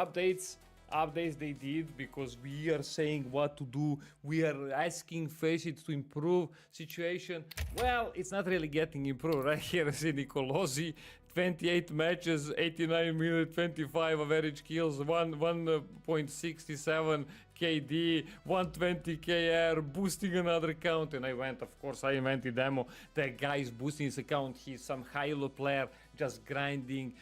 updates they did, because we are saying what to do, we are asking Faceit to improve situation. Well, it's not really getting improved. Right here, see Nicolosi, 28 matches, 89 minutes, 25 average kills, 1.67 KD, 120 KR, boosting another account. And I invented demo. That guy is boosting his account. He's some high-elo player, just grinding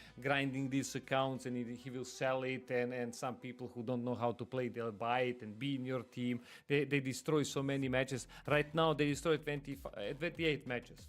these accounts, and he will sell it. And some people who don't know how to play, they'll buy it and be in your team. They destroy so many matches. Right now, they destroyed 28 matches.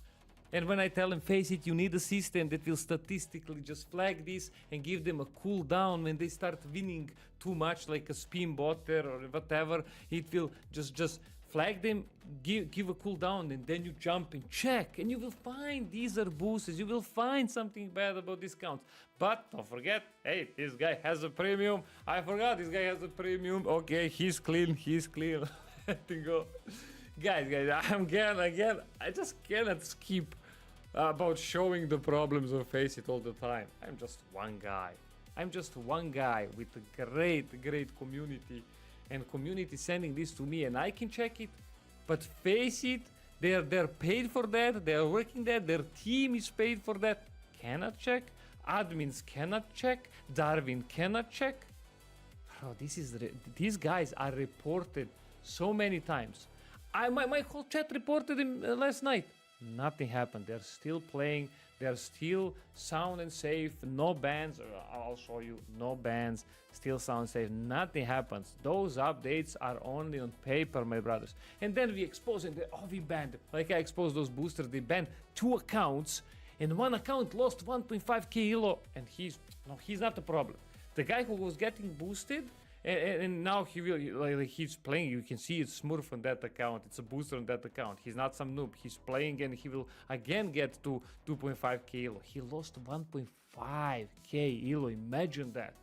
And when I tell them, Faceit, you need a system that will statistically just flag this and give them a cooldown when they start winning too much, like a spin botter or whatever, it will just flag them, give a cooldown, and then you jump and check, and you will find these are boosters. You will find something bad about discounts. But don't forget, hey, this guy has a premium. I forgot this guy has a premium. Okay, he's clean. Let him go. Guys, I just cannot skip about showing the problems of Faceit all the time. I'm just one guy with a great community, and community sending this to me, and I can check it. But Faceit, they're paid for that, they're working that, their team is paid for that. Cannot check. Admins cannot check. Darwin cannot check. Bro, these guys are reported so many times. My whole chat reported him last night. Nothing happened. They're still playing. They're still sound and safe. No bans. I'll show you. No bans. Still sound safe. Nothing happens. Those updates are only on paper, my brothers. And then we expose and we banned. Like I exposed those boosters. They banned 2 accounts, and 1 account lost 1.5k elo. And he's not the problem. The guy who was getting boosted. And now he will, like he's playing, you can see it's Smurf on that account, it's a booster on that account, he's not some noob, he's playing, and he will again get to 2.5k elo. He lost 1.5k elo, imagine that,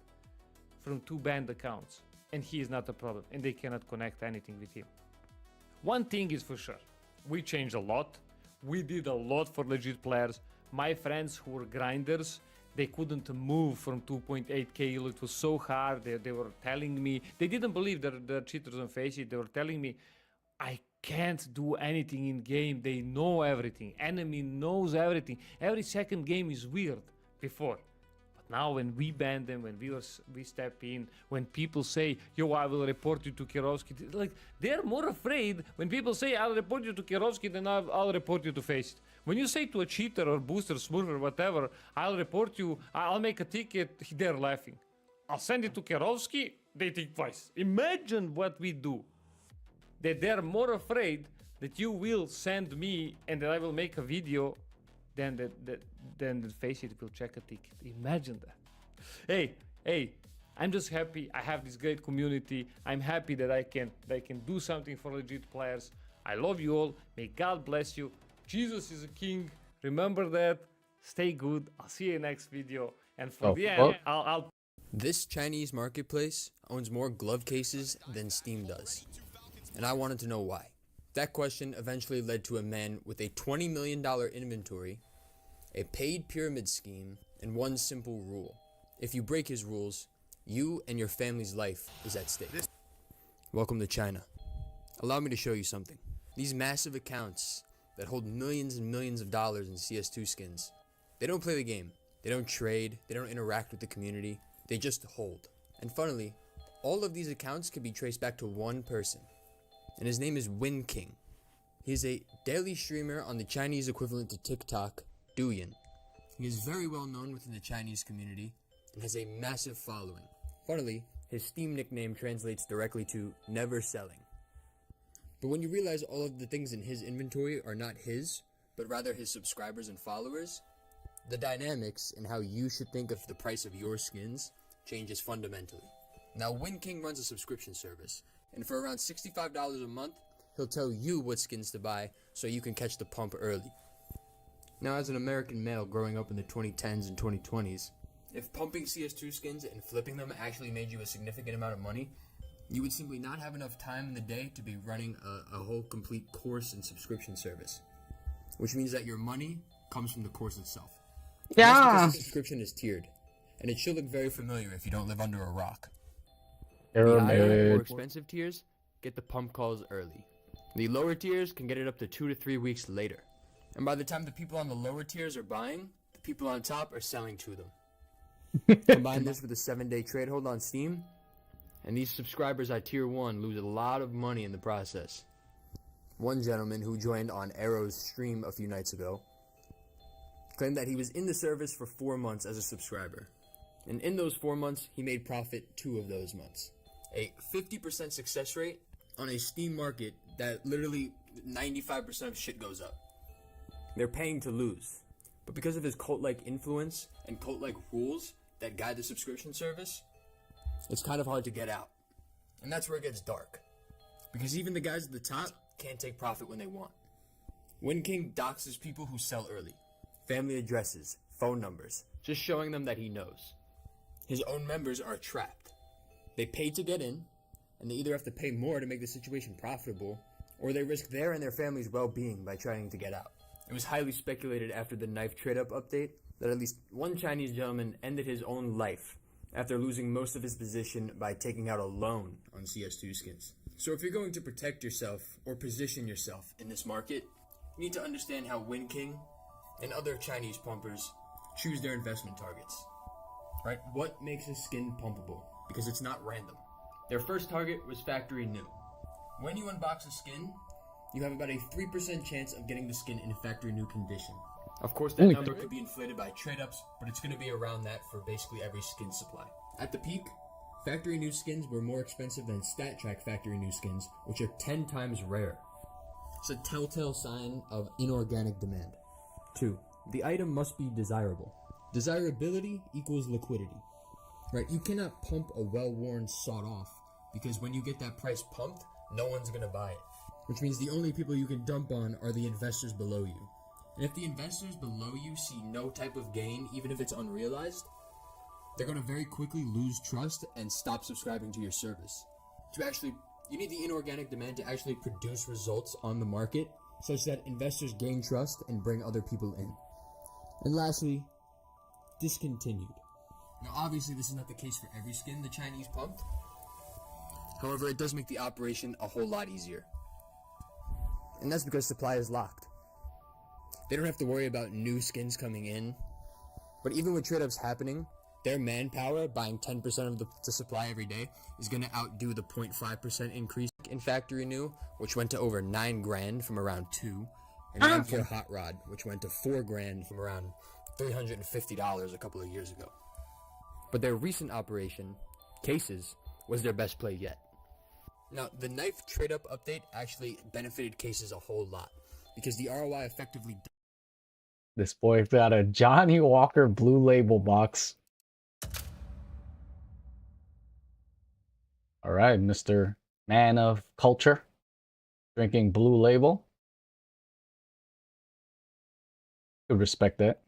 from 2 banned accounts, and he is not a problem, and they cannot connect anything with him. One thing is for sure, we changed a lot, we did a lot for legit players. My friends who were grinders, they couldn't move from 2.8k elo. It was so hard. They were telling me, they didn't believe that the cheaters on Faceit. They were telling me, I can't do anything in game. They know everything. Enemy knows everything. Every second game is weird before. But now when we ban them, when we step in, when people say, yo, I will report you to Kirovsky, like they're more afraid when people say, I'll report you to Kirovsky than I'll report you to Faceit. When you say to a cheater or booster, smurf or whatever, I'll report you, I'll make a ticket, they're laughing. I'll send it to Kirovsky, they think twice. Imagine what we do. That they're more afraid that you will send me and that I will make a video than the Faceit will check a ticket. Imagine that. Hey, I'm just happy I have this great community. I'm happy that I can do something for legit players. I love you all. May God bless you. Jesus is a king. Remember that. Stay good. I'll see you in the next video. And for the end, I'll... This Chinese marketplace owns more glove cases than Steam does. And I wanted to know why. That question eventually led to a man with a $20 million inventory, a paid pyramid scheme, and one simple rule. If you break his rules, you and your family's life is at stake. Welcome to China. Allow me to show you something. These massive accounts that hold millions and millions of dollars in CS2 skins. They don't play the game. They don't trade. They don't interact with the community. They just hold. And funnily, all of these accounts can be traced back to one person. And his name is Win King. He's a daily streamer on the Chinese equivalent to TikTok, Douyin. He is very well known within the Chinese community and has a massive following. Funnily, his Steam nickname translates directly to never selling. But when you realize all of the things in his inventory are not his, but rather his subscribers and followers, the dynamics and how you should think of the price of your skins changes fundamentally. Now, Win King runs a subscription service, and for around $65 a month, he'll tell you what skins to buy so you can catch the pump early. Now, as an American male growing up in the 2010s and 2020s, if pumping CS2 skins and flipping them actually made you a significant amount of money, you would simply not have enough time in the day to be running a whole complete course and subscription service. Which means that your money comes from the course itself. Yeah. The subscription is tiered. and it should look very familiar if you don't live under a rock. The higher and more Pyramid. expensive tiers get the pump calls early. The lower tiers can get it up to 2 to 3 weeks later. And by the time the people on the lower tiers are buying, the people on top are selling to them. Combine this with a 7-day trade hold on Steam, and these subscribers at tier 1 lose a lot of money in the process. One gentleman who joined on Arrow's stream a few nights ago claimed that he was in the service for 4 months as a subscriber. And in those 4 months, he made profit 2 of those months. A 50% success rate on a Steam market that literally 95% of shit goes up. They're paying to lose. But because of his cult-like influence and cult-like rules that guide the subscription service, it's kind of hard to get out. And that's where it gets dark. Because even the guys at the top can't take profit when they want. Win King doxes people who sell early. Family addresses, phone numbers, just showing them that he knows. His own members are trapped. They pay to get in, and they either have to pay more to make the situation profitable, or they risk their and their family's well-being by trying to get out. It was highly speculated after the knife trade-up update that at least one Chinese gentleman ended his own life after losing most of his position by taking out a loan on CS2 skins. So if you're going to protect yourself or position yourself in this market, you need to understand how Win King and other Chinese pumpers choose their investment targets. Right? What makes a skin pumpable? Because it's not random. Their first target was factory new. When you unbox a skin, you have about a 3% chance of getting the skin in factory new condition. Of course, that number could be inflated by trade-ups, but it's going to be around that for basically every skin supply. At the peak, factory new skins were more expensive than StatTrack factory new skins, which are 10 times rare. It's a telltale sign of inorganic demand. 2. The item must be desirable. Desirability equals liquidity. Right? You cannot pump a well-worn sawed-off because when you get that price pumped, no one's going to buy it. Which means the only people you can dump on are the investors below you. And if the investors below you see no type of gain, even if it's unrealized, they're going to very quickly lose trust and stop subscribing to your service. You need the inorganic demand to actually produce results on the market such that investors gain trust and bring other people in. And lastly, discontinued. Now obviously this is not the case for every skin the Chinese pumped. However, it does make the operation a whole lot easier. And that's because supply is locked. They don't have to worry about new skins coming in. But even with trade-ups happening, their manpower buying 10% of the supply every day is going to outdo the 0.5% increase in factory new, which went to over $9,000 from around $2, and Ampere Hot Rod, which went to $4,000 from around $350 a couple of years ago. But their recent operation, Cases, was their best play yet. Now, the knife trade-up update actually benefited Cases a whole lot, because the ROI effectively... This boy got a Johnny Walker Blue Label box. All right, Mr. Man of Culture, drinking Blue Label. Could respect that.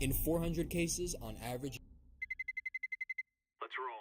In 400 cases, on average... Let's roll.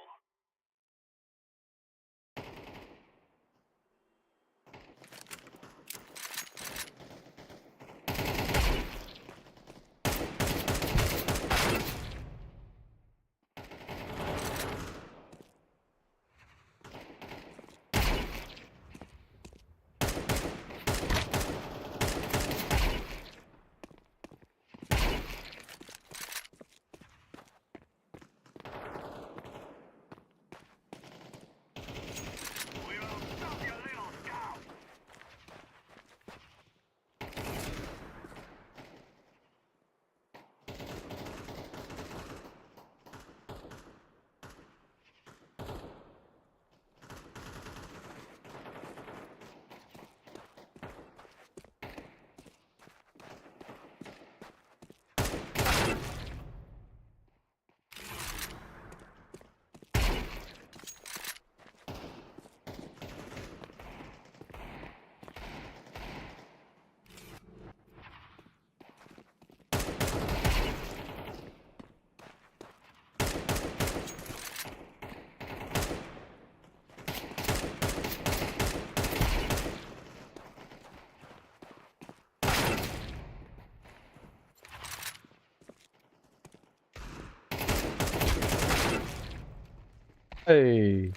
Hey.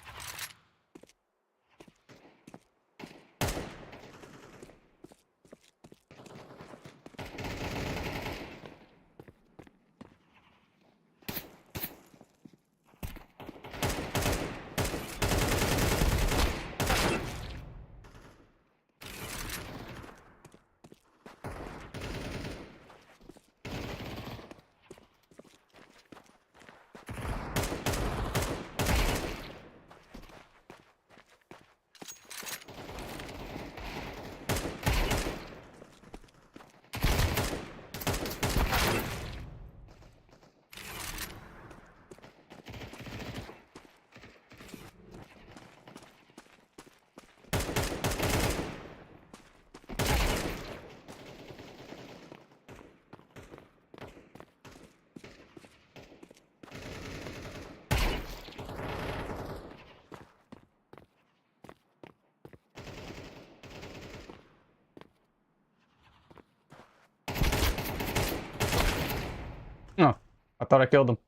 Oh, I thought I killed him.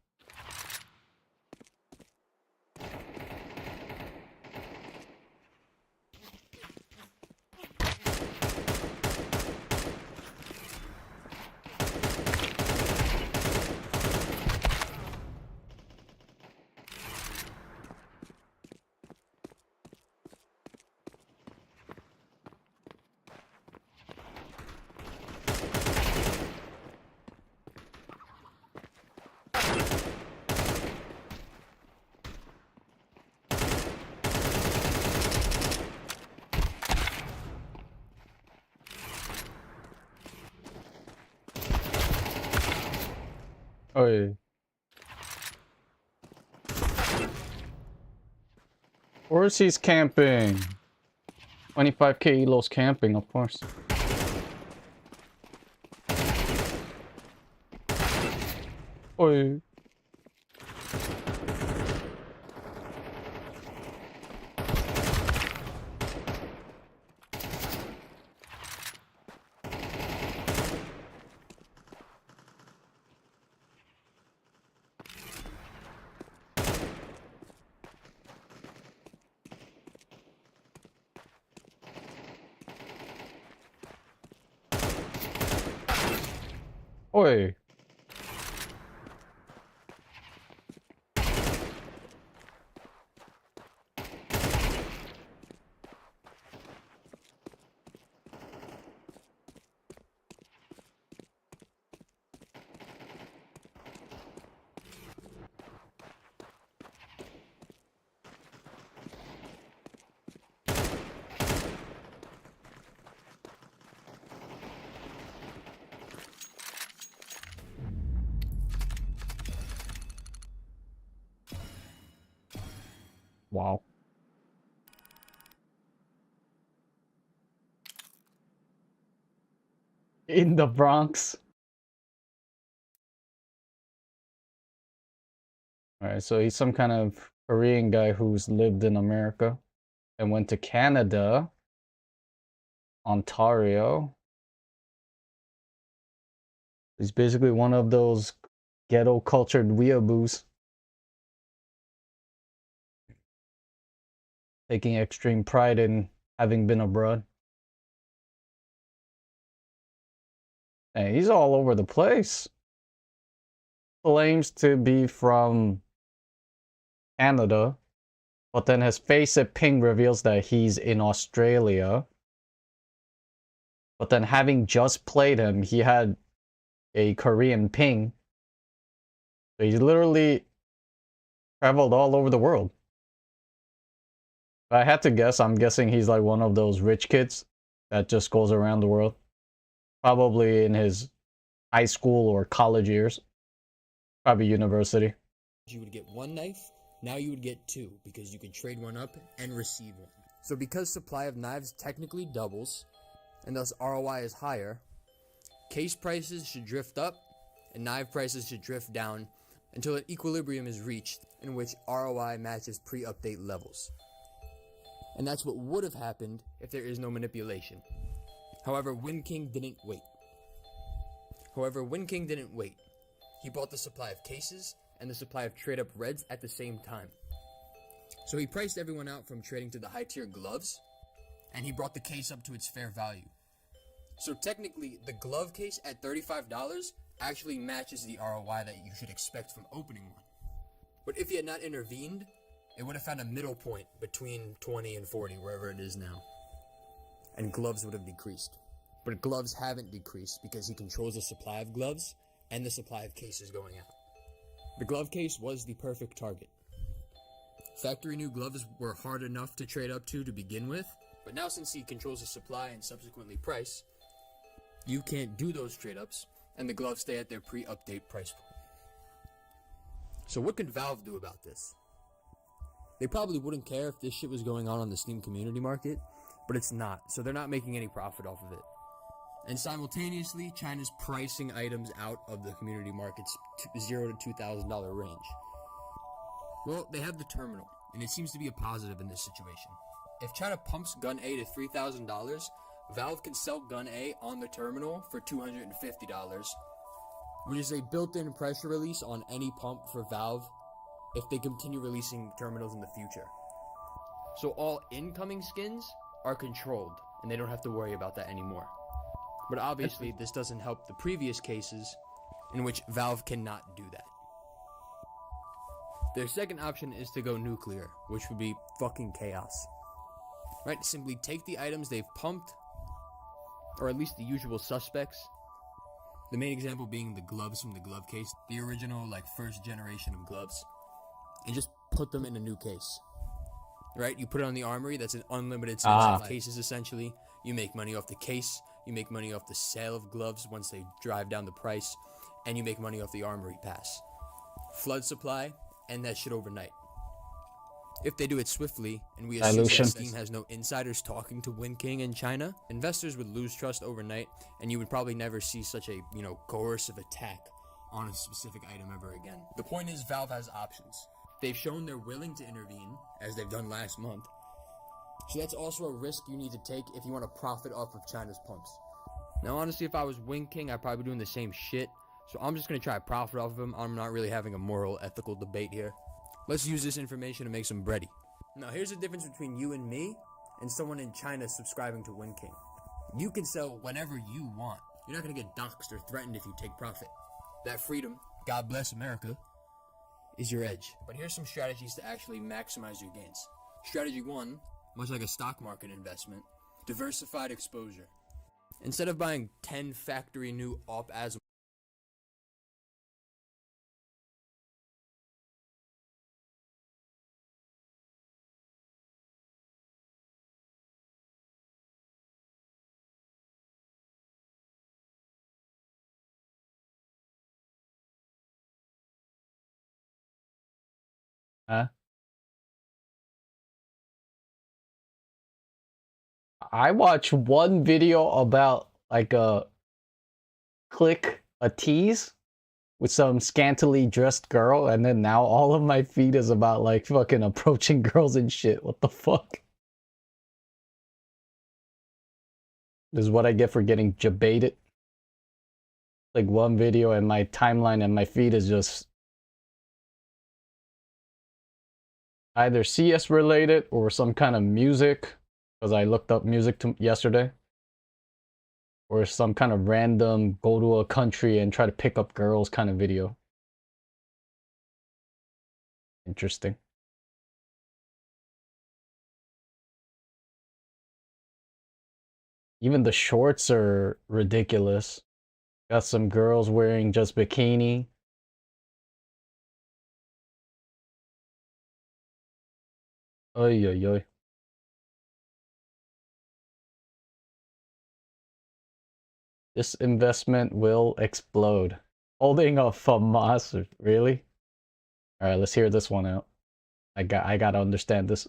Hey. Where's he's camping? 25k elos camping, of course. Oi. Oi. Wow. In the Bronx. Alright, so he's some kind of Korean guy who's lived in America and went to Canada, Ontario. He's basically one of those ghetto cultured weeaboos. Taking extreme pride in having been abroad. Hey, he's all over the place. Claims to be from Canada, but then his FaceIt ping reveals that he's in Australia. But then having just played him, he had a Korean ping. So he's literally traveled all over the world. If I had to guess, I'm guessing he's like one of those rich kids that just goes around the world. Probably in his high school or college years. Probably university. You would get one knife, now you would get two, because you can trade one up and receive one. So because supply of knives technically doubles, and thus ROI is higher, case prices should drift up, and knife prices should drift down until an equilibrium is reached in which ROI matches pre-update levels. And that's what would have happened if there is no manipulation. However, Wind King didn't wait. He bought the supply of cases and the supply of trade-up reds at the same time. So he priced everyone out from trading to the high-tier gloves, and he brought the case up to its fair value. So technically, the glove case at $35 actually matches the ROI that you should expect from opening one. But if he had not intervened, it would have found a middle point between 20 and 40, wherever it is now. And gloves would have decreased. But gloves haven't decreased because he controls the supply of gloves and the supply of cases going out. The glove case was the perfect target. Factory new gloves were hard enough to trade up to begin with, but now since he controls the supply and subsequently price, you can't do those trade-ups, and the gloves stay at their pre-update price point. So what could Valve do about this? They probably wouldn't care if this shit was going on the Steam community market, but it's not, so they're not making any profit off of it. And simultaneously, China's pricing items out of the community market's $0 to $2,000 range. Well, they have the terminal, and it seems to be a positive in this situation. If China pumps Gun A to $3,000, Valve can sell Gun A on the terminal for $250, which is a built-in pressure release on any pump for Valve if they continue releasing terminals in the future. So all incoming skins are controlled, and they don't have to worry about that anymore. But obviously, this doesn't help the previous cases in which Valve cannot do that. Their second option is to go nuclear, which would be fucking chaos. Right? Simply take the items they've pumped, or at least the usual suspects. The main example being the gloves from the glove case, the original, first generation of gloves, and just put them in a new case. Right? You put it on the armory, that's an unlimited supply of cases, essentially. You make money off the case, you make money off the sale of gloves once they drive down the price, and you make money off the armory pass. Flood supply, and that shit overnight. If they do it swiftly, and we assume that Steam has no insiders talking to Win King in China, investors would lose trust overnight, and you would probably never see such a, coercive attack on a specific item ever again. The point is, Valve has options. They've shown they're willing to intervene, as they've done last month. So that's also a risk you need to take if you want to profit off of China's pumps. Now, honestly, if I was Win King, I'd probably be doing the same shit. So I'm just going to try to profit off of him. I'm not really having a moral, ethical debate here. Let's use this information to make some bready. Now, here's the difference between you and me and someone in China subscribing to Win King. You can sell whenever you want. You're not going to get doxxed or threatened if you take profit. That freedom, God bless America, is your edge. But here's some strategies to actually maximize your gains. Strategy 1, much like a stock market investment, diversified exposure. Instead of buying 10 factory new op-as Huh? I watched one video about a tease with some scantily dressed girl, and then now all of my feed is about fucking approaching girls and shit. What the fuck? This is what I get for getting jebaited. One video and my timeline and my feed is just either CS related or some kind of music, because I looked up music yesterday, or some kind of random go to a country and try to pick up girls kind of video. Interesting. Even the shorts are ridiculous. Got some girls wearing just bikini. Oy, oy, oy. This investment will explode. Holding a FAMAS, really? Alright, let's hear this one out. I gotta understand this.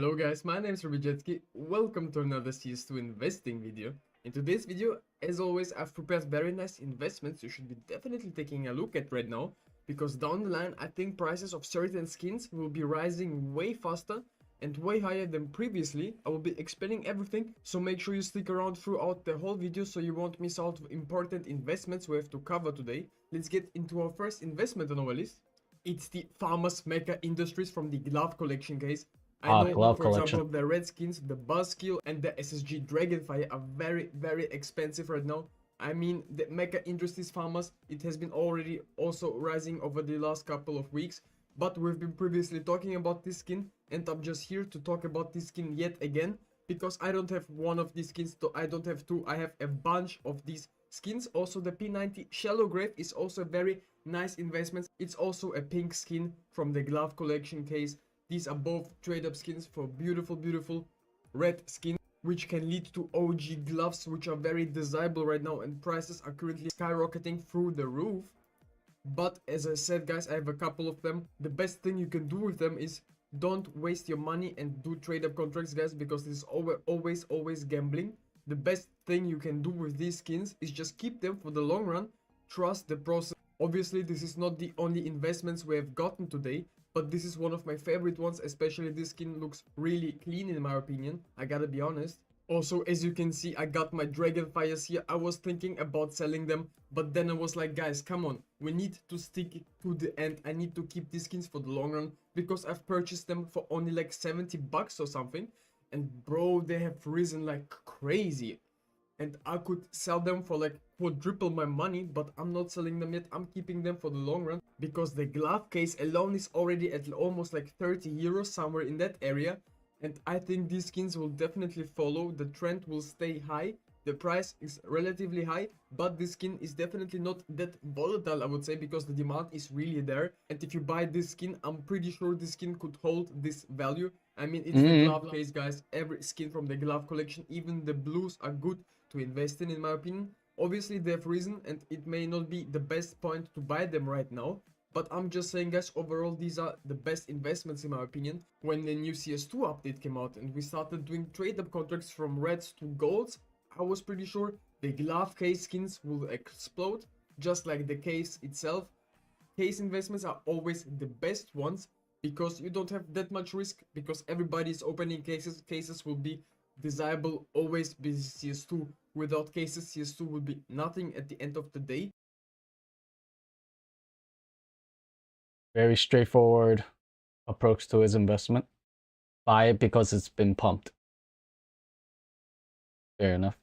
Hello guys, my name is Robijetsky. Welcome to another CS2 investing video. In today's video, as always, I've prepared very nice investments you should be definitely taking a look at right now, because down the line I think prices of certain skins will be rising way faster and way higher than previously. I will be explaining everything, so make sure you stick around throughout the whole video so you won't miss out important investments we have to cover today. Let's get into our first investment on our list. It's the Farmers Mecha Industries from the glove collection case. I know, glove for collection. example, the red skins, the Buzzkill and the SSG Dragonfire are very expensive right now. I mean, the Mecha Industries Farmers, it has been already also rising over the last couple of weeks, but we've been previously talking about this skin, and I'm just here to talk about this skin yet again, because I don't have one of these skins, I don't have two, I have a bunch of these skins. Also, the P90 Shallow Grave is also a very nice investment. It's also a pink skin from the glove collection case. These are both trade-up skins for beautiful red skins, which can lead to OG gloves, which are very desirable right now, and prices are currently skyrocketing through the roof. But as I said guys, I have a couple of them. The best thing you can do with them is don't waste your money and do trade-up contracts, guys, because this is always gambling. The best thing you can do with these skins is just keep them for the long run. Trust the process. Obviously, this is not the only investments we have gotten today, but this is one of my favorite ones. Especially this skin looks really clean in my opinion, I gotta be honest. Also, as you can see, I got my Dragonfires here. I was thinking about selling them, but then I was like, guys, come on, we need to stick to the end. I need to keep these skins for the long run, because I've purchased them for only like 70 bucks or something, and bro, they have risen like crazy. And I could sell them for like quadruple my money, but I'm not selling them yet. I'm keeping them for the long run, because the glove case alone is already at almost like 30 euros, somewhere in that area. And I think these skins will definitely follow. The trend will stay high. The price is relatively high, but this skin is definitely not that volatile, I would say, because the demand is really there. And if you buy this skin, I'm pretty sure this skin could hold this value. I mean, it's the glove case, guys. Every skin from the glove collection, even the blues, are good to invest in my opinion. Obviously, they have risen, and it may not be the best point to buy them right now. But I'm just saying, guys, overall, these are the best investments in my opinion. When the new CS2 update came out and we started doing trade-up contracts from reds to golds, I was pretty sure the glove case skins will explode, just like the case itself. Case investments are always the best ones, because you don't have that much risk, because everybody is opening cases. Cases will be desirable, always be CS2. Without cases, CS2 will be nothing at the end of the day. Very straightforward approach to his investment. Buy it because it's been pumped. Fair enough.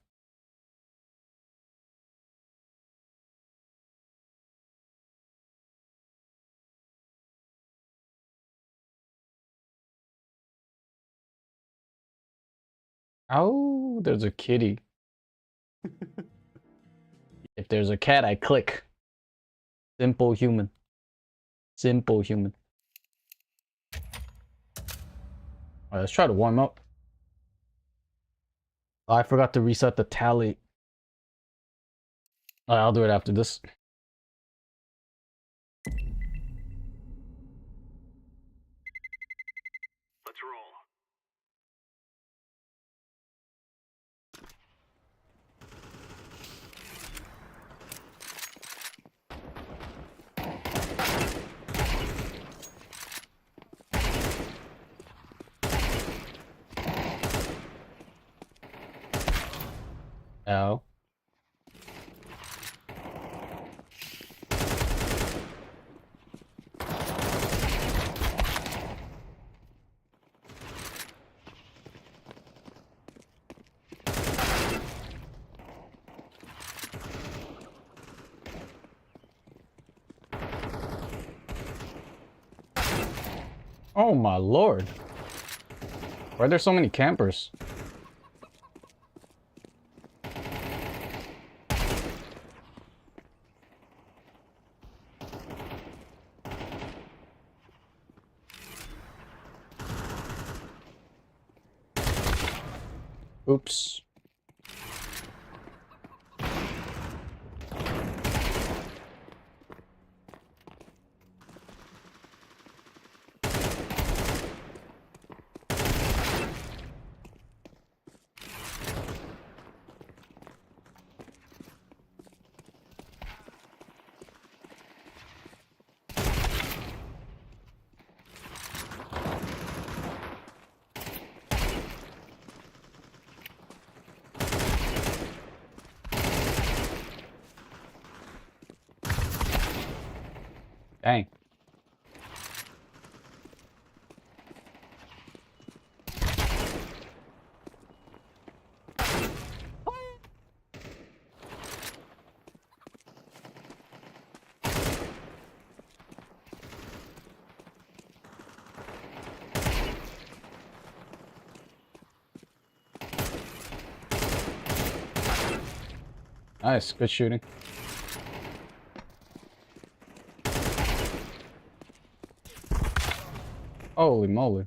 Oh, there's a kitty. If there's a cat, I click. Simple human. Simple human. Alright, let's try to warm up. Oh, I forgot to reset the tally. Alright, I'll do it after this. Let's roll. Ow. Oh my lord. Why are there so many campers? Oops. Nice, good shooting. Holy moly.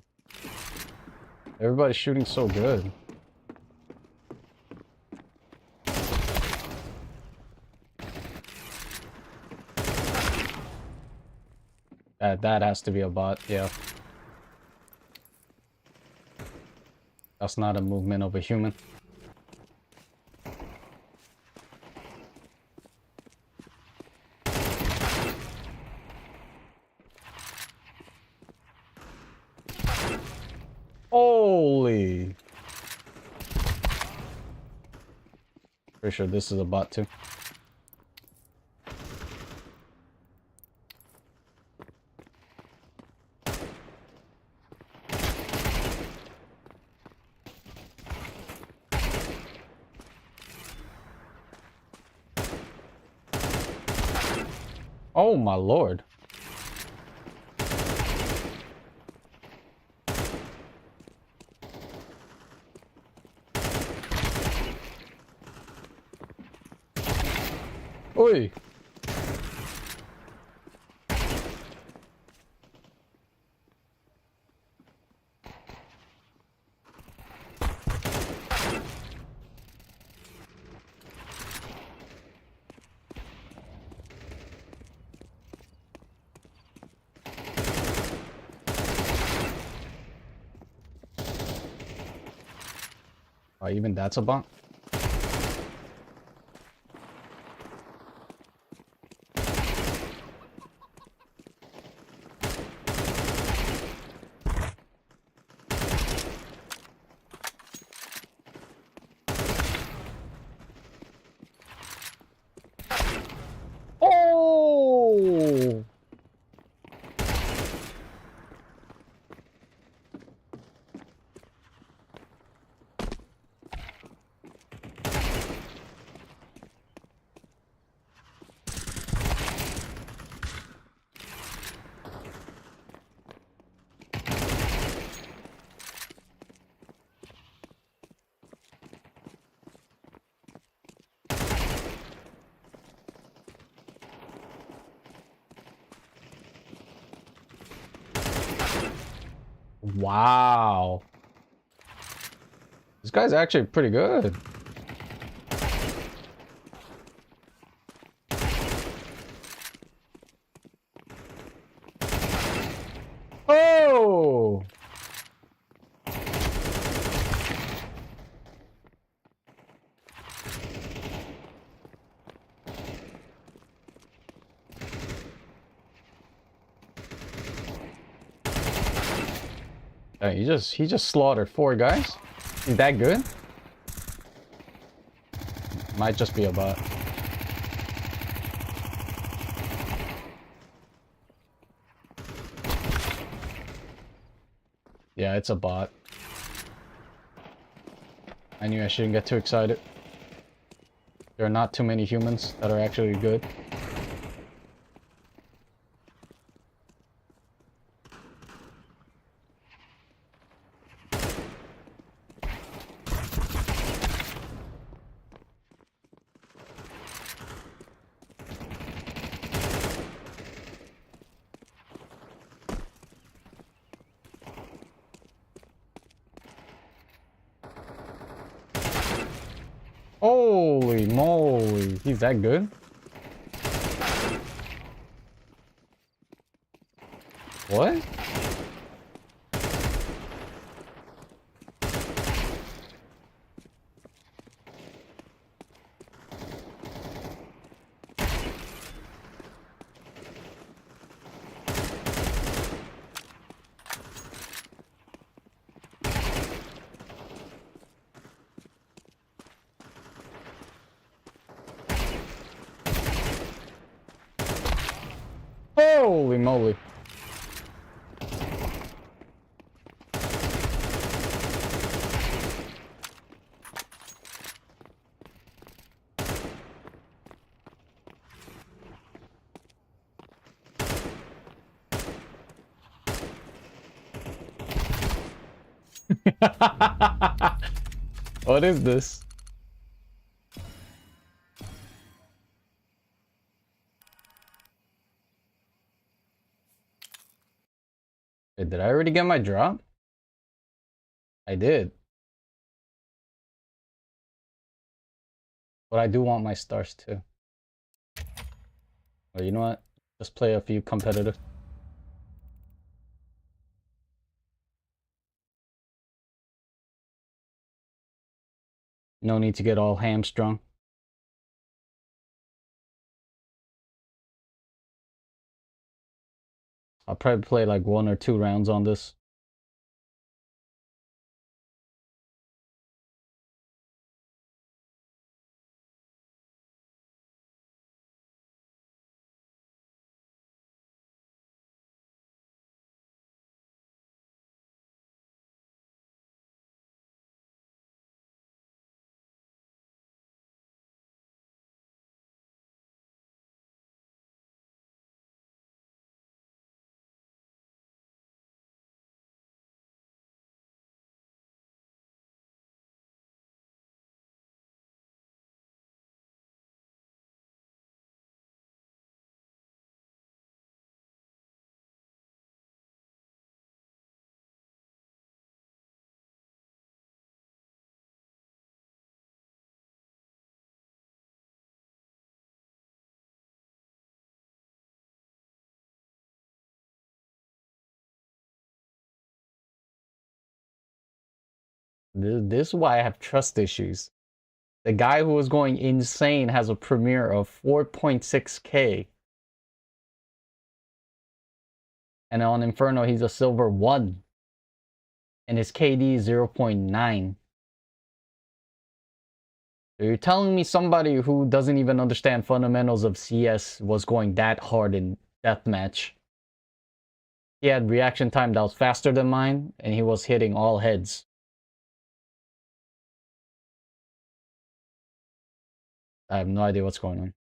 Everybody's shooting so good. That has to be a bot, yeah. That's not a movement of a human. Holy! Pretty sure this is a bot too. Oh my lord. Oi. Oh, even that's a bot? Oh! Wow. This guy's actually pretty good. Oh! He just slaughtered 4 guys. He's that good? Might just be a bot. Yeah, it's a bot. I knew I shouldn't get too excited. There are not too many humans that are actually good. Holy moly, he's that good? What? Holy moly. What is this? Wait, did I already get my drop? I did. But I do want my stars too. Well, you know what? Just play a few competitive. No need to get all hamstrung. I'll probably play like 1 or 2 rounds on this. This is why I have trust issues. The guy who was going insane has a premiere of 4.6k. And on Inferno, he's a silver 1. And his KD is 0.9. So you're telling me somebody who doesn't even understand fundamentals of CS was going that hard in deathmatch? He had reaction time that was faster than mine, and he was hitting all heads. I have no idea what's going on.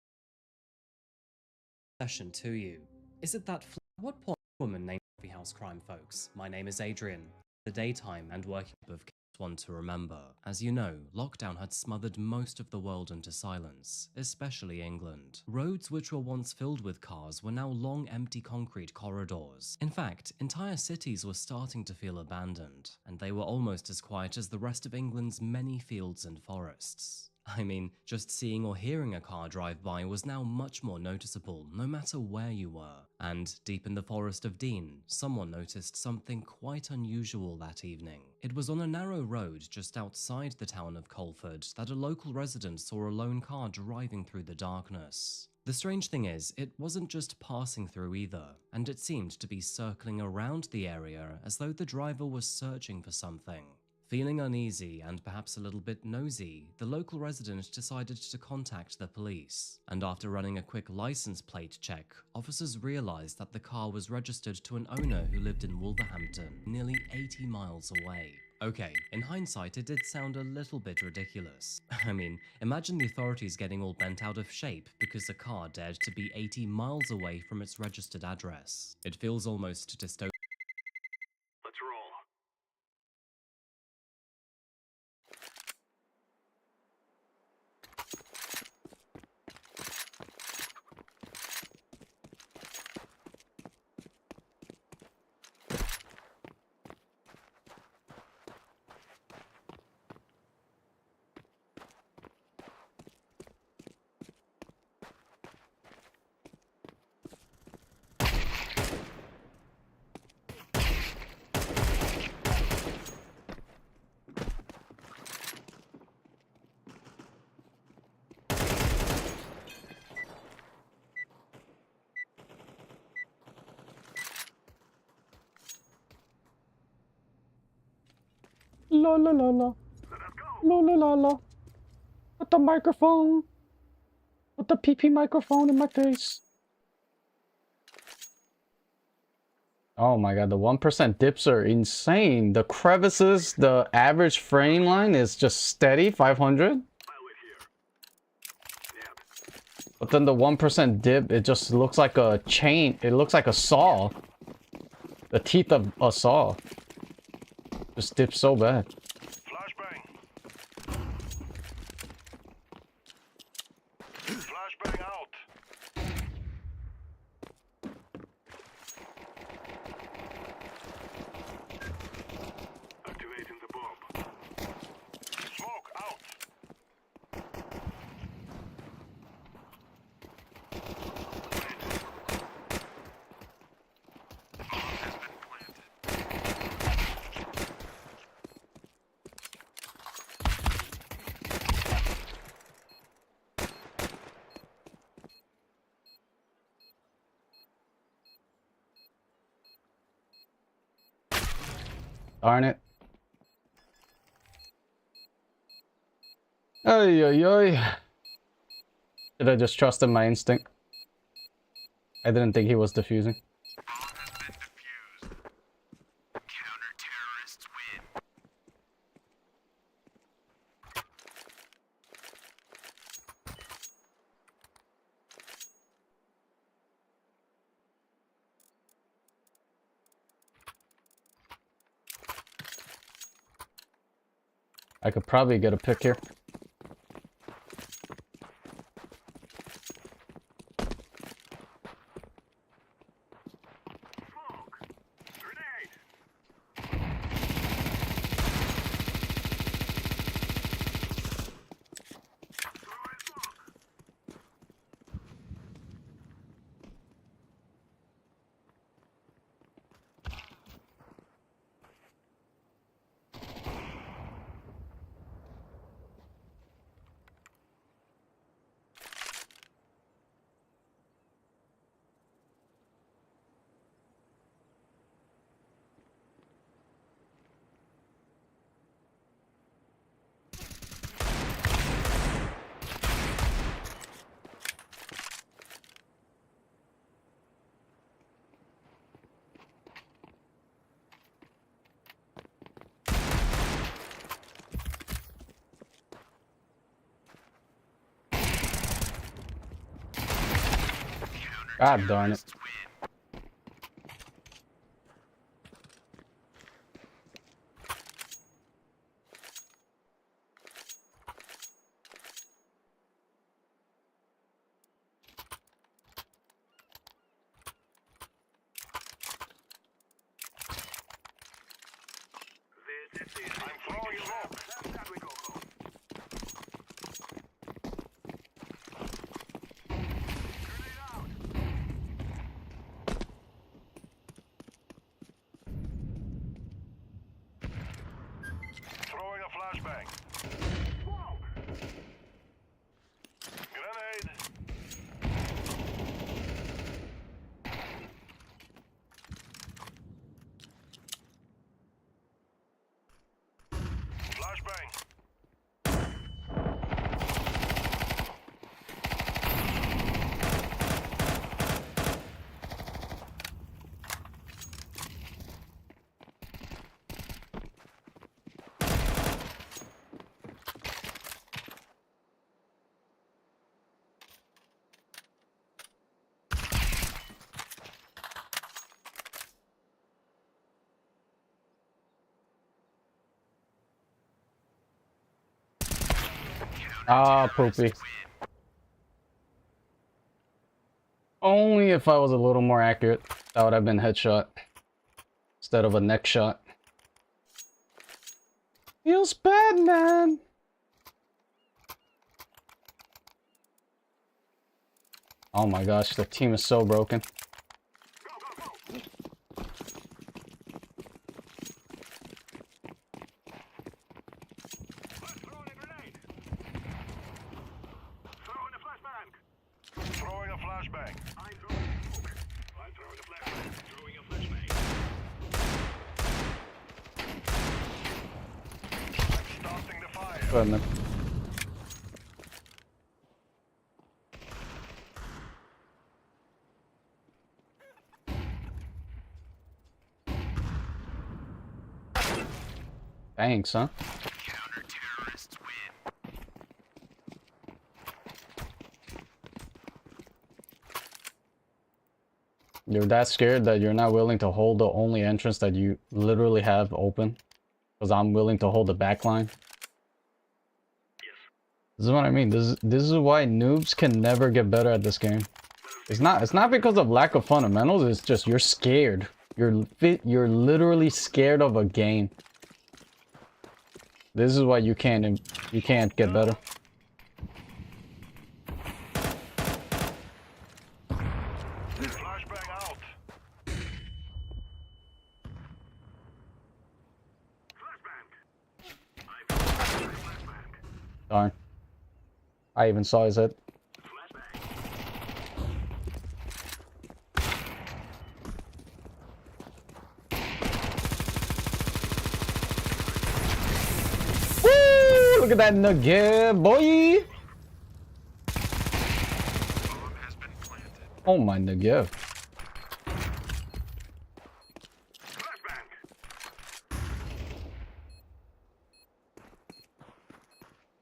Session to you. Is it that what point woman named Coffee House Crime, folks? My name is Adrian. The daytime and working of one to remember. As you know, lockdown had smothered most of the world into silence, especially England. Roads which were once filled with cars were now long empty concrete corridors. In fact, entire cities were starting to feel abandoned, and they were almost as quiet as the rest of England's many fields and forests. I mean, just seeing or hearing a car drive by was now much more noticeable, no matter where you were. And deep in the forest of Dean, someone noticed something quite unusual that evening. It was on a narrow road just outside the town of Colford that a local resident saw a lone car driving through the darkness. The strange thing is, it wasn't just passing through either, and it seemed to be circling around the area as though the driver was searching for something. Feeling uneasy and perhaps a little bit nosy, the local resident decided to contact the police. And after running a quick license plate check, officers realized that the car was registered to an owner who lived in Wolverhampton, nearly 80 miles away. Okay, in hindsight, it did sound a little bit ridiculous. I mean, imagine the authorities getting all bent out of shape because a car dared to be 80 miles away from its registered address. It feels almost dystopian. Let's roll. La la la la. La la la la. Put the microphone. Put the PP microphone in my face. Oh my god, the 1% dips are insane. The crevices, the average frame line is just steady, 500. But then the 1% dip, it just looks like a chain. It looks like a saw. The teeth of a saw. Just dips so bad. Flashbang. Flashbang out. Darn it. Ay, ay, ay. Should I just trusted my instinct? I didn't think he was defusing. I could probably get a pick here. God darn it. I'm throwing smoke. There we go. Throwing a flashbang. Grenade. Flashbang. Ah, poopy. Only if I was a little more accurate, that would have been headshot instead of a neck shot. Feels bad, man. Oh my gosh, the team is so broken. Throwing a flashbang. I'm throwing a flashbang. Throwing a flashbang. I'm starting the fire. Go ahead, man. Thanks, huh? You're that scared that you're not willing to hold the only entrance that you literally have open? Because I'm willing to hold the back line? This is what I mean. This is why noobs can never get better at this game. It's not because of lack of fundamentals, it's just you're scared. You're literally scared of a game. This is why you can't get better. Flashbang out. Darn. I even saw his head. Look at that nugget, boy! Oh my nugget.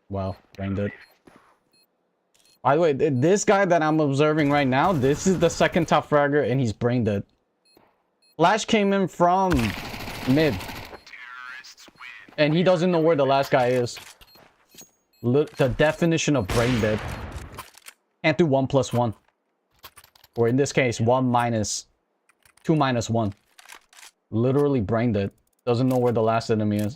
Wow, brain dead. By the way, this guy that I'm observing right now, this is the second top fragger and he's brain dead. Flash came in from mid. And he doesn't know where the last guy is. Look, the definition of brain dead. Can't do 1 plus 1. Or in this case, 1 minus 2 minus 1. Literally brain dead. Doesn't know where the last enemy is.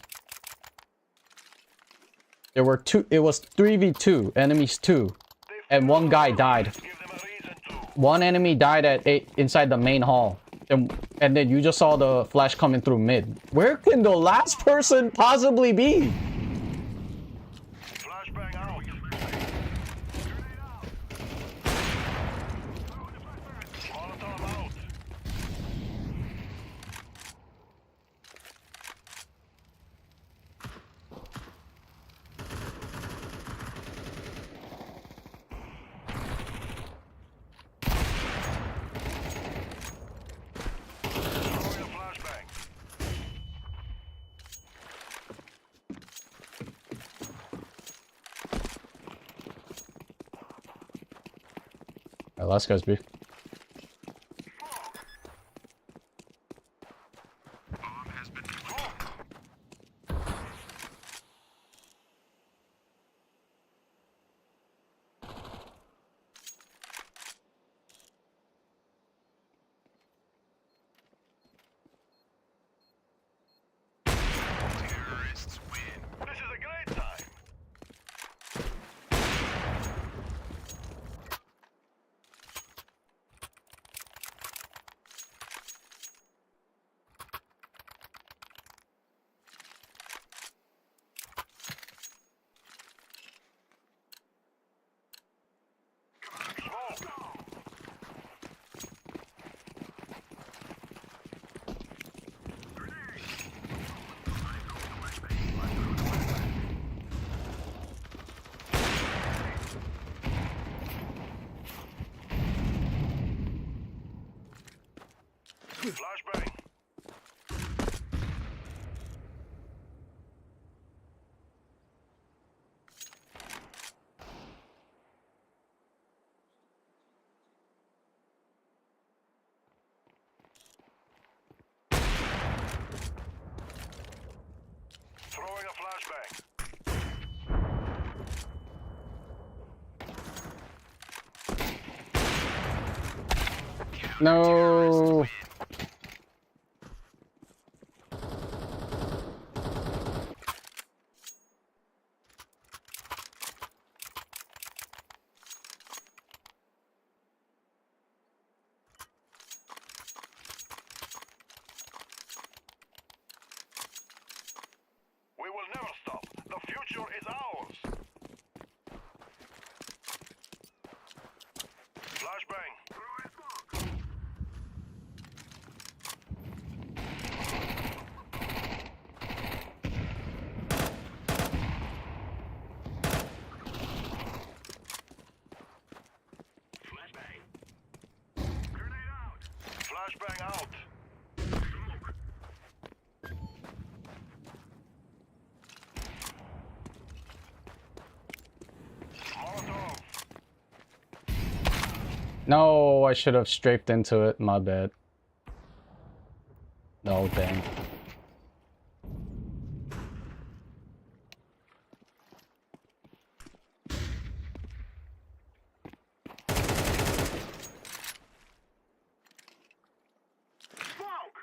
There were two, it was 3v2, enemies 2. And one guy died. One enemy died at inside the main hall. And then you just saw the flash coming through mid. Where can the last person possibly be? Flashbang out. Molotov out. Throwing a flashbang. Last guy's B. This is a great time. Flashbang. Throwing a flashbang. No. We will never stop. The future is ours. Flashbang. Flashbang. Grenade out. Flashbang out. Molotov. No, I should have strafed into it. My bad. No, dang. Smoke.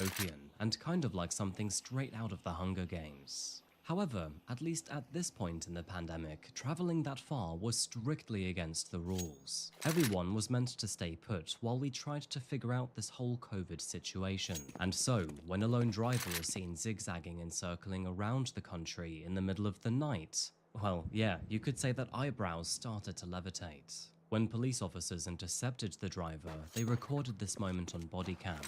Opium, and kind of like something straight out of the Hunger Games. However, at least at this point in the pandemic, traveling that far was strictly against the rules. Everyone was meant to stay put while we tried to figure out this whole COVID situation. And so, when a lone driver is seen zigzagging and circling around the country in the middle of the night, well, yeah, you could say that eyebrows started to levitate. When police officers intercepted the driver, they recorded this moment on body cam.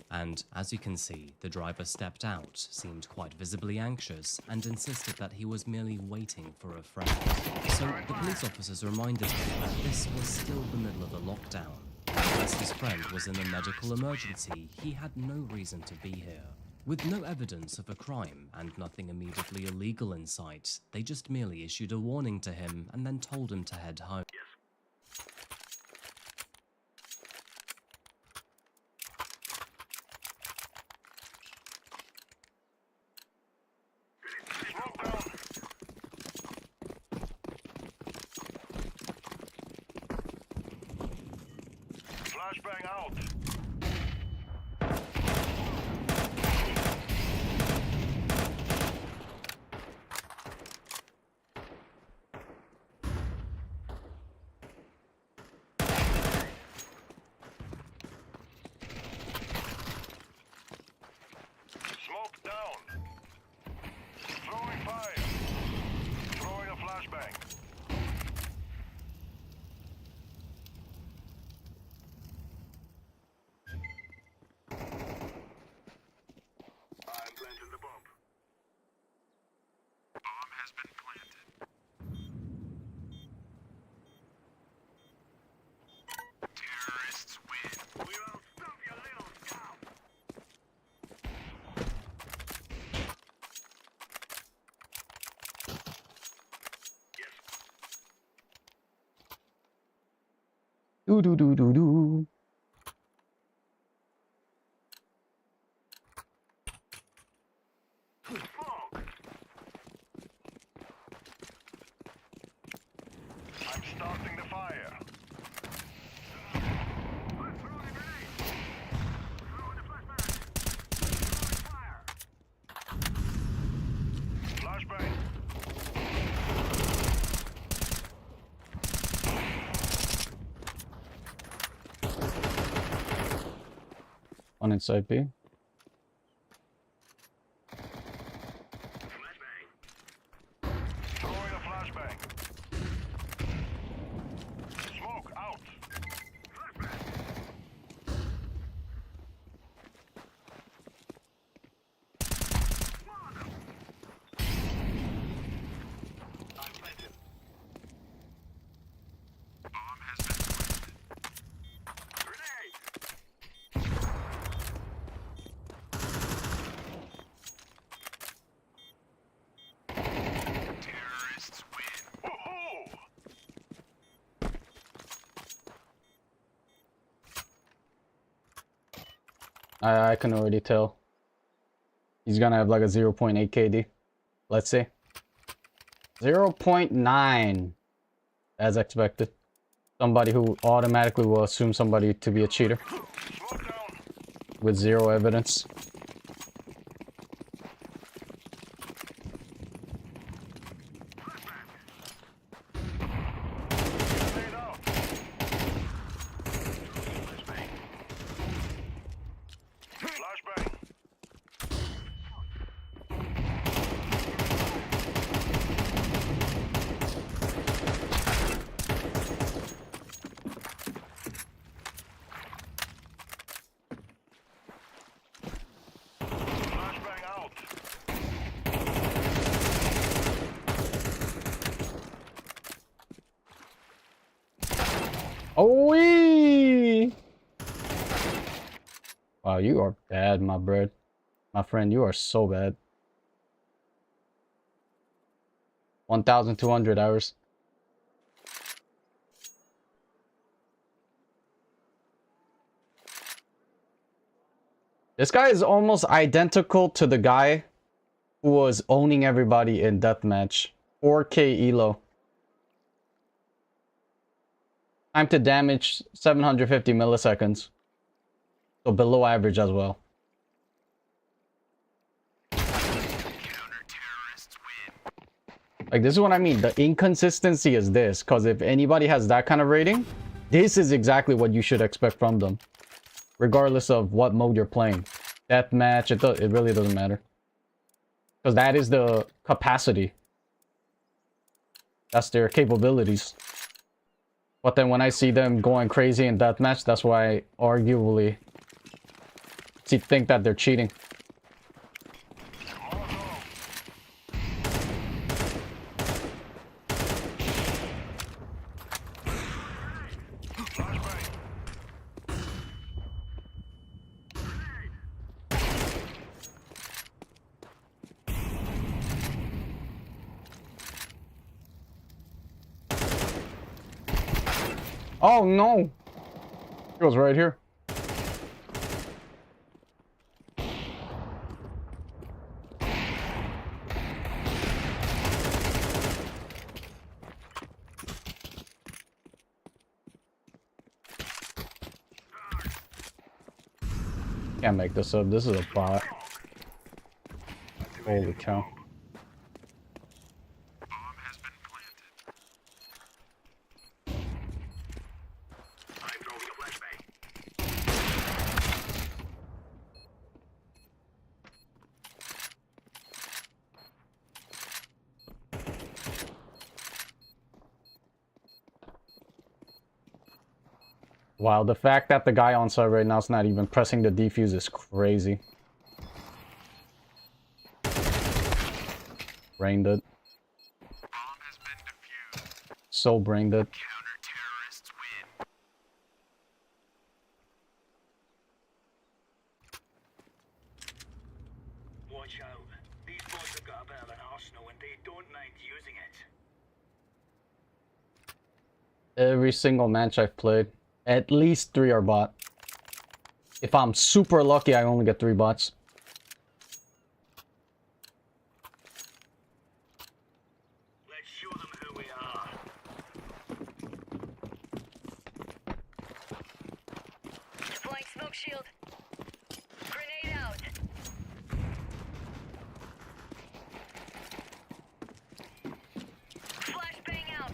And as you can see, the driver stepped out, seemed quite visibly anxious, and insisted that he was merely waiting for a friend. So the police officers reminded him that this was still the middle of the lockdown. Unless his friend was in a medical emergency, he had no reason to be here. With no evidence of a crime and nothing immediately illegal in sight, they just merely issued a warning to him and then told him to head home. Smoke down. Flashbang out. Smoke down. Throwing fire. Throwing a flashbang. I'm planting the bomb. Bomb has been planted. Terrorists win. We will stop your little scout. Yes. Do do do do do. Smoke. I'm starting the fire. I'm throwing a grenade. Throwing a flashbang. Throwing fire. Flashbang. One inside B. Flashbang. Throwing a flashbang. Smoke out. Flashbang. I'm planted. Bomb has been planted. Grenade. Terrorists win. Woohoo! I can already tell. He's gonna have like a 0.8 KD. Let's see. 0.9. As expected. Somebody who automatically will assume somebody to be a cheater. Smoke down. With zero evidence. Grenade out. Flashbang. Flashbang out. Oh wee! Wow, you are bad, my bread. My friend, you are so bad. 1,200 hours. This guy is almost identical to the guy who was owning everybody in deathmatch. 4K elo. Time to damage 750 milliseconds. So below average as well. Like, this is what I mean. The inconsistency is this. Because if anybody has that kind of rating, this is exactly what you should expect from them. Regardless of what mode you're playing. Deathmatch, it really doesn't matter. Because that is the capacity. That's their capabilities. But then when I see them going crazy in deathmatch, that's why I arguably think that they're cheating. Oh no! He was right here. Can't make this up. This is a bot. Holy cow. Bomb has been planted. I'm throwing a flashbang. Wow, the fact that the guy on site right now is not even pressing the defuse is crazy. Brain dead. Bomb has been defused. So brain dead. Counter-terrorists win. Watch out. These boys have got a bit of an arsenal and they don't mind using it. Every single match I've played, at least 3 are bot. If I'm super lucky, I only get 3 bots. Let's show them who we are. Deploying smoke shield. Grenade out. Flashbang out.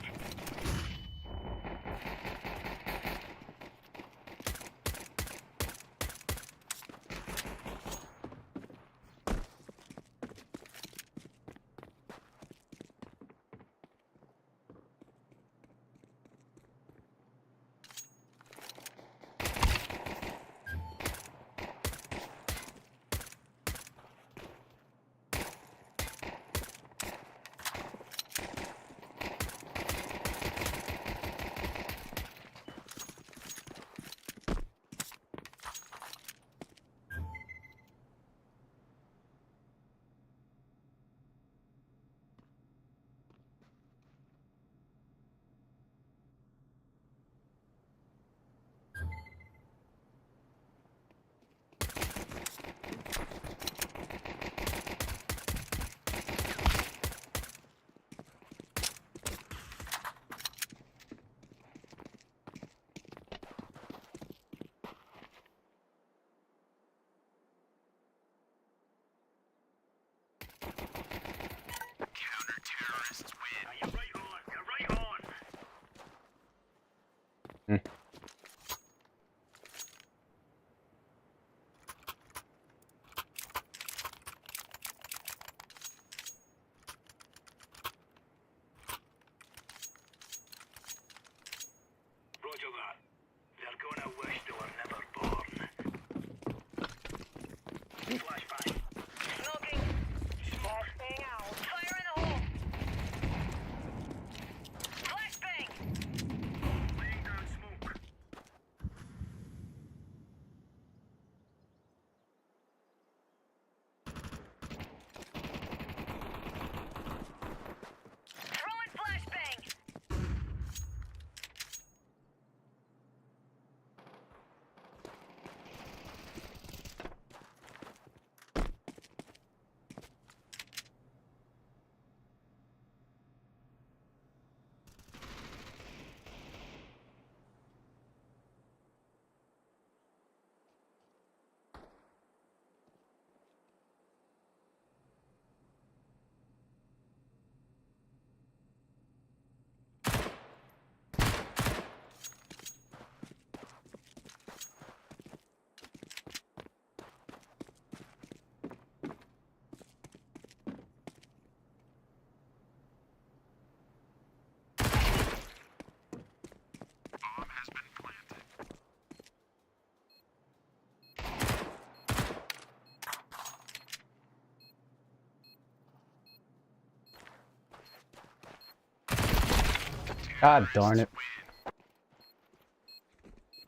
God darn it.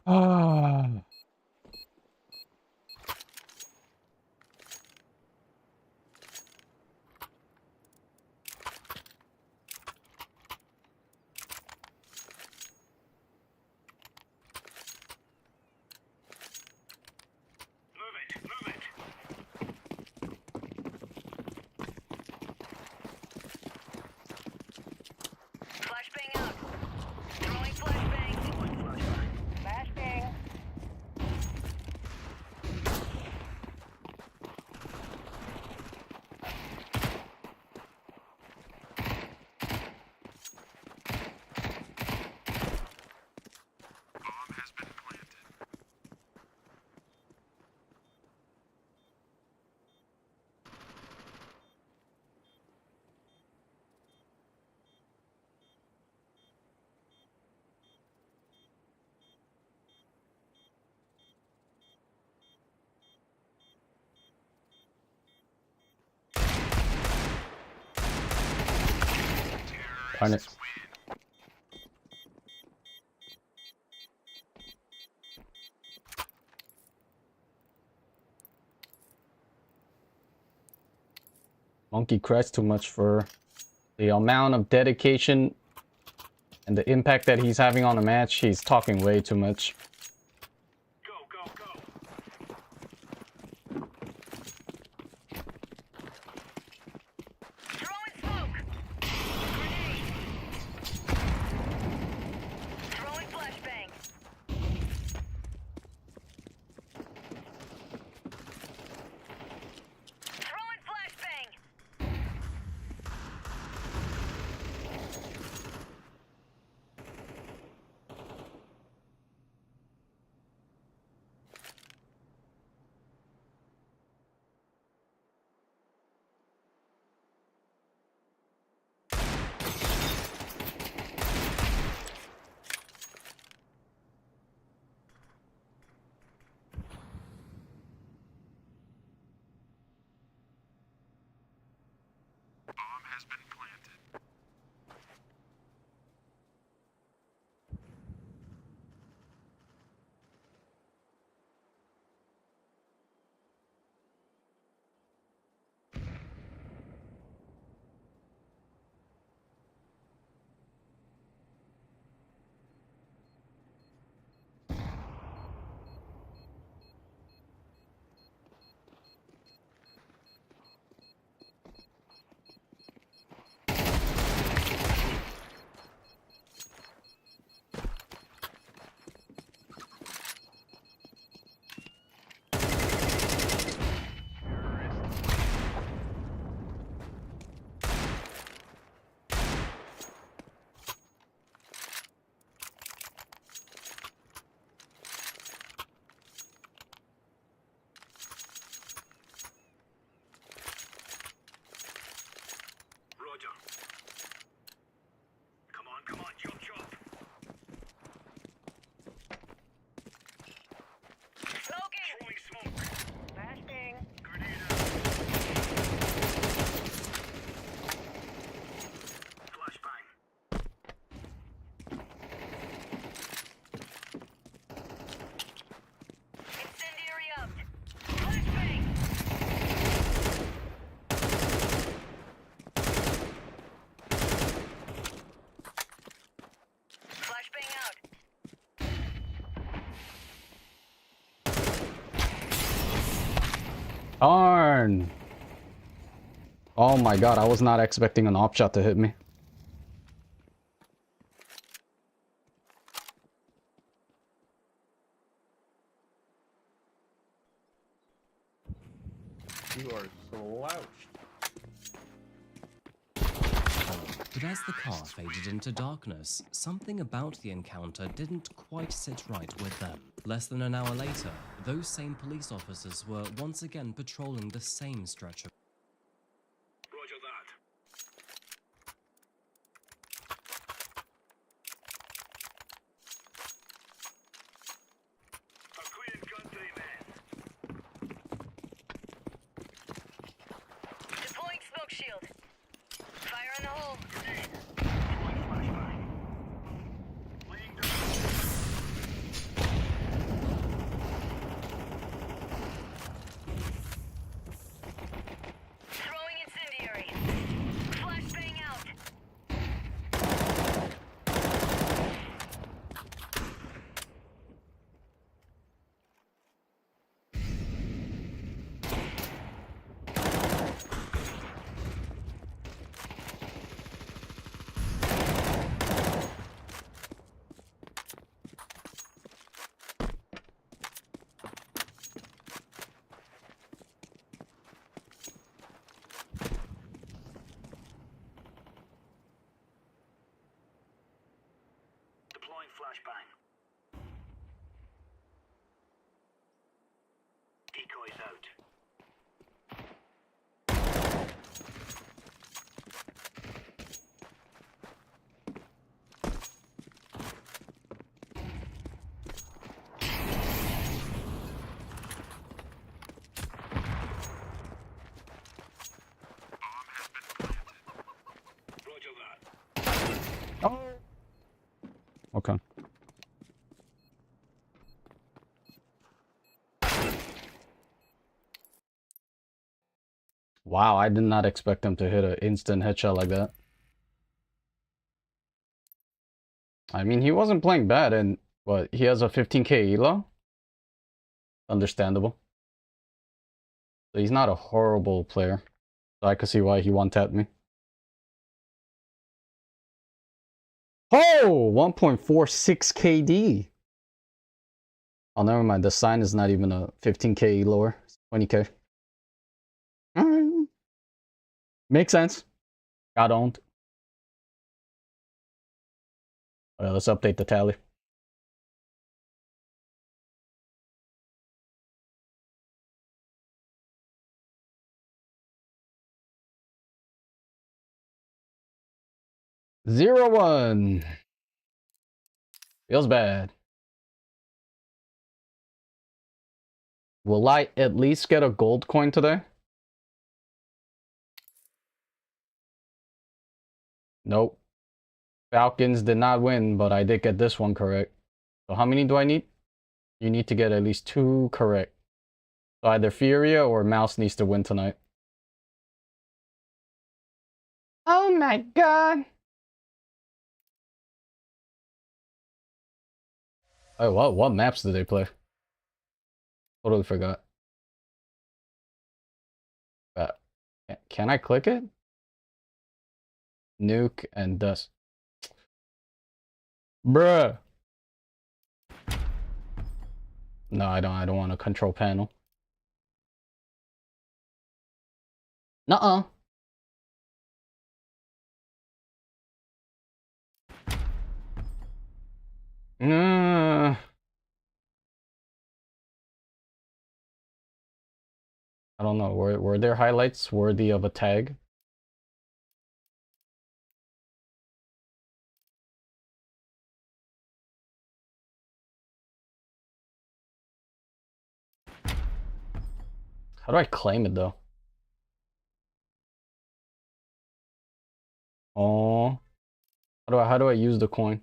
Ah. Move it, move it. Flashbang out. Throwing flashbang. Flashbang. Bomb has been planted. Darn it. Monkey cries too much for the amount of dedication and the impact that he's having on the match. He's talking way too much. Go, go, go. Throwing smoke. Grenade. Throwing flashbang. Throwing flashbang. Bomb has been planted. Roger. Come on, chop, chop. Smoking. Throwing smoke. Flashbang. Grenade out. Flashbang. Incendiary out. Flashbang. Flashbang out. Darn! Oh my god, I was not expecting an op shot to hit me. You are slouched. But as the car faded into darkness, something about the encounter didn't quite sit right with them. Less than an hour later, those same police officers were once again patrolling the same stretch of Roger that. A clean country, man. Deploying smoke shield. Fire in the hole. Throwing flashbang. Decoys out. Roger that. Oh. Okay. Wow, I did not expect him to hit an instant headshot like that. I mean, he wasn't playing bad, and what, he has a 15k elo? Understandable. So he's not a horrible player. So I could see why he one-tapped me. Oh, 1.46 KD. Oh, never mind. The sign is not even a 15k lower. It's 20k. Alright. Makes sense. Got owned. Alright, let's update the tally. Zero one. Feels bad. Will I at least get a gold coin today? Nope. Falcons did not win, but I did get this one correct. So how many do I need? You need to get at least 2 correct. So either Furia or Mouse needs to win tonight. Oh my god. Oh, what maps did they play? Totally forgot. Can I click it? Nuke and dust. Bruh. No, I don't want a control panel. Nuh-uh. I don't know. Were there highlights worthy of a tag? How do I claim it though? Oh, how do I use the coin?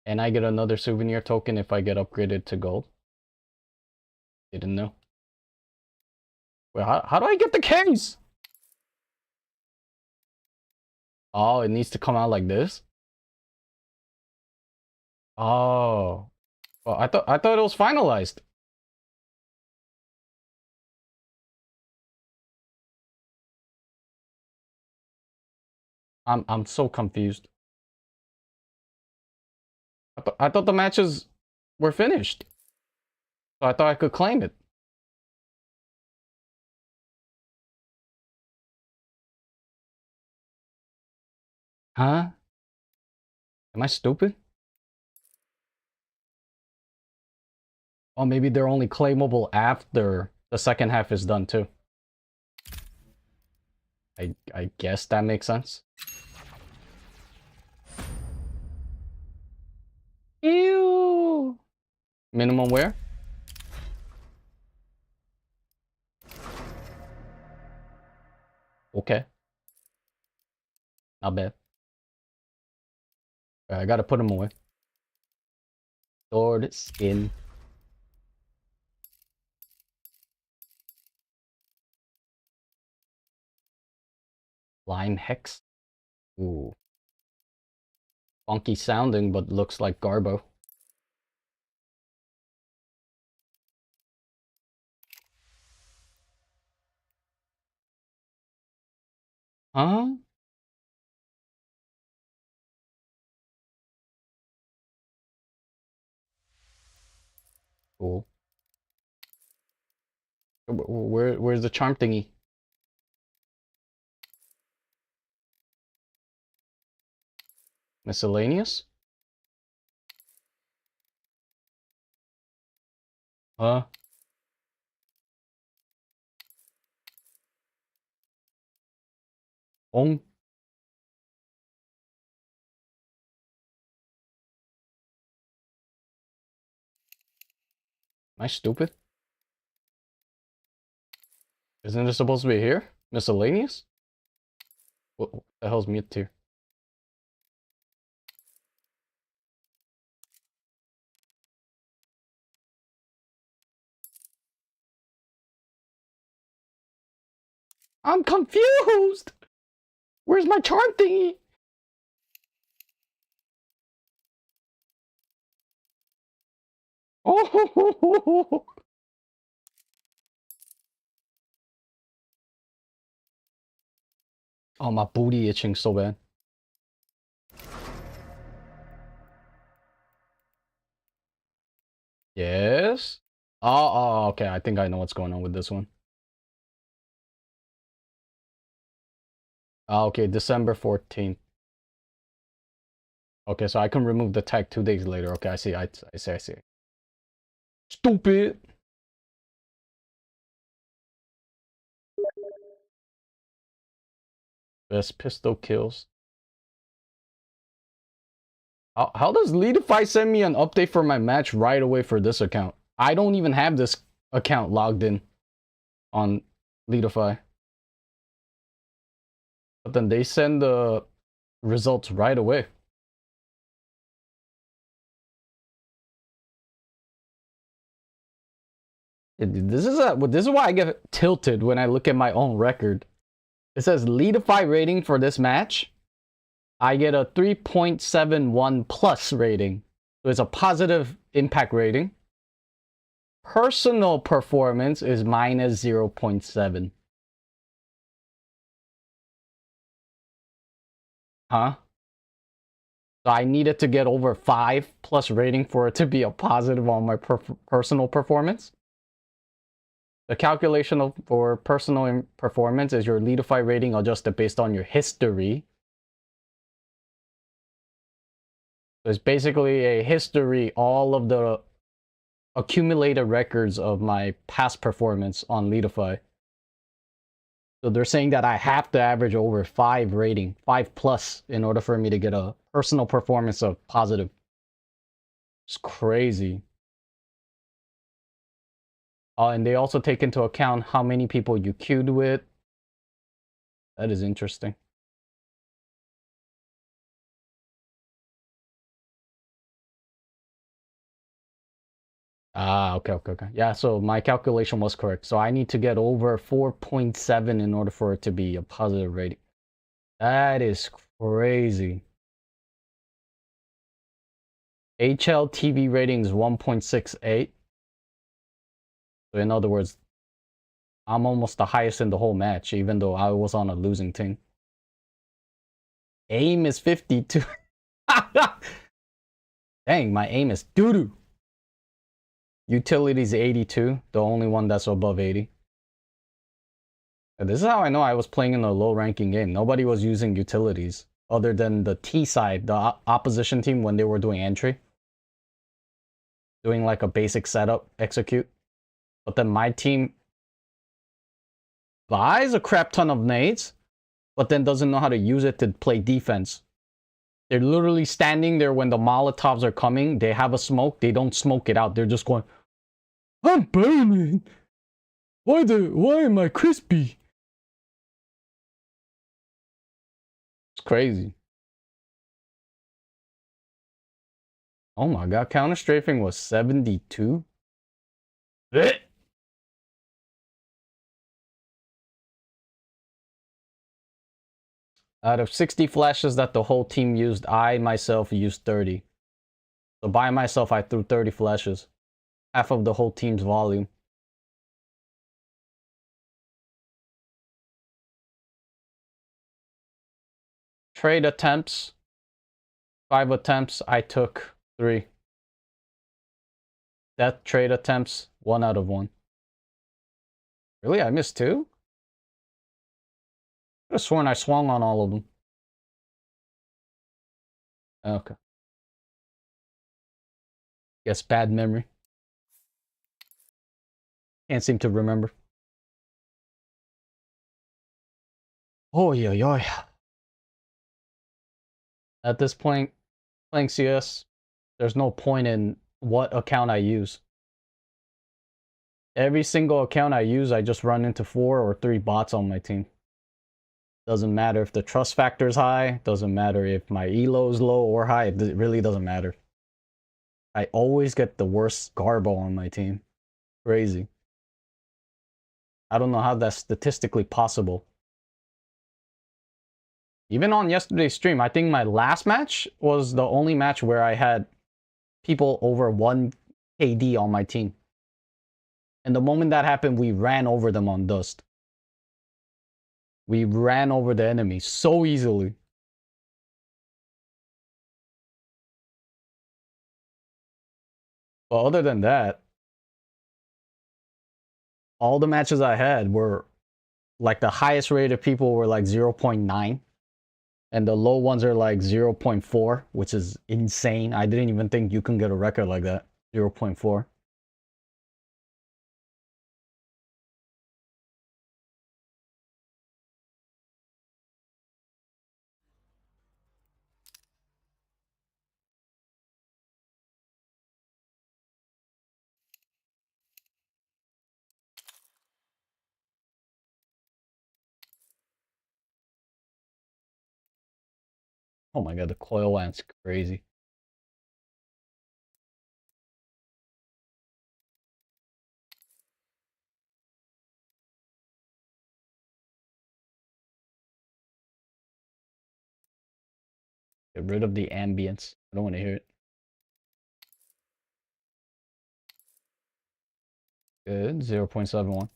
And I get another souvenir token if I get upgraded to gold. Didn't know. Wait, how do I get the case? Oh, it needs to come out like this. Oh, well, I thought it was finalized. I'm so confused. I thought the matches were finished. So I thought I could claim it. Huh? Am I stupid? Oh, maybe they're only claimable after the second half is done too. I guess that makes sense. Ew. Minimum wear? Okay. Not bad. I gotta put them away. Sword, skin. Lime hex. Ooh. Funky sounding, but looks like Garbo. Huh? Cool. Where's the charm thingy? Miscellaneous? Huh? Oh. Am I stupid? Isn't it supposed to be here? Miscellaneous? What the hell's mute tier? I'm confused! Where's my charm thingy? Oh! Oh, my booty itching so bad. Yes? Oh, okay. I think I know what's going on with this one. Okay, December 14th. Okay, so I can remove the tag 2 days later. Okay, I see. I see. Stupid! Best pistol kills. How does Leadify send me an update for my match right away for this account? I don't even have this account logged in on Leadify. But then they send the results right away. This is why I get tilted when I look at my own record. It says Leadify rating for this match. I get a 3.71 plus rating. So it's a positive impact rating. Personal performance is minus 0.7. Huh? So I needed to get over 5 plus rating for it to be a positive on my personal performance. The calculation for personal performance is your Leadify rating adjusted based on your history. So it's basically a history, all of the accumulated records of my past performance on Leadify. So they're saying that I have to average over 5 rating, 5 plus, in order for me to get a personal performance of positive. It's crazy. And they also take into account how many people you queued with. That is interesting. Okay. Yeah, so my calculation was correct. So I need to get over 4.7 in order for it to be a positive rating. That is crazy. HLTV rating is 1.68. So in other words, I'm almost the highest in the whole match, even though I was on a losing team. Aim is 52. Dang, my aim is doo-doo. Utilities 82, the only one that's above 80. And this is how I know I was playing in a low-ranking game. Nobody was using utilities, other than the T side, the opposition team, when they were doing entry. Doing like a basic setup, execute. But then my team buys a crap ton of nades, but then doesn't know how to use it to play defense. They're literally standing there when the Molotovs are coming. They have a smoke. They don't smoke it out. They're just going, I'm burning. Why am I crispy? It's crazy. Oh my god, counter strafing was 72. Out of 60 flashes that the whole team used, I myself used 30. So by myself, I threw 30 flashes. Half of the whole team's volume. Trade attempts. 5 attempts, I took 3. Death trade attempts, 1 out of 1. Really? I missed 2? I could have sworn I swung on all of them. Okay. Guess bad memory. Can't seem to remember. Oh yeah, yeah. At this point, playing CS, there's no point in what account I use. Every single account I use, I just run into 4 or 3 bots on my team. Doesn't matter if the trust factor is high, doesn't matter if my elo is low or high, it really doesn't matter. I always get the worst garbo on my team. Crazy. I don't know how that's statistically possible. Even on yesterday's stream, I think my last match was the only match where I had people over 1 KD on my team. And the moment that happened, we ran over them on Dust. We ran over the enemy so easily. But other than that, all the matches I had were like the highest rated people were like 0.9. And the low ones are like 0.4, which is insane. I didn't even think you can get a record like that. 0.4. Oh my god, the coil lance crazy. Get rid of the ambience. I don't want to hear it. Good, 0.71.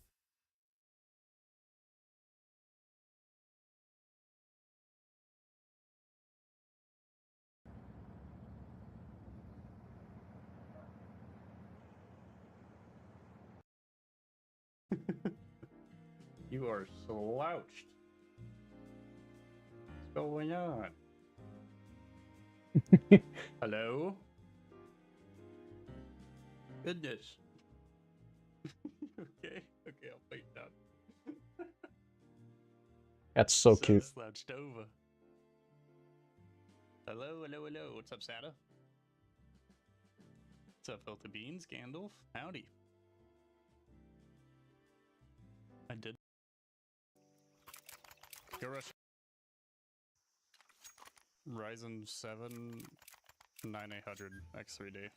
You are slouched. What's going on? Hello? Goodness. Okay, I'll play it down. That's so cute. Slouched over. Hello. What's up, Sata? What's up, Healthy Beans? Gandalf? Howdy. I did. Go rush. Ryzen 7 9800 X3D.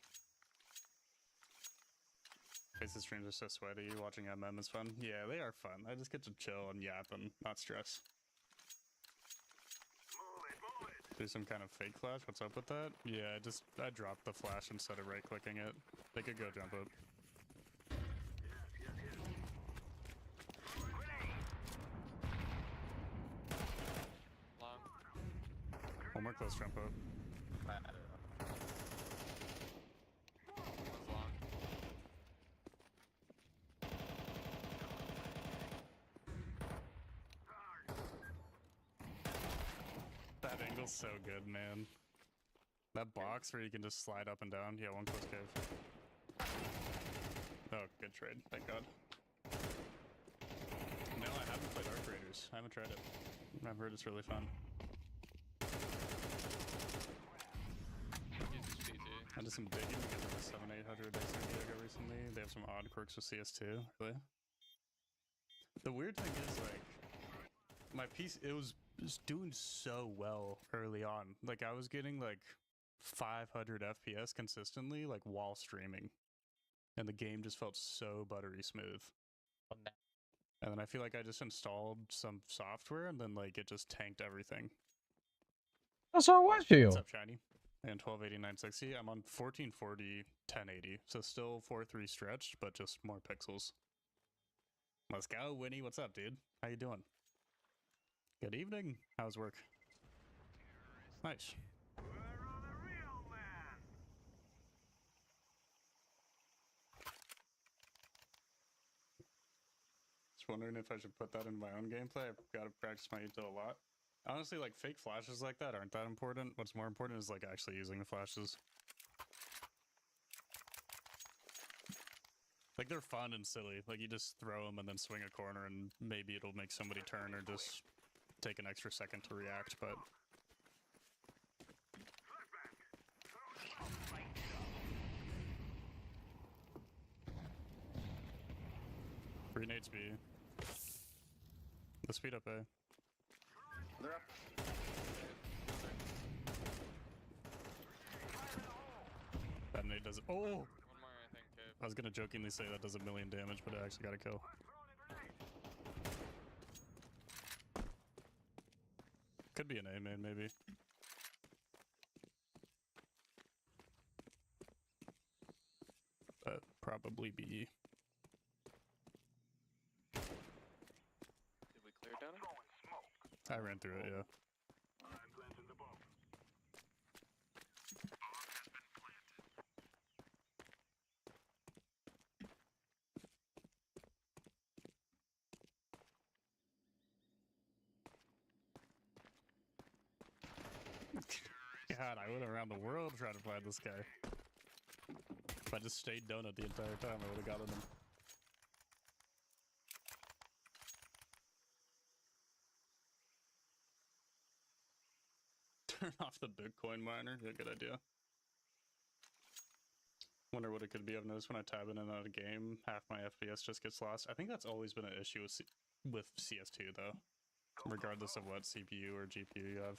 Faces streams are so sweaty. Watching MM is fun. Yeah, they are fun. I just get to chill and yap and not stress. Do some kind of fake flash? What's up with that? Yeah, I dropped the flash instead of right clicking it. They could go jump it. One more close jump up. That angle's so good, man. That box where you can just slide up and down. Yeah, one close cave. Oh, good trade. Thank God. No, I haven't played Arc Raiders. I haven't tried it. I've heard it's really fun. I did some digging because of the 7800 XRD I got recently. They have some odd quirks with CS2. Really. The weird thing is, like, my piece, it was doing so well early on. Like, I was getting, like, 500 FPS consistently, like, while streaming. And the game just felt so buttery smooth. And then I feel like I just installed some software, and then, like, it just tanked everything. That's how it was for you. What's up, Shiny? And 1280-960. I'm on 1440 1080, so still 4.3 stretched, but just more pixels. Let's go, Winnie. What's up, dude? How you doing? Good evening. How's work? Nice. Just wondering if I should put that in my own gameplay. I've got to practice my util a lot. Honestly, like, fake flashes like that aren't that important. What's more important is, like, actually using the flashes. Like, they're fun and silly. Like, you just throw them and then swing a corner and maybe it'll make somebody turn or just take an extra second to react, but... Free nades B. Let's speed up A. They're up. That nade does it. Oh! One more, I think. I was gonna jokingly say that does 1,000,000 damage, but it actually got a kill. Could be an A main, maybe. But probably B. Did we clear down? I ran through it, yeah. God, I went around the world trying to find this guy. If I just stayed donut the entire time, I would have gotten him. Turn off the Bitcoin miner. Yeah, good idea. Wonder what it could be. I've noticed when I tab in and out of a game, half my FPS just gets lost. I think that's always been an issue with CS2 though, regardless of what CPU or GPU you have.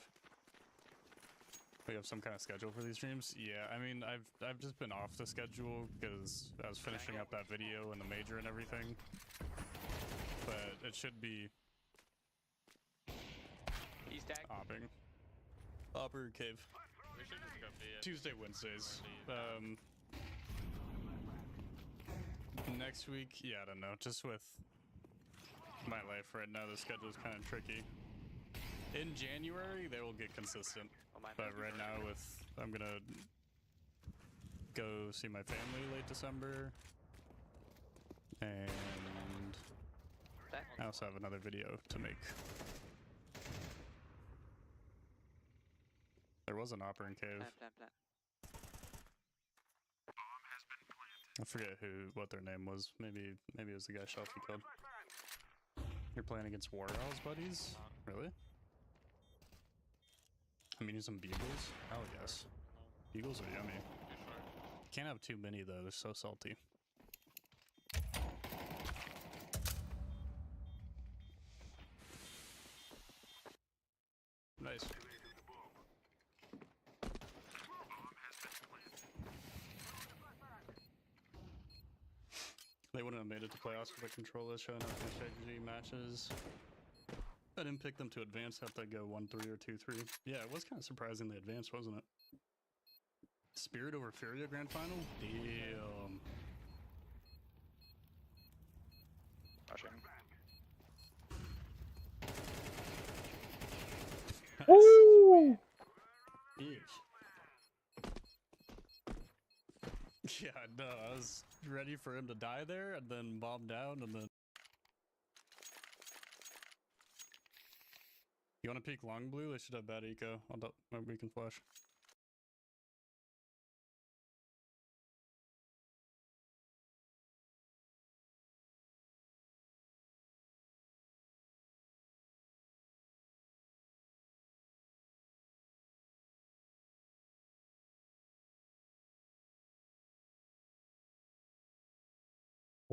We have some kind of schedule for these streams? Yeah, I mean, I've just been off the schedule because I was finishing up that video and the major and everything. But it should be He's tagged. opping. Opper cave. We should just go B. Tuesday, Wednesdays. Next week, yeah, I don't know. Just with my life right now, the schedule is kind of tricky. In January, they will get consistent. But right now, I'm gonna go see my family late December, and I also have another video to make. There was an opera in cave. Plant. I forget what their name was. Maybe it was the guy Shelfie killed. You're playing against Warhouse buddies? Really? I'm eating some beagles? Hell yes. Beagles are yummy. Can't have too many though, they're so salty. Nice. They wouldn't have made it to playoffs with a controller showing up in strategy matches. I didn't pick them to advance, have to go 1-3 or 2-3. Yeah, it was kind of surprising they advanced, wasn't it? Spirit over Furia Grand Final? Damn. Woo! Yeah, no, I was ready for him to die there and then bomb down and then... You want to peek long blue? They should have bad eco. Maybe we can flash.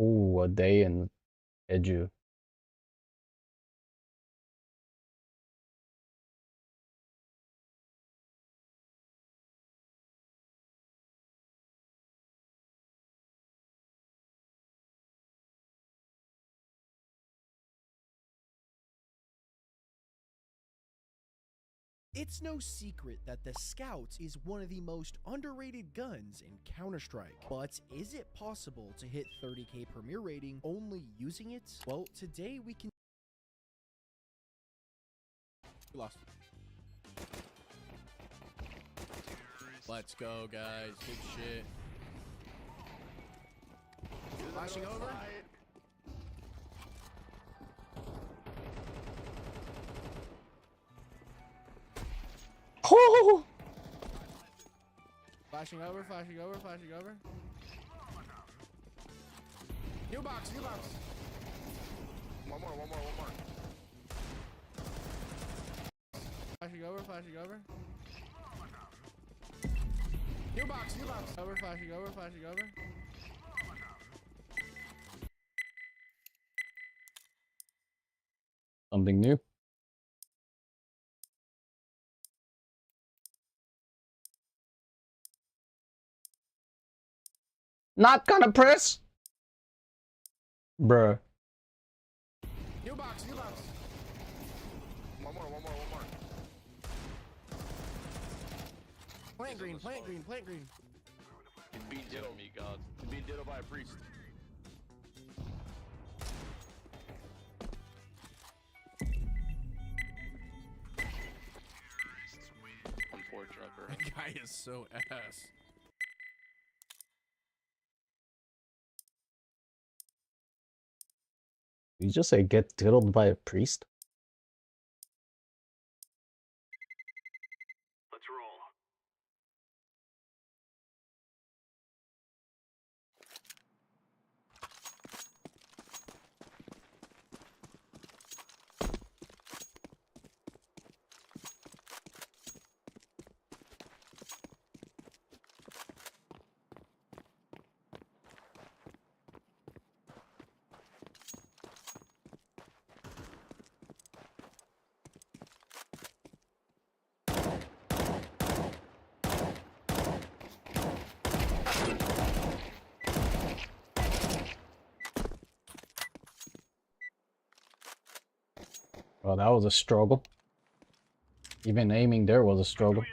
Ooh, a day in Edu. It's no secret that the Scout is one of the most underrated guns in Counter-Strike. But is it possible to hit 30k Premier rating only using it? Well, today we can... Lost. Let's go, guys. Good shit. Flashing over. Oh! Flashing over. New box, new box. One more. Flashing over, flashing over. New box, new box. Over, flashing over, flashing over. Something new. Not gonna press. Bruh. New box, new box. One more. Plant green, plant green, plant green. He's being diddled me, God. He's being diddled by a priest. Unfortunate. That guy is so ass. You just say get diddled by a priest? Let's roll. Oh, that was a struggle. Even aiming there was a struggle.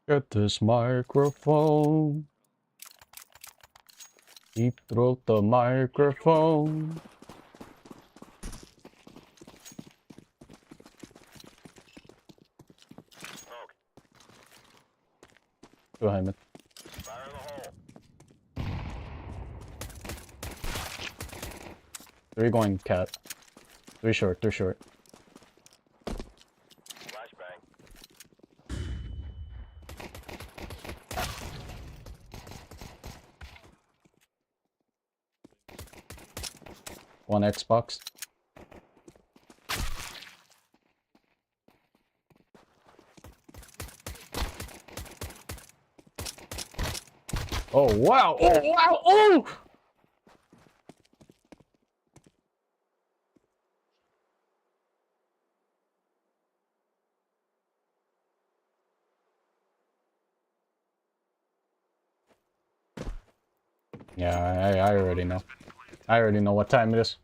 Get this microphone. Deep throat the microphone. Behind me. Fire in the hole. 3 going cat. 3 short, 3 short. Flashbang. One Xbox. Oh wow! Oh wow! Oh! Yeah, I already know. I already know what time it is.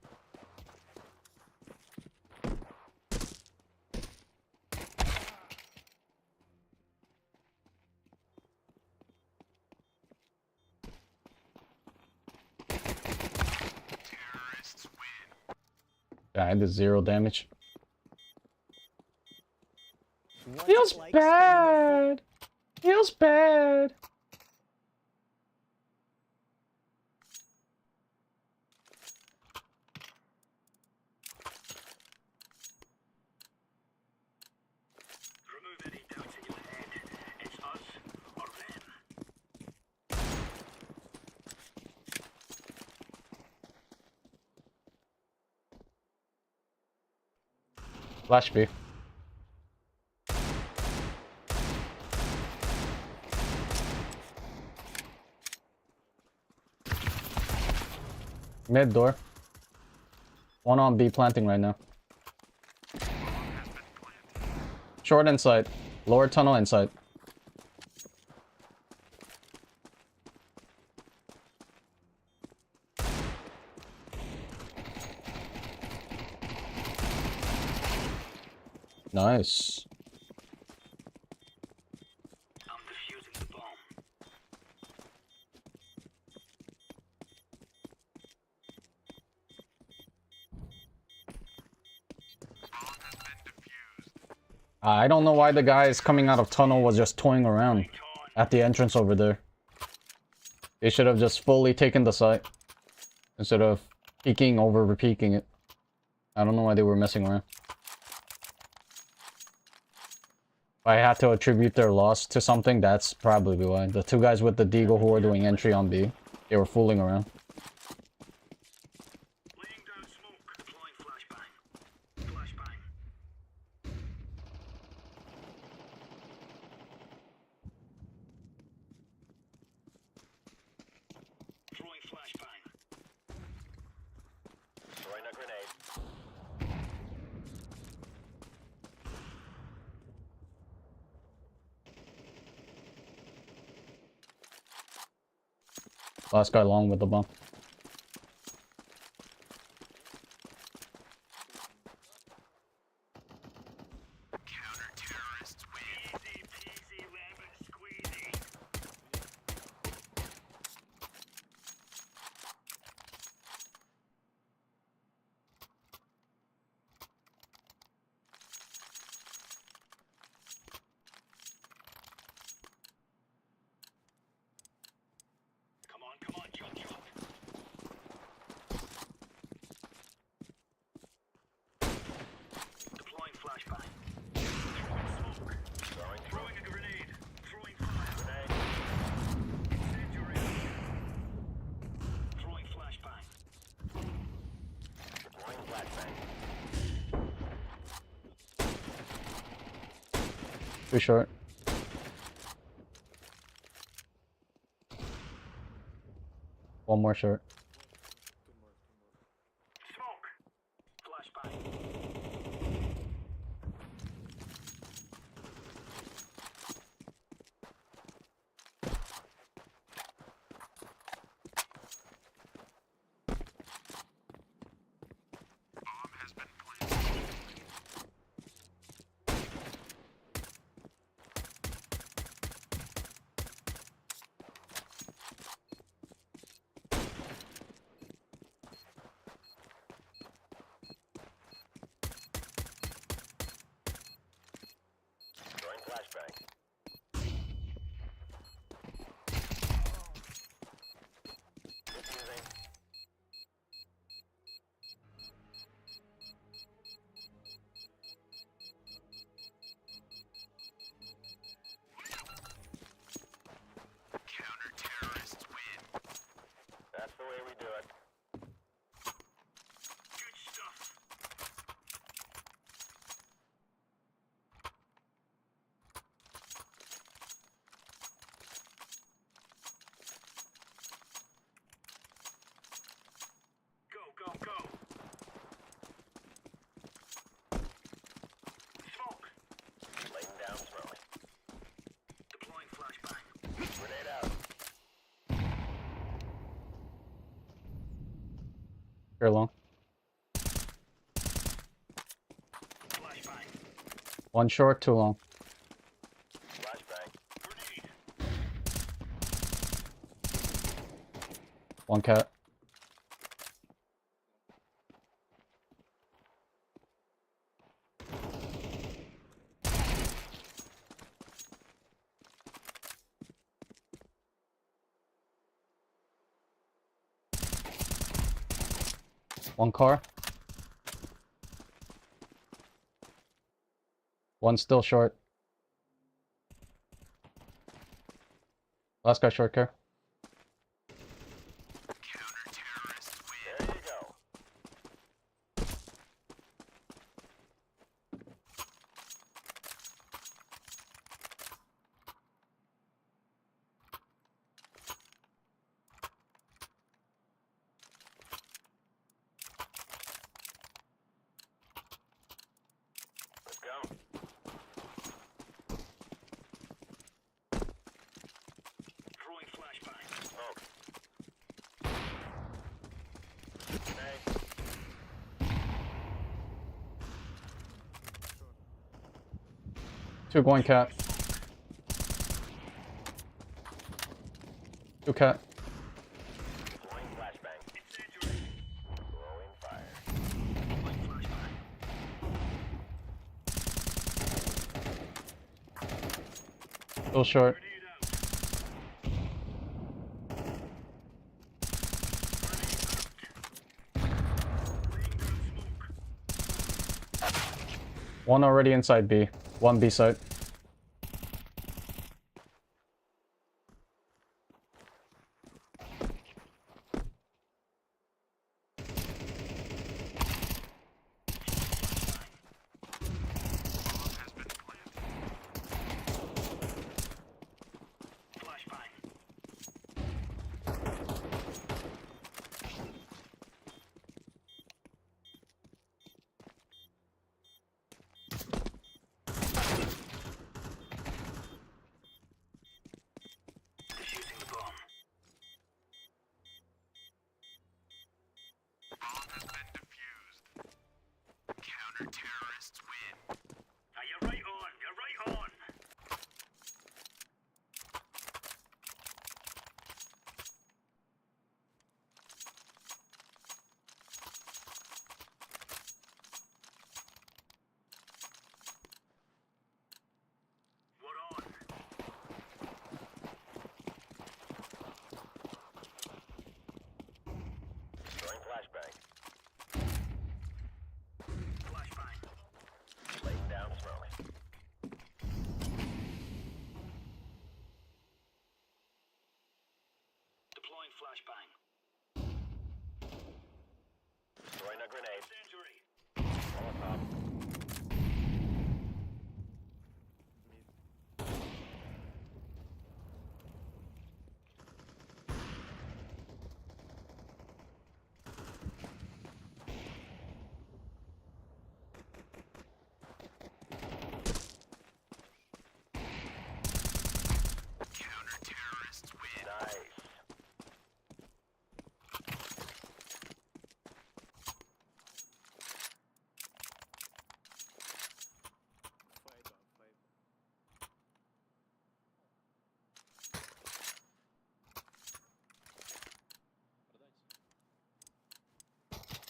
Yeah, I did 0 damage. Feels bad. Feels bad. Remove any doubts in your head. It's us or them. Flash B. Mid door. One on B planting right now. Short inside. Lower tunnel inside. Nice. I'm defusing the bomb. I don't know why the guys coming out of tunnel was just toying around at the entrance over there. They should have just fully taken the site instead of peeking over peeking it. I don't know why they were messing around. If I had to attribute their loss to something, that's probably why. The two guys with the Deagle who were doing entry on B, they were fooling around. Laying down smoke. Deploying flashbang. Flashbang. Throwing flashbang. Throwing a grenade. Last guy long with the bomb. Counter-terrorists win. Easy peasy lemon squeezy. Come on, jump, jump. Deploying flashbang. Throwing smoke. Throwing a grenade. Throwing fire. Grenade. Incendiary. Throwing flashbang. Deploying flashbang. Too short. One more short. Smoke. Flashbang. Bomb has been planted. Throwing flashbang. Diffusing. Counter-terrorists win. That's the way we do it. Good stuff. Go, go, go. Smoke. Laying down smoke. Deploying flashbang. Grenade out. Very long. Flashbang. One short, too long. Flashbang. Grenade. One cat. One car. One still short. Last guy short car. Counter-terrorists win. There you go. Let's go. Throwing flashbang. Smoke. Grenade. Two going cat. Two cat. Deploying flashbang. Incendiary. Throwing fire. Deploying flashbang. Still short. Grenade out. Grenade out. Laying down smoke. One already inside B. One B side. Defusing the bomb. Bomb has been defused. Counter-terrorists win. Now you're right on. You're right on. We're on. Throwing flashbang. Flashbang. Laying down smoke. Deploying flashbang. Throwing a grenade. Injury. Molotov. Counter-terrorists win. Nice.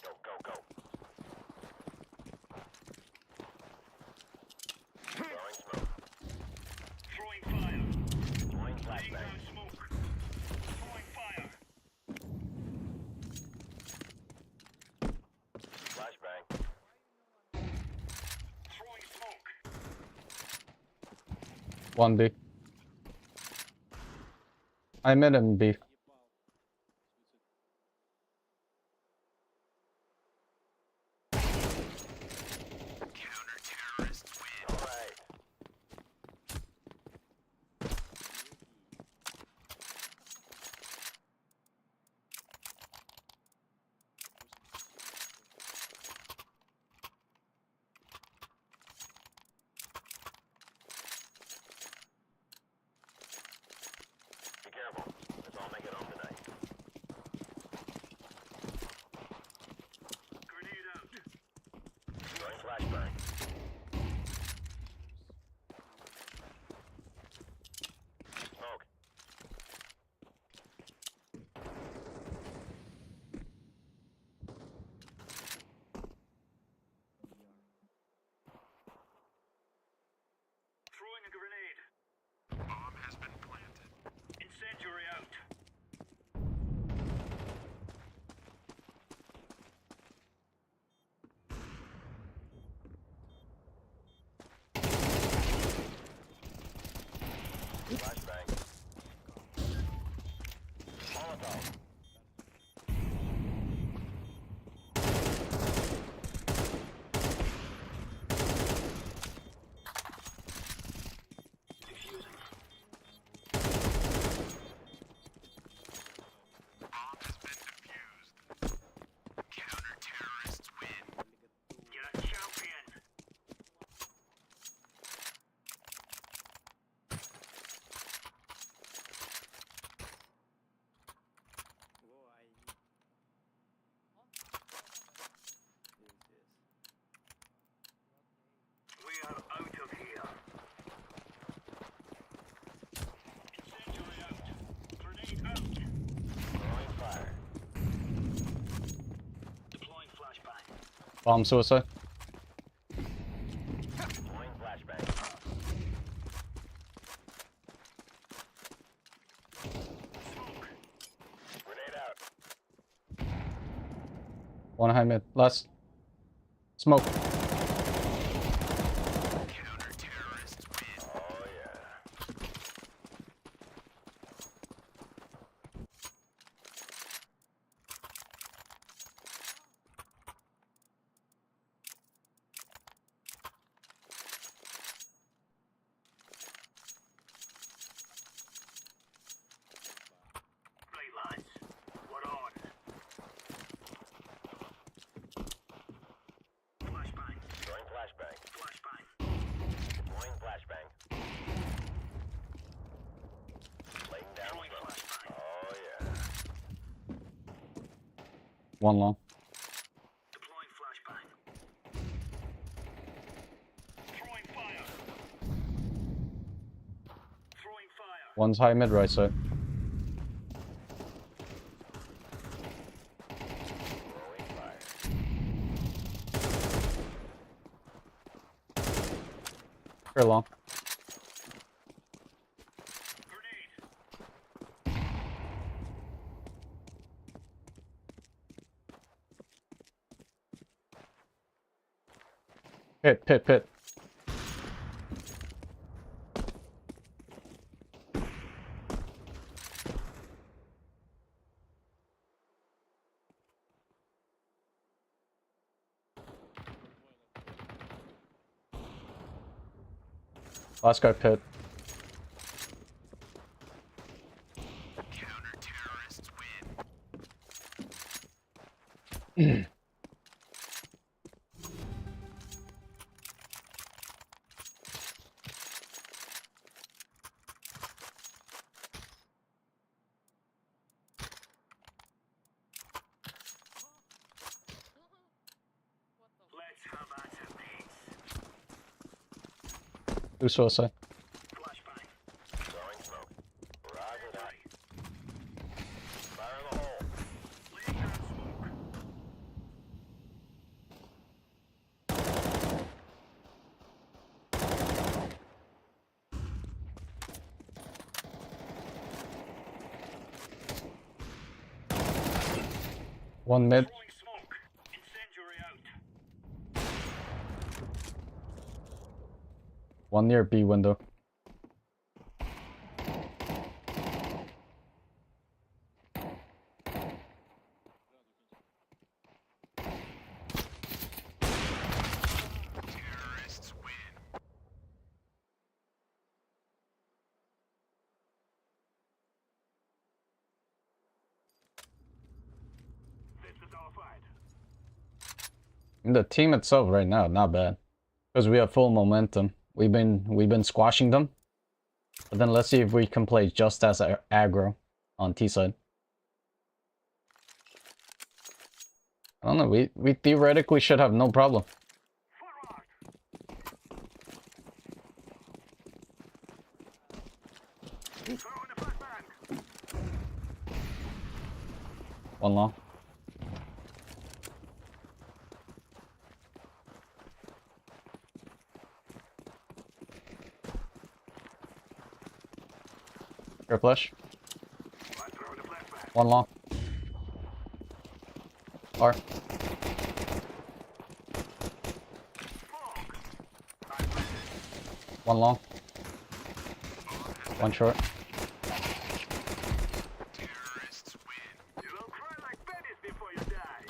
Go, go, go. Throwing smoke. Throwing fire. Throwing flashbang. Smoke. Throwing fire. Flashbang. Throwing smoke. One B. I'm in B. Counter-terrorists win. All right. Be careful. Let's all make it home tonight. Grenade out. Throwing flashbang. Smoke. Throwing a grenade. Bomb has been planted. Incendiary out. Flashbang. Molotov. Defusing. Bomb has been defused. Counter-terrorists win. You're a champion. We are out of here. Incendiary out. Grenade out. Throwing fire. Deploying flashbang. Bomb suicide. Deploying flashbang. Smoke. Grenade out. One high mid. Last. Smoke. One long. Deploying flashbang. Throwing fire. Throwing fire. One's high mid right side. Very long. Pit. Last guy pit. Counter-terrorists win. Let's have at it, mates. Two suicide. Flashbang. Throwing smoke. Roger that. Fire in the hole. Laying down smoke. One mid. Throwing smoke. Incendiary out. One near B window. Terrorists win. This is our fight. And the team itself right now, not bad. Because we have full momentum. We've been squashing them. But then let's see if we can play just as aggro on T side. I don't know, we theoretically should have no problem. Throwing a flashbang. One long. Air flash. I'm throwing a flashbang. One long. R. Smoke. I'm ready. One long. One short. Terrorists win. You will cry like babies before you die.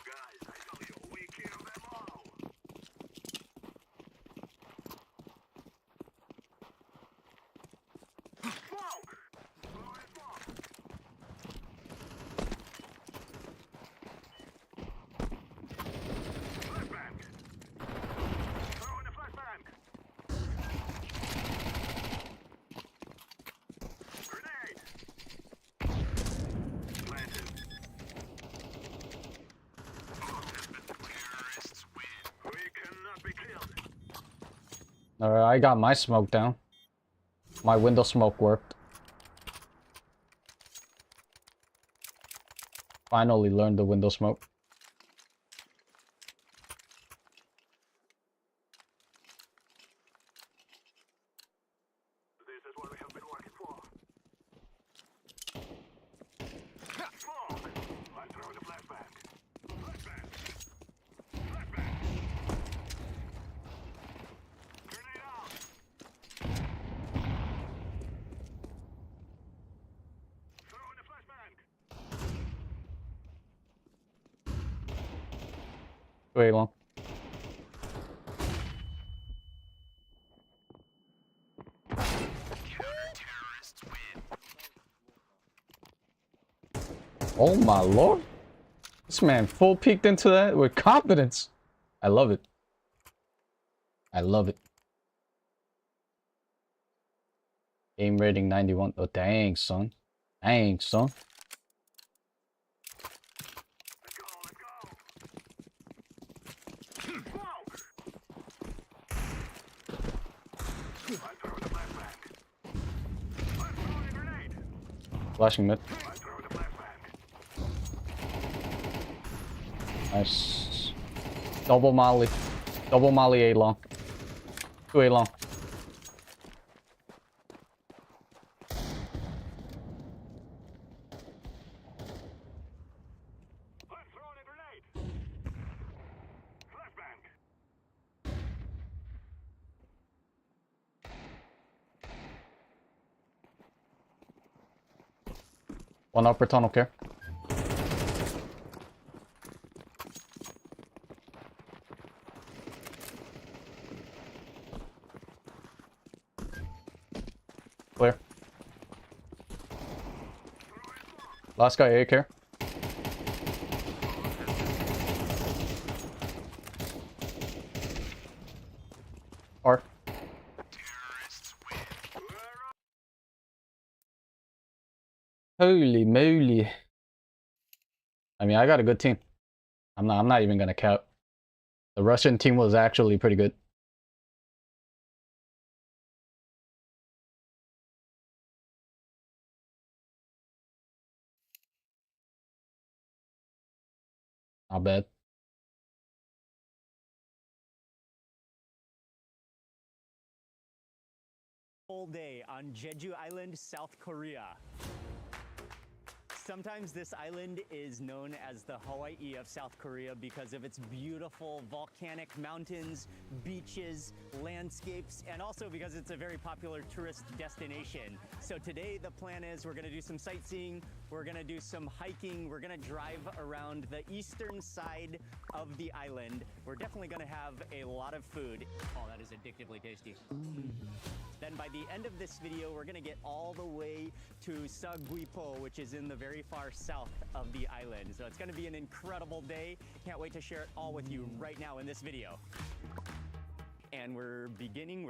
Guys, I know you. We kill them all. Smoke! Throwing smoke. Flashbang. Throwing a flashbang. Grenade. Planted. Terrorists win. We cannot be killed. Alright, I got my smoke down. My window smoke worked. Finally learned the window smoke. This is what we have been working for. Smoke! I'm throwing a flashbang. Flashbang. Flashbang. Grenade out. Throwing a flashbang. Way long. Counter-terrorists win. Oh my lord. This man full peeked into that with confidence. I love it. I love it. Game rating 91. Oh, dang, son. Dang, son. Flashing mid. Nice. Double molly. Double molly A long. 2 A long. One upper tunnel care. Clear. Last guy A care. R. Holy moly. I mean, I got a good team. I'm not even gonna count. The Russian team was actually pretty good. Not bad. Whole day on Jeju Island, South Korea. Sometimes this island is known as the Hawaii of South Korea because of its beautiful volcanic mountains, beaches, landscapes, and also because it's a very popular tourist destination. So today the plan is we're gonna do some sightseeing, we're gonna do some hiking, we're gonna drive around the eastern side of the island. We're definitely gonna have a lot of food. Oh, that is addictively tasty. Then by the end of this video, we're gonna get all the way to Saguipo, which is in the very far south of the island. So it's gonna be an incredible day. Can't wait to share it all with you right now in this video. And we're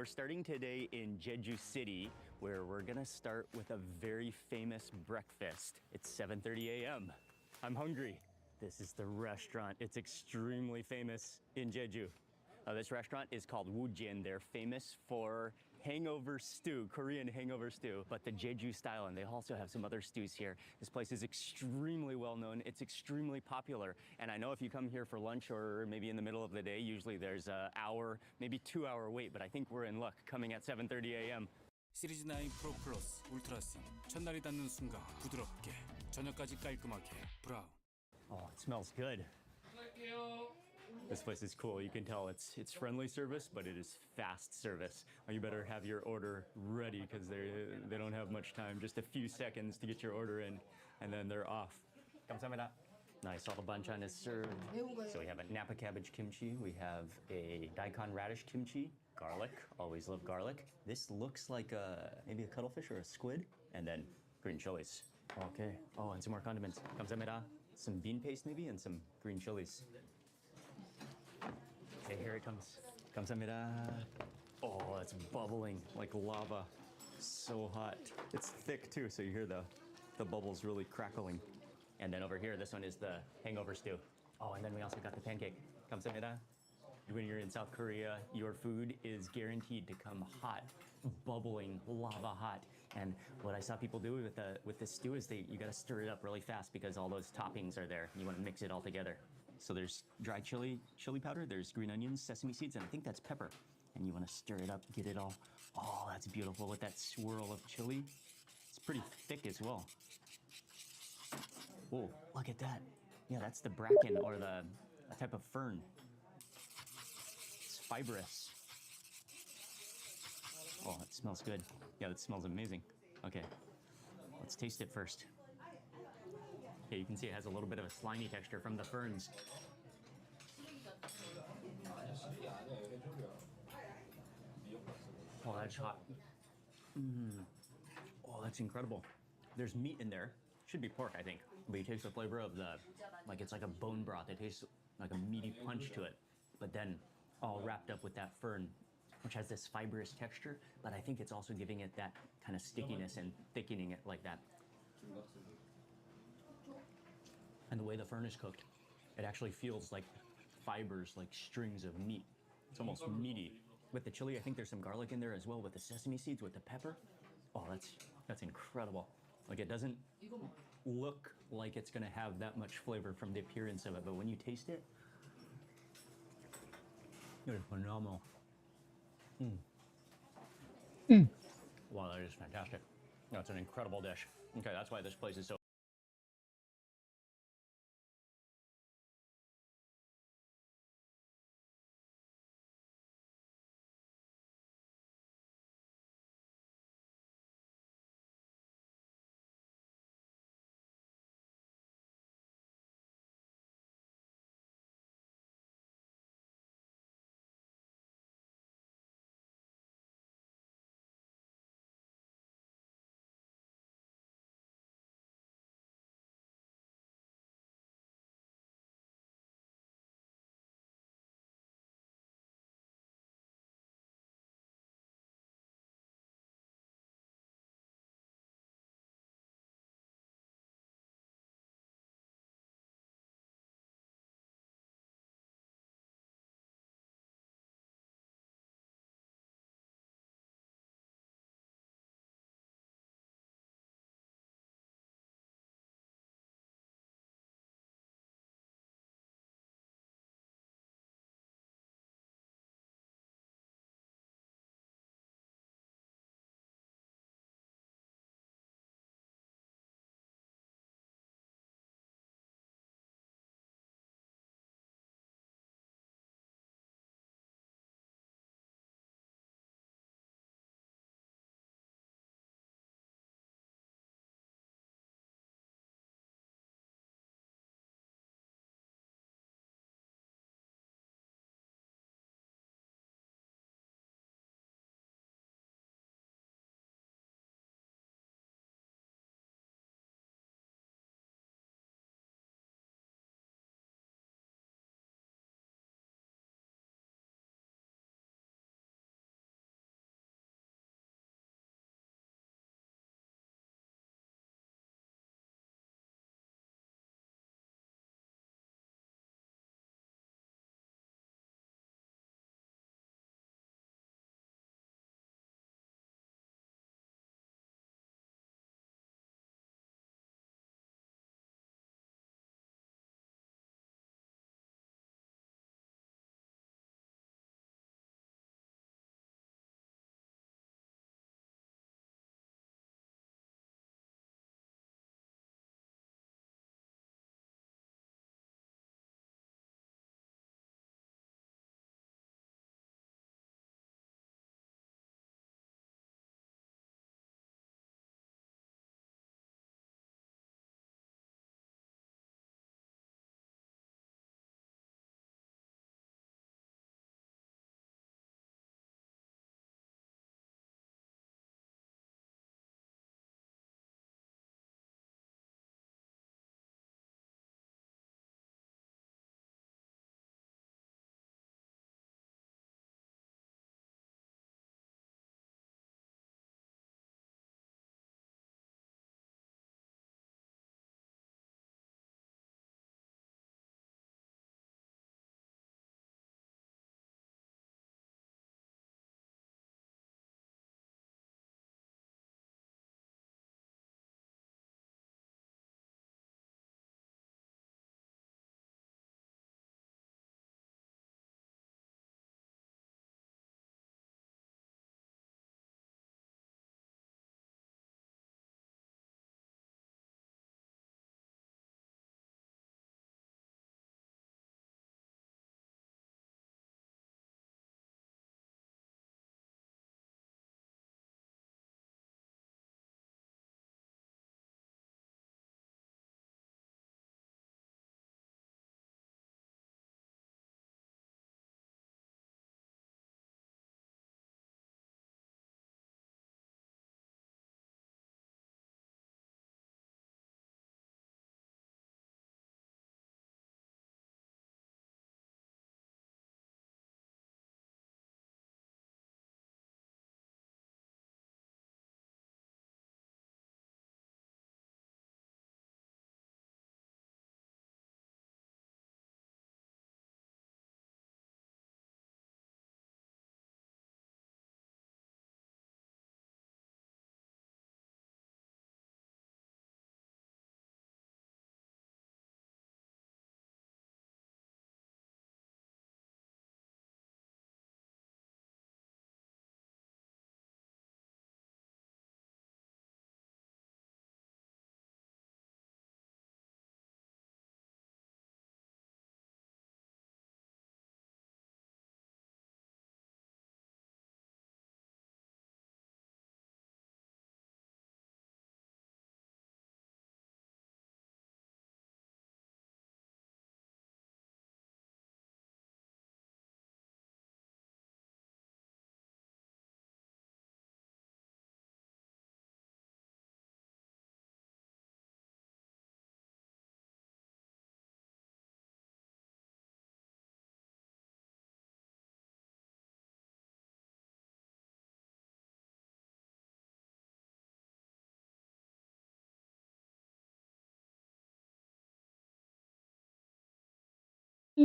starting today in Jeju City, where we're gonna start with a very famous breakfast. It's 7:30 a.m. I'm hungry. This is the restaurant. It's extremely famous in Jeju. This restaurant is called Woojin. They're famous for hangover stew, Korean hangover stew, but the Jeju style, and they also have some other stews here. This place is extremely well known. It's extremely popular. And I know if you come here for lunch or maybe in the middle of the day, usually there's an hour, maybe 2-hour wait, but I think we're in luck coming at 7:30 a.m. 시리즈 9 프로 플러스 울트라싱 첫날이 닿는 순간 부드럽게 저녁까지 깔끔하게 브라운. Oh, it smells good. This place is cool. You can tell it's friendly service, but it is fast service. You better have your order ready because they don't have much time. Just a few seconds to get your order in, and then they're off. 감사합니다. Nice, all the banchan is served. So we have a Napa cabbage kimchi. We have a daikon radish kimchi. Garlic, always love garlic. This looks like maybe a cuttlefish or a squid. And then green chilies. Okay. Oh, and some more condiments. 감사합니다. Some bean paste maybe, and some green chilies. Okay, here it comes. 감사합니다. Oh, it's bubbling like lava. So hot. It's thick too, so you hear the bubbles really crackling. And then over here, this one is the hangover stew. Oh, and then we also got the pancake. 감사합니다. When you're in South Korea, your food is guaranteed to come hot, bubbling, lava hot. And what I saw people do with this stew is you gotta stir it up really fast because all those toppings are there. You wanna mix it all together. So there's dry chili powder, there's green onions, sesame seeds, and I think that's pepper. And you wanna stir it up, get it all, oh, that's beautiful with that swirl of chili. It's pretty thick as well. Oh, look at that. Yeah, that's the bracken or a type of fern. It's fibrous. Oh, it smells good. Yeah, that smells amazing. Okay, let's taste it first. Okay, you can see it has a little bit of a slimy texture from the ferns. Oh, that's hot. Oh, that's incredible. There's meat in there. should be pork, I think. But you taste the flavor of the, like it's like a bone broth. It tastes like a meaty punch to it. But then all wrapped up with that fern, which has this fibrous texture, but I think it's also giving it that kind of stickiness and thickening it like that. And the way the fern is cooked, it actually feels like fibers, like strings of meat. It's almost meaty. With the chili, I think there's some garlic in there as well with the sesame seeds, with the pepper. Oh, that's incredible. Like it doesn't look like it's gonna have that much flavor from the appearance of it, but when you taste it, it is phenomenal. Wow, that is fantastic. That's an incredible dish. Okay, that's why this place is so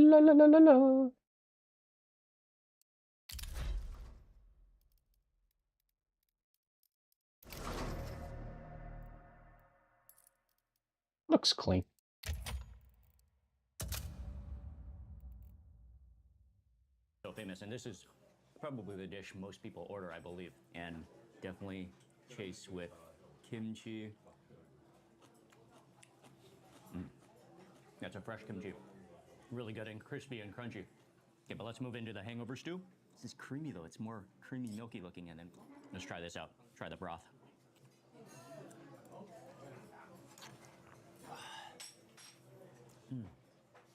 La la la la la. Looks clean. So famous, and this is probably the dish most people order, I believe, and definitely chase with kimchi. That's a fresh kimchi, really good and crispy and crunchy. Okay, but let's move into the hangover stew. This is creamy though; it's more creamy, milky looking, and then let's try this out. Try the broth.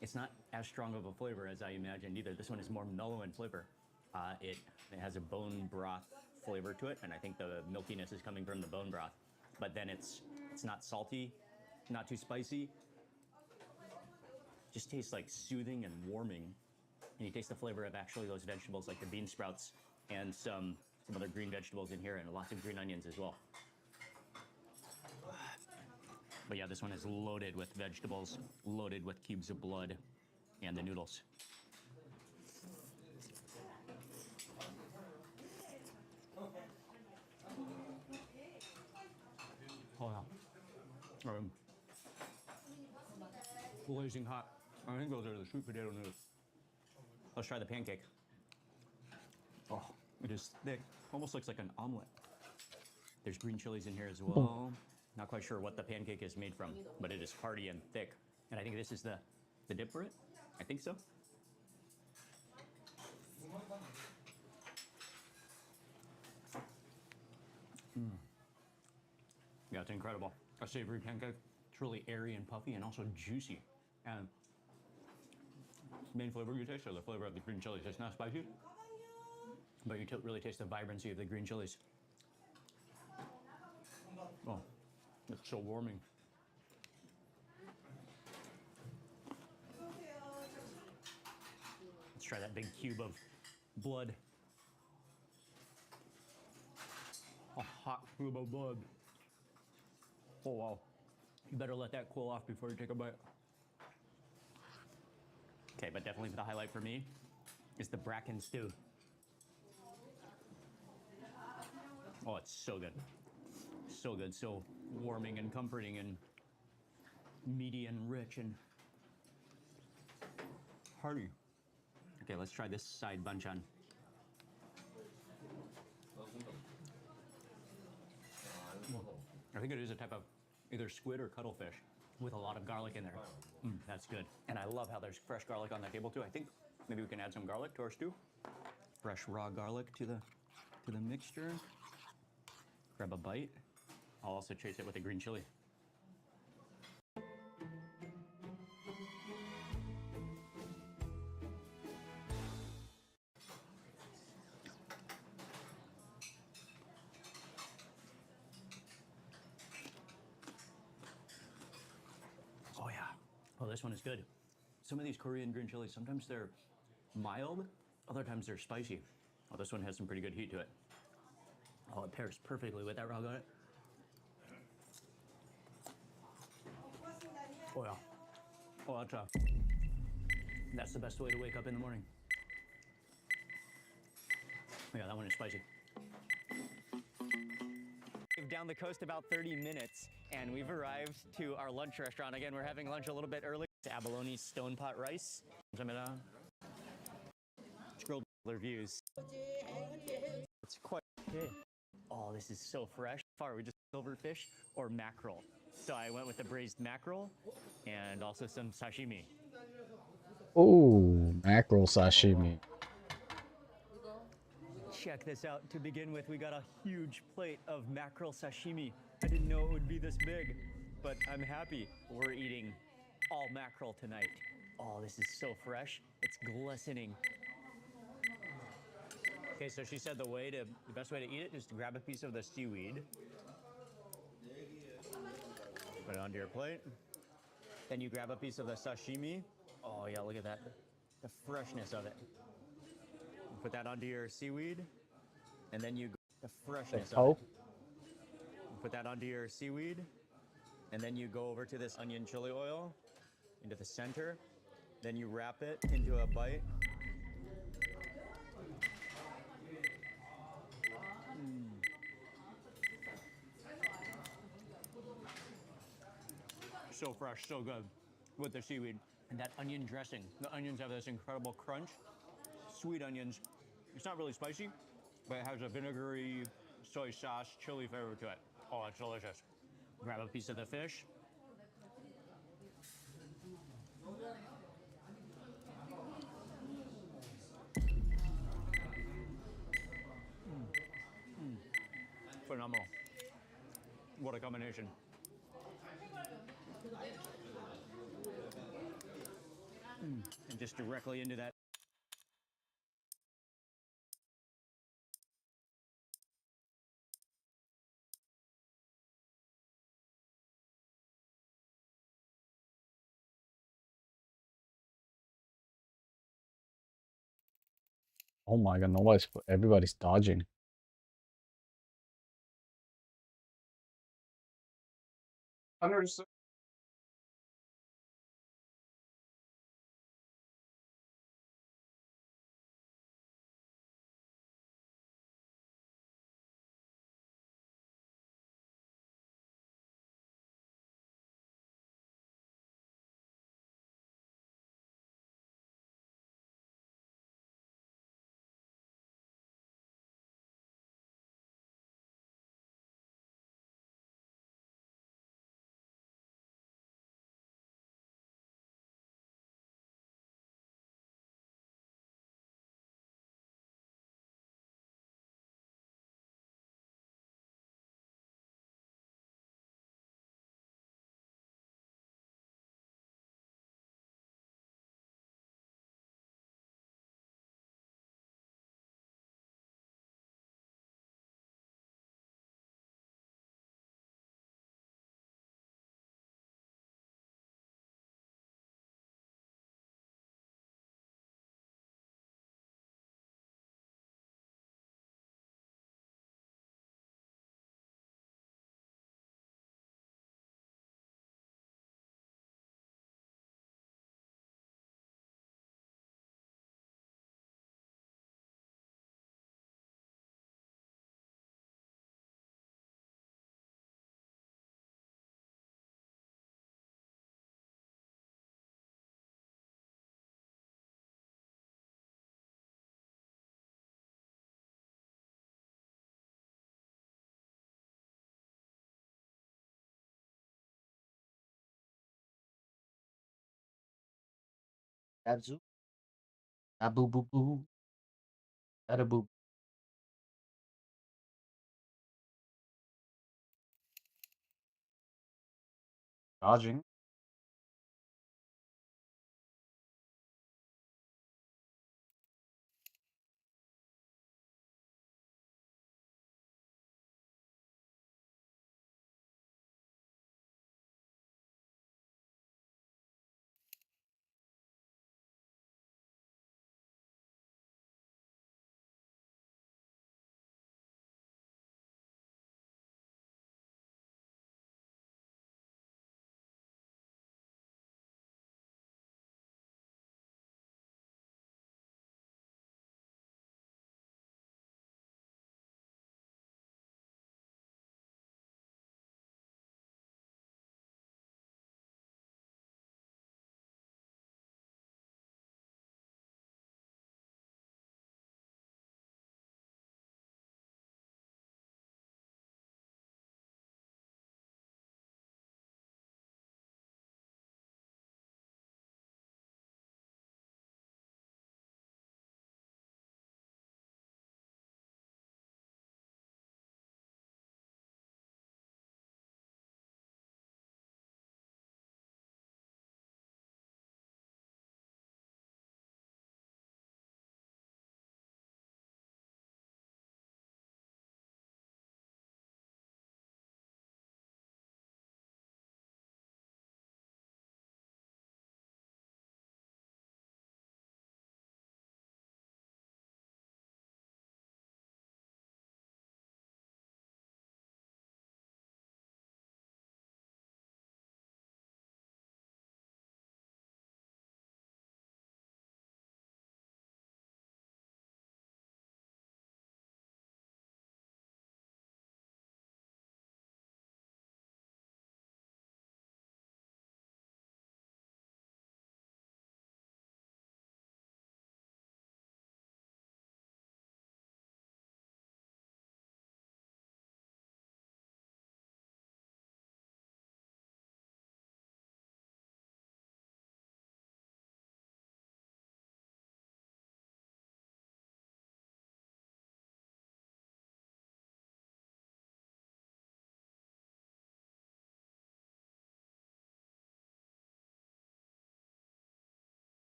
It's not as strong of a flavor as I imagined either. This one is more mellow in flavor. It has a bone broth flavor to it, and I think the milkiness is coming from the bone broth. But then it's not salty, not too spicy. Just tastes like soothing and warming. And you taste the flavor of actually those vegetables like the bean sprouts and some other green vegetables in here and lots of green onions as well. But yeah, this one is loaded with vegetables, loaded with cubes of blood, and the noodles. Oh yeah. Blazing hot. I think those are the sweet potato noodles. Let's try the pancake. Oh, it is thick. Almost looks like an omelet. There's green chilies in here as well. Not quite sure what the pancake is made from, but it is hearty and thick. And I think this is the dip for it. I think so. Yeah, it's incredible. A savory pancake. It's really airy and puffy and also juicy. And main flavor you taste is the flavor of the green chilies. It's not spicy, but you really taste the vibrancy of the green chilies. Oh, it's so warming. Let's try that big cube of blood. A hot cube of blood. Oh wow. You better let that cool off before you take a bite. Okay, but definitely the highlight for me is the bracken stew. Oh, it's so good. So good, so warming and comforting and meaty and rich and hearty. Okay, let's try this side banchan. I think it is a type of either squid or cuttlefish with a lot of garlic in there. That's good. And I love how there's fresh garlic on the table too. I think maybe we can add some garlic to our stew. Fresh raw garlic to the mixture. Grab a bite. I'll also chase it with a green chili. Oh yeah. Oh, this one is good. Some of these Korean green chilies, sometimes they're mild, other times they're spicy. Oh, this one has some pretty good heat to it. Oh, it pairs perfectly with that raw garlic. Oh yeah. Oh, that's the best way to wake up in the morning. Yeah, that one is spicy. Down the coast about 30 minutes, and we've arrived to our lunch restaurant. Again, we're having lunch a little bit early. It's abalone stone pot rice. Grilled views. It's quite good. Oh, this is so fresh. Far, we just silverfish or mackerel. So I went with the braised mackerel and also some sashimi. Oh, mackerel sashimi. Check this out. To begin with, we got a huge plate of mackerel sashimi. I didn't know it would be this big, but I'm happy we're eating all mackerel tonight. Oh, this is so fresh. It's glistening. Okay, so she said the best way to eat it is to grab a piece of the seaweed, put it onto your plate. Then you grab a piece of the sashimi. Oh yeah, look at that. The freshness of it. Put that onto your seaweed, and then the freshness of it. Put that onto your seaweed, and then you go over to this onion chili oil into the center, Then you wrap it into a bite. So fresh, so good with the seaweed. And that onion dressing. The onions have this incredible crunch. Sweet onions. It's not really spicy, but it has a vinegary soy sauce, chili flavor to it. Oh, it's delicious. Grab a piece of the fish. Phenomenal. What a combination. And just directly into that. Oh my god, everybody's dodging. Understood. Abzu. Abu boo boo. Ada boo. Dodging.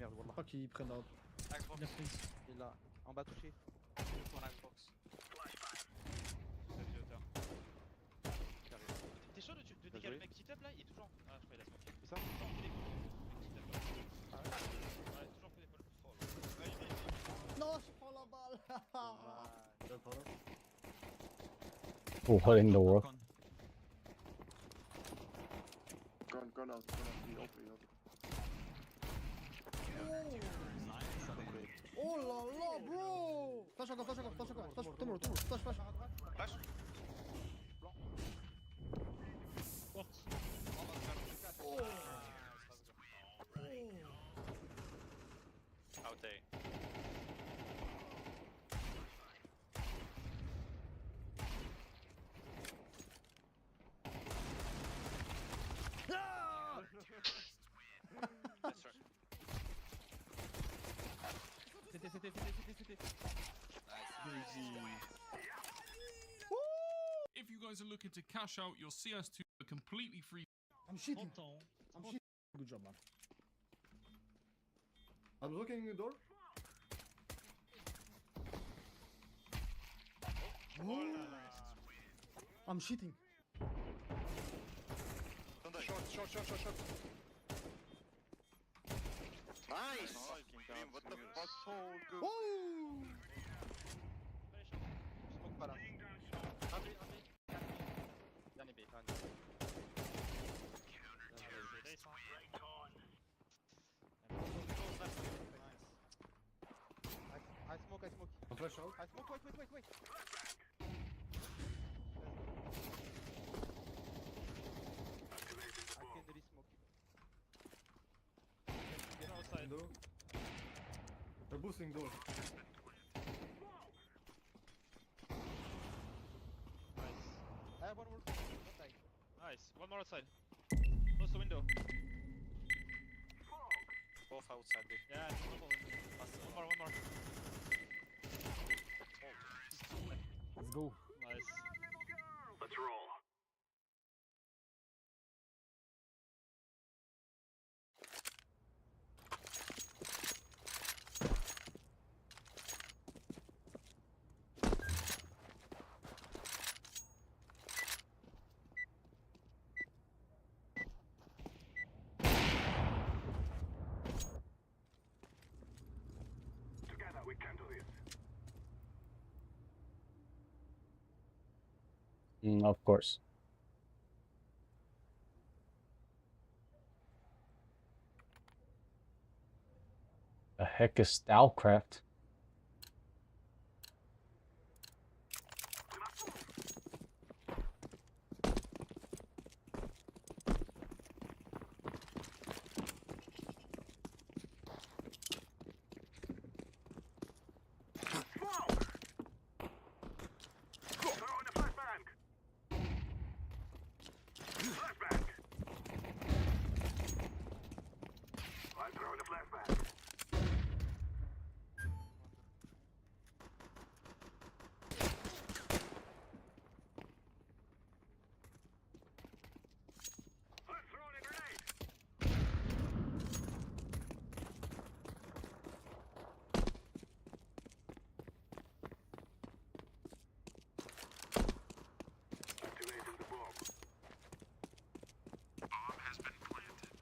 merde, wallah. Pas qu'ils prennent un... Xbox. La prise. Il est là, en bas touché. Pour un Xbox. C'est vieux hauteur. T'es chaud de décaler le mec qui tape là? Il est toujours. Ah, je crois qu'il a smoké. C'est ça? Toujours pris l'épaule. Le mec qui tape. Ah ouais? Ouais, toujours pris l'épaule. Oh, là. Ah, Non, je prends la balle. What in the world? Gone out. He open. Oh là là, bro. Flash encore. Flash, tout le monde. Flash. Flash. Blanc. Porte. Oh. Out A. That's right. C'était. If you guys are looking to cash out your CS2 for completely free, I'm shooting. Good job, man. I'm looking the door. Oh. I'm shooting. Short. Nice! Damn, what the fuck? So good. Oh. Smoke pas là. Un B. Dernier B. I smoke. Flash out. I smoke, wait. I can really smoke you. Get outside. Door. They're boosting door. Nice. I have one more. Don't die. Nice. One more outside. Close the window. Both outside. Yeah, it's one more window. One more. Let's go. Nice. Let's roll. Together we can do this. Of course. The heck is Stylecraft? I'm throwing a flashbang. I'm throwing a grenade. Activating the bomb. Bomb has been planted.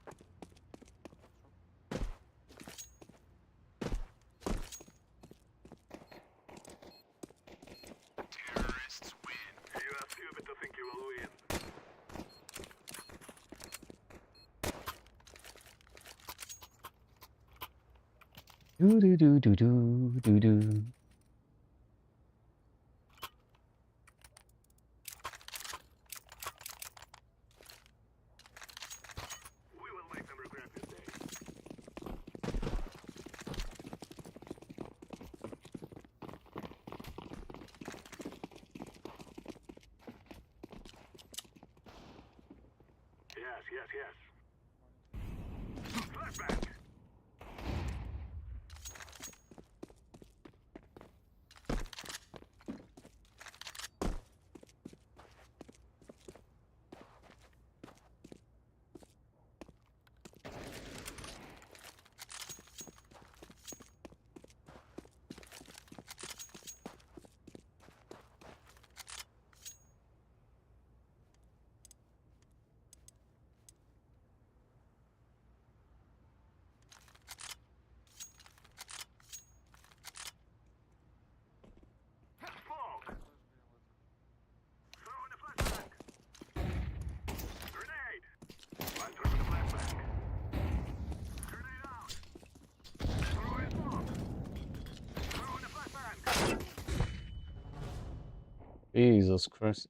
Terrorists win. You are stupid to think you will win. Do. We will make them regret this day. Yes. Flashback. Jesus Christ.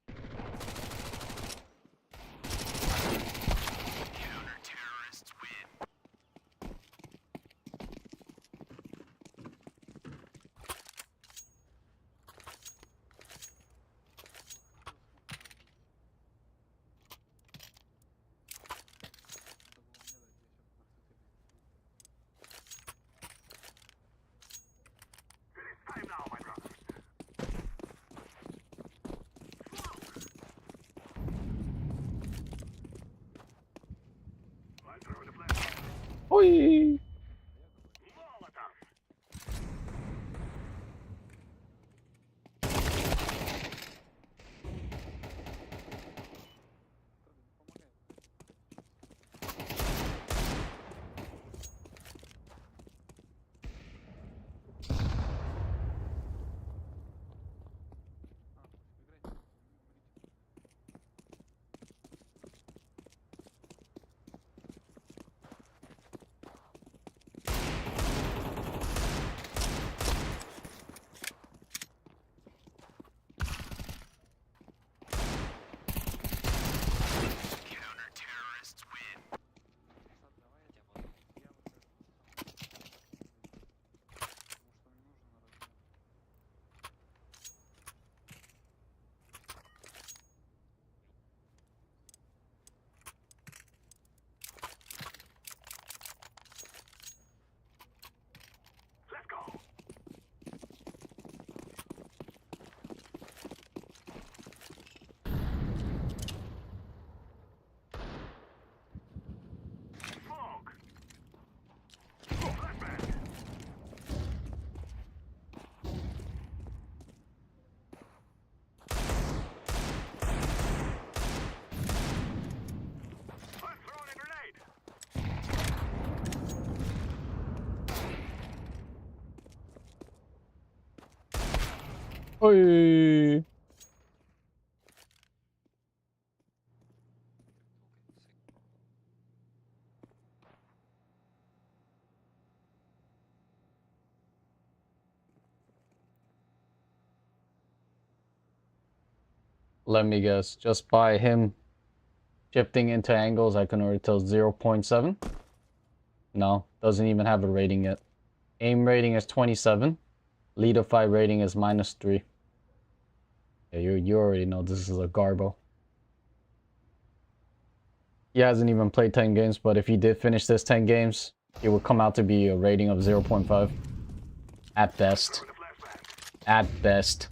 Oi! Oi! Let me guess, just by him shifting into angles, I can already tell 0.7. No, doesn't even have a rating yet. Aim rating is 27. Leadify rating is -3. Yeah, you already know this is a garbo. He hasn't even played 10 games, but if he did finish this 10 games, it would come out to be a rating of 0.5. At best. At best.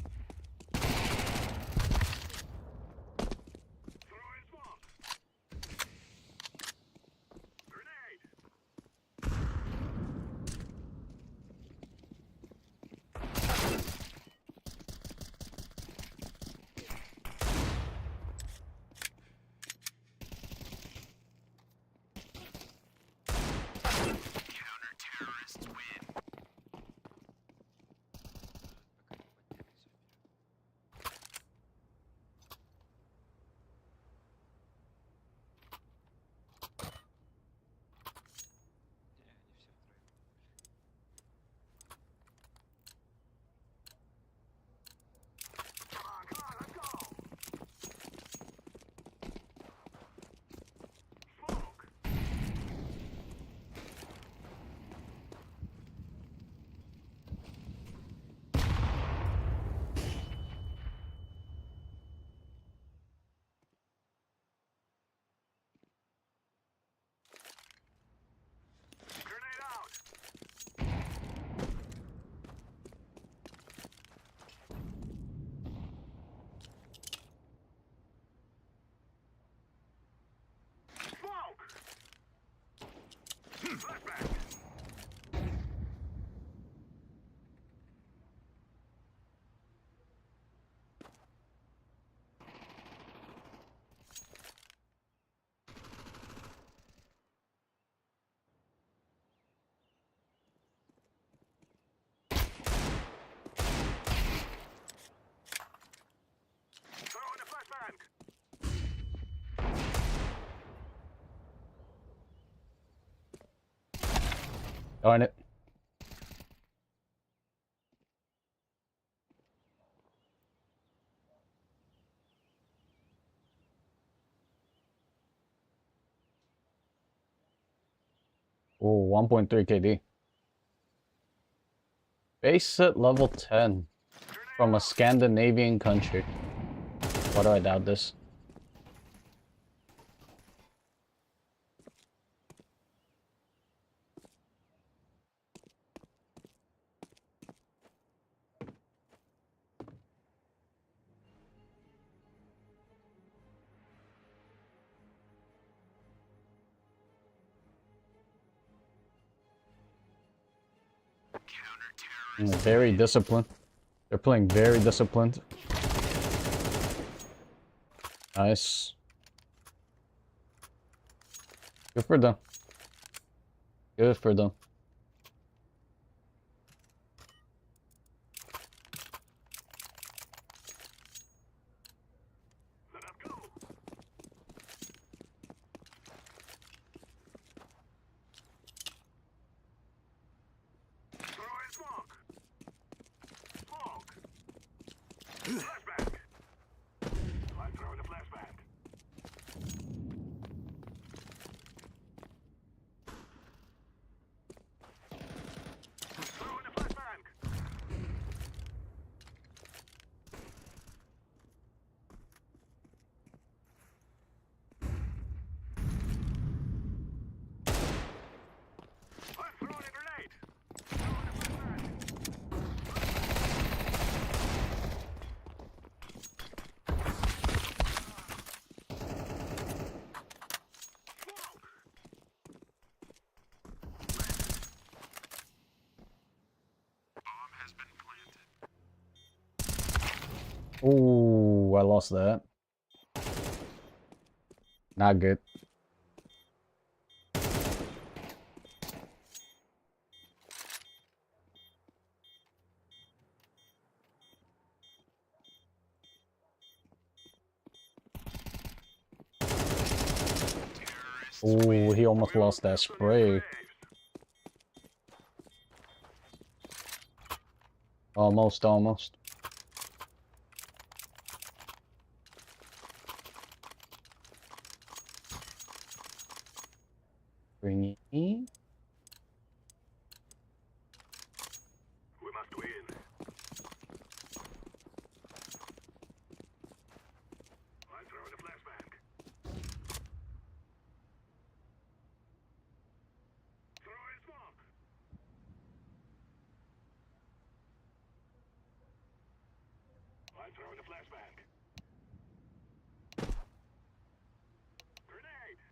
Darn it. Oh, 1.3 KD. Base set level 10 from a Scandinavian country. Why do I doubt this? Very disciplined. They're playing very disciplined. Nice. Good for them. Good for them. Ooh, I lost that. Not good. Ooh, he almost lost that spray. Almost, almost. Bring in. We must win. I'm throwing a flashbang. Throwing smoke. I'm throwing a flashbang. Grenade.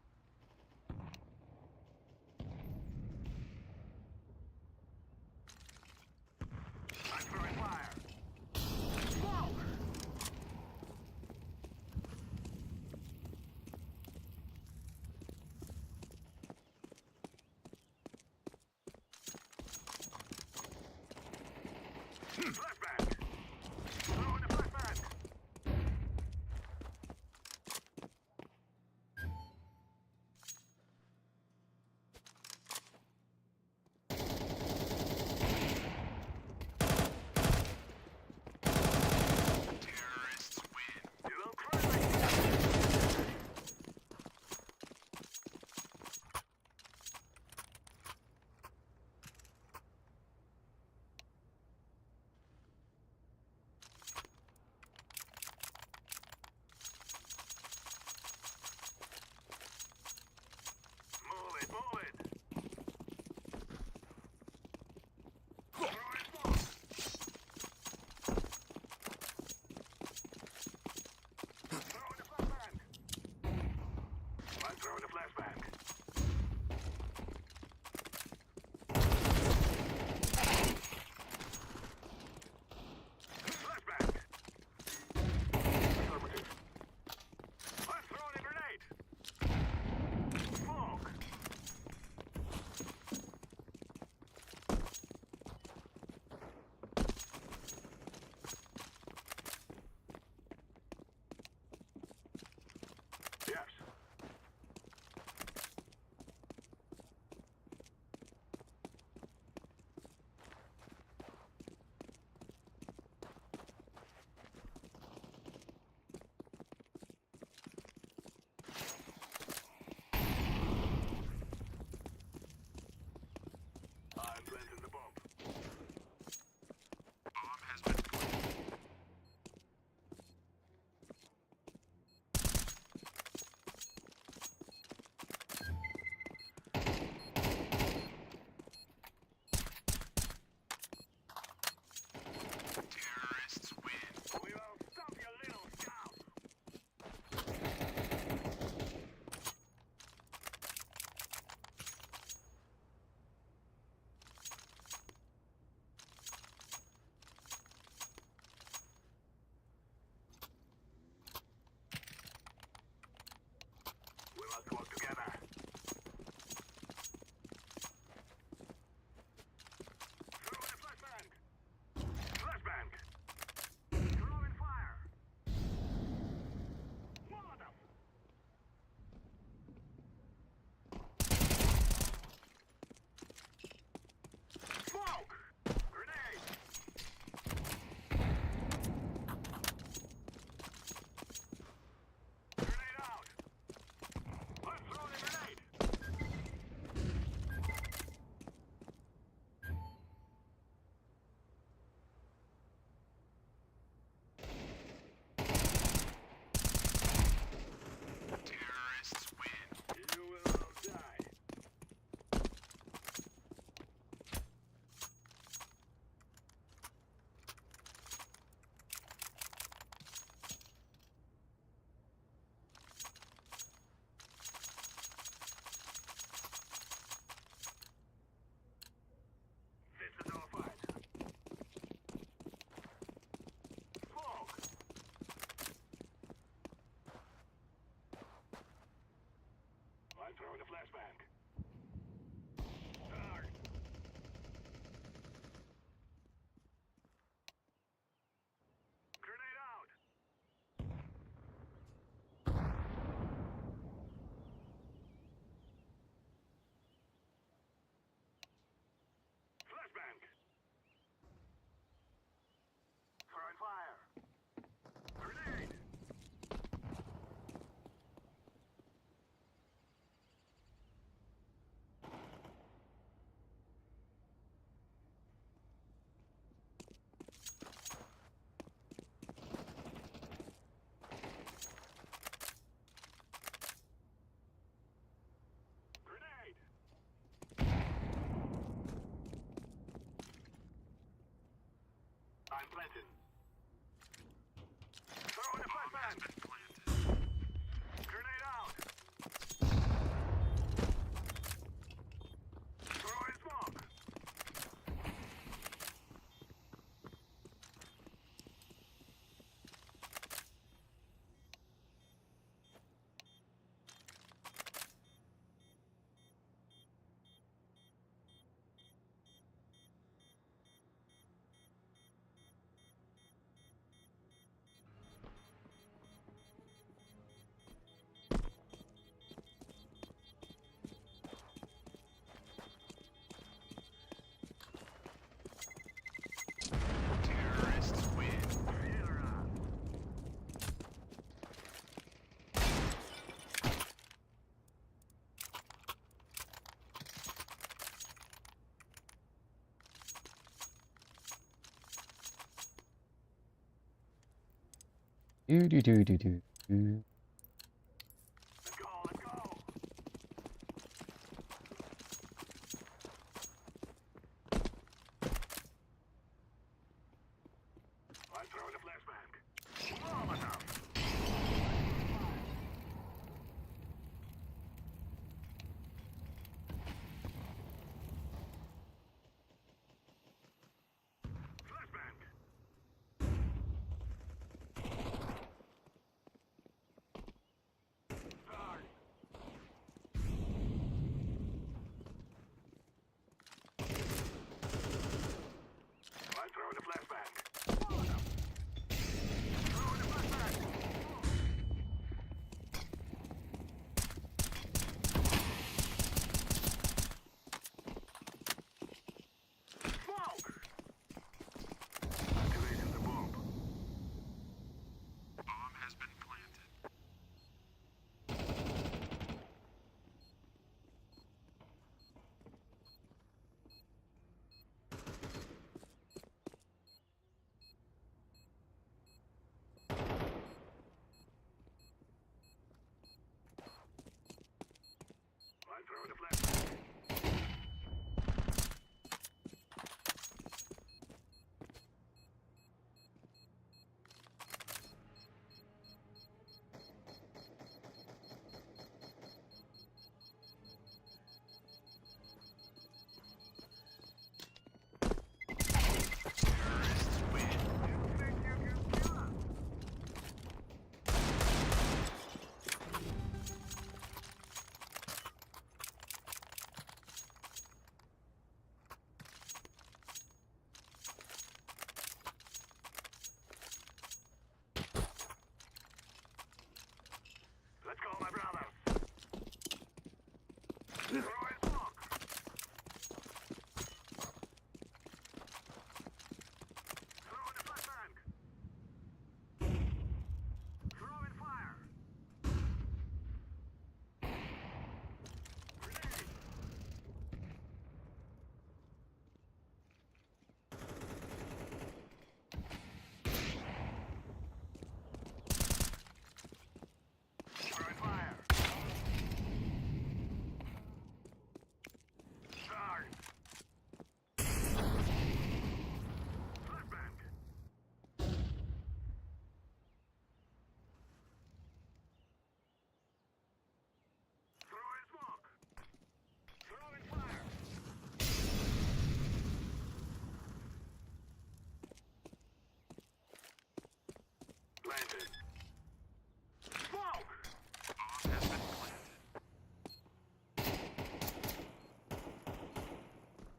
Do do do do do. Do.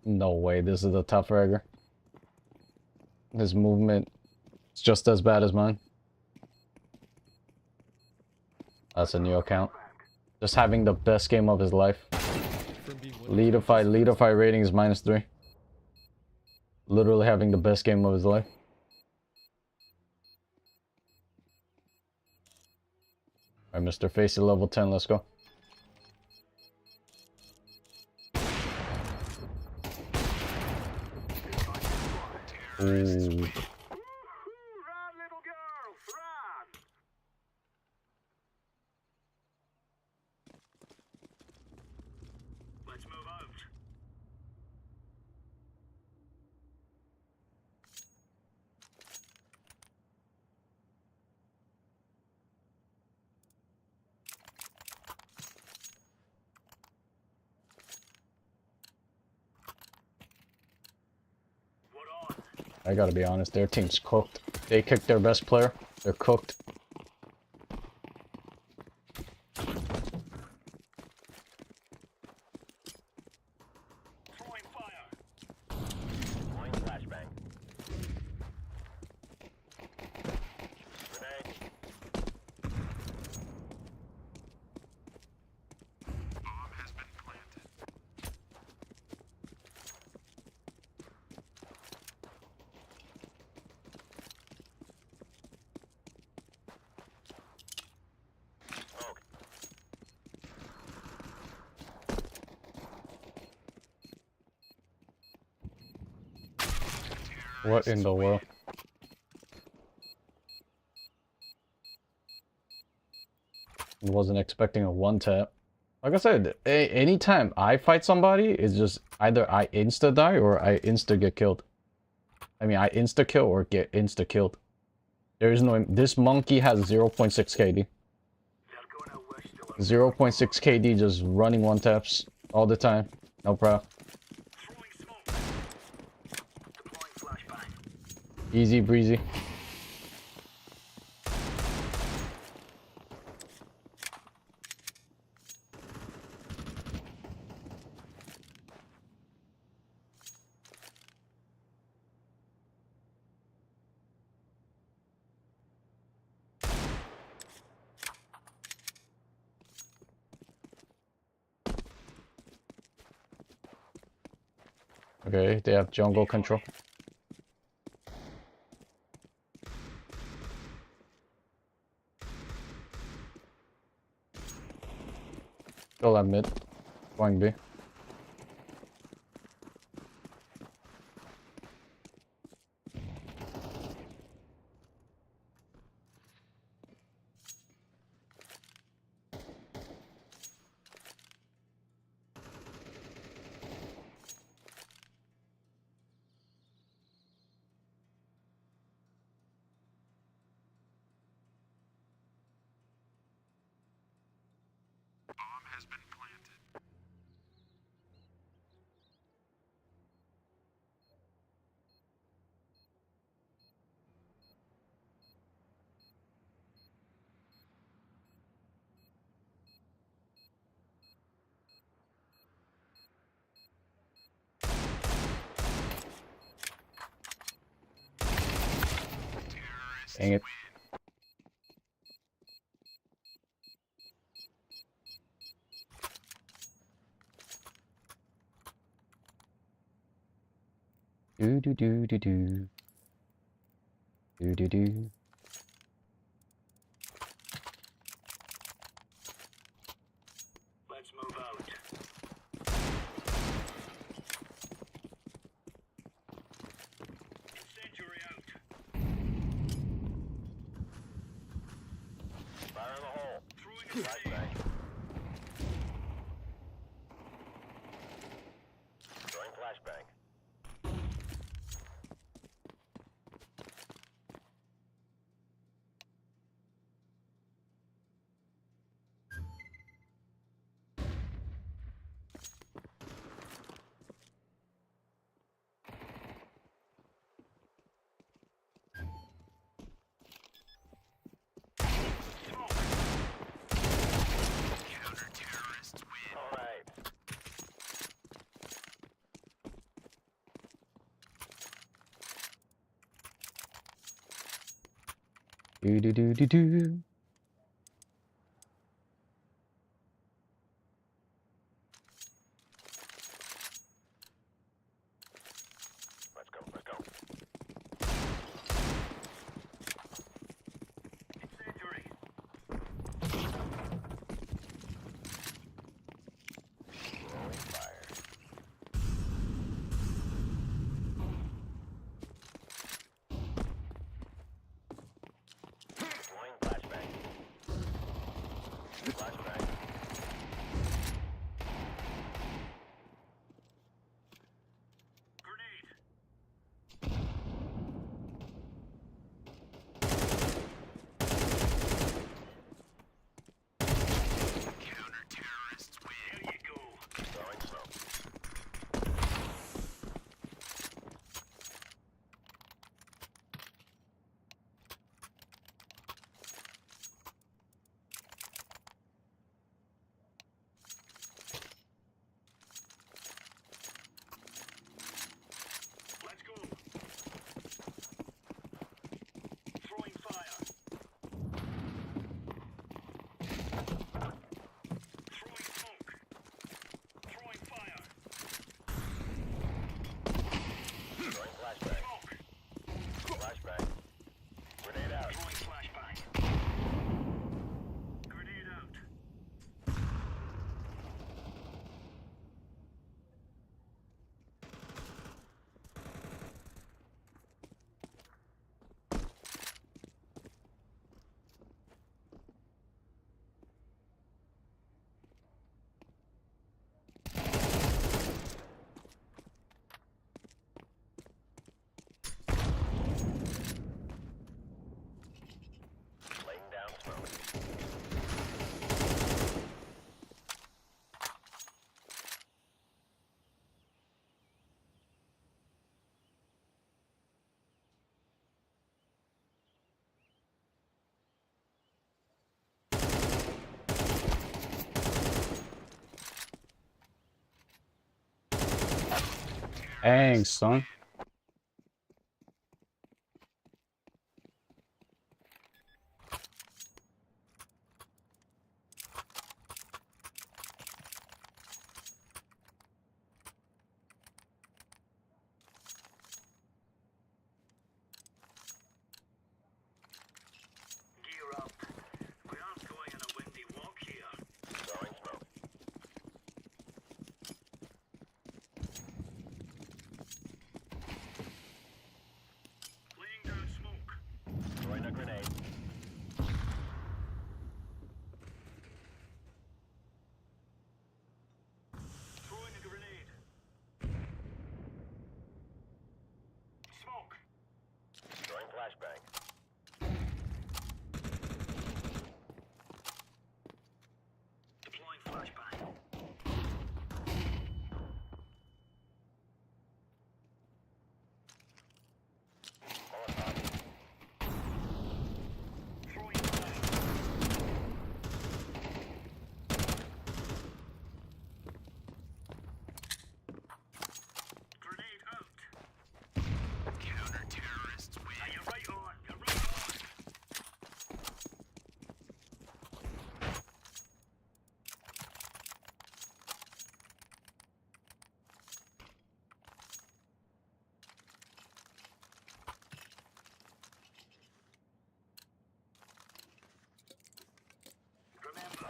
No way, this is the tough rigger. His movement is just as bad as mine. That's a new account. Just having the best game of his life. Leadify rating is -3. Literally having the best game of his life. Alright, Mr. Facey level 10, let's go. Ooh. I gotta be honest, their team's cooked. They kicked their best player. They're cooked. What in the world? Wasn't expecting a one tap. Like I said, anytime I fight somebody, it's just either I insta die or I insta get killed. I mean, I insta kill or get insta killed. There is no. This monkey has 0.6 KD. 0.6 KD just running one taps all the time. No problem. Easy breezy. Okay, they have jungle control. Still at mid. Going B. Dang it. Do do do do do. Do do do. Let's move out. Incendiary out. Fire in the hole. Throwing a flashbang. Throwing flashbang. All right. Do do do do do. Let's go. Let's go. Incendiary. Throwing fire. Throwing flashbang. Dang, son. Gear up. We aren't going on a windy walk here. Throwing smoke. Laying down smoke. Throwing a grenade. Throwing a grenade. Smoke. Throwing flashbang. Deploying flashbang. Throwing flash. Grenade out. Counter-terrorists win. Now you're right on. You're right on. Remember,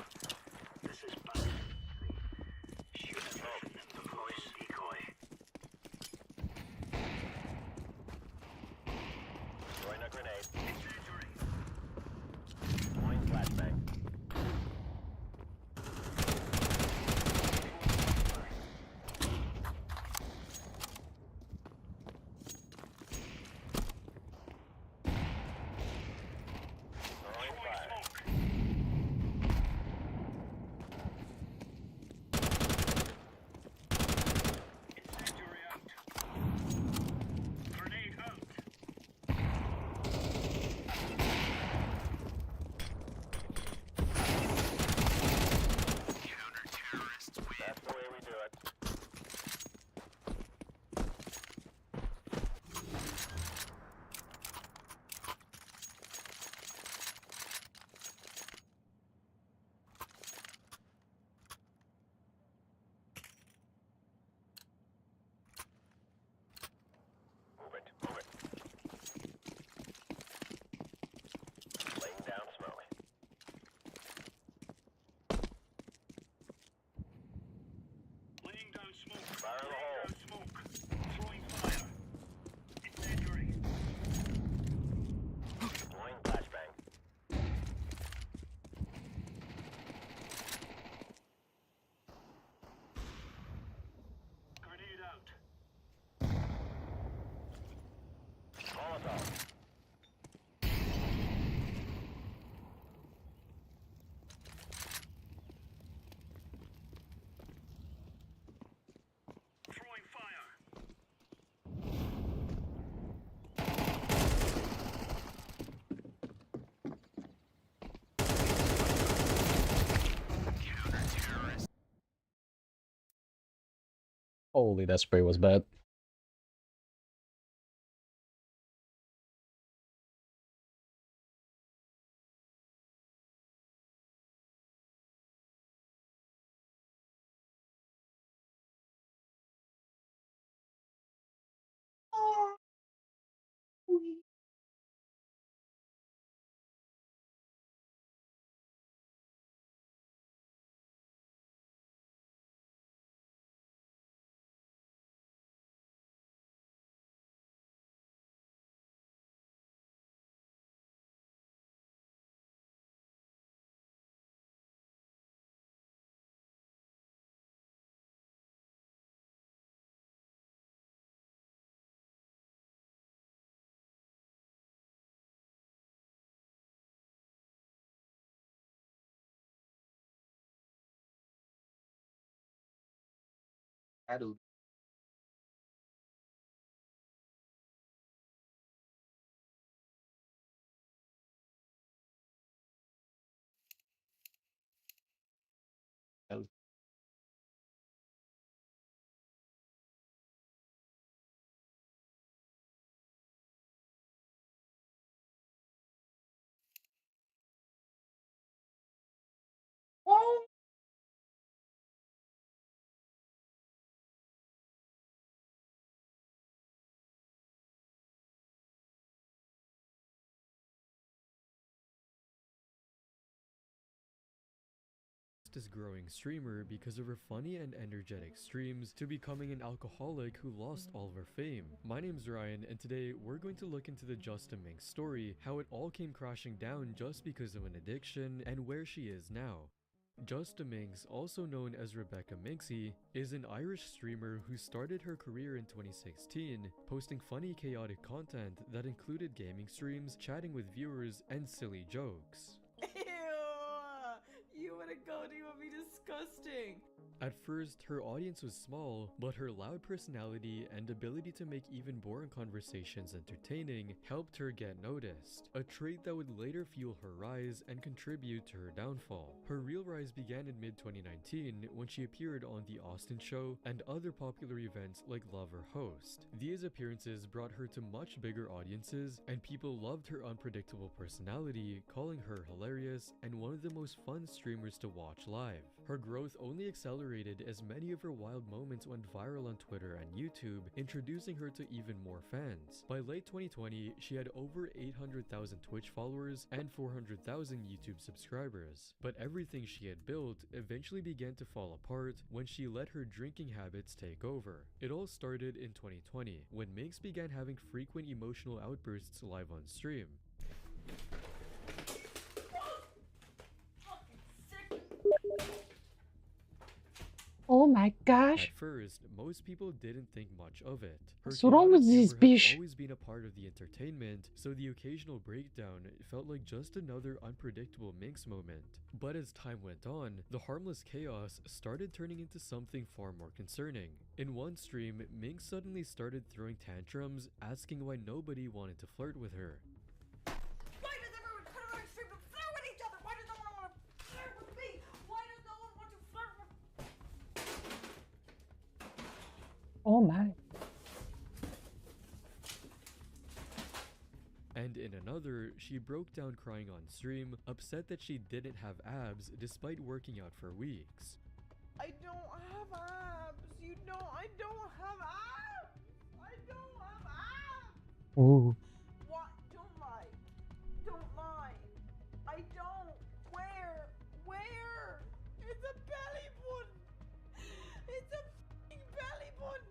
this is bad. Shoot everything in the voice decoy. Throwing a grenade. Incendiary. Deploying flashbang. Throwing fire. Incendiary out. Grenade out. Counter-terrorists win. That's the way we do it. Move it, move it. Laying down smoke. Laying down smoke. Fire in the hole. Down smoke. Throwing fire. Incendiary. Deploying flashbang. Grenade out. Molotov. Throwing fire. Counter-terrorist. Holy, that spray was bad. Aduh. Aduh. fastest growing streamer because of her funny and energetic streams to becoming an alcoholic who lost all of her fame. My name's Ryan, and today we're going to look into the Justa Minx story, how it all came crashing down just because of an addiction, and where she is now. Justa Minx, also known as Rebecca Minxie, is an Irish streamer who started her career in 2016, posting funny, chaotic content that included gaming streams, chatting with viewers, and silly jokes. Ew! You wanna go? Do you want me disgusting? At first, her audience was small, but her loud personality and ability to make even boring conversations entertaining helped her get noticed, a trait that would later fuel her rise and contribute to her downfall. Her real rise began in mid-2019 when she appeared on The Austin Show and other popular events like Love or Host. These appearances brought her to much bigger audiences, and people loved her unpredictable personality, calling her hilarious and one of the most fun streamers to watch live. Her growth only accelerated as many of her wild moments went viral on Twitter and YouTube, introducing her to even more fans. By late 2020, she had over 800,000 Twitch followers and 400,000 YouTube subscribers. But everything she had built eventually began to fall apart when she let her drinking habits take over. It all started in 2020, when Minx began having frequent emotional outbursts live on stream. Oh my gosh. At first, most people didn't think much of it. Her What's wrong with chaotic this humor had bitch? always been a part of the entertainment, so the occasional breakdown felt like just another unpredictable Minx moment. But as time went on, the harmless chaos started turning into something far more concerning. In one stream, Minx suddenly started throwing tantrums, asking why nobody wanted to flirt with her. Why does everyone put it on stream to flirt with each other? Why does no one want to flirt with me? Why does no one want to flirt with... Oh my. And in another, she broke down crying on stream, upset that she didn't have abs despite working out for weeks. I don't have abs. You know, I don't have abs. I don't have abs. Ooh. What? Don't lie. Don't lie. I don't. Where? Where? It's a belly button. It's a f***ing belly button.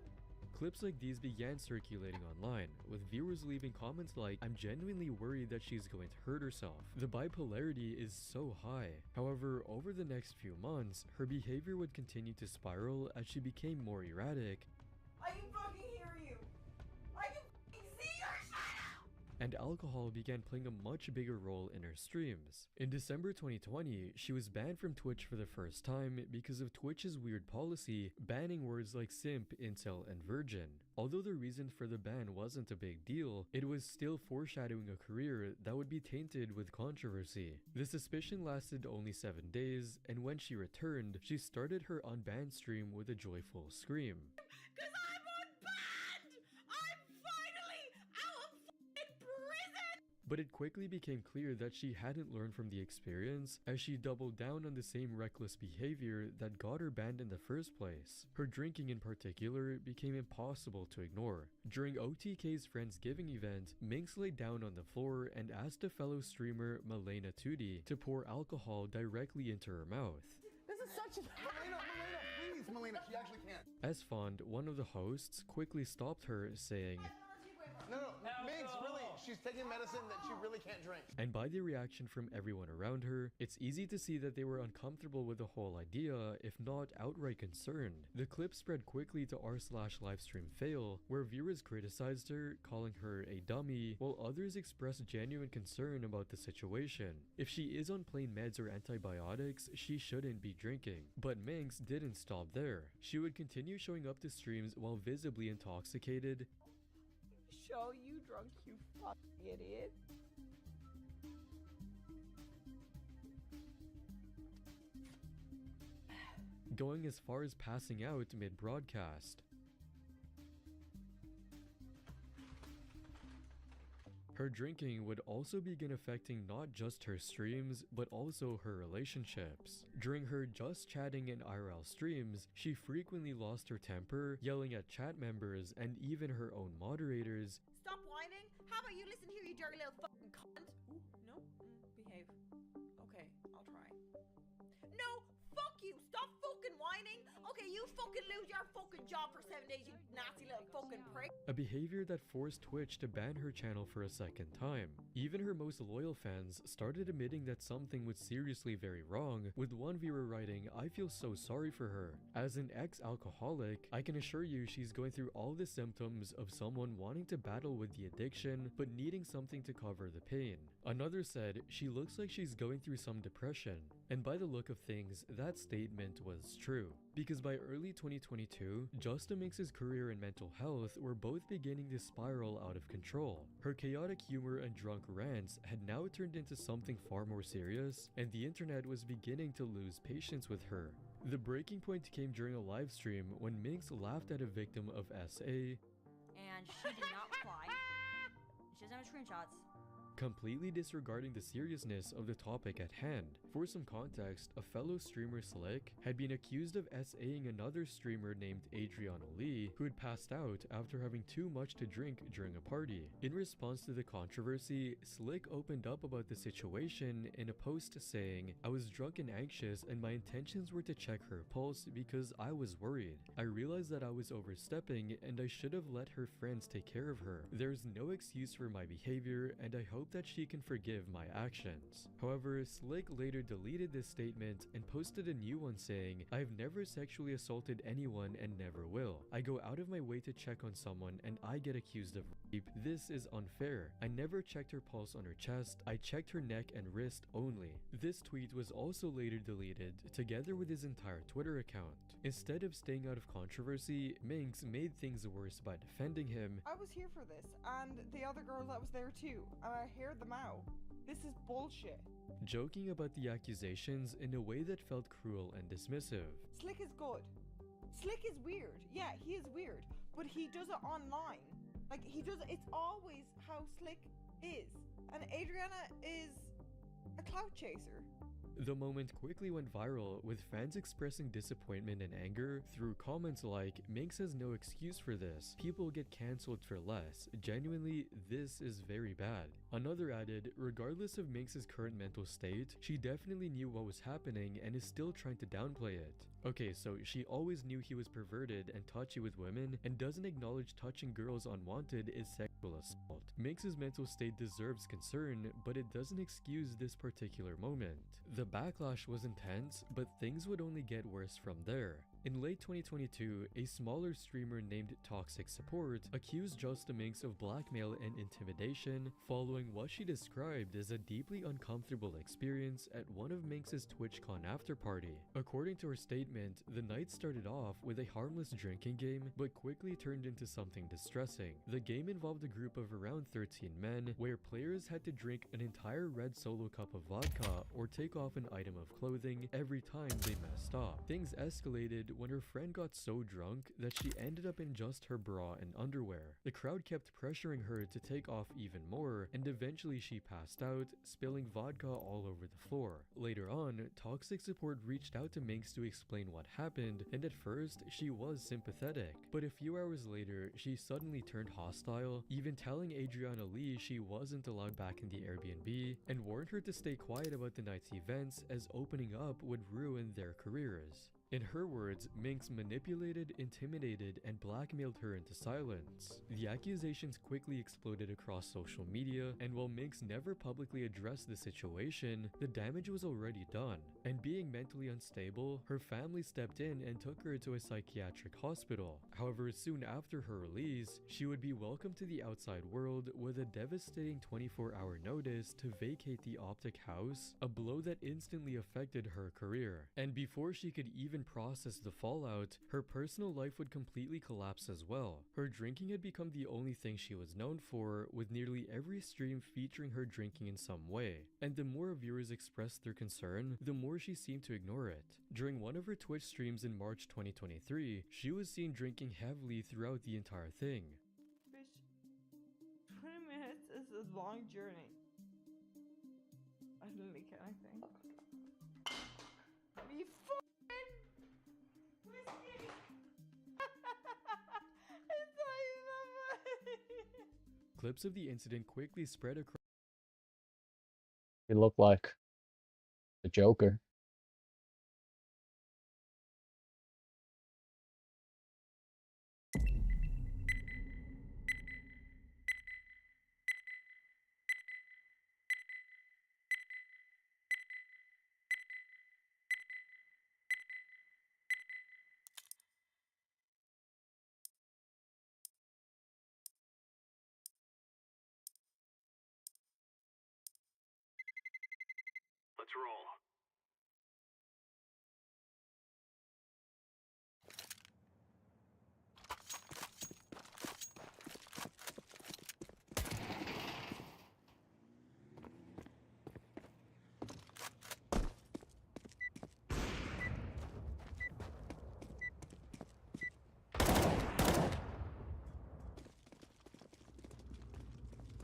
Clips like these began circulating online, with viewers leaving comments like, "I'm genuinely worried that she's going to hurt herself." The bipolarity is so high. However, over the next few months, her behavior would continue to spiral as she became more erratic. I can fucking hear you. I can fucking see your shadow. And alcohol began playing a much bigger role in her streams. In December 2020, she was banned from Twitch for the first time because of Twitch's weird policy banning words like simp, incel, and virgin. Although the reason for the ban wasn't a big deal, it was still foreshadowing a career that would be tainted with controversy. The suspicion lasted only 7 days, and when she returned, she started her unbanned stream with a joyful scream. Cause I'm unbanned! I'm finally out of fucking prison! But it quickly became clear that she hadn't learned from the experience, as she doubled down on the same reckless behavior that got her banned in the first place. Her drinking in particular became impossible to ignore. During OTK's Friendsgiving event, Minx laid down on the floor and asked a fellow streamer, Malena Tudi, to pour alcohol directly into her mouth. This is such a... Melena, please, Melena, she actually can't. Esfond, one of the hosts, quickly stopped her, saying, No, Minx, really, she's taking medicine that she really can't drink. and by the reaction from everyone around her, it's easy to see that they were uncomfortable with the whole idea, if not outright concerned. The clip spread quickly to r/livestreamfail, where viewers criticized her, calling her a dummy, while others expressed genuine concern about the situation. If she is on plain meds or antibiotics, she shouldn't be drinking. But Minx didn't stop there. She would continue showing up to streams while visibly intoxicated, Show you drunk, you fucking idiot. going as far as passing out mid-broadcast. Her drinking would also begin affecting not just her streams, but also her relationships. During her just chatting and IRL streams, she frequently lost her temper, yelling at chat members and even her own moderators. Stop whining. How about you listen here, you dirty little fucking cunt? Ooh, no? Behave. Okay, I'll try. No fuck you. Stop fucking whining. Okay, you fucking lose your fucking job for 7 days, you nasty little fucking prick. A behavior that forced Twitch to ban her channel for a second time. Even her most loyal fans started admitting that something was seriously very wrong, with one viewer writing, "I feel so sorry for her. As an ex-alcoholic, I can assure you she's going through all the symptoms of someone wanting to battle with the addiction, but needing something to cover the pain." Another said, "She looks like she's going through some depression." And by the look of things, that statement was true. Because by early 2022, Justa Minx's career and mental health were both beginning to spiral out of control. Her chaotic humor and drunk rants had now turned into something far more serious, and the internet was beginning to lose patience with her. The breaking point came during a live stream when Minx laughed at a victim of SA, And she did not reply. She doesn't have screenshots. completely disregarding the seriousness of the topic at hand. For some context, a fellow streamer, Slick, had been accused of SAing another streamer named Adriana Lee, who had passed out after having too much to drink during a party. In response to the controversy, Slick opened up about the situation in a post saying, "I was drunk and anxious and my intentions were to check her pulse because I was worried. I realized that I was overstepping and I should have let her friends take care of her. There's no excuse for my behavior and I hope that she can forgive my actions." However, Slick later deleted this statement and posted a new one saying, "I've never sexually assaulted anyone and never will. I go out of my way to check on someone and I get accused of rape. This is unfair. I never checked her pulse on her chest. I checked her neck and wrist only." This tweet was also later deleted, together with his entire Twitter account. Instead of staying out of controversy, Minx made things worse by defending him. I was here for this, and the other girl that was there too, and I heard them out. This is bullshit. Joking about the accusations in a way that felt cruel and dismissive. Slick is good. Slick is weird. Yeah, he is weird, but he does it online. Like, he does it, it's always how Slick is. And Adriana is a clout chaser. The moment quickly went viral, with fans expressing disappointment and anger through comments like, "Minx has no excuse for this. People get cancelled for less. Genuinely, this is very bad." Another added, "Regardless of Minx's current mental state, she definitely knew what was happening and is still trying to downplay it." Okay, so she always knew he was perverted and touchy with women and doesn't acknowledge touching girls unwanted is sexual assault. Minx's mental state deserves concern, but it doesn't excuse this particular moment. The backlash was intense, but things would only get worse from there. In late 2022, a smaller streamer named Toxic Support accused Justa Minx of blackmail and intimidation following what she described as a deeply uncomfortable experience at one of Minx's TwitchCon afterparty. According to her statement, the night started off with a harmless drinking game, but quickly turned into something distressing. The game involved a group of around 13 men, where players had to drink an entire red solo cup of vodka or take off an item of clothing every time they messed up. Things escalated when her friend got so drunk that she ended up in just her bra and underwear. The crowd kept pressuring her to take off even more, and eventually she passed out, spilling vodka all over the floor. Later on, Toxic Support reached out to Minx to explain what happened, and at first, she was sympathetic. But a few hours later, she suddenly turned hostile, even telling Adriana Lee she wasn't allowed back in the Airbnb, and warned her to stay quiet about the night's events as opening up would ruin their careers. In her words, Minx manipulated, intimidated, and blackmailed her into silence. The accusations quickly exploded across social media, and while Minx never publicly addressed the situation, the damage was already done. And being mentally unstable, her family stepped in and took her to a psychiatric hospital. However, soon after her release, she would be welcomed to the outside world with a devastating 24-hour notice to vacate the Optic House, a blow that instantly affected her career. And before she could even process the fallout, her personal life would completely collapse as well. Her drinking had become the only thing she was known for, with nearly every stream featuring her drinking in some way. And the more viewers expressed their concern, the more she seemed to ignore it. During one of her Twitch streams in March 2023, she was seen drinking heavily throughout the entire thing. Bitch, 20 minutes is a long journey. I didn't leak anything. You fucking whiskey! It's not even that funny. Clips of the incident quickly spread across. He looked like the Joker. Let's roll.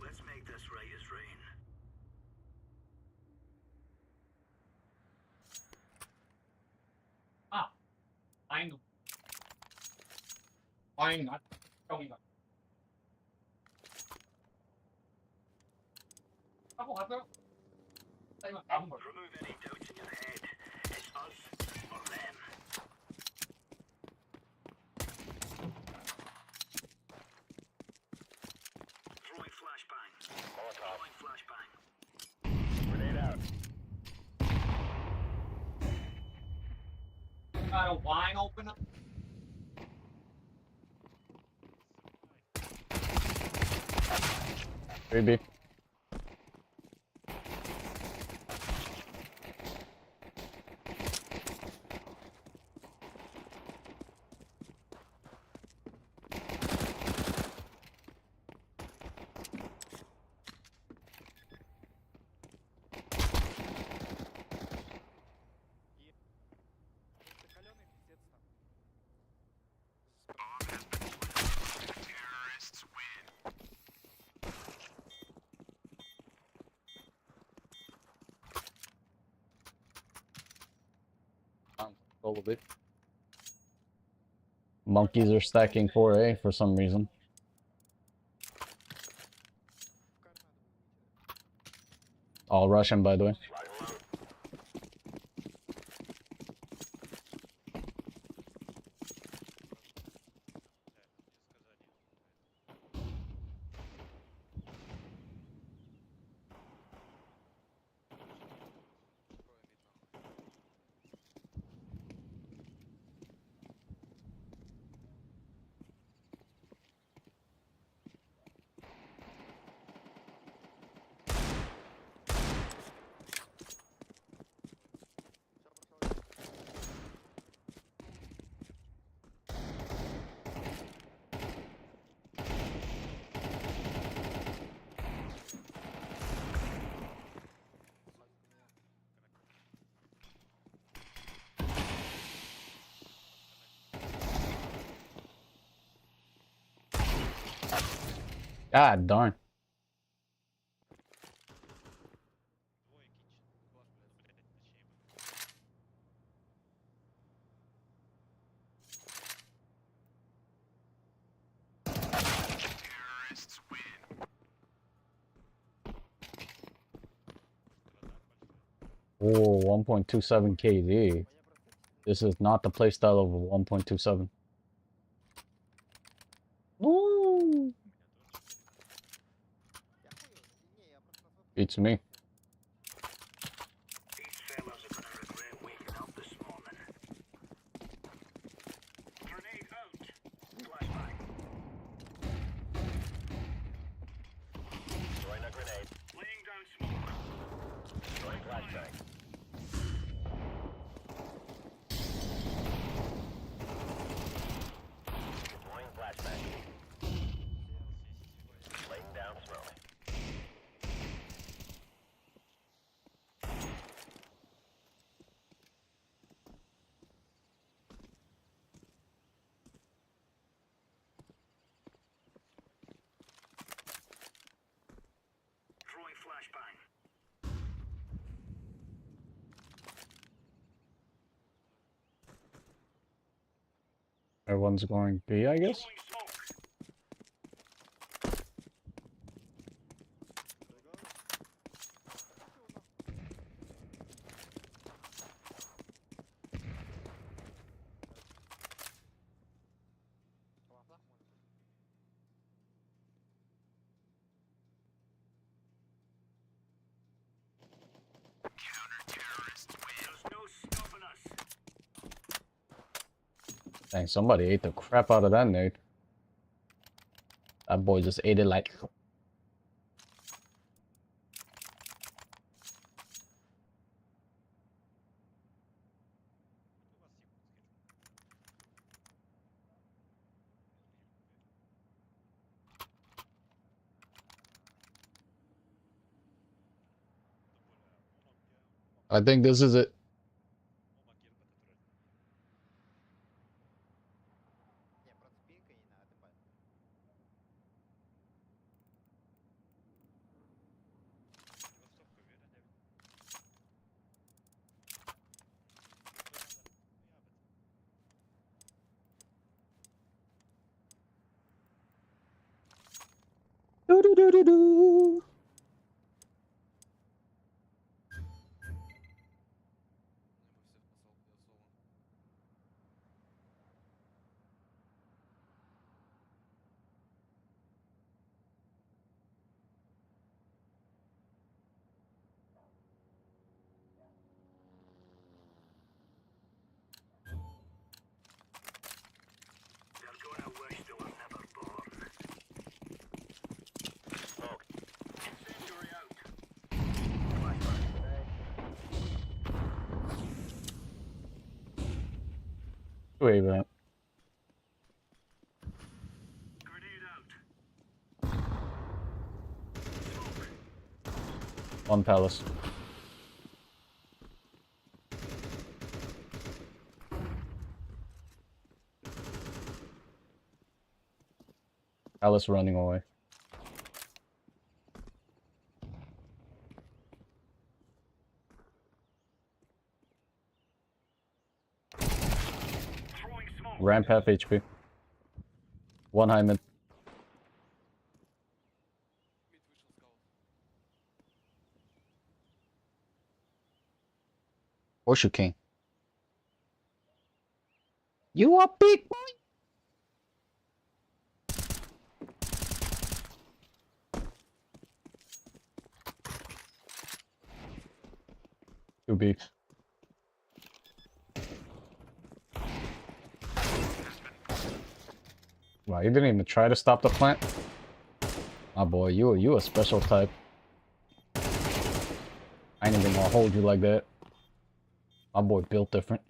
Let's make this right as rain. Ah, I know. Fine, not going up. Remove any doubts in your head. It's us or them. Throwing flashbang. Throwing flashbang. Grenade out. Got a wine opener. Maybe. Terrorists win. All of it. Monkeys are stacking 4A for some reason. All Russian, by the way. God darn. Terrorists win. Oh, 1.27 KD. This is not the playstyle of a 1.27. Woo! Beats me. These fellas are gonna regret waking up this morning. Grenade out. Flashbang. Throwing a grenade. Laying down smoke. Throwing flashbang. Deploying flashbang. Laying down smoke. Throwing flashbang. Everyone's going B, I guess. Throwing smoke. Counter-terrorists win. There's no stopping us. Dang, somebody ate the crap out of that nade. That boy just ate it like... I think this is it. Do do do do do. Wait, man. One palace. Palace running away. Ramp half HP. One high mid. Horseshoe King. You are big boy. Too big. Wow, you didn't even try to stop the plant? My boy, you a special type. I ain't even gonna hold you like that. My boy built different.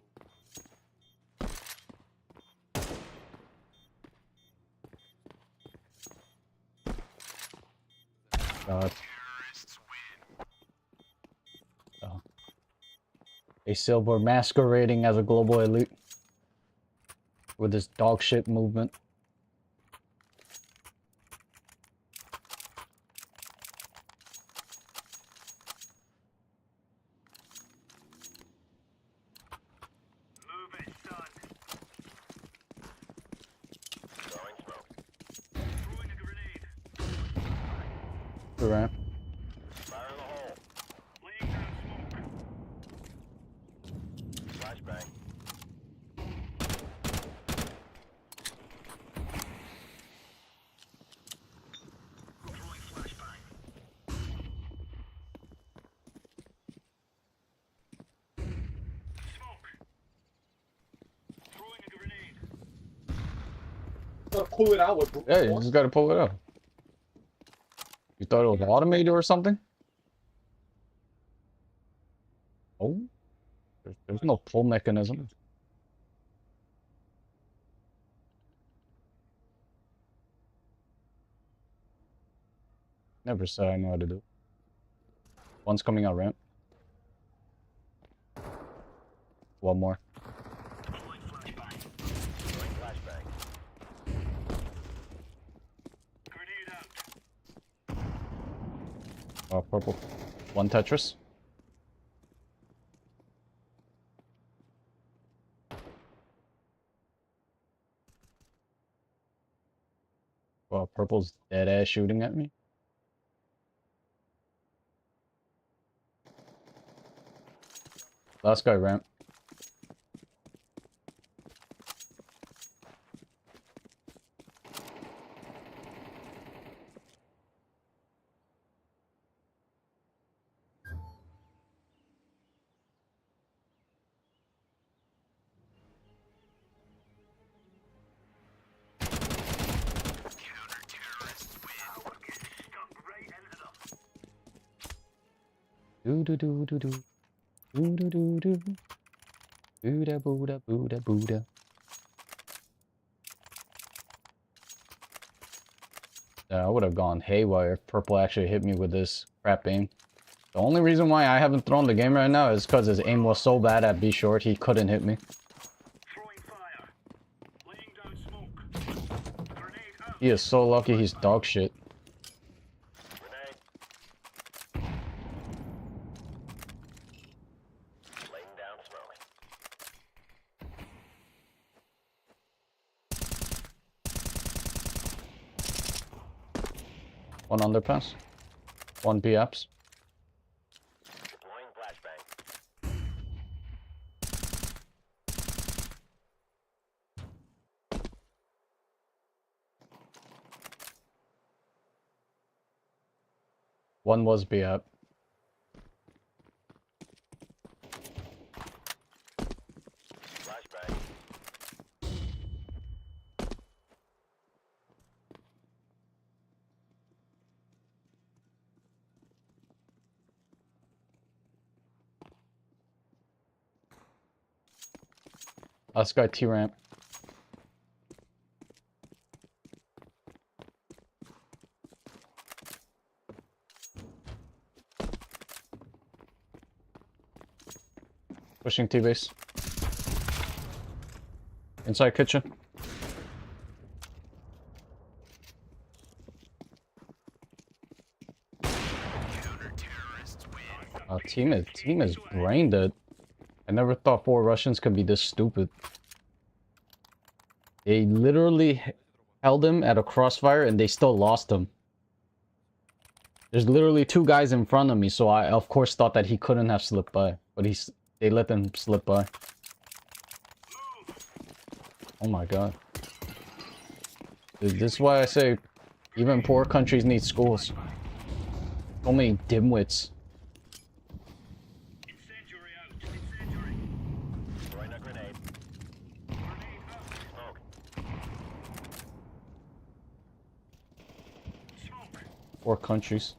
God. Oh. A silver masquerading as a global elite. With this dog shit movement. The ramp. Fire in the hole. Flashbang. Pull it out with. Yeah, you just gotta pull it out. You thought it was automated or something? Oh, there's no pull mechanism. Never said I know how to do it. One's coming out ramp. One more. Oh, purple. One Tetris. Oh, purple's dead ass shooting at me. Last guy ramp. Do do do do do. Do do do do. Booda booda booda booda. Yeah, I would have gone haywire if purple actually hit me with this crap aim. The only reason why I haven't thrown the game right now is because his aim was so bad at B short, he couldn't hit me. He is so lucky he's dog shit. One underpass. One B apps. One was B app. Last guy T ramp. Pushing T base. Inside kitchen. Team is brain dead. I never thought 4 Russians could be this stupid. They literally held him at a crossfire and they still lost him. There's literally 2 guys in front of me, so I of course thought that he couldn't have slipped by. But they let them slip by. Oh my god. Dude, this is why I say even poor countries need schools. So many dimwits. Poor countries.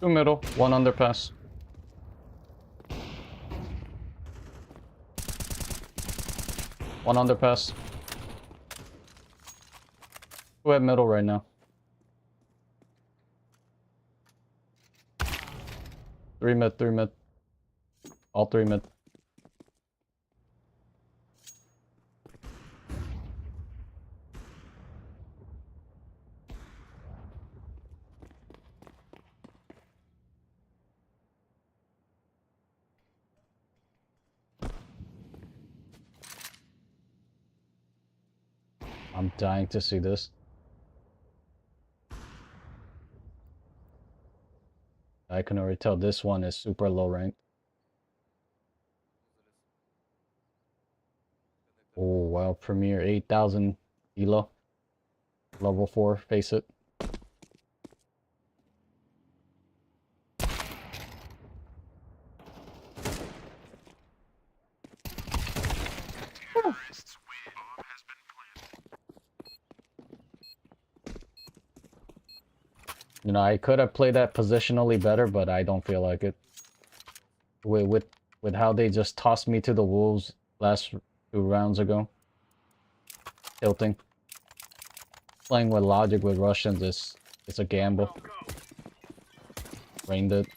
Two middle, one underpass. One underpass. Two at middle right now. 3 mid, 3 mid. All 3 mid. I'm dying to see this. I can already tell this one is super low ranked. Oh wow, Premier 8000 elo. Level 4, face it. You know, I could have played that positionally better, but I don't feel like it. With how they just tossed me to the wolves last 2 rounds ago. Tilting. Playing with logic with Russians is it's a gamble. Rained it.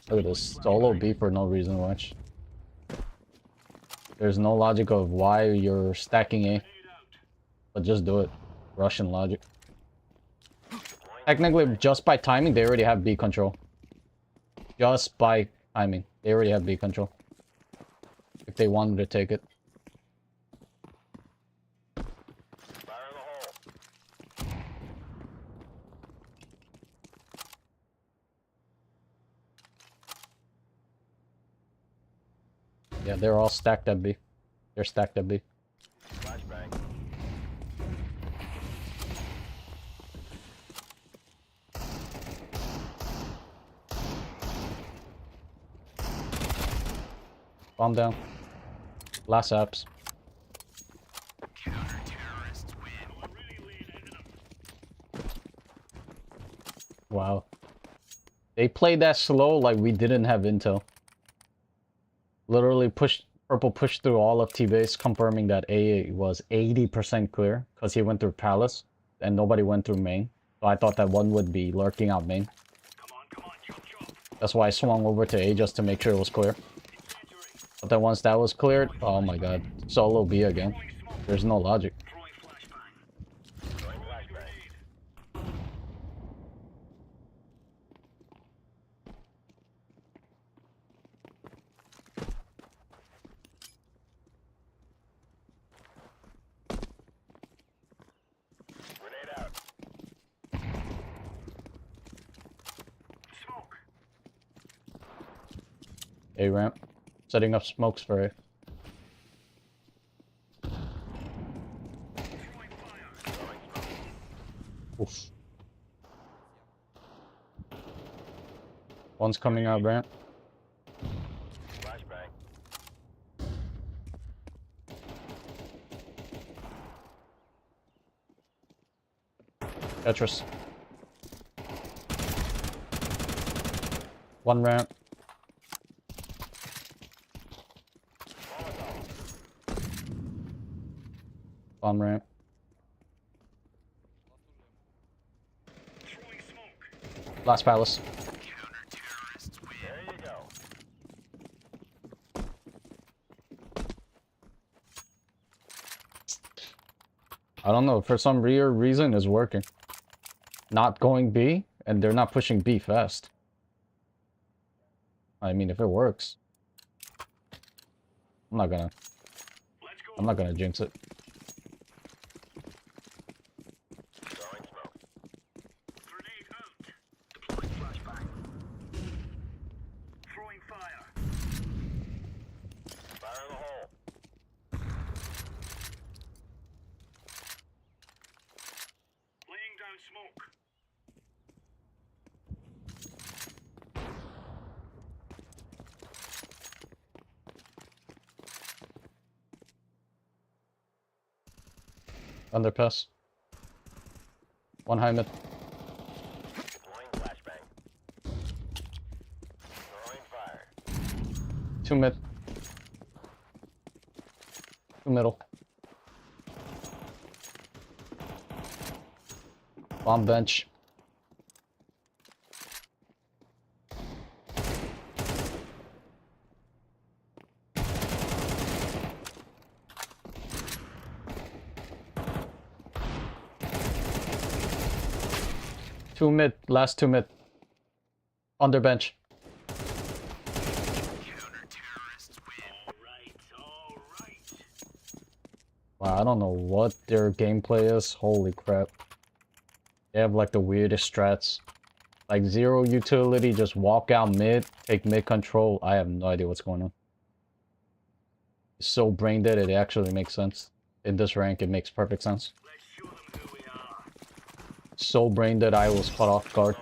Look at this solo B for no reason, watch. There's no logic of why you're stacking A. But just do it. Russian logic. Technically, just by timing, they already have B control. Just by timing, they already have B control. If they wanted to take it. Yeah, they're all stacked at B. They're stacked at B. Bomb down. Last apps. Wow. They played that slow like we didn't have intel. Literally pushed Purple pushed through all of T-base, confirming that A was 80% clear because he went through Palace and nobody went through main. So I thought that one would be lurking out main. That's why I swung over to A just to make sure it was clear. But then once that was cleared, oh my god, solo B again. There's no logic. A ramp. Setting up smokes for A. Oof. One's coming out ramp. Tetris. One ramp. Bomb ramp. Last Palace. I don't know, for some weird reason it's working. Not going B, and they're not pushing B fast. I mean, if it works. I'm not gonna jinx it. Underpass. One high mid. Two mid. Two middle. Bomb bench. Two mid, last two mid. Under bench. Wow, I don't know what their gameplay is. Holy crap. They have like the weirdest strats. Like zero utility, just walk out mid, take mid control. I have no idea what's going on. It's so brain dead, it actually makes sense. In this rank, it makes perfect sense. So brain dead, I was caught off guard.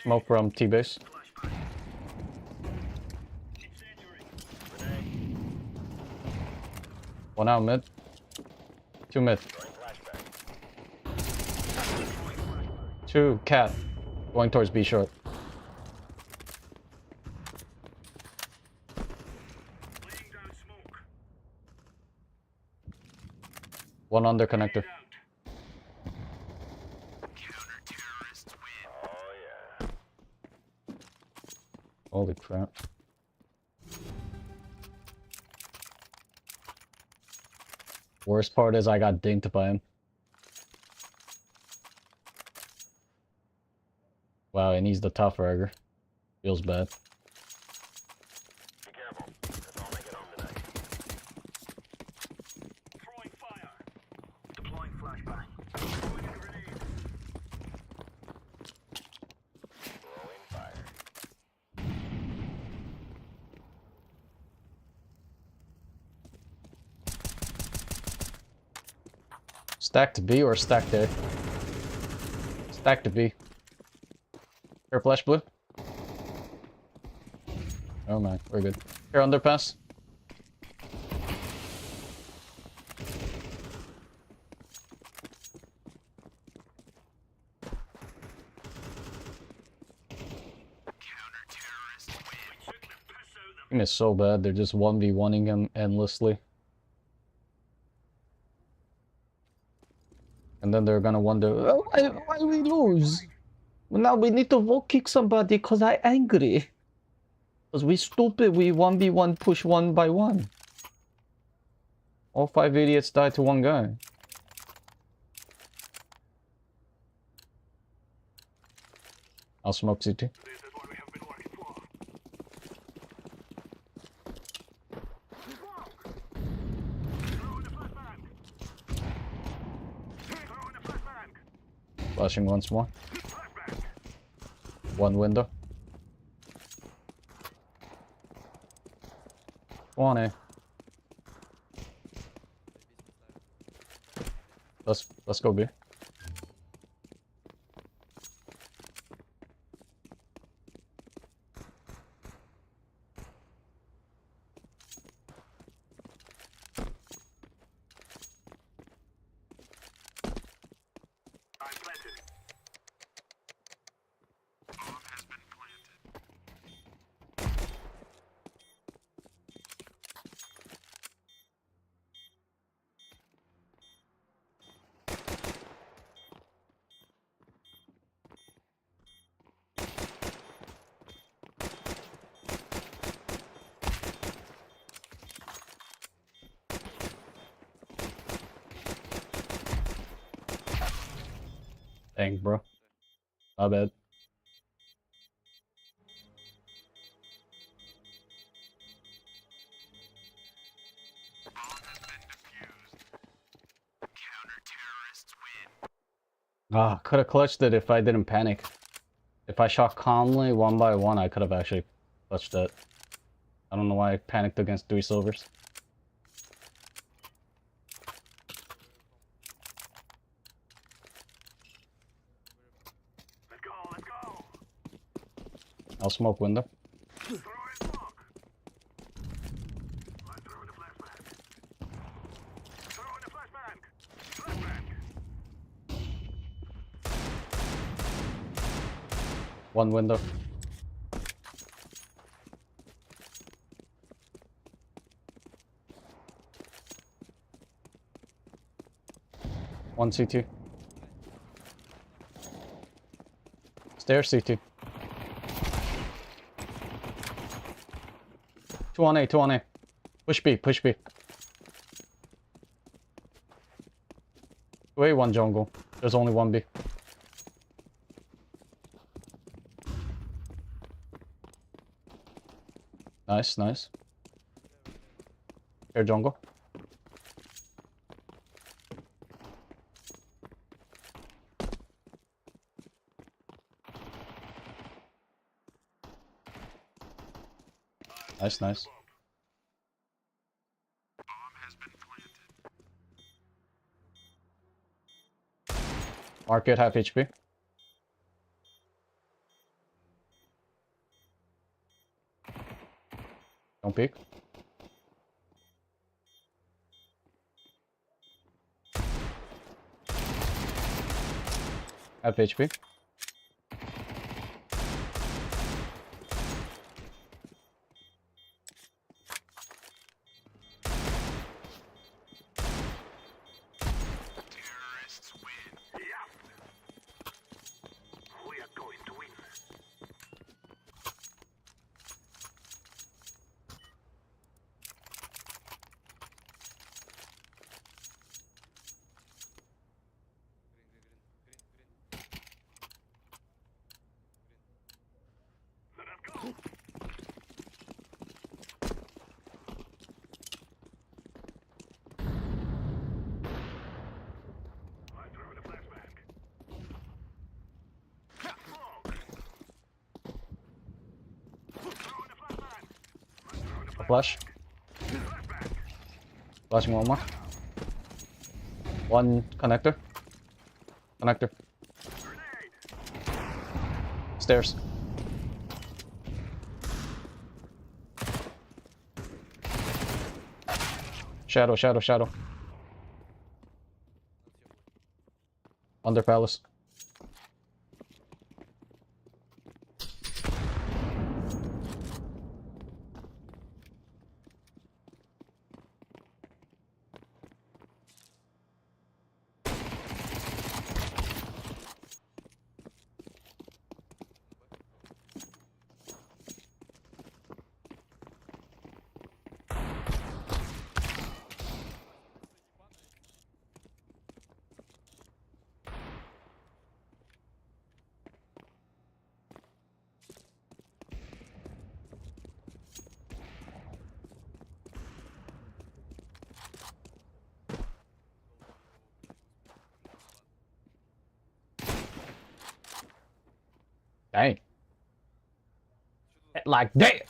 Smoke from T-base. One out mid. Two mid. Two cat. Going towards B short. One under connector. Holy crap. Worst part is I got dinked by him. Wow, and he's the top fragger. Feels bad. Be careful. Let's all make it home tonight. Throwing fire. Deploying flashbang. Throwing a grenade. Throwing fire. Stacked B or stacked A? Stacked B. Here, flash blue. Oh man, we're good. Here, underpass. Team is so bad, they're just 1v1ing him endlessly. And then they're gonna wonder, oh, why we lose? Well, now we need to vote kick somebody because I angry. Because we stupid, we 1v1 push 1 by 1. All 5 idiots died to 1 guy. I'll smoke CT. Flashing once more. 1 window. 20. Let's go B. Dang, bro. My bad. Ah, could have clutched it if I didn't panic. If I shot calmly 1 by 1, I could have actually clutched it. I don't know why I panicked against 3 silvers. I'll smoke window. One window. One CT. Stairs CT. 2 on A, 2 on A. Push B, push B. 2 A, 1 jungle. There's only 1 B. Nice, nice. Air jungle. Nice, nice. Market half HP. Don't peek. Half HP. Flash. Flashing one more. One connector. Connector. Stairs. Shadow, shadow, shadow. Under palace. Hey. Like that.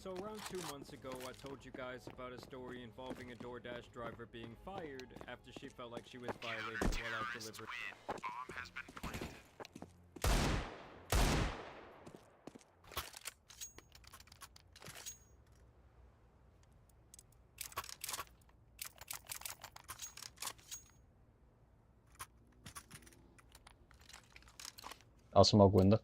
So around 2 months ago, I told you guys about a story involving a DoorDash driver being fired after she felt like she was violated while out delivering. Bomb has been planted. I'll smoke window.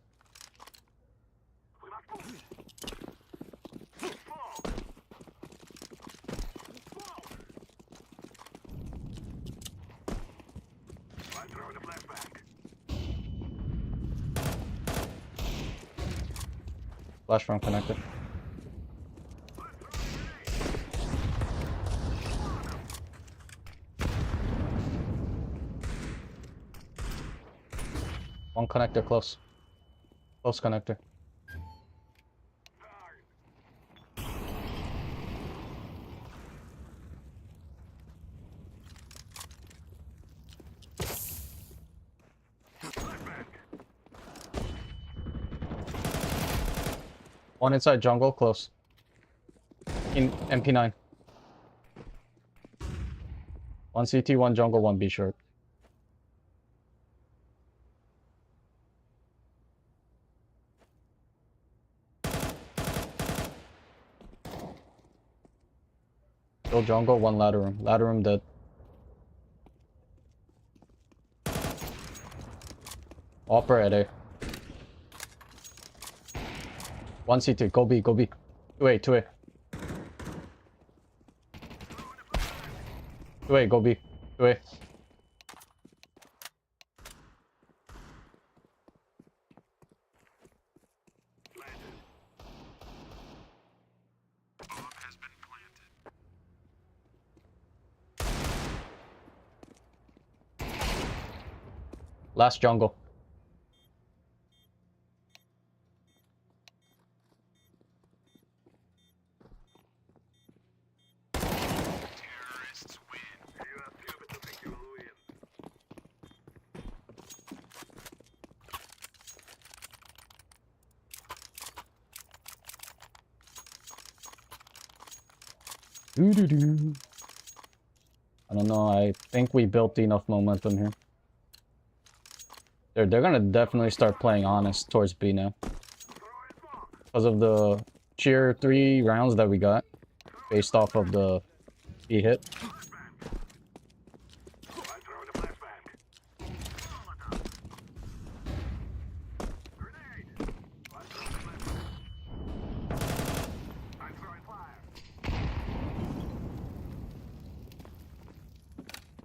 Flash from connected. One connector close. Close connector. One inside jungle, close. In MP9. One CT, one jungle, one B short. Still jungle, one ladder room. Ladder room dead. Upper at A. One CT, go B, go B. 2A, 2A. 2A, go B. 2A. Last jungle. Terrorists win. You have given the victory. Doo-doo-doo. I don't know, I think we built enough momentum here. They're gonna definitely start playing honest towards B now. Because of the sheer 3 rounds that we got. Based off of the B hit.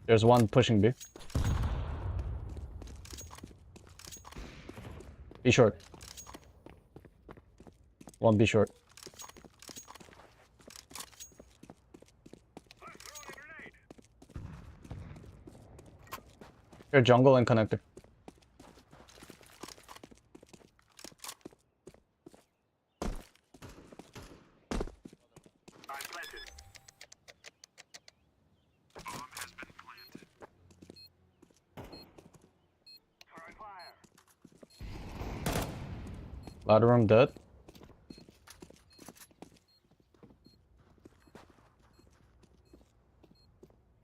There's one pushing B. B short. One B short. Here, jungle and connector. Ladder room dead.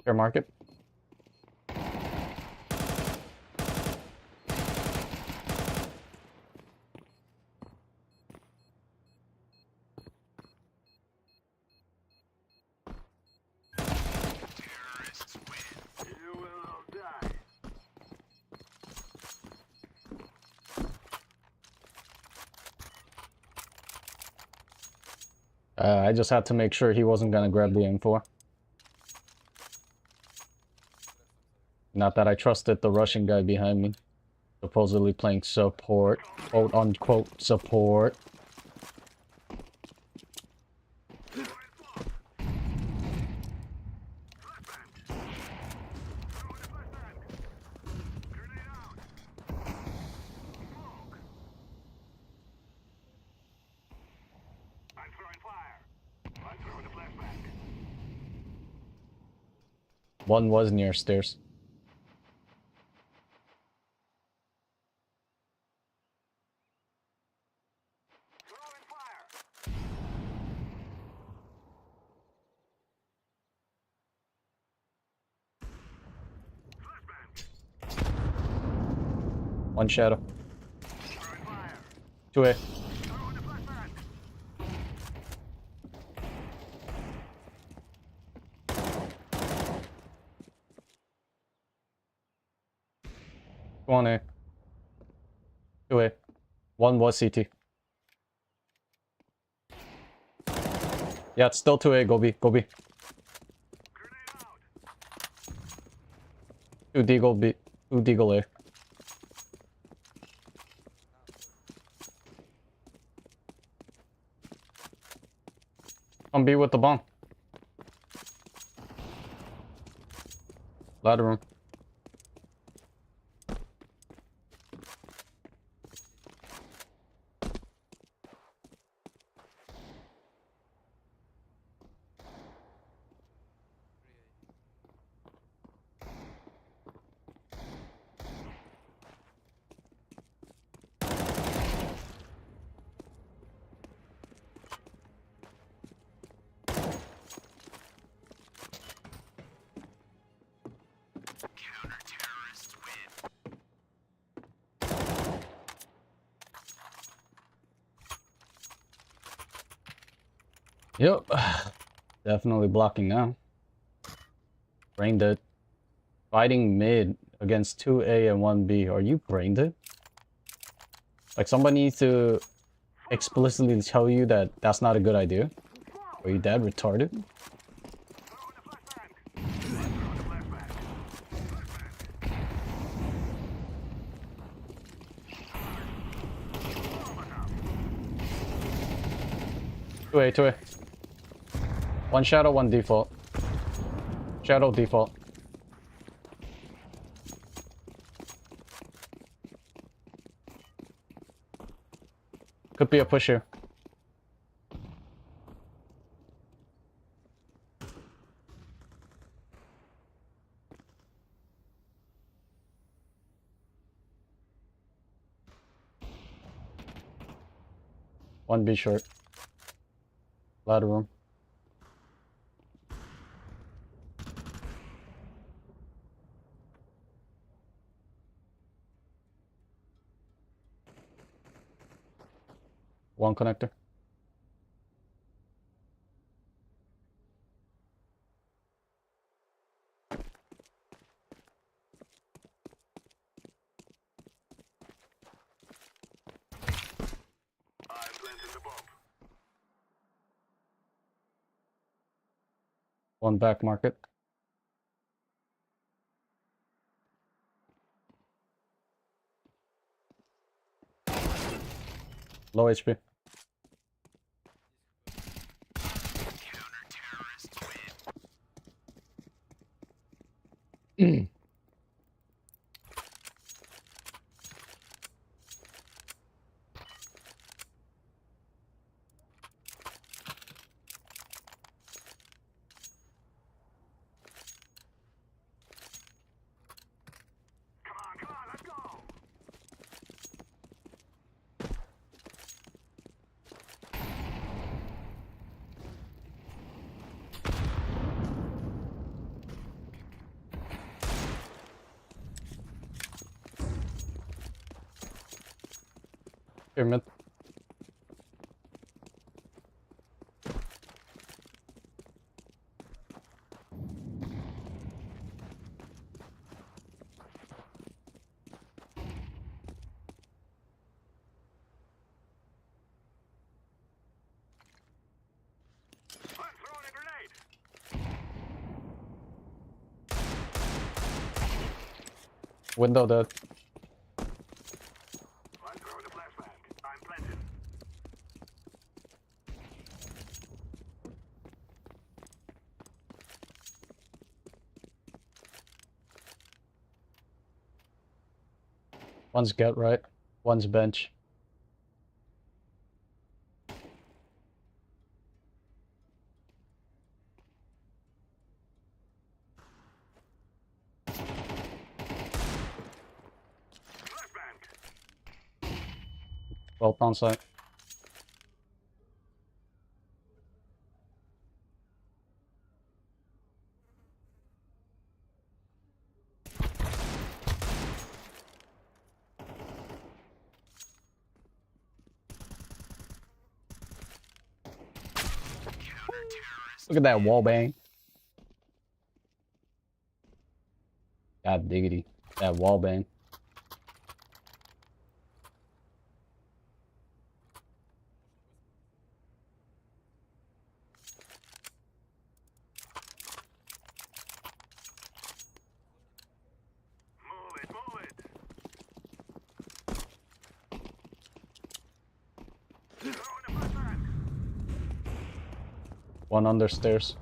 Here, market. Terrorists win. You will all die. I just had to make sure he wasn't gonna grab the M4. Not that I trusted the Russian guy behind me. Supposedly playing support. Quote unquote support. One was near stairs. One shadow. 2A. One A. 2A. One was CT. Yeah, it's still 2A. Go B. Go B. 2 Deagle B. 2 Deagle A. Come B with the bomb. Ladder room. Yep. Definitely blocking now. Brain dead. Fighting mid against 2A and 1B. Are you brain dead? Like, somebody needs to explicitly tell you that that's not a good idea. Are you that retarded? Two A. One shadow, one default. Shadow default. Could be a push here. One B short. Ladder room. One connector. One back market. Low HP. Pyramid. Window dead. One's gut right. One's bench. Both on site. Look at that wall bang. God diggity. That wall bang. One under stairs.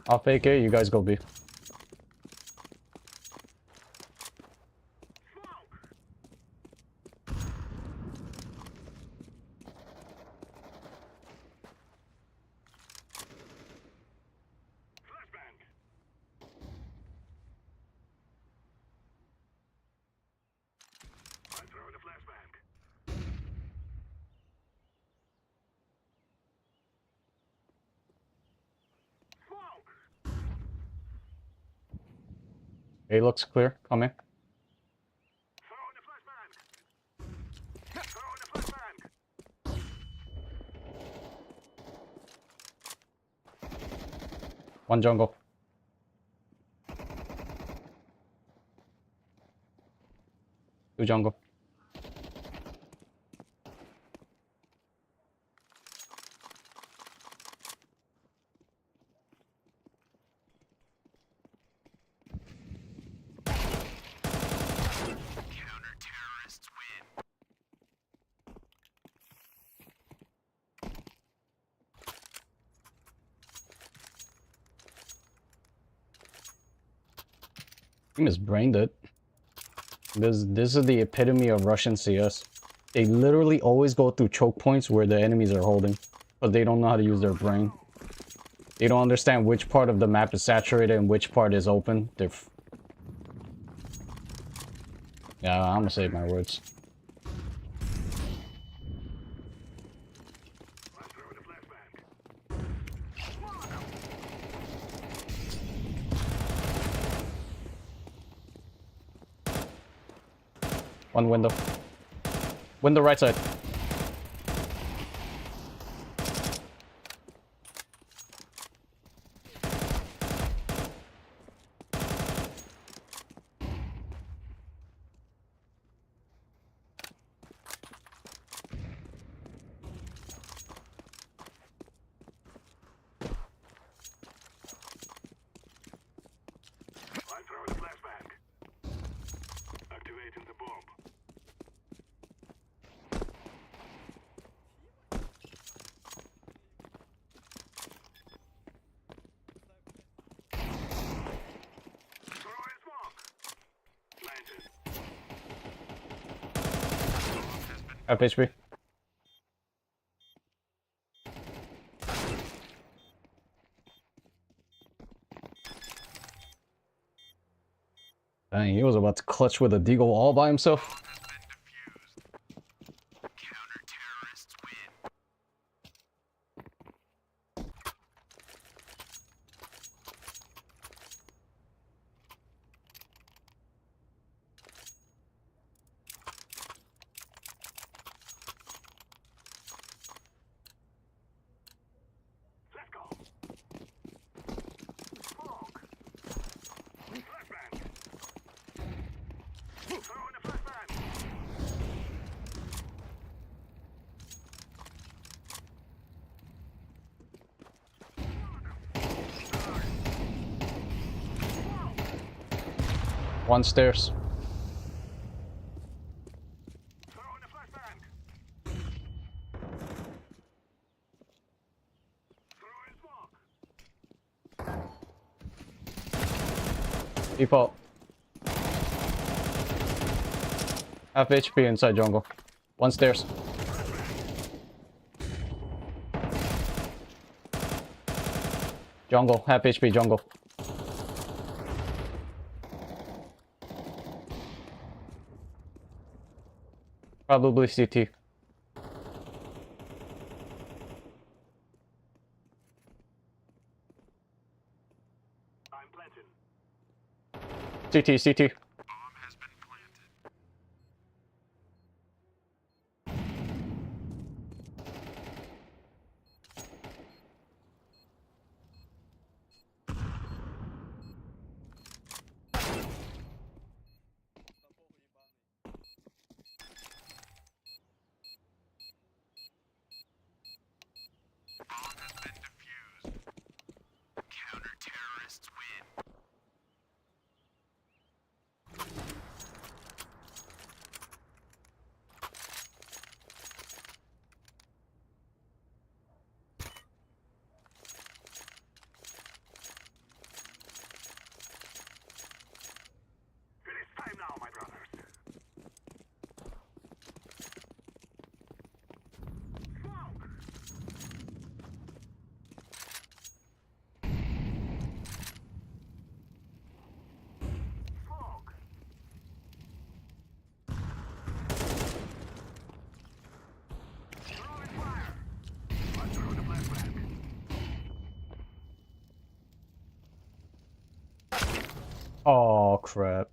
I'll fake it, you guys go B. A looks clear, coming. One jungle. Two jungle. Team is brain dead. This is the epitome of Russian CS. They literally always go through choke points where the enemies are holding, but they don't know how to use their brain. They don't understand which part of the map is saturated and which part is open. Yeah, I'm gonna save my words. One window. Window right side. Half HP. Dang, he was about to clutch with a deagle all by himself. One stairs. Default. Half HP inside jungle. One stairs. Jungle, half HP jungle. Probably CT. CT, CT. Oh crap.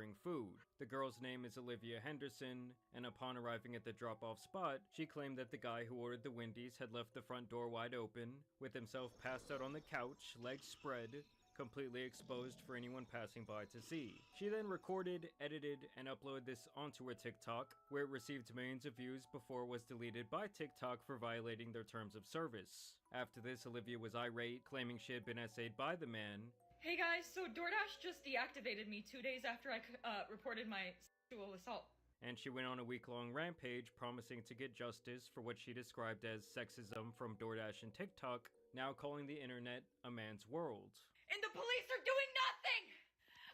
delivering food. The girl's name is Olivia Henderson, and upon arriving at the drop-off spot, she claimed that the guy who ordered the Wendy's had left the front door wide open, with himself passed out on the couch, legs spread, completely exposed for anyone passing by to see. She then recorded, edited, and uploaded this onto her TikTok, where it received millions of views before it was deleted by TikTok for violating their terms of service. After this, Olivia was irate, claiming she had been essayed by the man. Hey guys, so DoorDash just deactivated me 2 days after I reported my sexual assault. And she went on a week-long rampage promising to get justice for what she described as sexism from DoorDash and TikTok, now calling the internet a man's world. And the police are doing nothing!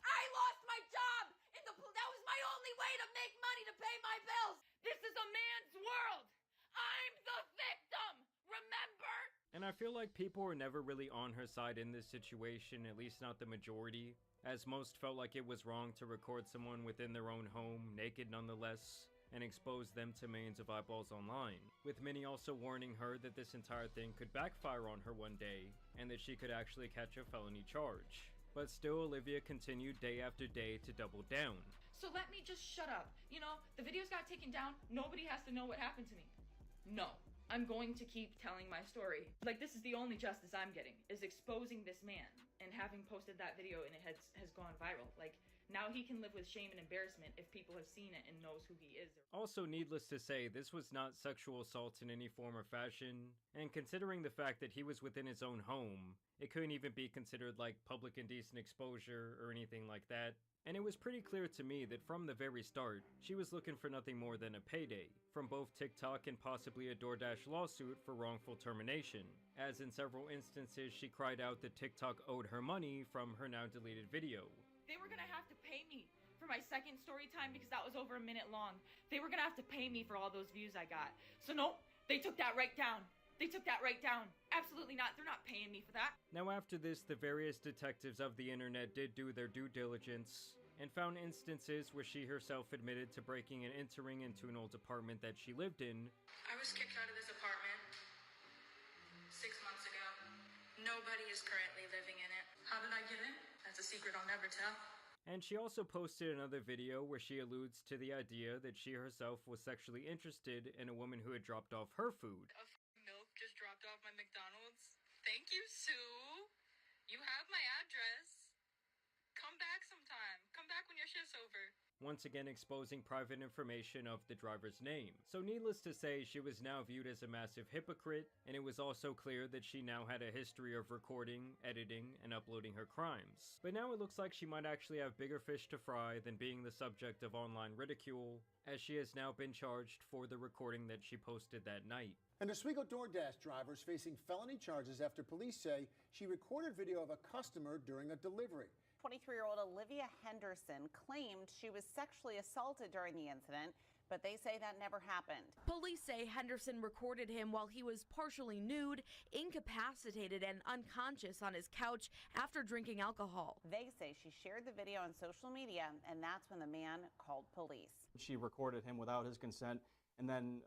I lost my job! And that was my only way to make money to pay my bills! This is a man's world! I'm the victim! Remember? And I feel like people were never really on her side in this situation, at least not the majority, as most felt like it was wrong to record someone within their own home, naked nonetheless, and expose them to millions of eyeballs online, with many also warning her that this entire thing could backfire on her one day, and that she could actually catch a felony charge. But still, Olivia continued day after day to double down. So let me just shut up. You know, the videos got taken down, nobody has to know what happened to me. No. I'm going to keep telling my story. Like, this is the only justice I'm getting, is exposing this man. And having posted that video and it has gone viral. Like, now he can live with shame and embarrassment if people have seen it and knows who he is. Also, needless to say, this was not sexual assault in any form or fashion. And considering the fact that he was within his own home, it couldn't even be considered like public indecent exposure or anything like that. And it was pretty clear to me that from the very start, she was looking for nothing more than a payday, from both TikTok and possibly a DoorDash lawsuit for wrongful termination, as in several instances she cried out that TikTok owed her money from her now deleted video. They were gonna have to pay me for my second story time because that was over a minute long. They were gonna have to pay me for all those views I got. So no, they took that right down. They took that right down. Absolutely not. They're not paying me for that. Now after this, the various detectives of the internet did do their due diligence and found instances where she herself admitted to breaking and entering into an old apartment that she lived in. I was kicked out of this apartment 6 months ago. Nobody is currently living in it. How did I get in? That's a secret I'll never tell. And she also posted another video where she alludes to the idea that she herself was sexually interested in a woman who had dropped off her food. Milk just dropped off my McDonald's. Thank you, Sue. You have my address. Come back sometime. Come back when your shift's over. Once again exposing private information of the driver's name. So needless to say, she was now viewed as a massive hypocrite, and it was also clear that she now had a history of recording, editing, and uploading her crimes. But now it looks like she might actually have bigger fish to fry than being the subject of online ridicule, as she has now been charged for the recording that she posted that night. An Oswego DoorDash driver is facing felony charges after police say she recorded video of a customer during a delivery. 23-year-old Olivia Henderson claimed she was sexually assaulted during the incident, but they say that never happened. Police say Henderson recorded him while he was partially nude, incapacitated, and unconscious on his couch after drinking alcohol. They say she shared the video on social media, and that's when the man called police. She recorded him without his consent and then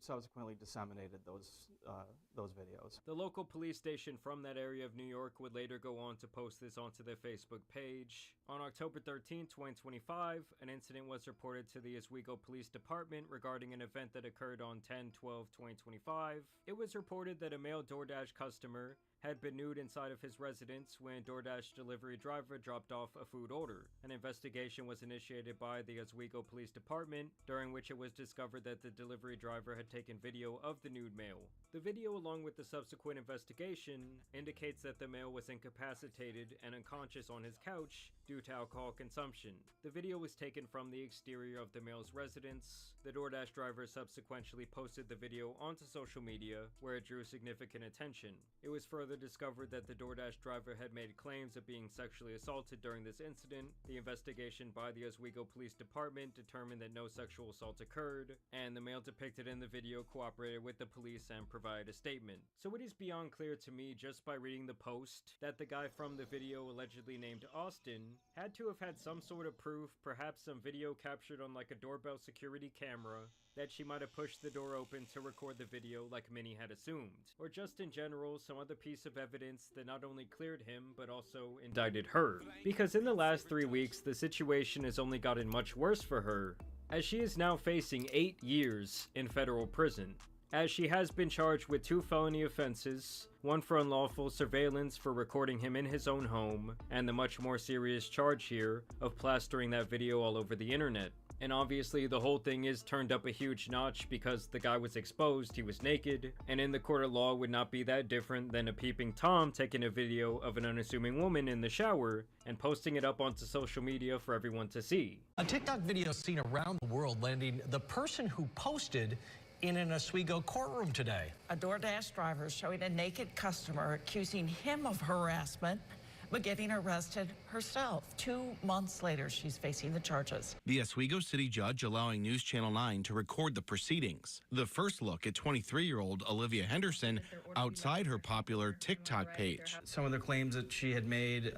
subsequently disseminated those videos. The local police station from that area of New York would later go on to post this onto their Facebook page. On October 13, 2025, an incident was reported to the Oswego Police Department regarding an event that occurred on 10/12/2025. It was reported that a male DoorDash customer had been nude inside of his residence when a DoorDash delivery driver dropped off a food order. An investigation was initiated by the Oswego Police Department, during which it was discovered that the delivery driver had taken video of the nude male. The video, along with the subsequent investigation, indicates that the male was incapacitated and unconscious on his couch due to alcohol consumption. The video was taken from the exterior of the male's residence. The DoorDash driver subsequently posted the video onto social media, where it drew significant attention. It was further discovered that the DoorDash driver had made claims of being sexually assaulted during this incident. The investigation by the Oswego Police Department determined that no sexual assault occurred, and the male depicted in the video cooperated with the police and provided a statement. So it is beyond clear to me, just by reading the post, that the guy from the video, allegedly named Austin, had to have had some sort of proof, perhaps some video captured on like a doorbell security camera, that she might have pushed the door open to record the video like many had assumed. Or just in general, some other piece of evidence that not only cleared him, but also indicted her. Because in the last 3 weeks, the situation has only gotten much worse for her, as she is now facing 8 years in federal prison, as she has been charged with 2 felony offenses, one for unlawful surveillance for recording him in his own home, and the much more serious charge here of plastering that video all over the internet. And obviously the whole thing is turned up a huge notch because the guy was exposed, he was naked, and in the court of law would not be that different than a peeping Tom taking a video of an unassuming woman in the shower and posting it up onto social media for everyone to see. A TikTok video seen around the world landing the person who posted in an Oswego courtroom today. A DoorDash driver showing a naked customer accusing him of harassment, but getting arrested herself. 2 months later, she's facing the charges. The Oswego City judge allowing News Channel 9 to record the proceedings. The first look at 23-year-old Olivia Henderson outside her popular TikTok page. Some of the claims that she had made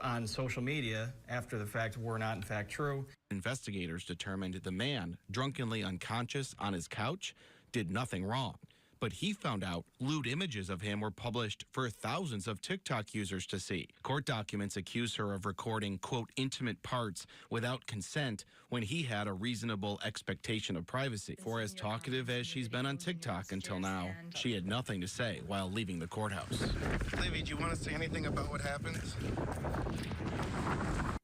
on social media after the fact were not in fact true. Investigators determined the man, drunkenly unconscious on his couch, did nothing wrong. But he found out lewd images of him were published for thousands of TikTok users to see. Court documents accuse her of recording, quote, intimate parts without consent when he had a reasonable expectation of privacy. For as talkative as she's been on TikTok until now, she had nothing to say while leaving the courthouse. Livy, do you want to say anything about what happened?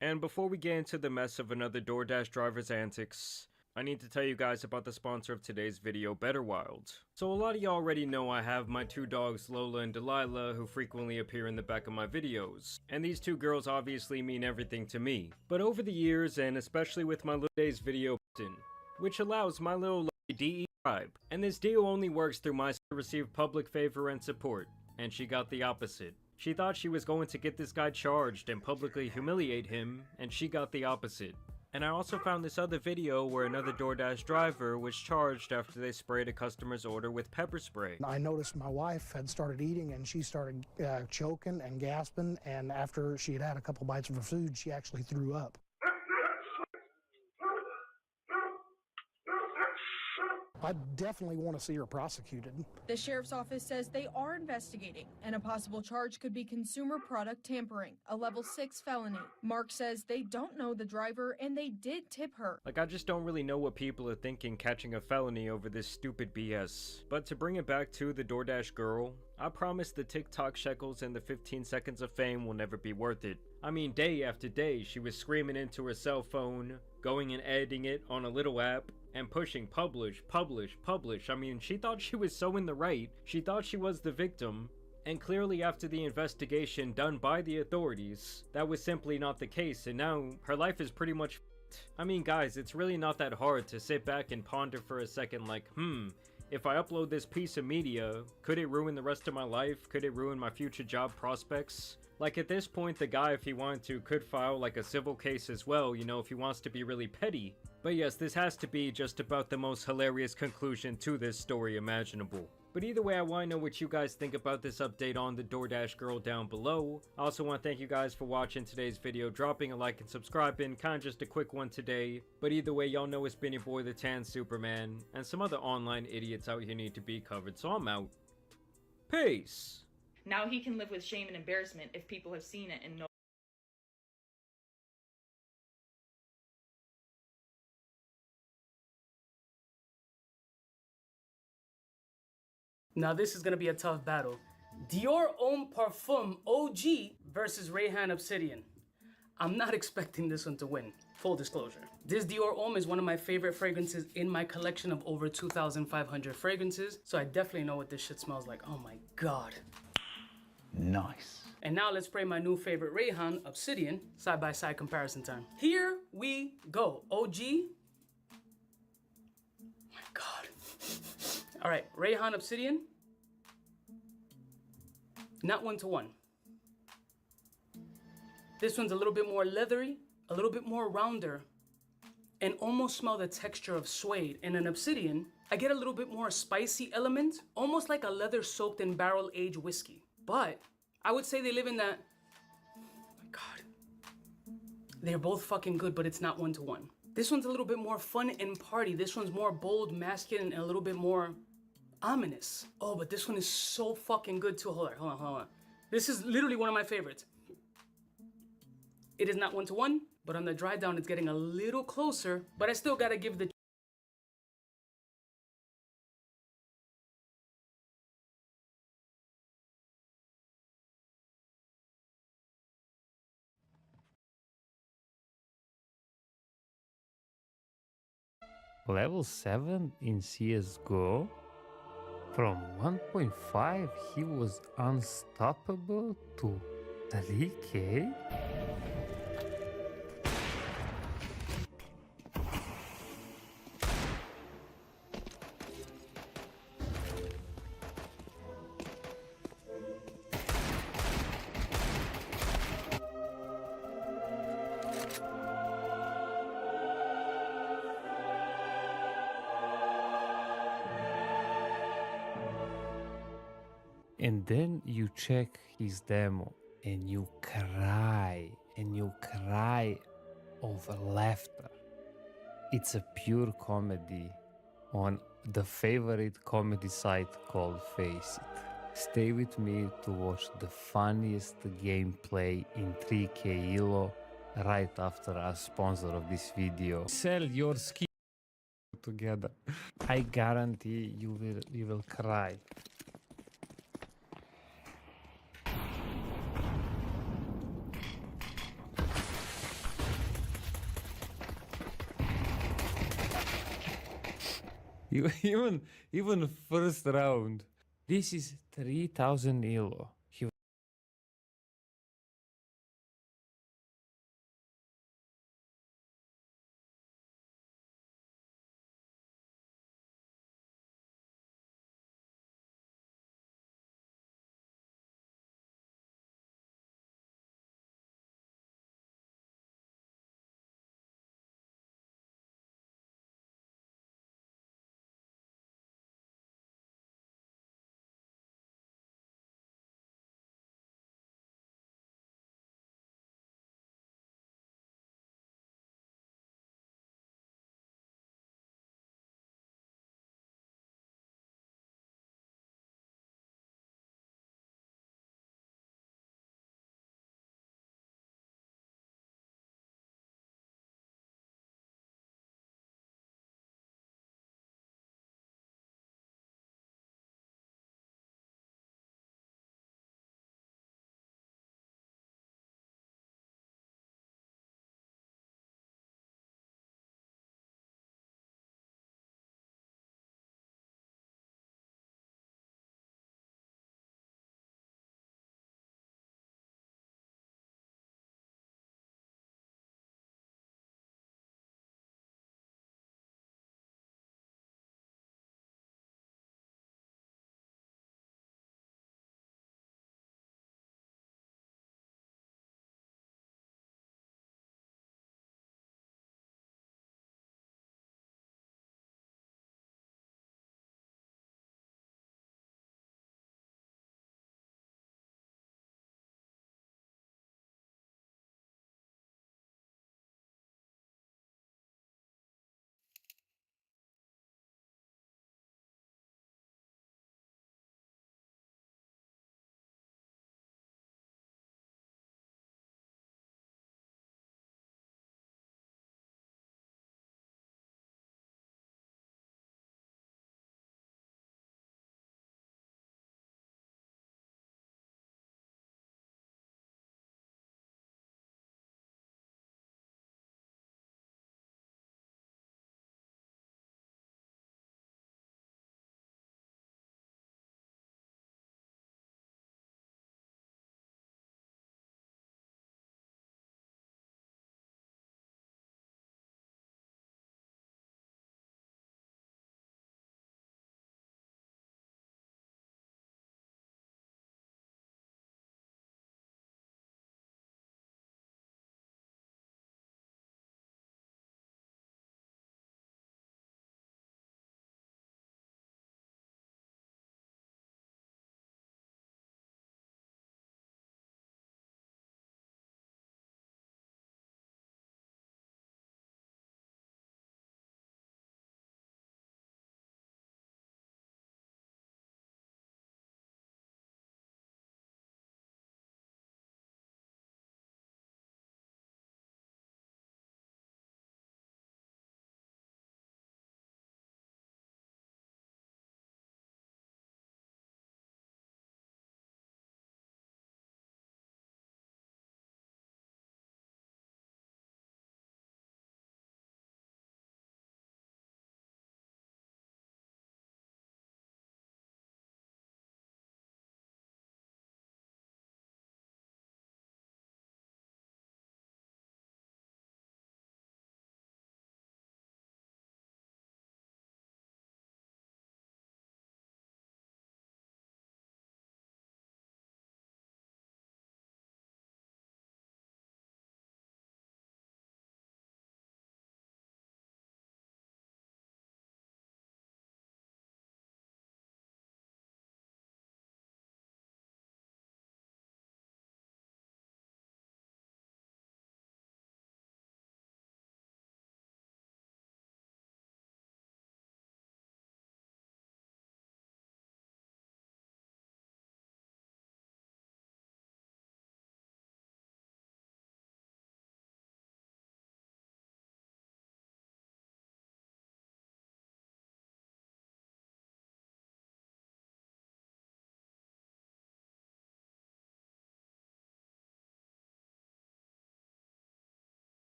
And before we get into the mess of another DoorDash driver's antics, I need to tell you guys about the sponsor of today's video, Better Wild. So a lot of y'all already know I have my 2 dogs, Lola and Delilah, who frequently appear in the back of my videos. And these 2 girls obviously mean everything to me. But over the years, and especially with my little day's video, which allows my little DE tribe, and this deal only works through my received public favor and support, and she got the opposite. She thought she was going to get this guy charged and publicly humiliate him, and she got the opposite. And I also found this other video where another DoorDash driver was charged after they sprayed a customer's order with pepper spray. I noticed my wife had started eating and she started choking and gasping, and after she had had a couple bites of her food, she actually threw up. I definitely want to see her prosecuted. The sheriff's office says they are investigating, and a possible charge could be consumer product tampering, a level 6 felony. Mark says they don't know the driver and they did tip her. Like, I just don't really know what people are thinking catching a felony over this stupid BS. But to bring it back to the DoorDash girl, I promise the TikTok shekels and the 15 seconds of fame will never be worth it. I mean, day after day, she was screaming into her cell phone, going and editing it on a little app, and pushing publish, publish, publish. I mean, she thought she was so in the right. She thought she was the victim. And clearly after the investigation done by the authorities, that was simply not the case, and now her life is pretty much f***ed. I mean, guys, it's really not that hard to sit back and ponder for a second like, if I upload this piece of media, could it ruin the rest of my life? Could it ruin my future job prospects? Like, at this point, the guy, if he wanted to, could file like a civil case as well, you know, if he wants to be really petty. But yes, this has to be just about the most hilarious conclusion to this story imaginable. But either way, I want to know what you guys think about this update on the DoorDash girl down below. I also want to thank you guys for watching today's video, dropping a like and subscribing, kind of just a quick one today. But either way, y'all know it's been your boy, the Tan Superman, and some other online idiots out here need to be covered, so I'm out. Peace! Now he can live with shame and embarrassment if people have seen it and know. Now this is gonna be a tough battle. Dior Homme Parfum OG versus Rayhan Obsidian. I'm not expecting this one to win, full disclosure. This Dior Homme is one of my favorite fragrances in my collection of over 2,500 fragrances, so I definitely know what this shit smells like. Oh my God. Nice. And now let's spray my new favorite Rayhan Obsidian, side-by-side comparison time. Here we go, OG. My God. All right, Rayhan Obsidian, not 1-to-1. This one's a little bit more leathery, a little bit more rounder, and almost smell the texture of suede. In an Obsidian, I get a little bit more spicy element, almost like a leather soaked in barrel-aged whiskey. But I would say they live in that, oh my God, They're both fucking good, but it's not one-to-one. This one's a little bit more fun and party. This one's more bold, masculine, and a little bit more ominous. Oh, but this one is so fucking good too. Hold on. This is literally one of my favorites. It is not one-to-one, but on the dry down, it's getting a little closer, but I still gotta give the Level 7 in CSGO? From 1.5 he was unstoppable to 3K? And then you check his demo and you cry of laughter. It's a pure comedy on the favorite comedy site called Face It. Stay with me to watch the funniest gameplay in 3K ELO right after a sponsor of this video. Sell your skin together. I guarantee you will cry. Even first round. This is 3000 ELO.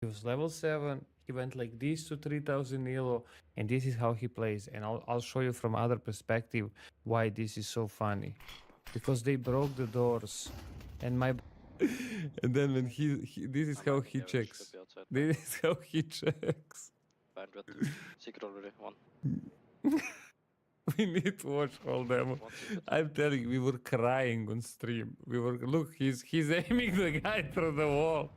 He was level 7. He went like this to 3000 elo, and this is how he plays. And I'll show you from other perspective why this is so funny. Because they broke the doors, and my and then when he this is how he checks. This is how he checks. Bandwidth. Secret already. One. We need to watch whole demo. I'm telling you, we were crying on stream. We were look, he's aiming the guy through the wall.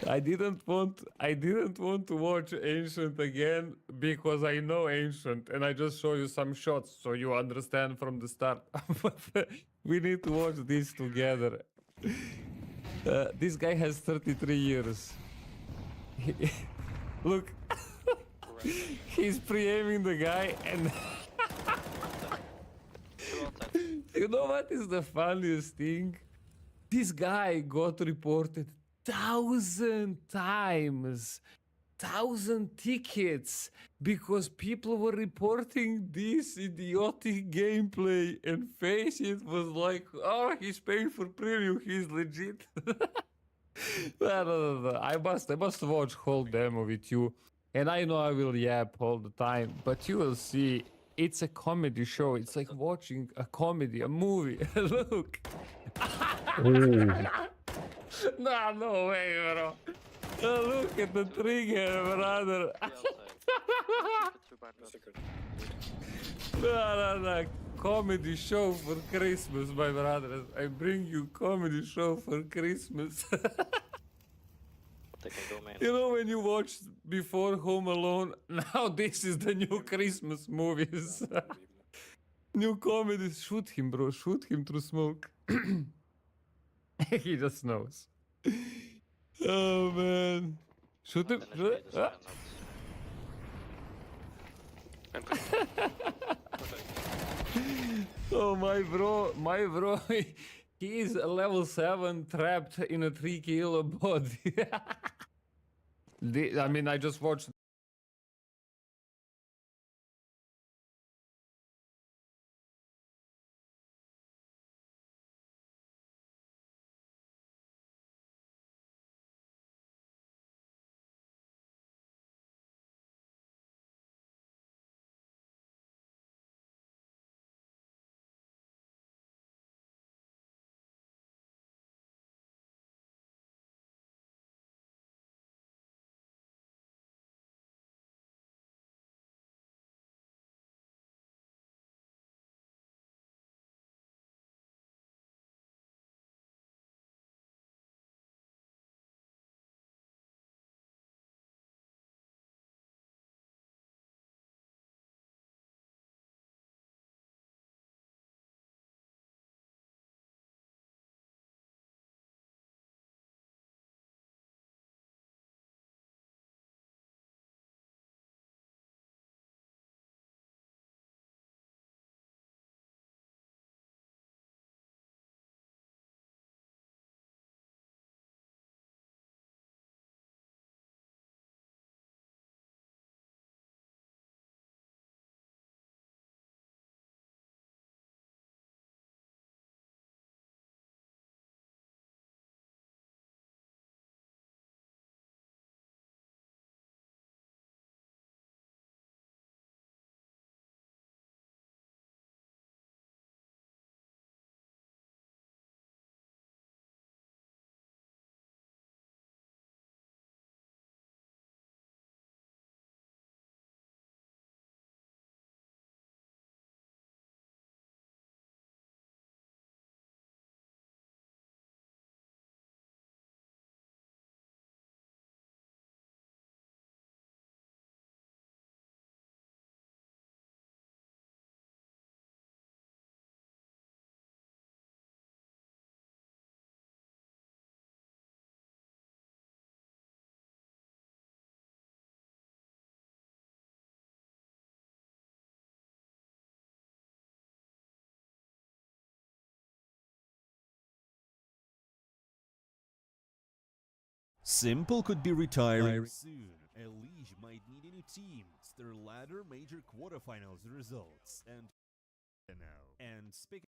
I didn't want to watch Ancient again because I know Ancient and I just show you some shots so you understand from the start. But we need to watch this together. This guy has 33 years. Look, he's pre-aiming the guy and you know what is the funniest thing? This guy got reported 1,000 times, 1,000 tickets, because people were reporting this idiotic gameplay and Face it was like, oh, he's paying for premium, he's legit. No. I must watch whole demo with you, and I know I will yap all the time, but you will see it's a comedy show. It's like watching a comedy, a movie. Look. No way, bro. Look at the trigger, brother. No. Comedy show for Christmas, my brothers. I bring you comedy show for Christmas. You know when you watched before Home Alone, now this is the new Christmas movies. New comedies. Shoot him, bro. Shoot him through smoke. He just knows. Oh man. Shoot him. Oh my bro, he is a level 7 trapped in a 3 kilo body. I mean, I just watched. Simple could be retiring soon. Elige might need a new team. Their latter major quarterfinals results and speaking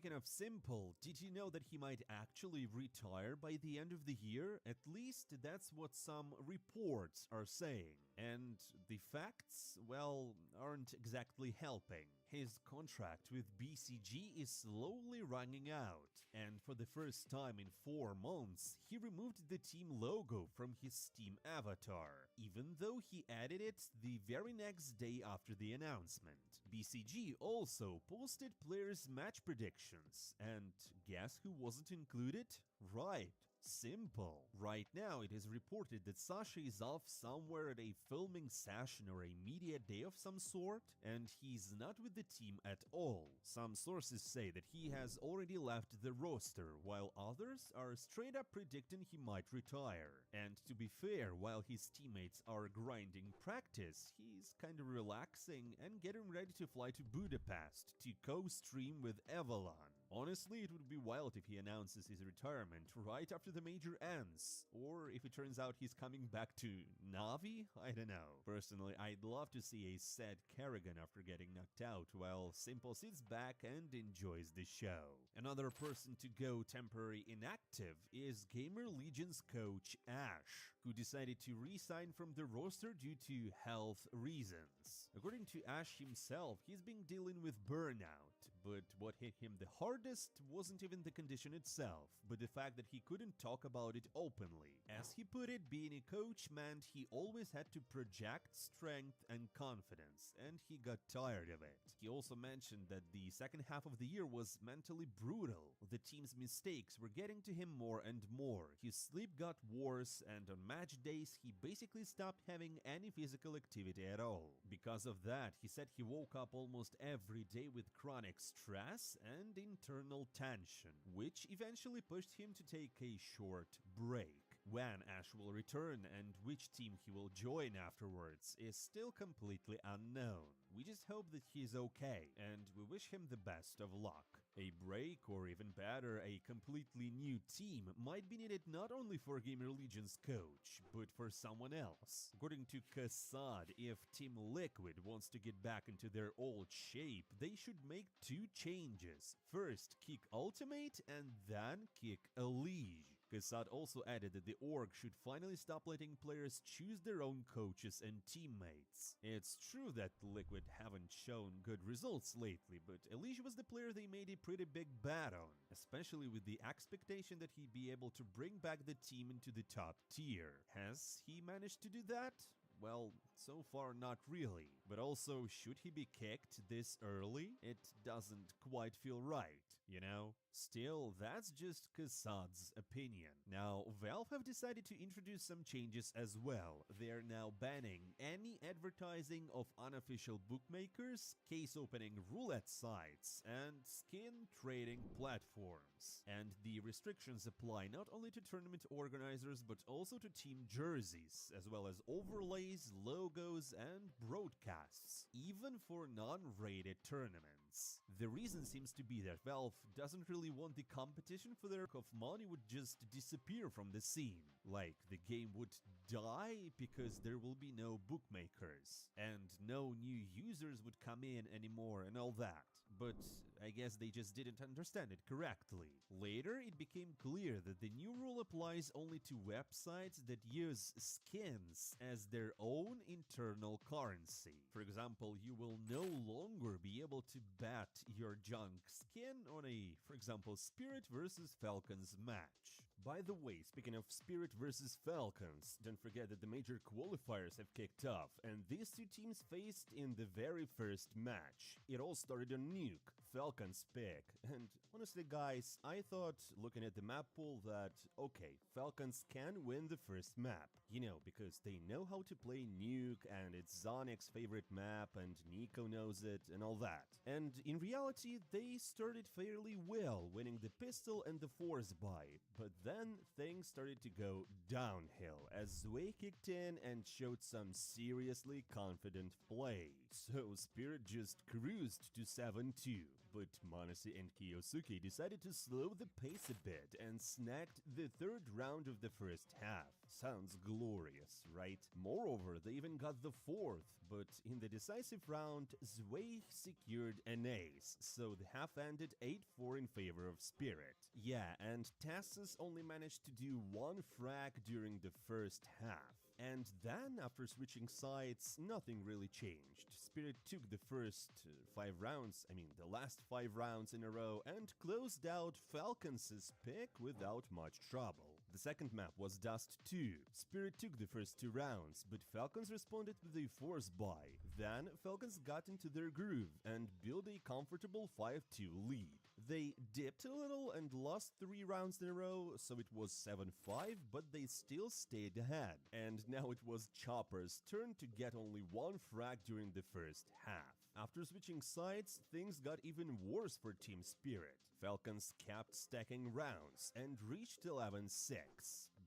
speaking of Simple, did you know that he might actually retire by the end of the year? At least that's what some reports are saying. And the facts, well, aren't exactly helping. His contract with BCG is slowly running out, and for the first time in 4 months, he removed the team logo from his Steam avatar, even though he added it the very next day after the announcement. BCG also posted players' match predictions, and guess who wasn't included? Right, Simple. Right now, it is reported that Sasha is off somewhere at a filming session or a media day of some sort, and he's not with the team at all. Some sources say that he has already left the roster, while others are straight up predicting he might retire. And to be fair, while his teammates are grinding practice, he's kinda relaxing and getting ready to fly to Budapest to co-stream with Evelyn. Honestly, it would be wild if he announces his retirement right after the major ends, or if it turns out he's coming back to Na'Vi? I don't know. Personally, I'd love to see a sad Kerrigan after getting knocked out, while Simple sits back and enjoys the show. Another person to go temporary inactive is Gamer Legion's coach Ash, who decided to resign from the roster due to health reasons. According to Ash himself, he's been dealing with burnout, but what hit him the hardest wasn't even the condition itself, but the fact that he couldn't talk about it openly. As he put it, being a coach meant he always had to project strength and confidence, and he got tired of it. He also mentioned that the second half of the year was mentally brutal. The team's mistakes were getting to him more and more. His sleep got worse, and on match days he basically stopped having any physical activity at all. Because of that, he said he woke up almost every day with chronic stress and internal tension, which eventually pushed him to take a short break. When Ash will return and which team he will join afterwards is still completely unknown. We just hope that he's okay, and we wish him the best of luck. A break, or even better, a completely new team might be needed not only for Gamer Legion's coach, but for someone else. According to Kassad, if Team Liquid wants to get back into their old shape, they should make 2 changes. First, kick Ultimate, and then kick Elige. Kassad also added that the org should finally stop letting players choose their own coaches and teammates. It's true that Liquid haven't shown good results lately, but Elige was the player they made a pretty big bet on, especially with the expectation that he'd be able to bring back the team into the top tier. Has he managed to do that? Well, so far not really. But also, should he be kicked this early? It doesn't quite feel right, you know? Still, that's just Kassad's opinion. Now, Valve have decided to introduce some changes as well. They're now banning any advertising of unofficial bookmakers, case-opening roulette sites, and skin trading platforms. And the restrictions apply not only to tournament organizers, but also to team jerseys, as well as overlays, logos, and broadcasts, even for non-rated tournaments. The reason seems to be that Valve doesn't really want the competition for their of money would just disappear from the scene. Like, the game would die because there will be no bookmakers, and no new users would come in anymore and all that. But I guess they just didn't understand it correctly. Later, it became clear that the new rule applies only to websites that use skins as their own internal currency. For example, you will no longer be able to bet your junk skin on a, for example, Spirit vs Falcons match. By the way, speaking of Spirit vs Falcons, don't forget that the major qualifiers have kicked off, and these 2 teams faced in the very first match. It all started on Nuke, Falcons pick, and honestly guys, I thought, looking at the map pool, that okay, Falcons can win the first map, you know, because they know how to play Nuke, and it's Zonic's favorite map, and Nico knows it, and all that. And in reality, they started fairly well, winning the pistol and the force buy, but then things started to go downhill as Zwei kicked in and showed some seriously confident play. So Spirit just cruised to 7-2. But Manase and Kiyosuke decided to slow the pace a bit and snagged the third round of the first half. Sounds glorious, right? Moreover, they even got the fourth, but in the decisive round, Zweig secured an ace, so the half ended 8-4 in favor of Spirit. Yeah, and Tassus only managed to do one frag during the first half. And then, after switching sides, nothing really changed. Spirit took the first the last 5 rounds in a row and closed out Falcons' pick without much trouble. The second map was Dust 2. Spirit took the first 2 rounds, but Falcons responded with a force buy. Then, Falcons got into their groove and built a comfortable 5-2 lead. They dipped a little and lost 3 rounds in a row, so it was 7-5, but they still stayed ahead. And now it was Chopper's turn to get only 1 frag during the first half. After switching sides, things got even worse for Team Spirit. Falcons kept stacking rounds and reached 11-6.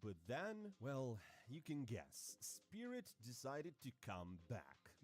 But then, well, you can guess, Spirit decided to come back.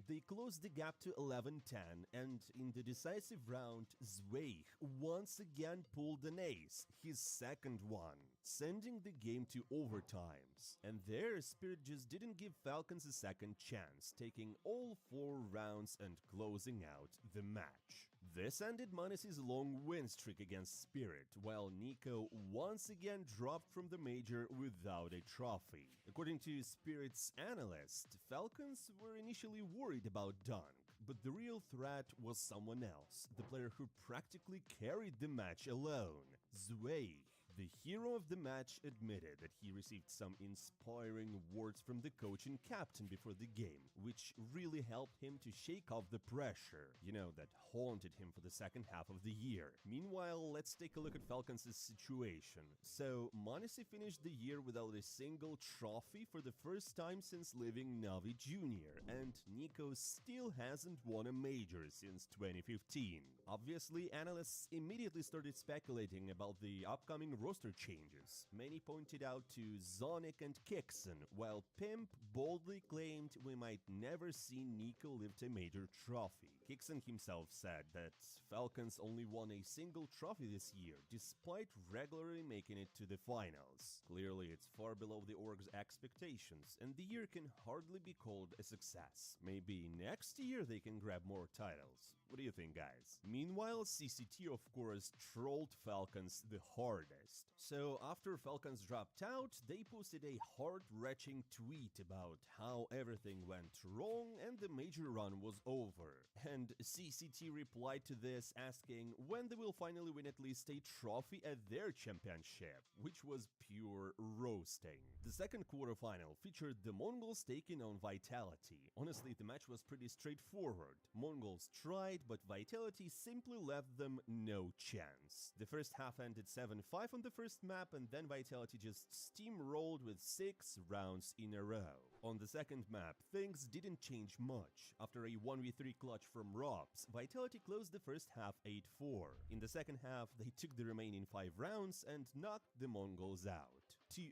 They closed the gap to 11-10, and in the decisive round, Zweig once again pulled an ace, his second one, sending the game to overtimes. And there, Spirit just didn't give Falcons a second chance, taking all 4 rounds and closing out the match. This ended Manese's long win streak against Spirit, while Nico once again dropped from the major without a trophy. According to Spirit's analyst, Falcons were initially worried about Dunk, but the real threat was someone else, the player who practically carried the match alone, Zweig. The hero of the match admitted that he received some inspiring words from the coach and captain before the game, which really helped him to shake off the pressure, that haunted him for the second half of the year. Meanwhile, let's take a look at Falcons' situation. So, Manase finished the year without a single trophy for the first time since leaving Navi Junior, and Nico still hasn't won a major since 2015. Obviously, analysts immediately started speculating about the upcoming roster changes. Many pointed out to Zonic and Kixon, while Pimp boldly claimed we might never see Nico lift a major trophy. Kixon himself said that Falcons only won a single trophy this year, despite regularly making it to the finals. Clearly, it's far below the org's expectations, and the year can hardly be called a success. Maybe next year they can grab more titles. What do you think, guys? Meanwhile, CCT of course trolled Falcons the hardest. So after Falcons dropped out, they posted a heart-wrenching tweet about how everything went wrong and the major run was over. And CCT replied to this asking when they will finally win at least a trophy at their championship, which was pure roasting. The second quarterfinal featured the Mongols taking on Vitality. Honestly, the match was pretty straightforward. Mongols tried, but Vitality simply left them no chance. The first half ended 7-5 on the first map, and then Vitality just steamrolled with 6 rounds in a row. On the second map, things didn't change much. After a 1v3 clutch from Robs, Vitality closed the first half 8-4. In the second half, they took the remaining 5 rounds and knocked the Mongols out. 2-0.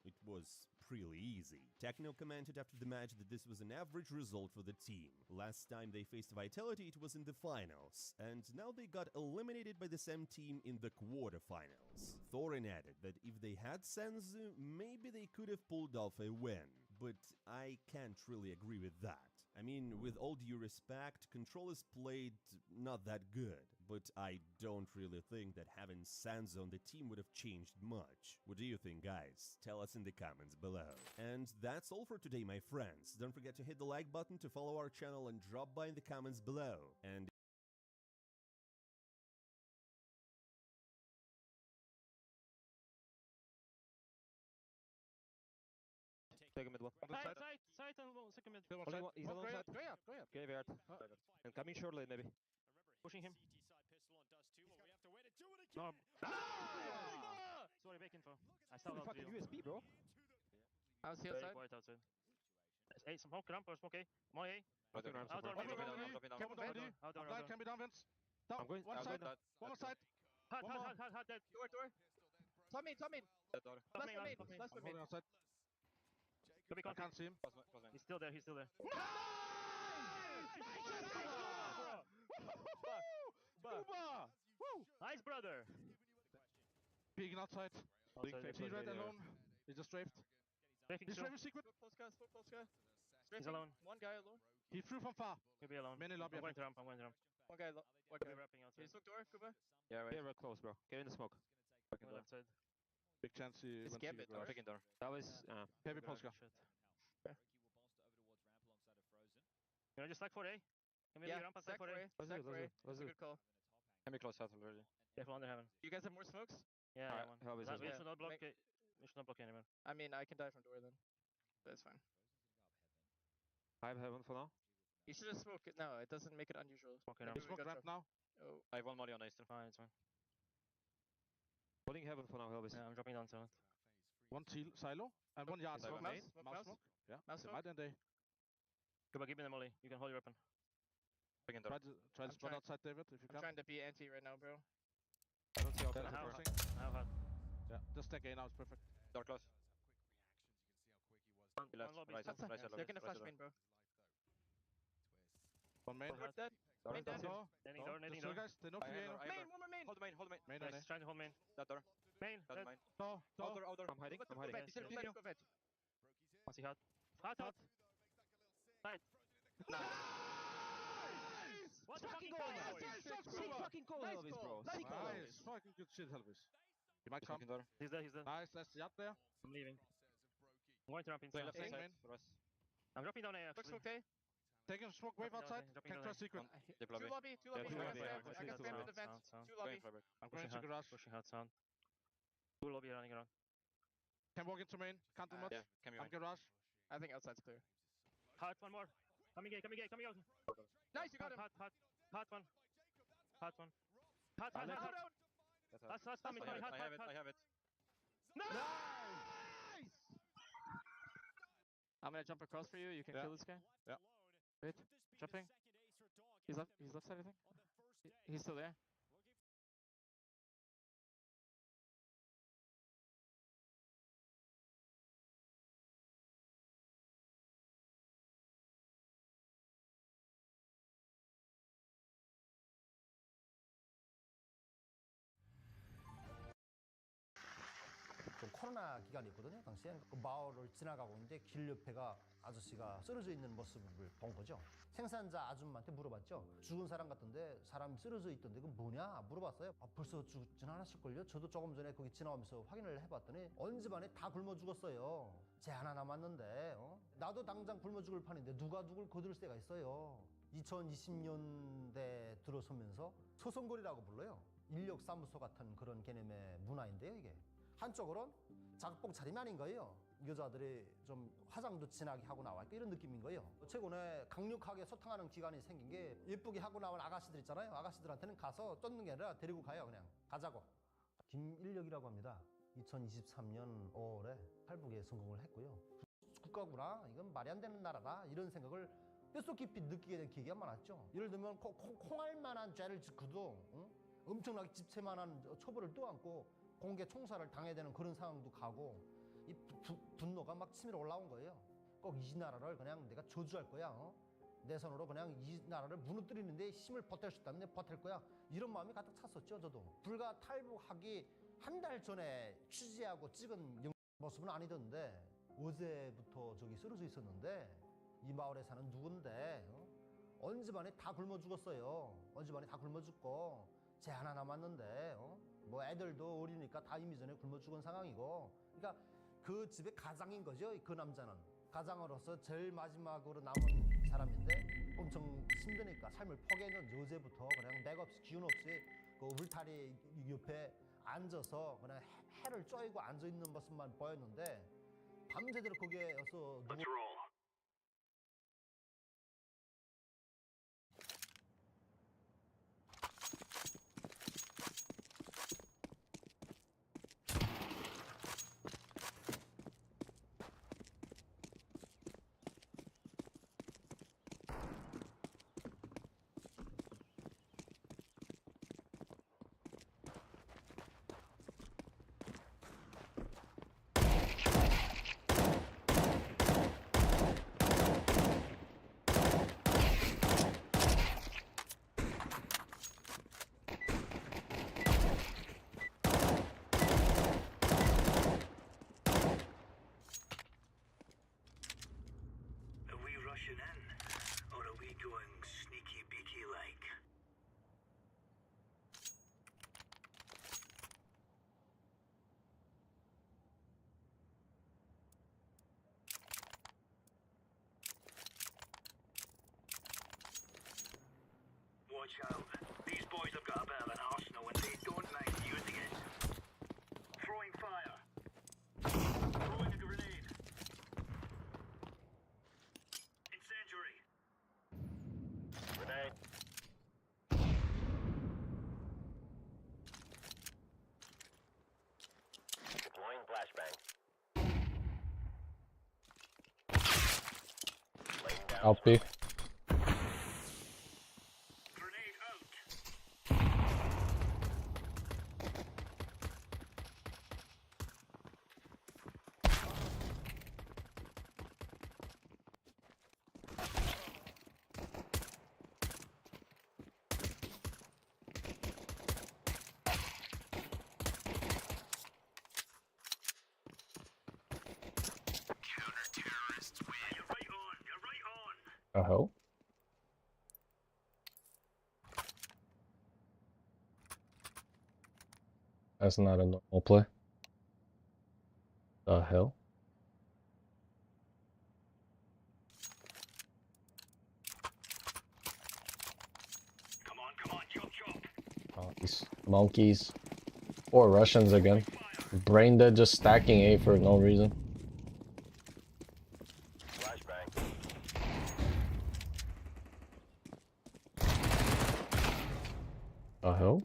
It was pretty easy. Techno commented after the match that this was an average result for the team. Last time they faced Vitality, it was in the finals, and now they got eliminated by the same team in the quarterfinals. Thorin added that if they had Senzu, maybe they could have pulled off a win, but I can't really agree with that. I mean, with all due respect, Control is played not that good, but I don't really think that having Senzu on the team would have changed much. What do you think, guys? Tell us in the comments below. And that's all for today, my friends. Don't forget to hit the like button to follow our channel and drop by in the comments below. And Take a mid one. Side and second mid. Only one, he's alone side. Go up. Okay, Vert. And coming shortly, maybe. Pushing him. No. Sorry, back info. I still not Fucking USB, bro. I was here quiet outside. Hey, some smoke ramp or smoke A. I'm on A. Outdoor. Outdoor. Can be down, Vince. Down. I'm going. One side. One more side. Hot, dead. Door. Top mid. Last mid. Outside. Could be I can't see him. He's still there. Nice! Kuba! Woo! Nice, brother. Peeking outside. He's right alone. He just strafed. He's strafing secret. Close guy. He's alone. One guy alone. He threw from far. He'll be alone. Many lobby. I'm going to ramp. One guy. He'll be wrapping outside. Can you smoke door, Kuba? Yeah, right. Yeah, we're close, bro. Get in the smoke. Go left side. Big chance he went to the garage. Door. That was Heavy Polska. You know, just stack 4A. Can we ramp stack 4A? Stack 4A. That's a good call. Can be close out already. Careful under heaven. You guys have more smokes? Yeah, Alright, one. Hell is We well. should not block it. We should not block anyone. I mean, I can die from door then. That's fine. I have heaven for now. You should have smoked it. No, it doesn't make it unusual. Okay, Maybe He we smoked got ramp trouble. now. Oh. I have one molly on Easter. Fine, it's fine. Holding heaven for now, Helvis. Yeah, I'm dropping down to it. One silo and one yard Smoke smoke. mouse, Mouse smoke. Yeah. Mouse They smoke. might end day. Kuba, give me the molly. You can hold your weapon. Big door. Try to spot outside David if you I'm can. trying to be anti right now, bro. I don't see outside. How Forcing. hard? Yeah, just stack A now. It's perfect. Door close. One Left, lobby. right, That's right, fine. right, They're gonna right, flash right. main, bro. One main. Door Dead. Door, Main door. dead. No. Netting door, Just netting two door. guys. They know I have free. door, I have Main, door. one more main. Hold the main, hold the main. Main on Nice, A. trying to hold main. That door. Main, That dead. main. Door. Out door. I'm hiding. I'm hiding. Go vet. You said go vet. What's he hot? Hot. Side. What the fucking goal? Fucking goal, Helvis, bro. Nice. Fucking good shit, Helvis. He might come. Fucking door. He's there, he's there. Nice. That's the yacht there. I'm leaving. I'm going to ramp Play inside. left Main. side for us. I'm dropping down A Look, actually. smoke A. Taking smoke wave Dropping down outside. A, dropping Can down trust A. secret. Dip lobby. Two lobby. Yeah, I two got lobby, yeah, spam. I got spam with the vent. Sound. Two Going lobby. for it. I'm going Pushing to hard. garage. Pushing hard sound. Two lobby running around. Can walk into main. Can't do much. Yeah, can be I'm main. garage. I think outside's clear. Hot, one more. Coming out. Nice, you got him. Hot one. Hot one. Hot. Down. That's coming. I have it. I have it. Nice! I'm gonna jump across for you. You can Yeah. kill this guy. Yeah. Wait. Jumping. He's left side, I think. He's still there. 좀 코로나 기간이었거든요. 당시에 그 마을을 지나가고 있는데 길 옆에가 아저씨가 쓰러져 있는 모습을 본 거죠. 생산자 아줌마한테 물어봤죠. 죽은 사람 같던데 사람이 쓰러져 있던데 그건 뭐냐 물어봤어요. 벌써 죽진 않았을걸요. 저도 조금 전에 거기 지나오면서 확인을 해봤더니 언제 반에 다 굶어 죽었어요. 쟤 하나 남았는데 나도 당장 굶어 죽을 판인데 누가 누굴 거둘 새가 있어요. 2020년대 들어서면서 소송거리라고 불러요. 인력사무소 같은 그런 개념의 문화인데요, 이게. 한쪽으론 작복 차림이 아닌 거예요. 여자들이 좀 화장도 진하게 하고 나와 있고 이런 느낌인 거예요. 최근에 강력하게 소탕하는 기관이 생긴 게 예쁘게 하고 나온 아가씨들 있잖아요. 아가씨들한테는 가서 쫓는 게 아니라 데리고 가요. 그냥 가자고. 김일력이라고 합니다. 2023년 5월에 탈북에 성공을 했고요. 국가구나, 이건 말이 안 되는 나라다, 이런 생각을 뼛속 깊이 느끼게 된 계기가 많았죠. 예를 들면 콩알만한 죄를 짓고도 엄청나게 집체만한 처벌을 떠안고 공개 총살을 당해야 되는 그런 상황도 가고, 이 분노가 막 치밀어 올라온 거예요. 꼭 이 나라를 그냥 내가 저주할 거야. 내 손으로 그냥 이 나라를 무너뜨리는데 힘을 보탤 수 있다면 내가 보탤 거야. 이런 마음이 가득 찼었죠, 저도. 불과 탈북하기 한 달 전에 취재하고 찍은 모습은 아니던데 어제부터 저기 쓰러져 있었는데 이 마을에 사는 누군데 언제 반에 다 굶어 죽었어요. 언제 반에 다 굶어 죽고 쟤 하나 남았는데 뭐 애들도 어리니까 다 이미 전에 굶어 죽은 상황이고, 그러니까 그 집의 가장인 거죠. 그 남자는 가장으로서 제일 마지막으로 남은 사람인데 엄청 힘드니까 삶을 포기했는 어제부터 그냥 맥없이 기운 없이 그 울타리 옆에 앉아서 그냥 해를 쬐고 앉아 있는 모습만 보였는데 밤새도록 거기에서 Out B. Oh. That's not a normal play. The hell? Oh, these monkeys. Or Russians again. Brain dead, just stacking A for no reason. The hell?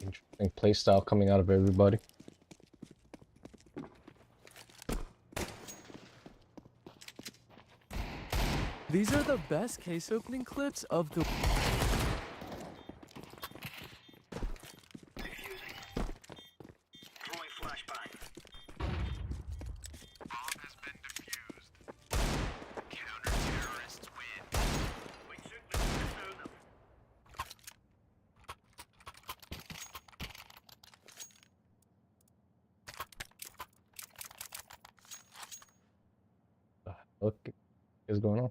Interesting playstyle coming out of everybody. These are the best case opening clips of the... What is going on?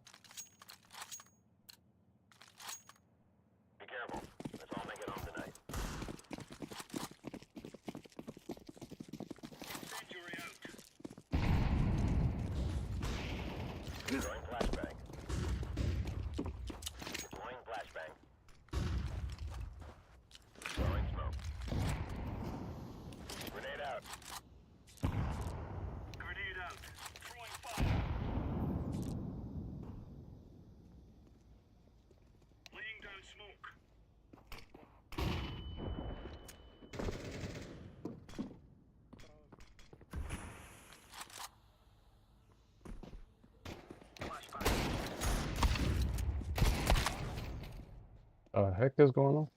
The heck is going on?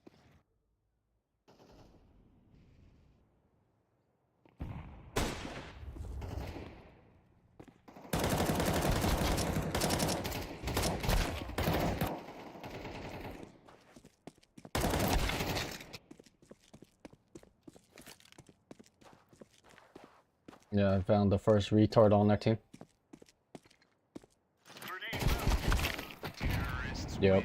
Yeah, I found the first retard on their team. Yep.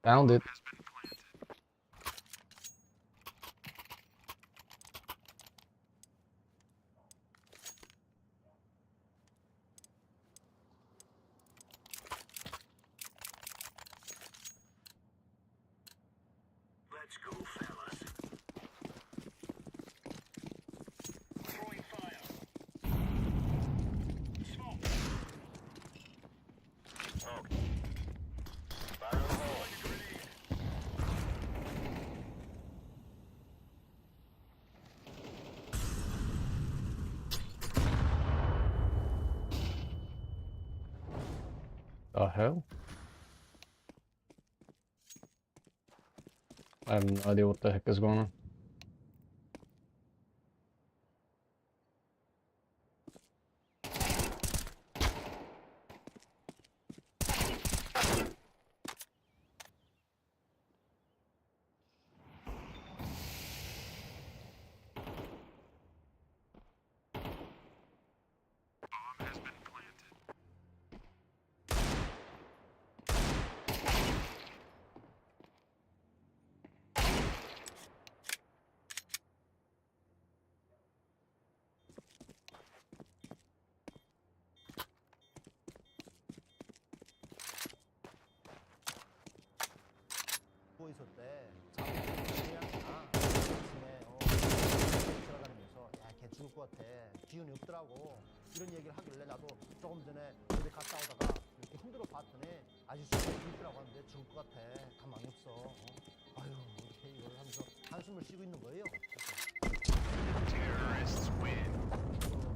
Found it. Let's go, fellas. Throwing fire. Smoke. Smoke. Fire in the hole. Like a grenade. The hell? I have no idea what the heck is going on. 때 자동이나 아침에 들어다니면서 야, 걔 죽을 것 같아. 기운이 없더라고. 이런 얘기를 하길래 나도 조금 전에 어디 갔다 오다가 이렇게 흔들어 봤더니 아저씨가 있더라고 하는데 죽을 것 같아. 가망이 없어. 아유, 어떻게 이걸 하면서 한숨을 쉬고 있는 거예요.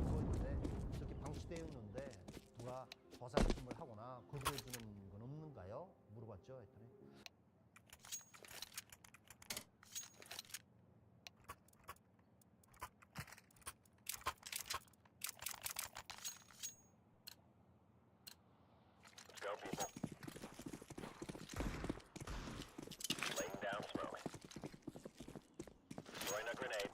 누워있는데 이렇게 방치되어 있는데 누가 버사심을 하거나 거부해주는 건 없는가요? 물어봤죠. 했더니 Go, people. Laying down smoke. Throwing a grenade.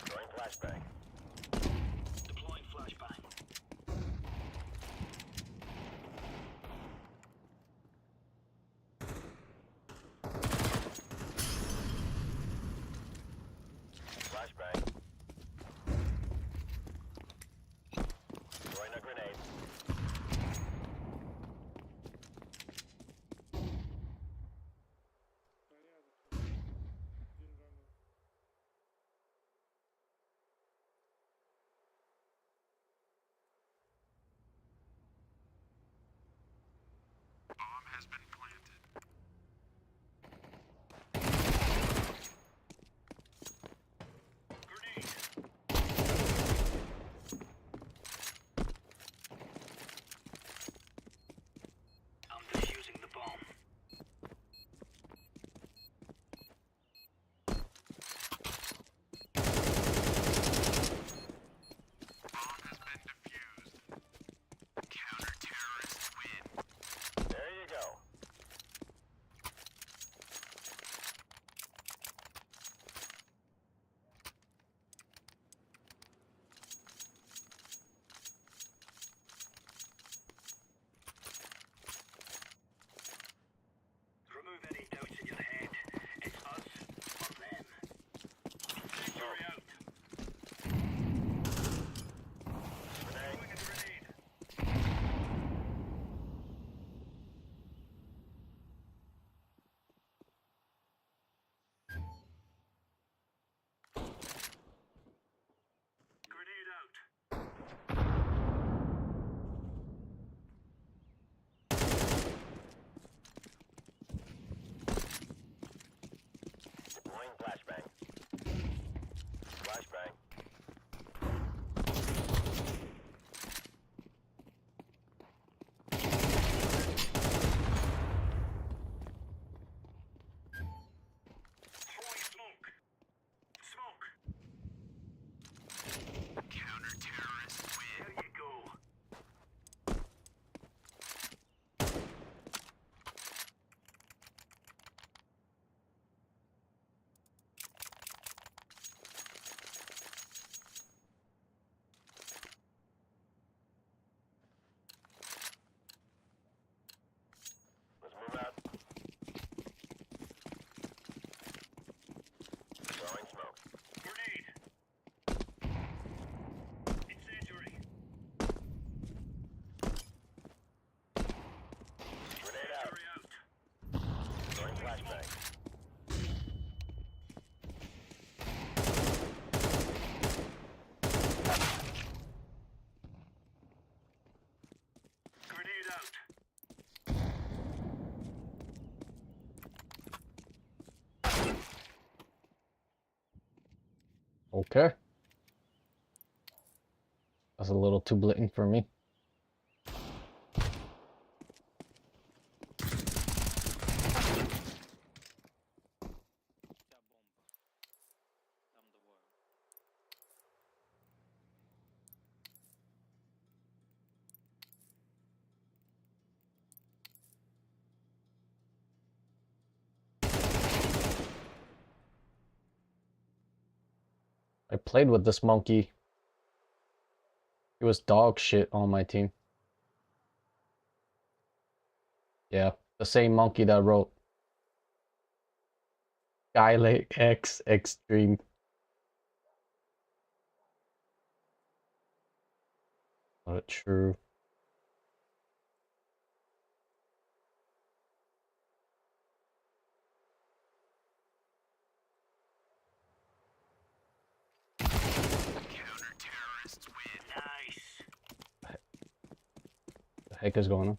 Throwing flashbang. Deploying flashbang. Flashbang. Throwing a grenade. Bomb has been planted. I'm defusing the bomb. Bomb has been defused. Counter-terrorists win. There you go. Remove any doubts in your head. It's us or them. Incendiary out. Throwing a grenade. Grenade out. Deploying flashbang. Flashbang. Throwing smoke. Smoke. Counter-terrorist win. There you go. Let's move out. Throwing smoke. Grenade. Incendiary. Grenade out. Throwing flashbang. Grenade out. Okay. That's a little too blatant for me. I played with this monkey. He was dog shit on my team. Yeah, the same monkey that wrote Skylake X Extreme. Not true. Counter-terrorists win. Nice. The heck is going on?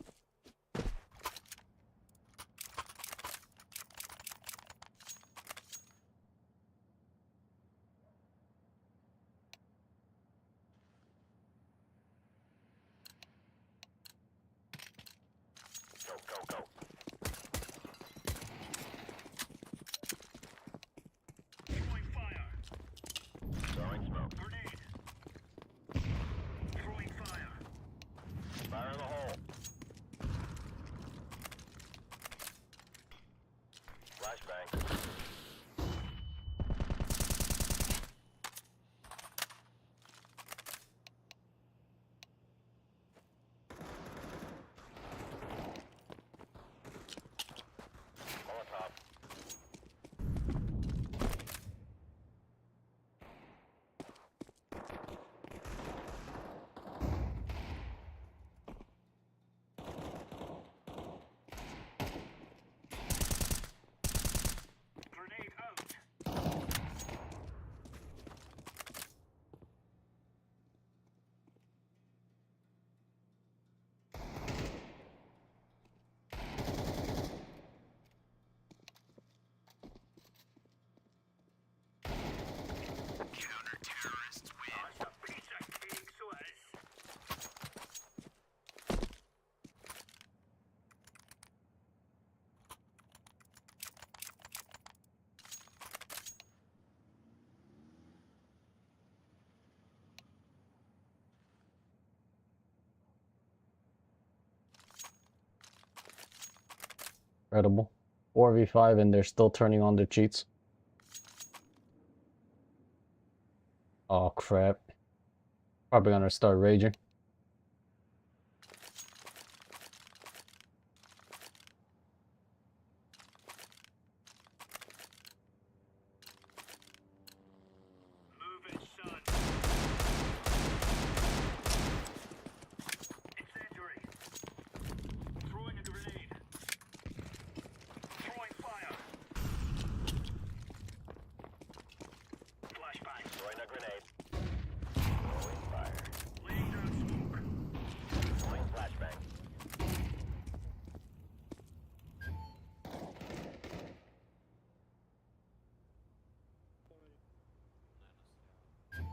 Go, go, go. Throwing fire. Throwing smoke. Grenade. Throwing fire. Fire in the hole. Flashbang. Molotov. Grenade out. Counter-terrorists win. It's a piece of cake, Suez. Incredible. 4v5 and they're still turning on their cheats. Oh crap. Probably gonna start raging. Move it, son. Incendiary. Throwing a grenade. Throwing fire. Flashbang. Throwing a grenade. Throwing fire. Laying down smoke. Throwing flashbang.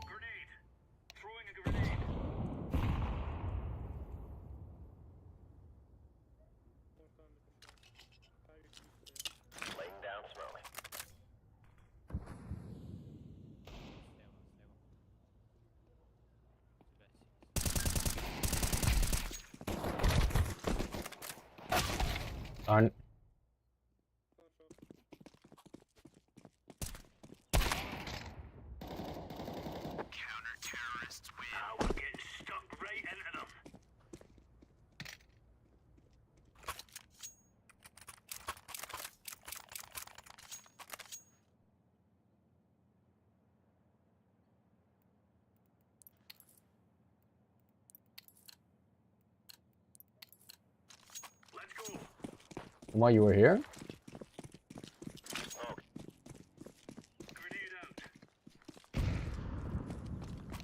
Grenade. Throwing a grenade. Laying down smoke. Darn it. Counter-terrorists win. Now we're getting stuck right into them. Let's go. While you were here? Smoke. Grenade out.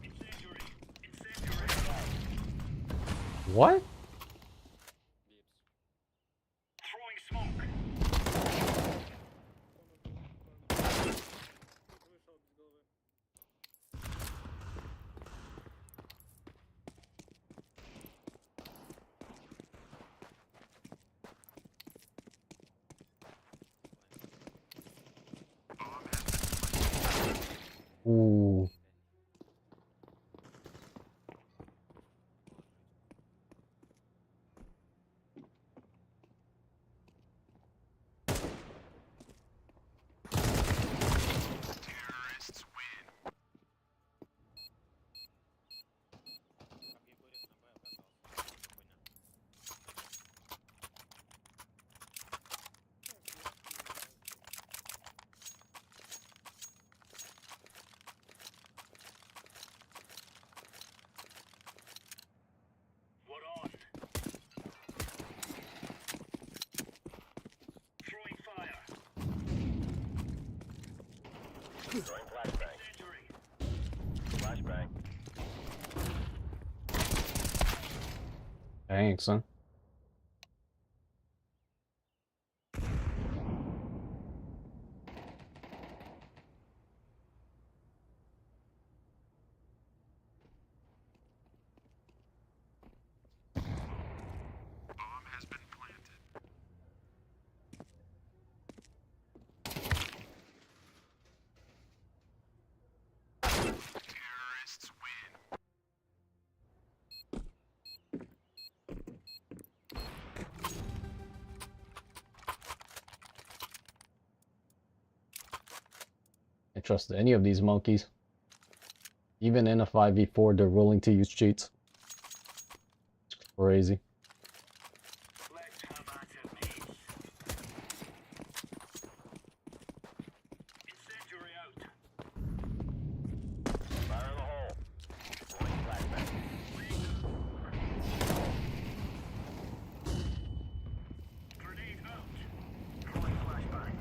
Incendiary. Incendiary. What? Throwing smoke. Ooh. Terrorists win. Throwing flashbang. Flashbang. Thanks, son. I trust any of these monkeys. Even in a 5v4, they're willing to use cheats. It's crazy. Fire in the hole. Throwing flashbang. Grenade out. Throwing flashbang.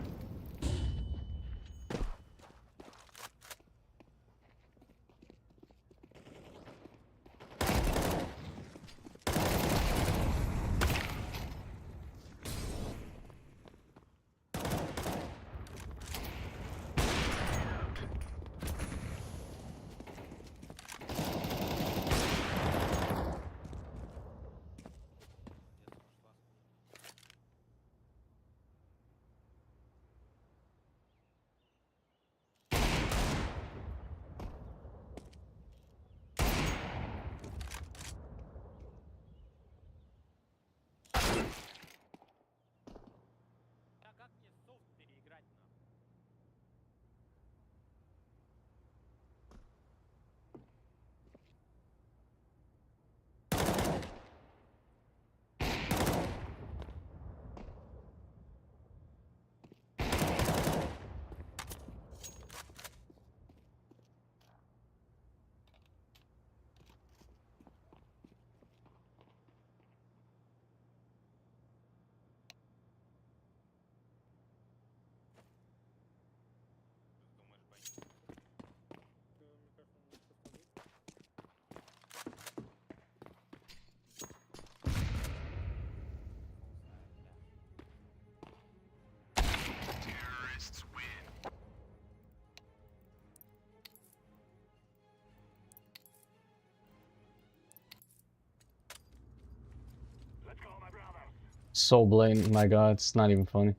So blatant, my god, it's not even funny.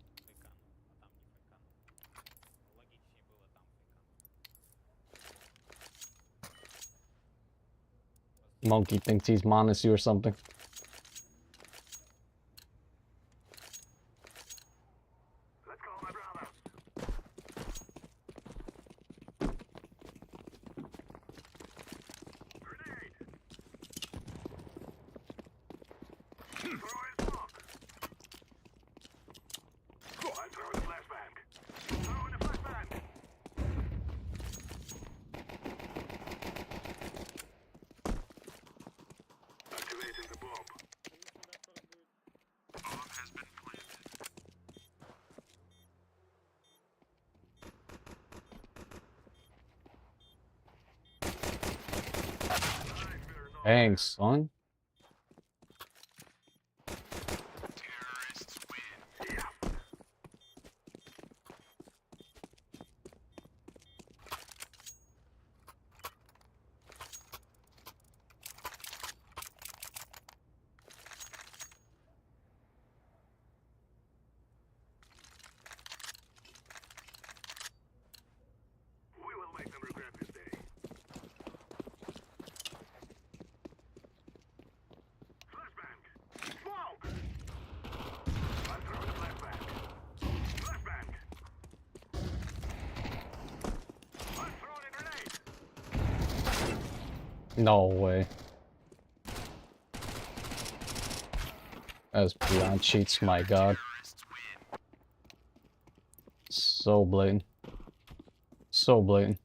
Monkey thinks he's Monasu or something. Thanks, son. No way. That's beyond cheats, my god. So blatant. So blatant.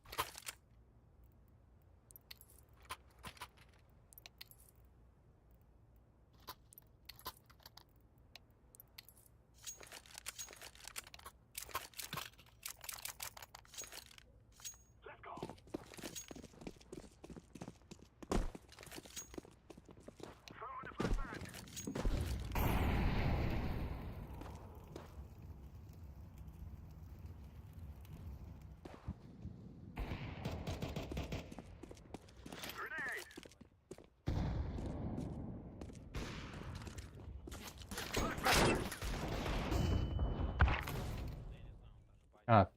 God.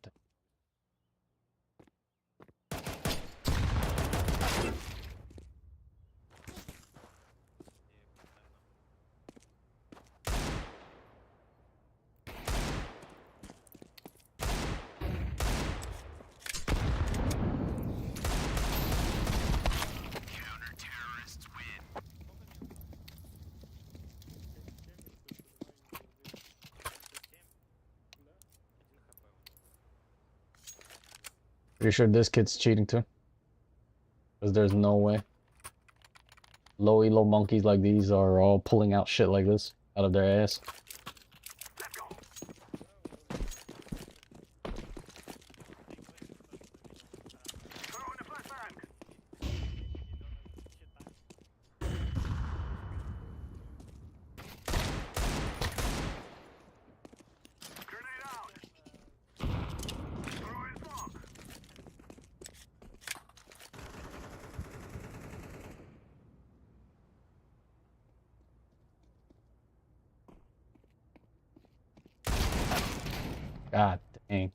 Pretty sure this kid's cheating too. Because there's no way. Low elo monkeys like these are all pulling out shit like this out of their ass. God dang.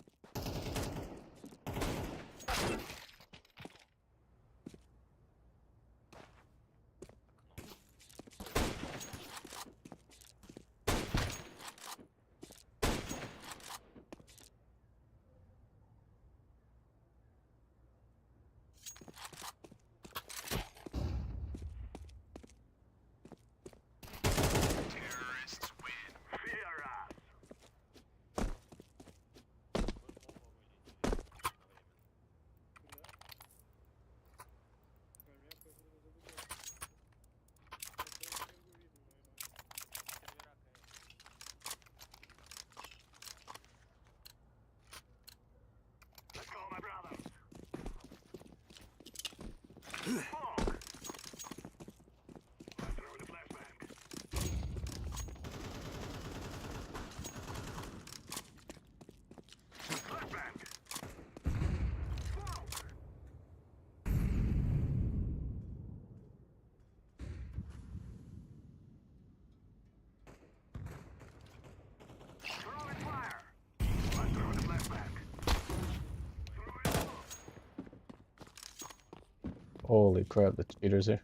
Holy crap, the cheaters here.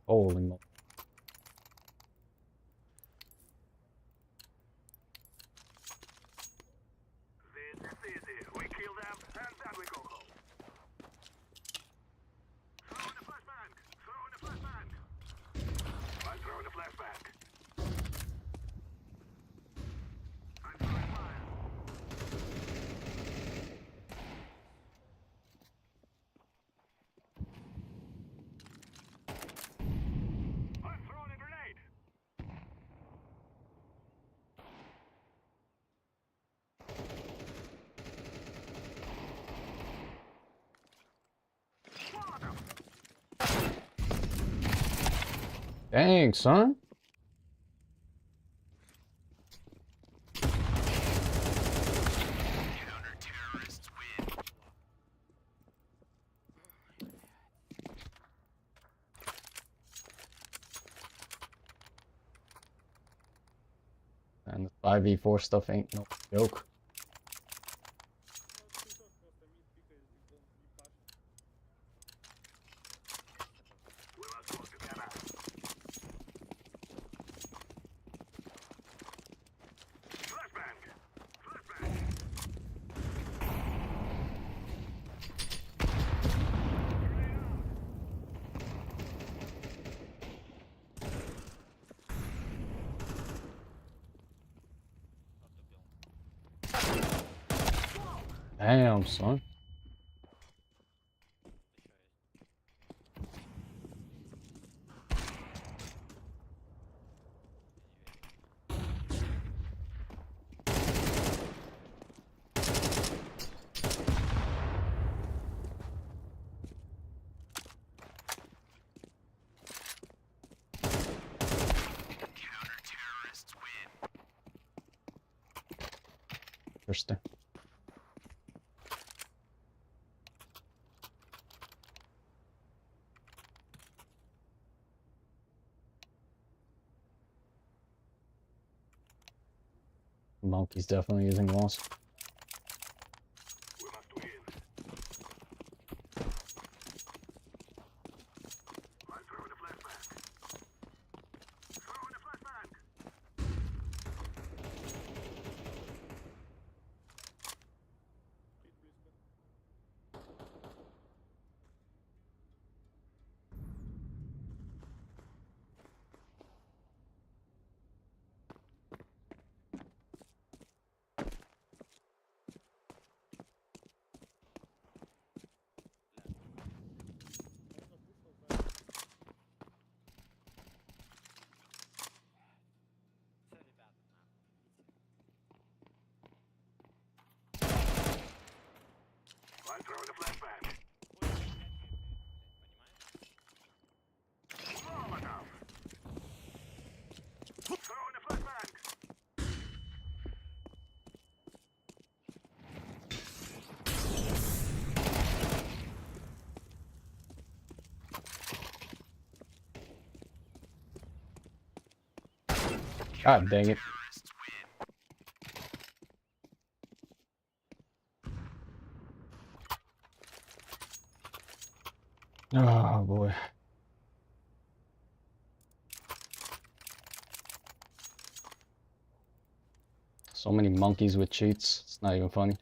Holy moly. Dang, son. And the 5v4 stuff ain't no joke. Damn, son. Interesting. Monkey's definitely using walls. God dang it. Oh boy. So many monkeys with cheats. It's not even funny.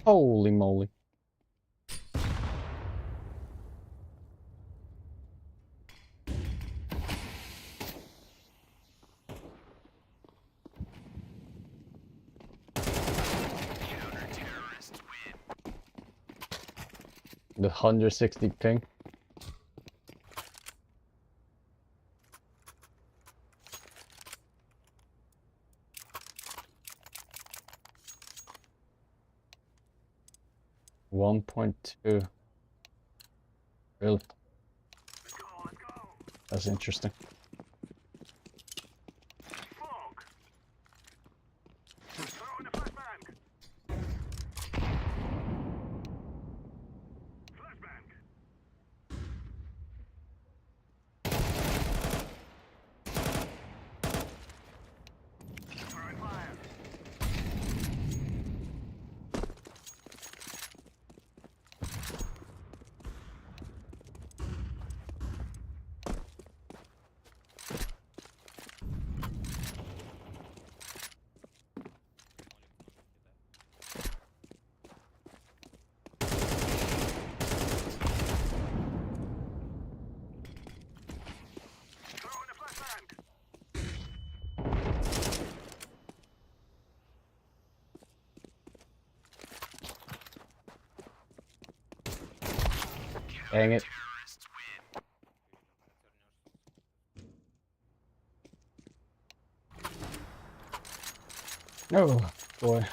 Holy moly. The 160 ping. .2. Really? That's interesting. Dang it. Oh, boy.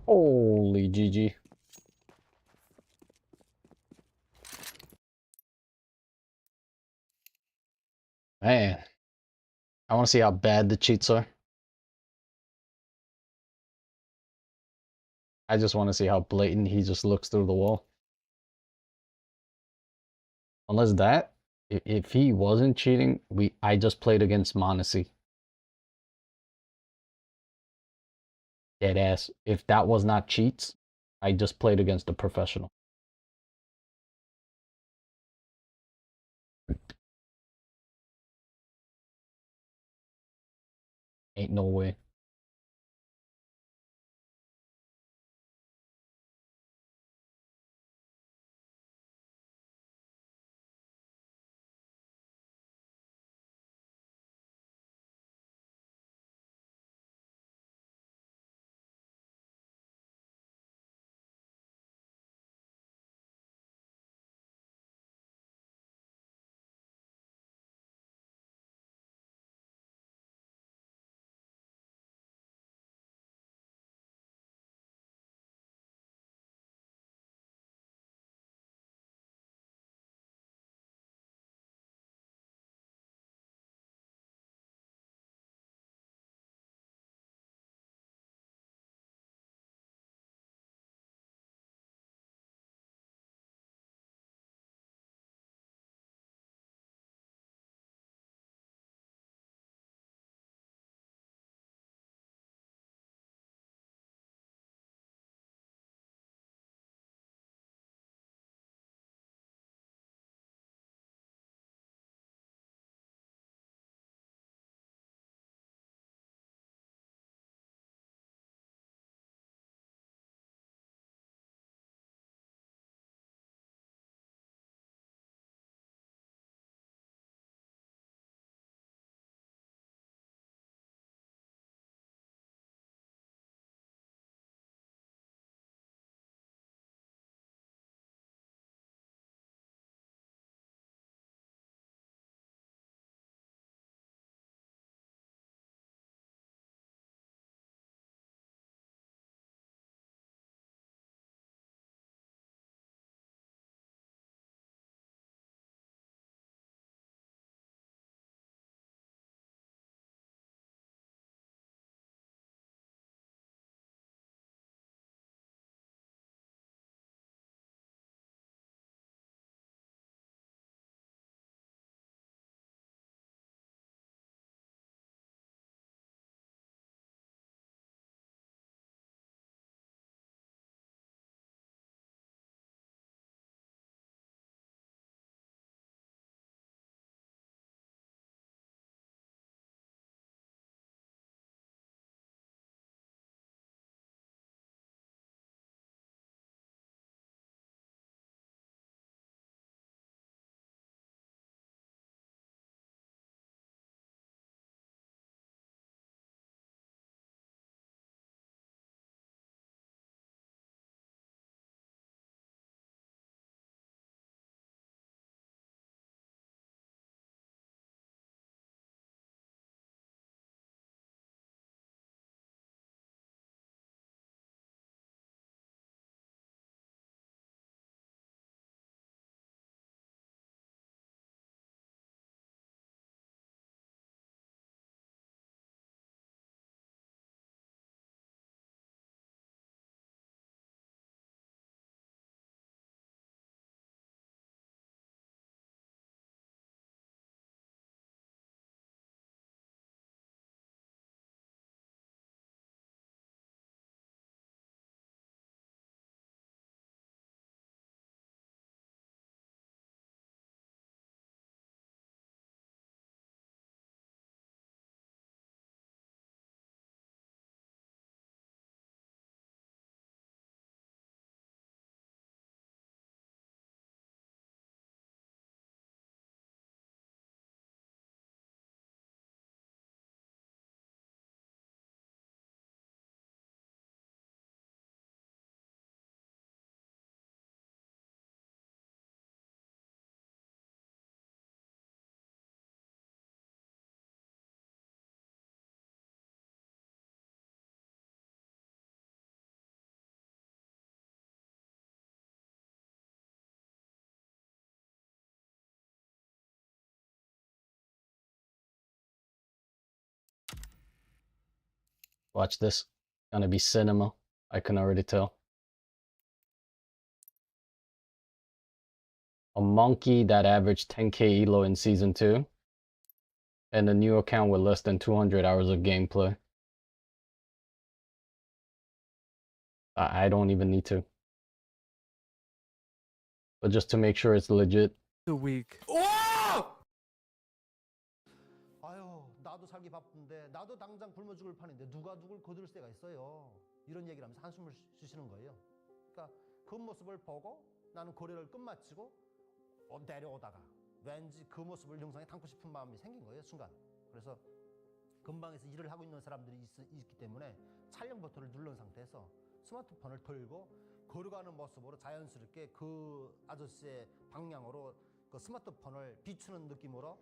Holy GG. Man, I want to see how bad the cheats are. I just want to see how blatant he just looks through the wall. Unless that, if he wasn't cheating, I just played against Monesi. Deadass. If that was not cheats, I just played against a professional. Ain't no way. Watch this. Gonna be cinema. I can already tell. A monkey that averaged 10k elo in Season 2. And a new account with less than 200 hours of gameplay. I don't even need to. But just to make sure it's legit. The week. 아유, 나도 살기 바쁜데 나도 당장 굶어 죽을 판인데 누가 누굴 거들 새가 있어요. 이런 얘기를 하면서 한숨을 쉬시는 거예요. 그러니까 그 모습을 보고 나는 거래를 끝마치고 내려오다가 왠지 그 모습을 영상에 담고 싶은 마음이 생긴 거예요, 순간. 그래서 근방에서 일을 하고 있는 사람들이 있기 때문에 촬영 버튼을 누른 상태에서 스마트폰을 들고 걸어가는 모습으로 자연스럽게 그 아저씨의 방향으로 그 스마트폰을 비추는 느낌으로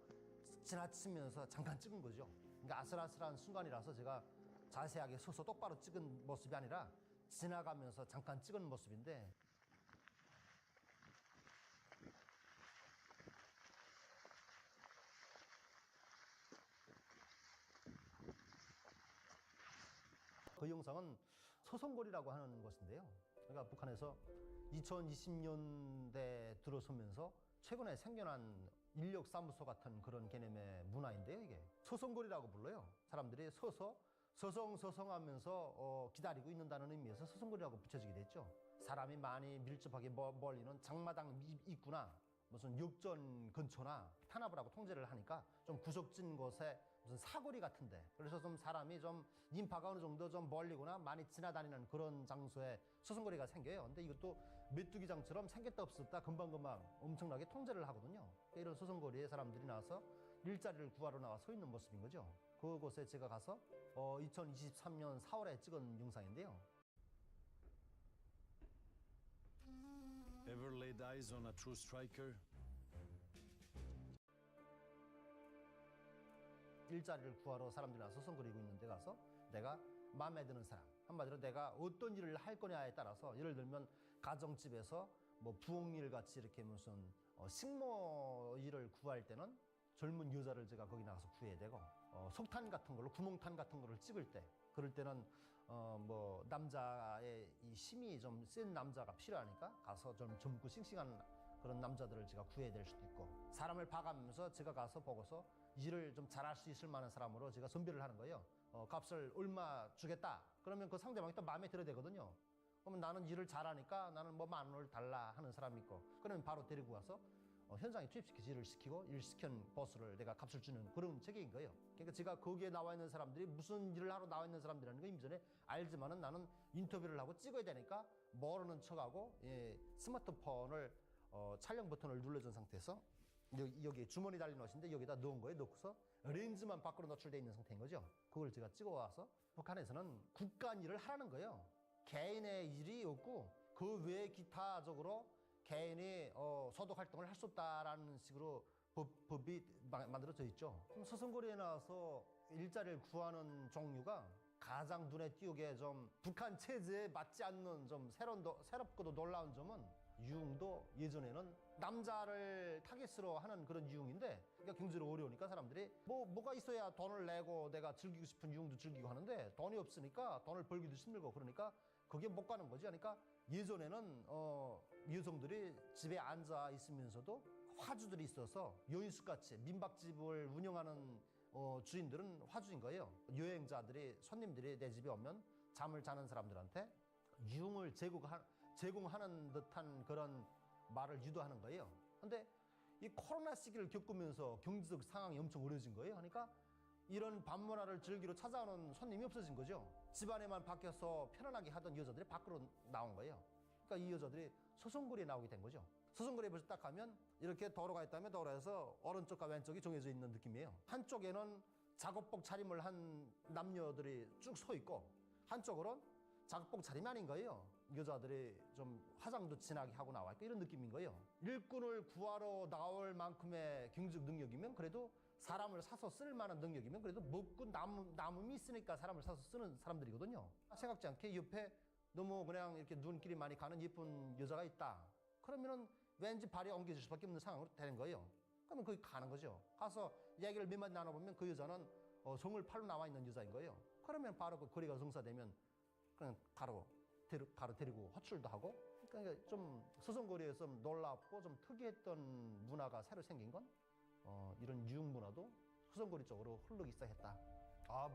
지나치면서 잠깐 찍은 거죠. 그러니까 아슬아슬한 순간이라서 제가 자세하게 서서 똑바로 찍은 모습이 아니라 지나가면서 잠깐 찍은 모습인데 그 영상은 소송거리라고 하는 것인데요. 그러니까 북한에서 2020년대 들어서면서 최근에 생겨난 인력사무소 같은 그런 개념의 문화인데요. 이게 소송거리라고 불러요. 사람들이 서서 서성하면서 기다리고 있는다는 의미에서 소송거리라고 붙여지게 됐죠. 사람이 많이 밀접하게 몰리는 장마당 입구나 무슨 역전 근처나 탄압을 하고 통제를 하니까 좀 구석진 곳에 무슨 사거리 같은데, 그래서 좀 사람이 좀 인파가 어느 정도 좀 몰리거나 많이 지나다니는 그런 장소에 소송거리가 생겨요. 근데 이것도 메뚜기장처럼 생겼다 없었다 금방금방 엄청나게 통제를 하거든요. 그러니까 이런 소송거리에 사람들이 나와서 일자리를 구하러 나와 서 있는 모습인 거죠. 그곳에 제가 가서 2023년 4월에 찍은 영상인데요. Ever laid eyes on a true striker? 일자리를 구하러 사람들이 나서 소송거리고 있는 데 가서 내가 마음에 드는 사람, 한마디로 내가 어떤 일을 할 거냐에 따라서, 예를 들면 가정집에서 뭐 부엌일 같이 이렇게 무슨 식모 일을 구할 때는 젊은 여자를 제가 거기 나가서 구해야 되고, 석탄 같은 걸로 구멍탄 같은 거를 찍을 때 그럴 때는 뭐 남자의 이 힘이 좀 센 남자가 필요하니까 가서 좀 젊고 싱싱한 그런 남자들을 제가 구해야 될 수도 있고, 사람을 봐가면서 제가 가서 보고서 일을 좀 잘할 수 있을 만한 사람으로 제가 선별을 하는 거예요. 값을 얼마 주겠다 그러면 그 상대방이 또 마음에 들어야 되거든요. 그러면 나는 일을 잘하니까 나는 뭐 10,000원을 달라 하는 사람이 있고, 그러면 바로 데리고 가서 현장에 투입시켜서 일을 시키고, 일 시킨 보스를 내가 값을 주는 그런 체계인 거예요. 그러니까 제가 거기에 나와 있는 사람들이 무슨 일을 하러 나와 있는 사람들이라는 거 이미 전에 알지만은 나는 인터뷰를 하고 찍어야 되니까 모르는 척하고 스마트폰을 촬영 버튼을 눌러준 상태에서 여기 주머니 달린 옷인데 여기다 넣은 거예요. 넣고서 렌즈만 밖으로 노출되어 있는 상태인 거죠. 그걸 제가 찍어와서 북한에서는 국가 일을 하라는 거예요. 개인의 일이 없고 그 외에 기타적으로 개인이 소득 활동을 할 수 없다라는 식으로 법이 만들어져 있죠. 그럼 소송거리에 나와서 일자리를 구하는 종류가 가장 눈에 띄게 좀 북한 체제에 맞지 않는 좀 새롭고도 놀라운 점은, 유흥도 예전에는 남자를 타겟으로 하는 그런 유흥인데, 그러니까 경제로 어려우니까 사람들이 뭐가 있어야 돈을 내고 내가 즐기고 싶은 유흥도 즐기고 하는데, 돈이 없으니까 돈을 벌기도 힘들고 그러니까 그게 못 가는 거지. 그러니까 예전에는 여성들이 집에 앉아 있으면서도 화주들이 있어서 여인숙같이 민박집을 운영하는 주인들은 화주인 거예요. 여행자들이, 손님들이 내 집에 오면 잠을 자는 사람들한테 유흥을 제공하는 듯한 그런 말을 유도하는 거예요. 근데 이 코로나 시기를 겪으면서 경제적 상황이 엄청 어려워진 거예요. 그러니까 이런 밤문화를 즐기러 찾아오는 손님이 없어진 거죠. 집안에만 밖에서 편안하게 하던 여자들이 밖으로 나온 거예요. 그러니까 이 여자들이 소송거리에 나오게 된 거죠. 소송거리에 벌써 딱 가면 이렇게 도로가 있다면 도로에서 오른쪽과 왼쪽이 정해져 있는 느낌이에요. 한쪽에는 작업복 차림을 한 남녀들이 쭉 서 있고, 한쪽으로는 작업복 차림이 아닌 거예요. 여자들이 좀 화장도 진하게 하고 나와 있고 이런 느낌인 거예요. 일꾼을 구하러 나올 만큼의 경제적 능력이면, 그래도 사람을 사서 쓸 만한 능력이면 그래도 먹고 남음이 있으니까 사람을 사서 쓰는 사람들이거든요. 생각지 않게 옆에 너무 그냥 이렇게 눈길이 많이 가는 예쁜 여자가 있다. 그러면은 왠지 발이 옮겨질 수밖에 없는 상황으로 되는 거예요. 그러면 거기 가는 거죠. 가서 얘기를 몇 마디 나눠보면 그 여자는 성을 팔로 나와 있는 여자인 거예요. 그러면 바로 그 거리가 성사되면 그냥 가로 데리고 호출도 하고, 그러니까 좀 서성거리에서 좀 놀랍고 좀 특이했던 문화가 새로 생긴 건 이런 유흥 문화도 서성거리 쪽으로 흐르기 시작했다.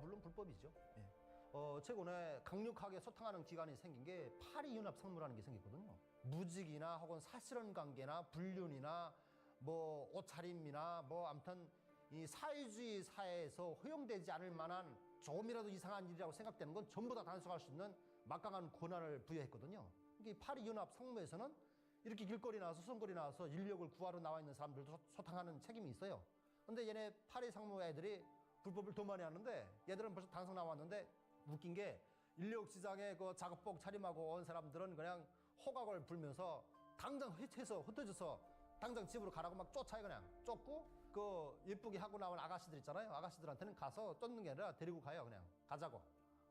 물론 불법이죠. 예. 최근에 강력하게 소탕하는 기관이 생긴 게 파리연합상무라는 게 생겼거든요. 무직이나 혹은 사실혼 관계나 불륜이나 뭐 옷차림이나 뭐 아무튼 이 사회주의 사회에서 허용되지 않을 만한 조금이라도 이상한 일이라고 생각되는 건 전부 다 단속할 수 있는 막강한 권한을 부여했거든요. 이게 파리연합상무에서는 이렇게 길거리 나와서 서성거리 나와서 인력을 구하러 나와 있는 사람들도 소탕하는 책임이 있어요. 근데 얘네 파리상무 애들이 불법을 더 많이 하는데, 얘들은 벌써 단속 나왔는데 웃긴 게 인력 시장에 그 작업복 차림하고 온 사람들은 그냥 호각을 불면서 당장 흩어져서 당장 집으로 가라고 막 쫓아요. 그냥 쫓고 그 예쁘게 하고 나온 아가씨들 있잖아요. 아가씨들한테는 가서 쫓는 게 아니라 데리고 가요. 그냥 가자고.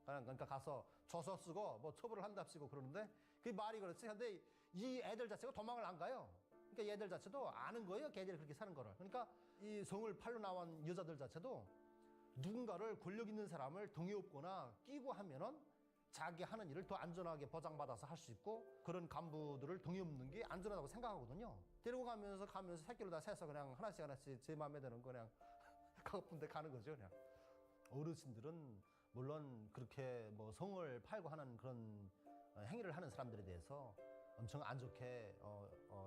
그러니까 가서 조서 쓰고 뭐 처벌을 한답시고 그러는데, 그게 말이 그렇지. 근데 이 애들 자체가 도망을 안 가요. 그러니까 얘들 자체도 아는 거예요. 걔들이 그렇게 사는 거를. 그러니까 이 성을 팔러 나온 여자들 자체도 누군가를 권력 있는 사람을 등에 업거나 끼고 하면은 자기 하는 일을 더 안전하게 보장받아서 할 수 있고, 그런 간부들을 등에 업는 게 안전하다고 생각하거든요. 데리고 가면서 새끼를 다 세서 그냥 하나씩 제 마음에 드는 거 그냥 가고픈 데 가는 거죠. 그냥. 어르신들은 물론 그렇게 뭐 성을 팔고 하는 그런 행위를 하는 사람들에 대해서 엄청 안 좋게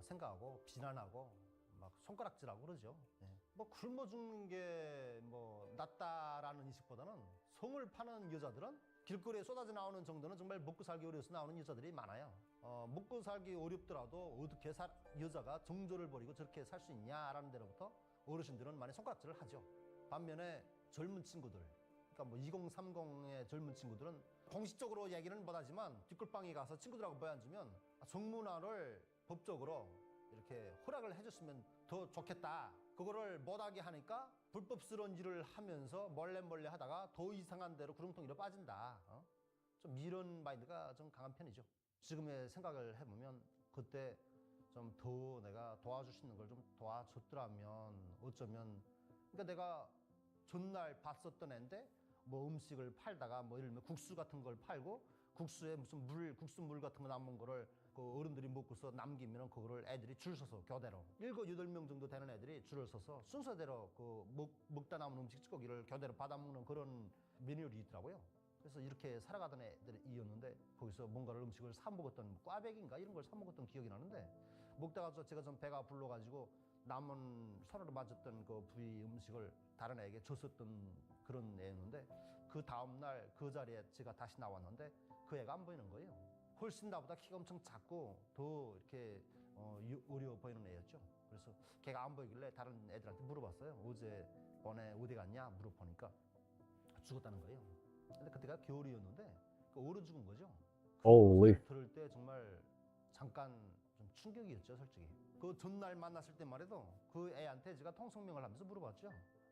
생각하고 비난하고 막 손가락질하고 그러죠. 예. 뭐 굶어 죽는 게 뭐 낫다라는 인식보다는 성을 파는 여자들은 길거리에 쏟아져 나오는 정도는 정말 먹고 살기 어려워서 나오는 여자들이 많아요. 먹고 살기 어렵더라도 어떻게 여자가 정조를 버리고 저렇게 살 수 있냐라는 데로부터 어르신들은 많이 손가락질을 하죠. 반면에 젊은 친구들, 그러니까 뭐 2030의 젊은 친구들은 공식적으로 얘기는 못하지만 뒷골방에 가서 친구들하고 뭐 앉으면 성문화를 법적으로 이렇게 허락을 해줬으면 더 좋겠다. 그거를 못하게 하니까 불법스러운 일을 하면서 몰래 하다가 더 이상한 데로 구렁텅이로 빠진다. 좀 이런 마인드가 좀 강한 편이죠. 지금의 생각을 해보면 그때 좀 더 내가 도와줄 수 있는 걸 좀 도와줬더라면 어쩌면, 그러니까 내가 전날 봤었던 애인데 뭐 음식을 팔다가 뭐 예를 들면 국수 같은 걸 팔고 국수에 무슨 국수물 같은 거 남은 거를 그 어른들이 먹고서 남기면은 그거를 애들이 줄 서서 교대로 7, 8명 정도 되는 애들이 줄을 서서 순서대로 그 먹다 남은 음식 찌꺼기를 교대로 받아먹는 그런 매뉴얼이 있더라고요. 그래서 이렇게 살아가던 애들이었는데 거기서 뭔가를 음식을 사 먹었던 꽈배기인가 이런 걸 사 먹었던 기억이 나는데, 먹다가 제가 좀 배가 불러가지고 남은 손으로 맞았던 그 부위 음식을 다른 애에게 줬었던 그런 애였는데, 그 다음날 그 자리에 제가 다시 나왔는데 그 애가 안 보이는 거예요. 훨씬 나보다 키가 엄청 작고 더 이렇게 어려워 보이는 애였죠. 그래서 걔가 안 보이길래 다른 애들한테 물어봤어요. 어제 너네 어디 갔냐 물어보니까 죽었다는 거예요. 근데 그때가 겨울이었는데 얼어 죽은 거죠. Holy. 들을 때 정말 잠깐 좀 충격이었죠, 솔직히. 그 전날 만났을 때만 해도 그 애한테 제가 통성명을 하면서 물어봤죠.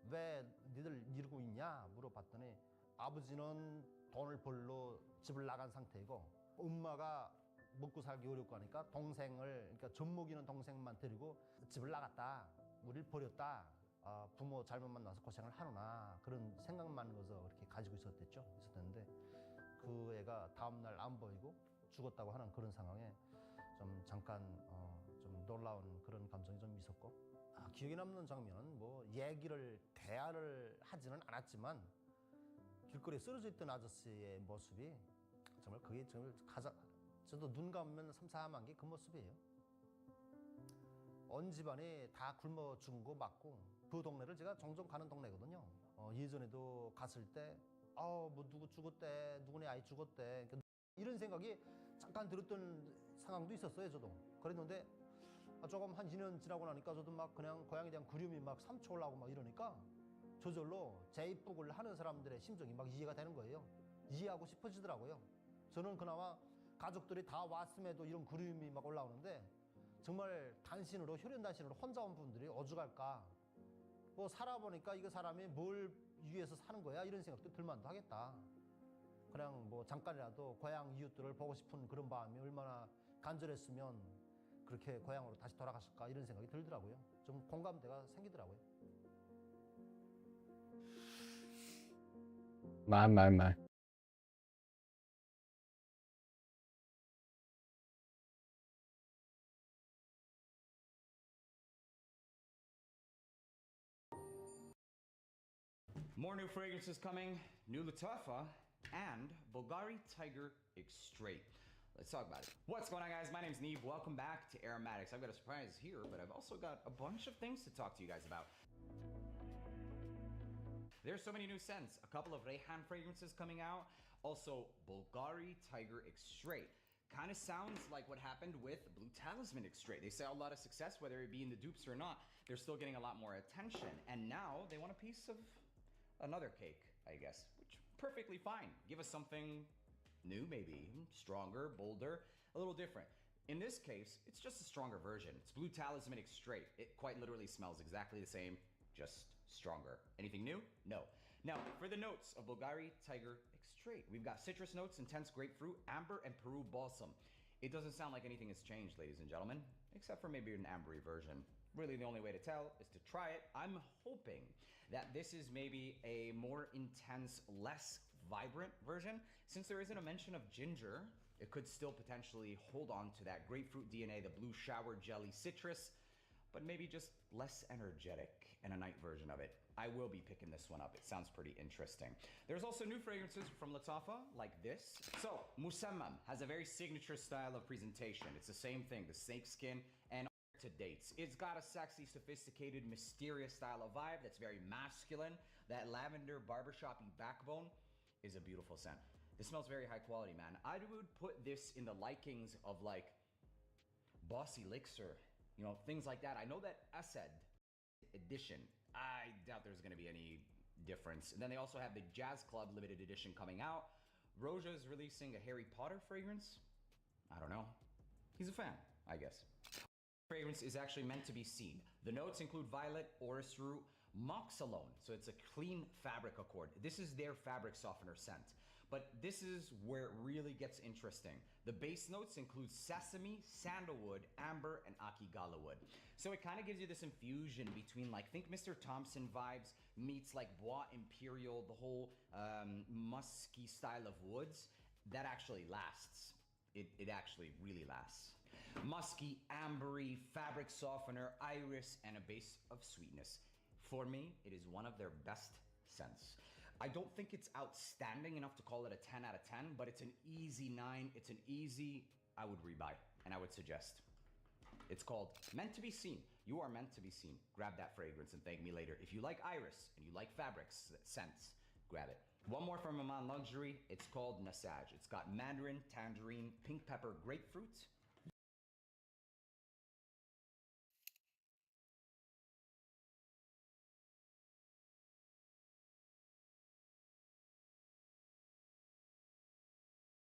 왜 니들 이러고 있냐 물어봤더니 아버지는 돈을 벌러 집을 나간 상태이고 엄마가 먹고 살기 어렵고 하니까 그러니까 젖먹이는 동생만 데리고 집을 나갔다. 우리를 버렸다. 부모 잘못 만나서 고생을 하노나 그런 생각만 거서 그렇게 가지고 있었는데 그 애가 다음날 안 보이고 죽었다고 하는 그런 상황에 좀 잠깐 좀 놀라운 그런 감정이 좀 있었고, 기억에 남는 장면은 뭐 대화를 하지는 않았지만 길거리에 쓰러져 있던 아저씨의 모습이 정말 그게 정말 저도 눈 감으면 삼삼한 게 그 모습이에요. 온 집안이 다 굶어 죽은 거 맞고, 그 동네를 제가 종종 가는 동네거든요. 예전에도 갔을 때 뭐 누구 죽었대, 누구네 아이 죽었대, 이런 생각이 잠깐 들었던 상황도 있었어요. 저도 그랬는데 조금 한 2년 지나고 나니까 저도 막 그냥 고향에 대한 그리움이 막 삼초 올라오고 막 이러니까 저절로 재입국을 하는 사람들의 심정이 막 이해가 되는 거예요. 이해하고 싶어지더라고요. 저는 그나마 가족들이 다 왔음에도 이런 그리움이 막 올라오는데, 정말 혈연단신으로 혼자 온 분들이 오죽할까. 뭐 살아보니까 이거 사람이 뭘 위해서 사는 거야 이런 생각도 들만도 하겠다. 그냥 뭐 잠깐이라도 고향 이웃들을 보고 싶은 그런 마음이 얼마나 간절했으면 그렇게 고향으로 다시 돌아갔을까 이런 생각이 들더라고요. 좀 공감대가 생기더라고요. My. More new fragrances coming, new Latafa, and Bulgari Tiger Extrait. Let's talk about it. What's going on, guys? My name's Neve. Welcome back to Aromatics. I've got a surprise here, but I've also got a bunch of things to talk to you guys about. There's so many new scents. A couple of Rehan fragrances coming out. Also, Bulgari Tiger Extrait. Kind of sounds like what happened with Blue Talisman Extrait. They saw a lot of success, whether it be in the dupes or not. They're still getting a lot more attention. And now they want a piece of another cake, I guess, which perfectly fine. Give us something new, maybe stronger, bolder, a little different. In this case, it's just a stronger version. It's Blue Talisman Extrait. It quite literally smells exactly the same, just stronger. Anything new? No. Now, for the notes of Bulgari Tiger Extrait, we've got citrus notes, intense grapefruit, amber, and Peru balsam. It doesn't sound like anything has changed, ladies and gentlemen, except for maybe an ambery version. Really, the only way to tell is to try it. I'm hoping that this is maybe a more intense, less vibrant version. Since there isn't a mention of ginger, it could still potentially hold on to that grapefruit DNA, the blue shower jelly citrus, but maybe just less energetic and a night version of it. I will be picking this one up. It sounds pretty interesting. There's also new fragrances from Latafa, like this. So, Musammam has a very signature style of presentation. It's the same thing, the snakeskin and to dates. It's got a sexy, sophisticated, mysterious style of vibe that's very masculine. That lavender barbershop-y backbone is a beautiful scent. This smells very high quality, man. I would put this in the likings of like Boss Elixir, you know, things like that. I know that Asad edition, I doubt there's gonna be any difference. And then they also have the Jazz Club limited edition coming out. Roja is releasing a Harry Potter fragrance. I don't know. He's a fan, I guess. Fragrance is actually meant to be seen. The notes include violet, orris root, moxalone, so it's a clean fabric accord. This is their fabric softener scent. But this is where it really gets interesting. The base notes include sesame, sandalwood, amber, and akigala wood. So it kind of gives you this infusion between, like, think Mr. Thompson vibes meets like Bois Imperial, the whole musky style of woods. That actually lasts. It actually really lasts. Musky, ambery, fabric softener, iris, and a base of sweetness. For me, it is one of their best scents. I don't think it's outstanding enough to call it a 10 out of 10, but it's an easy 9. It's an easy, I would rebuy, and I would suggest. It's called Meant to Be Seen. You are meant to be seen. Grab that fragrance and thank me later. If you like iris and you like fabrics, scents, grab it. One more from Aman Luxury. It's called Nasaj. It's got mandarin, tangerine, pink pepper, grapefruit.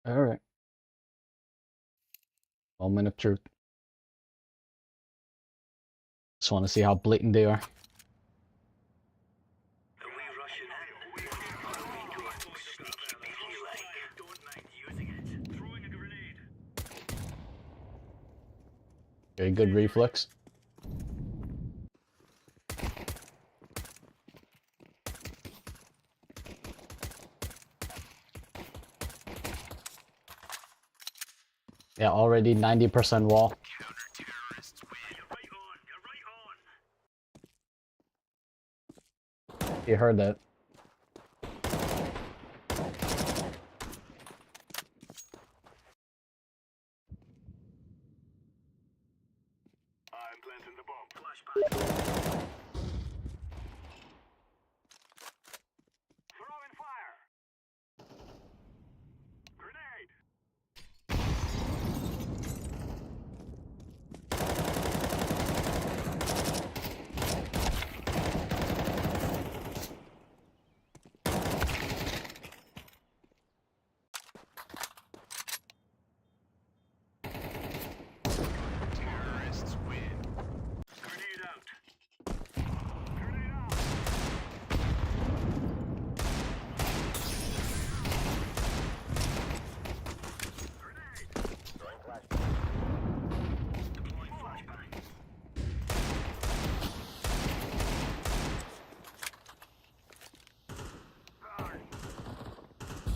All right. Moment of truth. Just want to see how blatant they are. Very good reflex. Yeah, already 90% wall. You heard that. I'm planting the bomb. Flashback. Throwing fire. Grenade.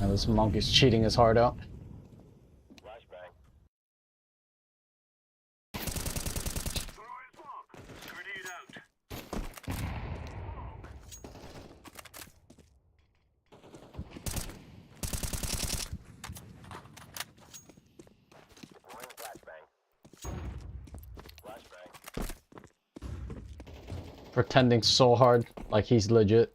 And this monkey's cheating his heart out. Pretending so hard, like he's legit.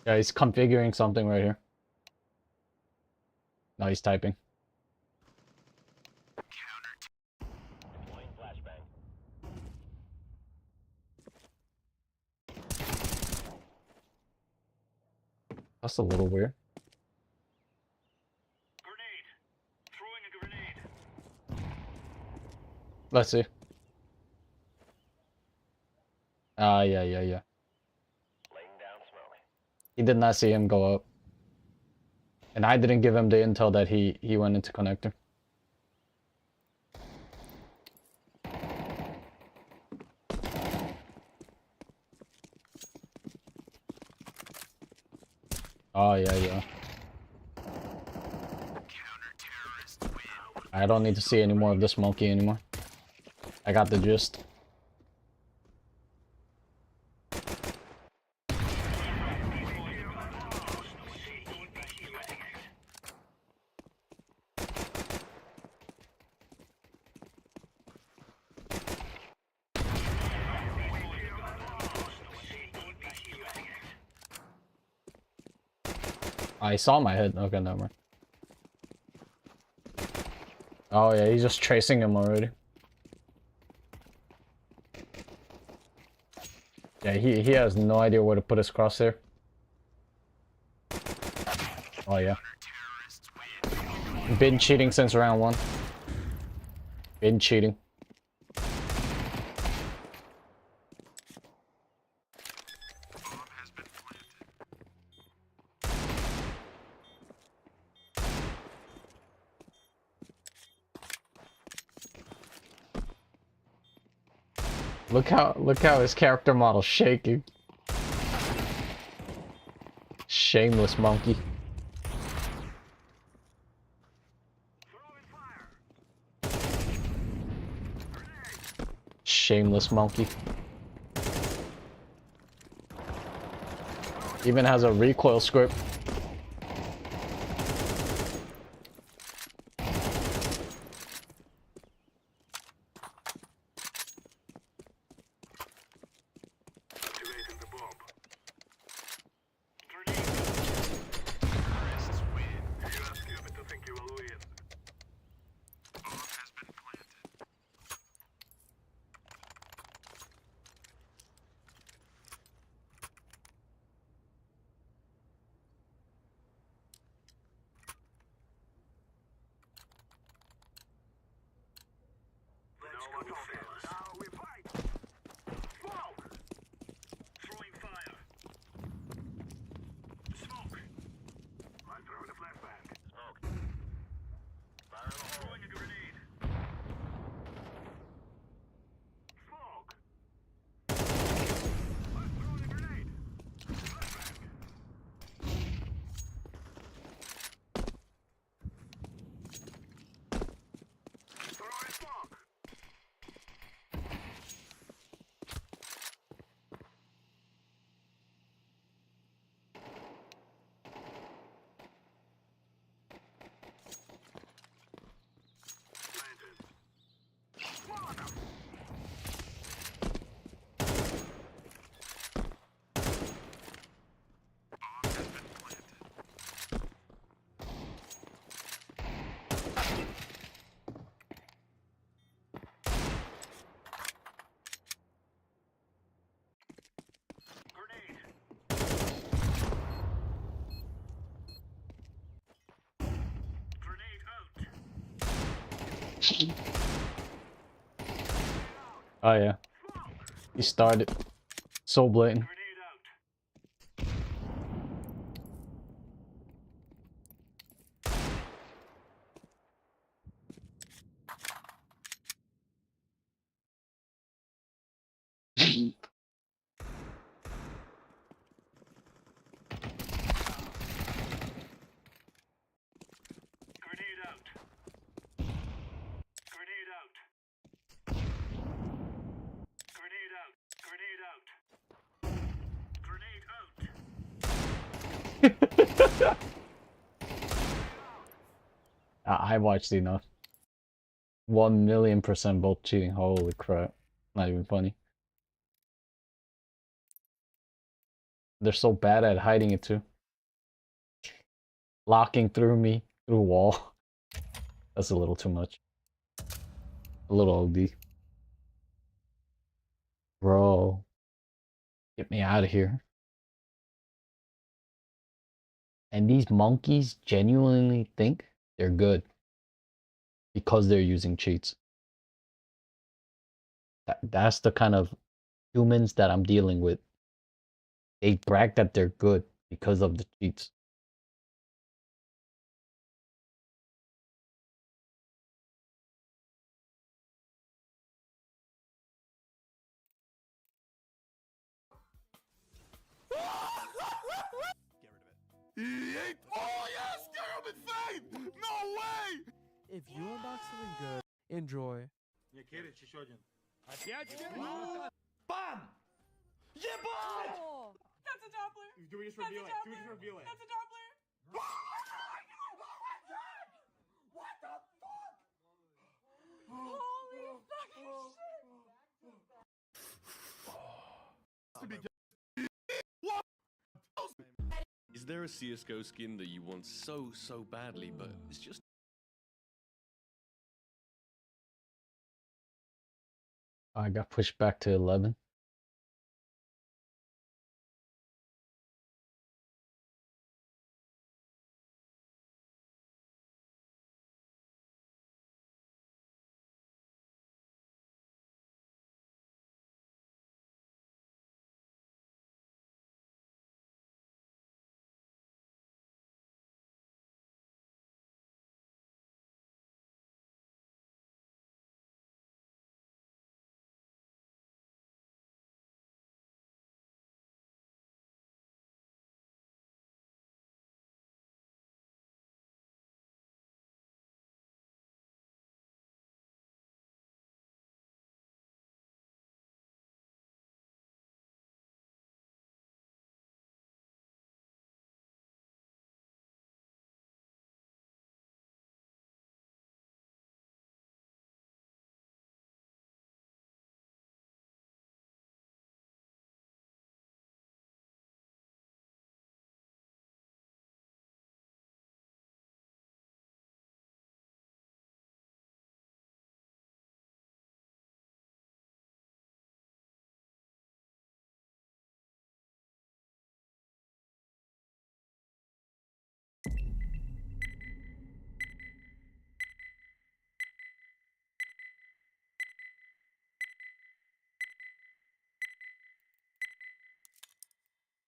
Yeah, he's configuring something right here. No, he's typing. That's a little weird. Let's see. Yeah. He did not see him go up. And I didn't give him the intel that he went into connector. Oh, yeah. I don't need to see any more of this monkey anymore. I got the gist. I saw my head. Okay, never mind. Oh yeah, he's just tracing him already. Yeah, he has no idea where to put his crosshair. Oh yeah. Been cheating since round 1. Been cheating. Look how his character model's shaking. Shameless monkey. Shameless monkey. Even has a recoil script. Oh yeah. He started. So blatant. I watched enough. 1,000,000% both cheating. Holy crap. Not even funny. They're so bad at hiding it too. Locking through me, through wall. That's a little too much. A little OD. Bro. Get me out of here. And these monkeys genuinely think they're good. Because they're using cheats. That's the kind of humans that I'm dealing with. They brag that they're good because of the cheats. Oh yes, get him insane! No way! If you unbox something good, enjoy. Не керечь еще один. Опять Бам! Ебать! That's a Doppler. Do we just reveal it? Do we just reveal it? That's a Doppler. What the fuck? Holy fucking shit. Is there a CSGO skin that you want so badly, but it's just... I got pushed back to 11.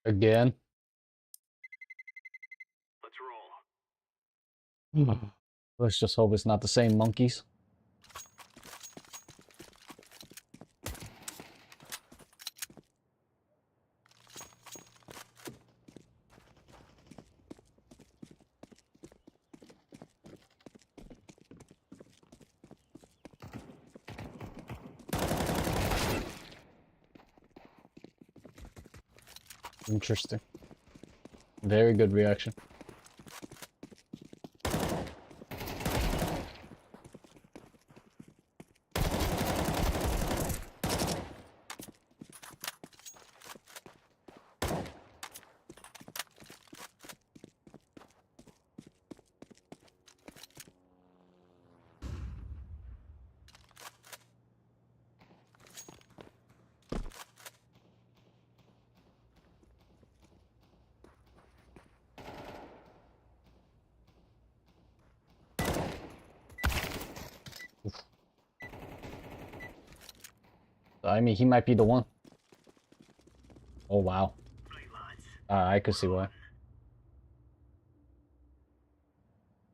Again. Let's just hope it's not the same monkeys. Interesting. Very good reaction. I mean, he might be the one. Oh, wow. I could see why.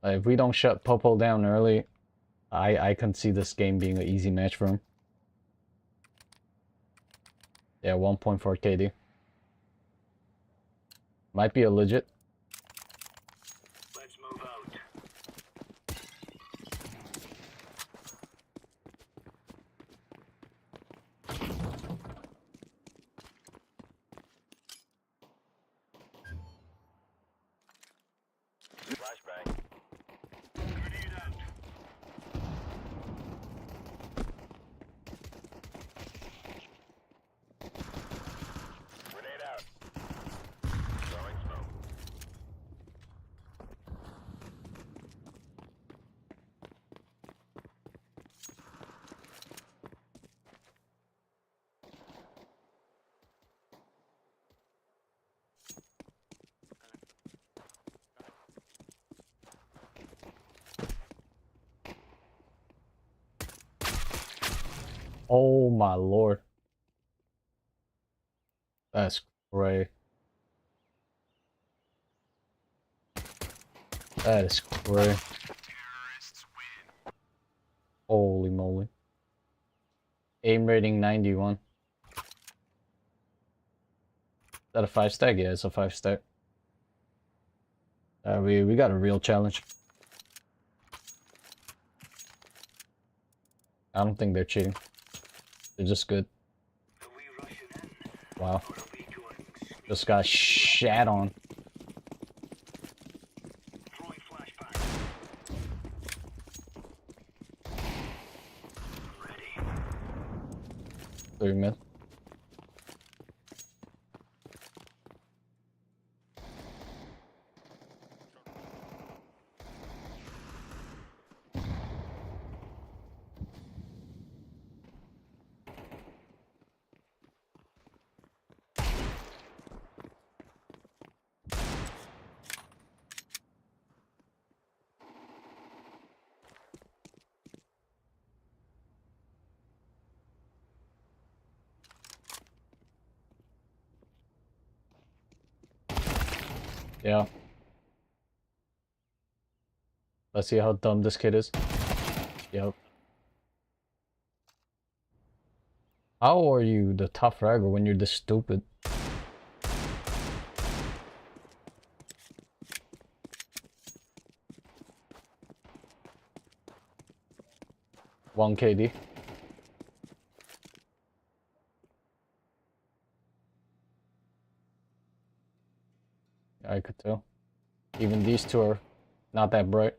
If we don't shut Popo down early, I can see this game being an easy match for him. Yeah, 1.4 KD. Might be a legit. Let's move out. Flashbang. Grenade out. Grenade out. Throwing smoke. Oh my lord. That's great. That is great. Holy moly. Aim rating 91. Is that a 5-stack? Yeah, it's a 5-stack. We got a real challenge. I don't think they're cheating. They're just good. Wow. Just got shat on. Three mid. Yeah. Let's see how dumb this kid is. Yep. How are you the tough fragger when you're this stupid? One KD. I could tell. Even these two are not that bright.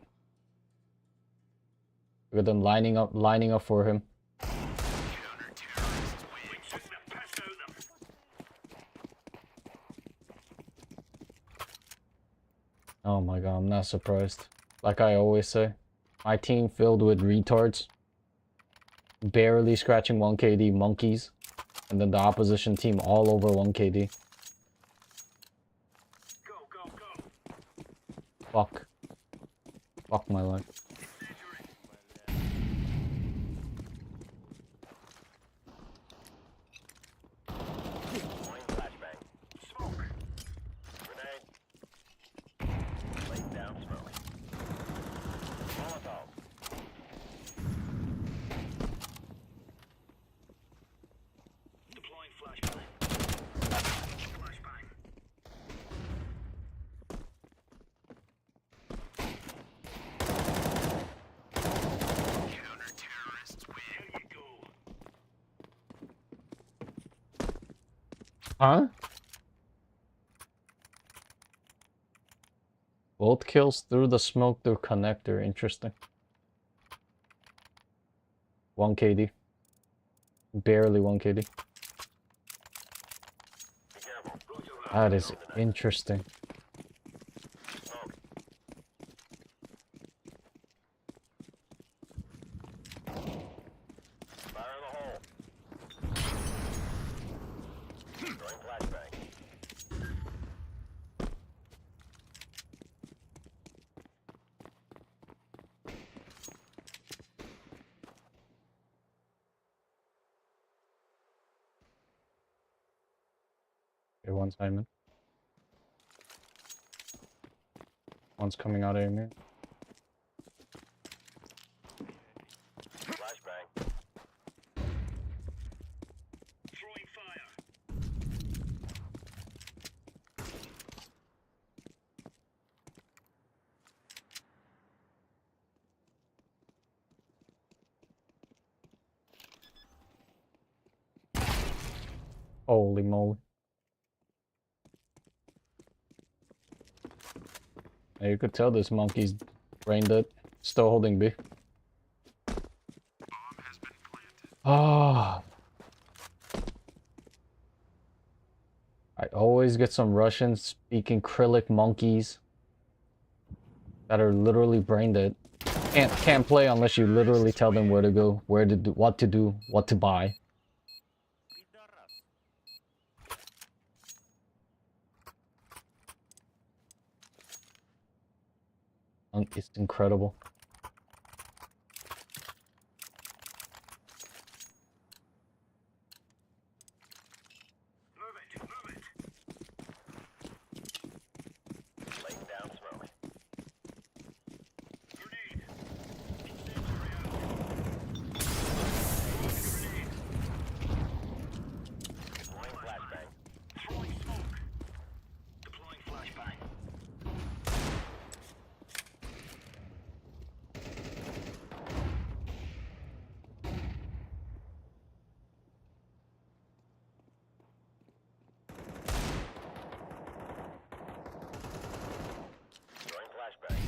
Look at them lining up for him. Oh my god, I'm not surprised. Like I always say, my team filled with retards, barely scratching 1 KD monkeys, and then the opposition team all over 1 KD. Fuck. Fuck my life. Huh? Both kills through the smoke through connector. Interesting. 1 KD. Barely 1 KD. That is interesting. One's Hyman. One's coming out of here. Flashbang. Throwing fire. Holy moly. Yeah, you could tell this monkey's brain dead. Still holding B. Ah. I always get some Russian speaking Krylic monkeys that are literally brain dead. Can't play unless you literally tell them where to go, where to do, what to buy. It's incredible. Laying down smoke. Deploying flashbang. Throwing smoke. Deploying flashbang. Throwing flashbang.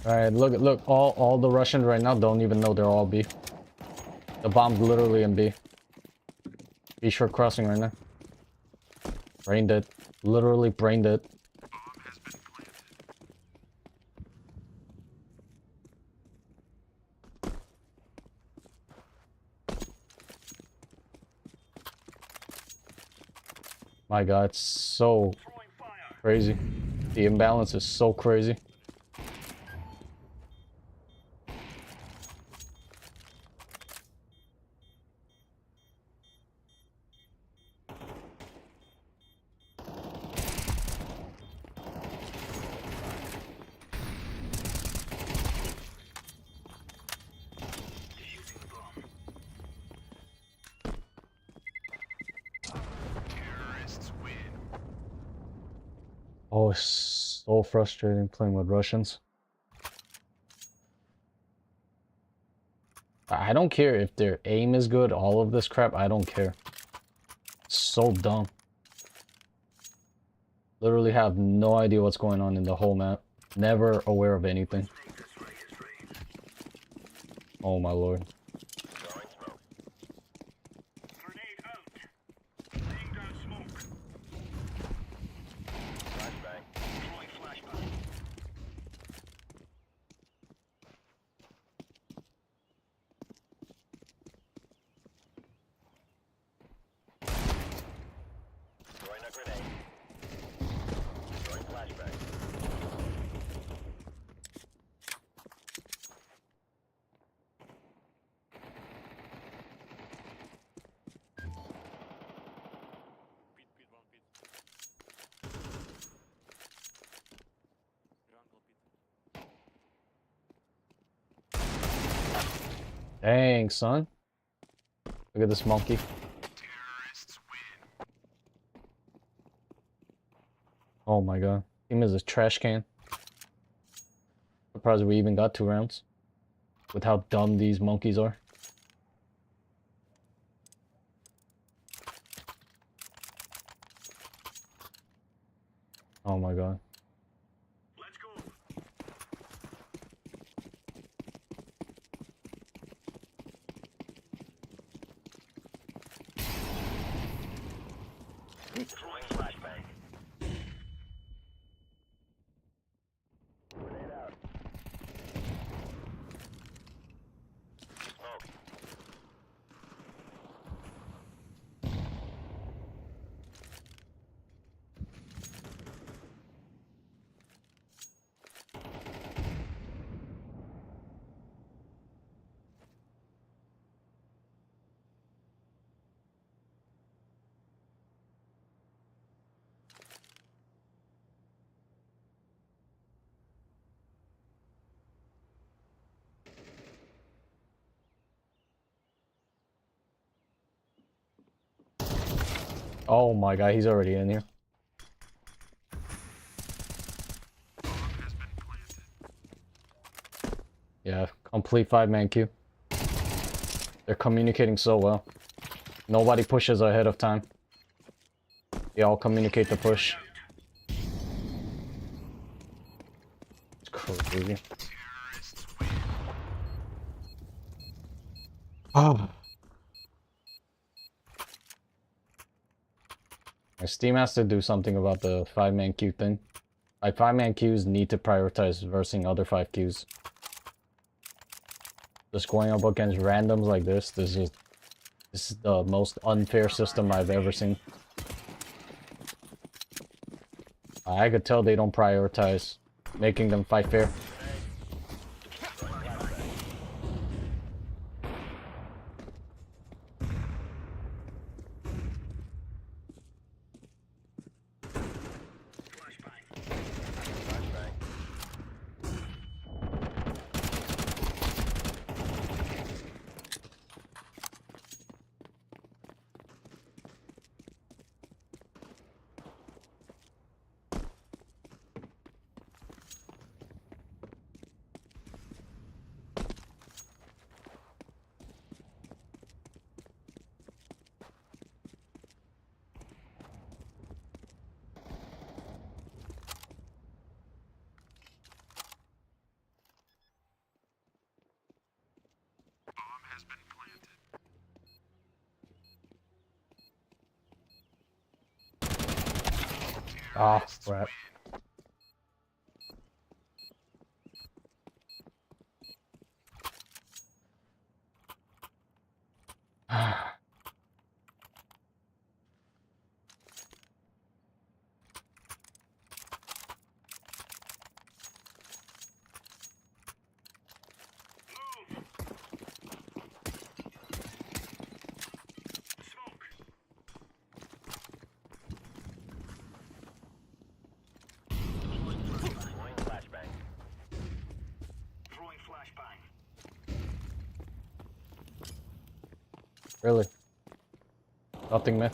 Alright, look, all the Russians right now don't even know they're all B. The bomb's literally in B. B short crossing right now. Brain dead. Literally brain dead. My god, it's so crazy. The imbalance is so crazy. Oh, it's so frustrating playing with Russians. I don't care if their aim is good, all of this crap, I don't care. It's so dumb. Literally have no idea what's going on in the whole map. Never aware of anything. Oh my lord. Throwing a grenade. Throwing flashbang. Dang, son. Look at this monkey. Oh my god. Team is a trash can. Surprised we even got 2 rounds. With how dumb these monkeys are. Oh my god. Let's go. Throwing flashbang. Grenade out. Smoke. Oh my god, he's already in here. Yeah, complete 5-man queue. They're communicating so well. Nobody pushes ahead of time. They all communicate the push. It's crazy. Oh. Steam has to do something about the 5-man queue thing. Like, 5-man queues need to prioritize versing other 5 queues. Just going up against randoms like this is the most unfair system I've ever seen. I could tell they don't prioritize making them fight fair. Ah, crap. Really? Nothing, man.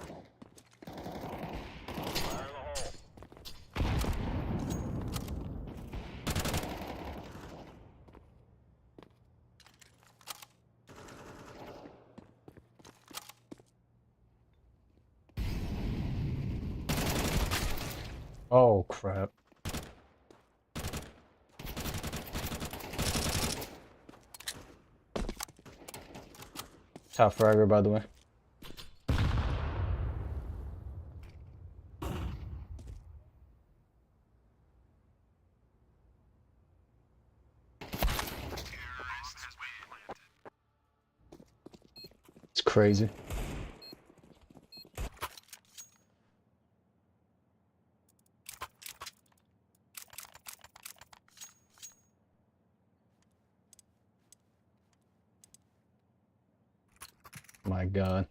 Oh, crap. Top fragger, by the way. It's crazy. My god.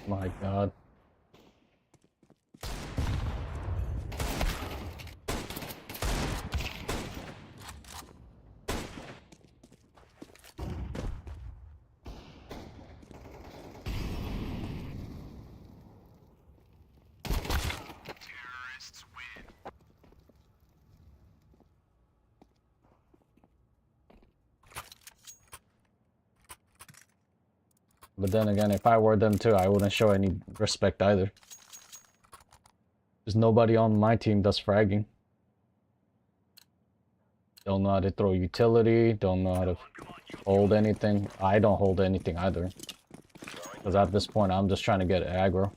My god. But then again, if I were them too, I wouldn't show any respect either. There's nobody on my team that's fragging. Don't know how to throw utility, don't know how to hold anything. I don't hold anything either. Because at this point, I'm just trying to get aggro.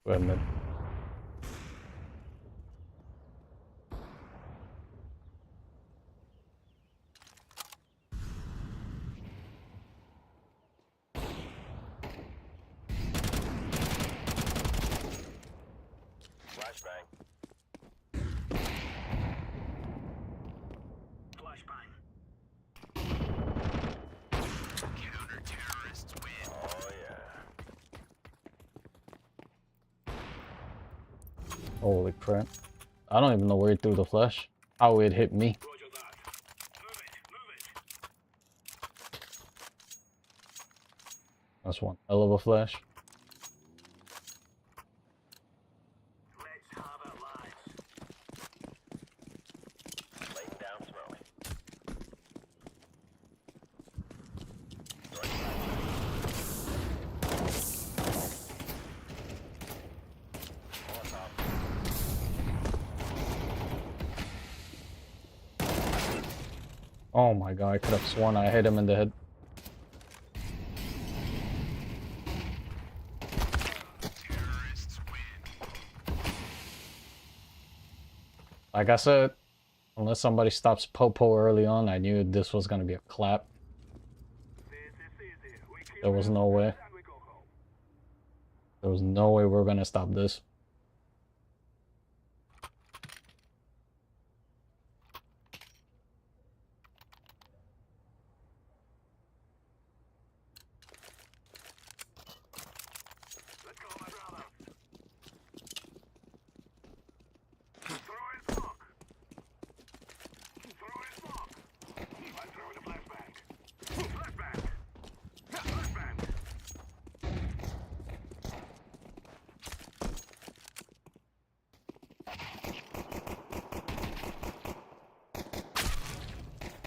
Wait a minute. Holy crap. I don't even know where he threw the flash. How it hit me. That's one hell of a flash. Laying down smoke. Oh my god, I could have sworn I hit him in the head. Like I said, unless somebody stops Popo early on, I knew this was gonna be a clap. There was no way. There was no way we're gonna stop this.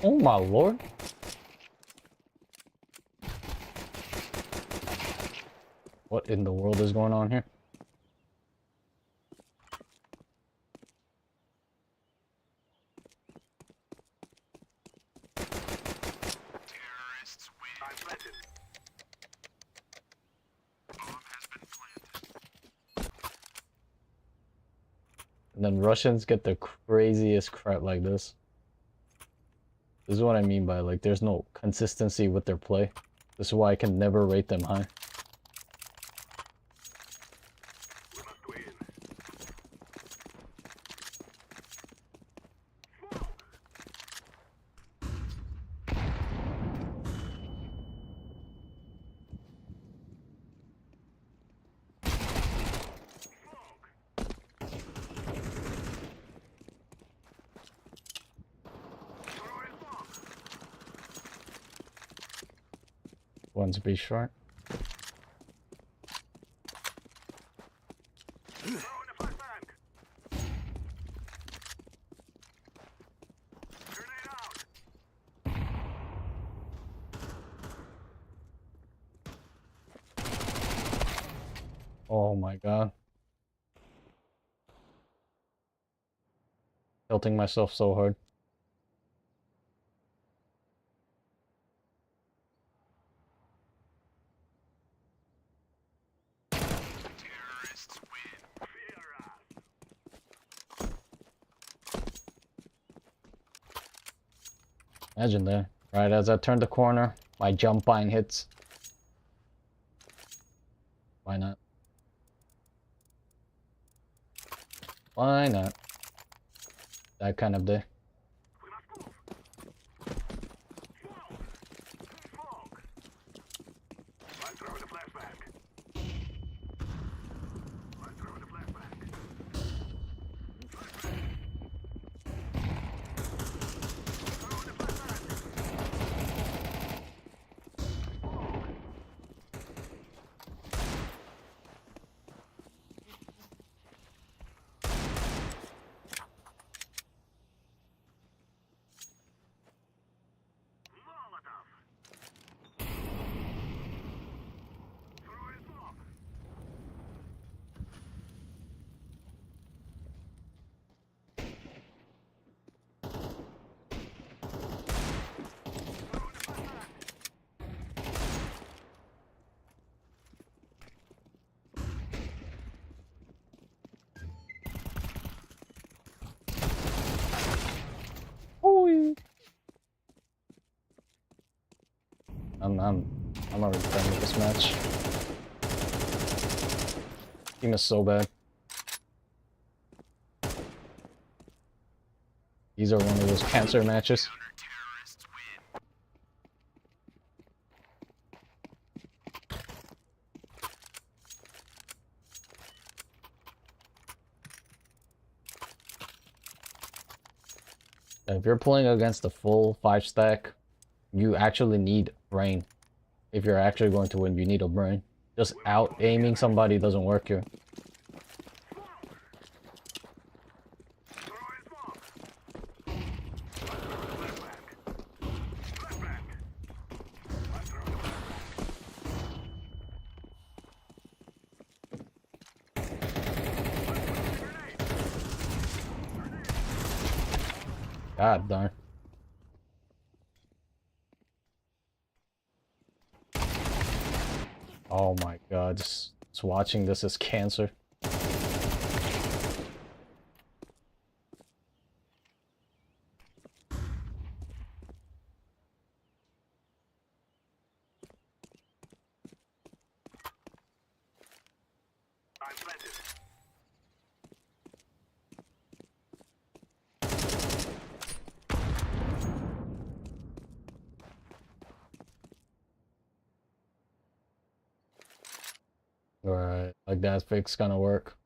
Oh my lord. What in the world is going on here? And then Russians get the craziest crap like this. This is what I mean by, like, there's no consistency with their play. This is why I can never rate them high. One's B short. Oh my god. Tilting myself so hard. Imagine that. Right as I turn the corner, my jump bind hits. Why not? Why not? That kind of day. I'm already done with this match. Team is so bad. These are one of those cancer matches. If you're playing against the full 5-stack, you actually need brain. If you're actually going to win, you need a brain. Just out aiming somebody doesn't work here. God darn. Oh my god, just watching this is cancer. Alright, like that fix gonna work.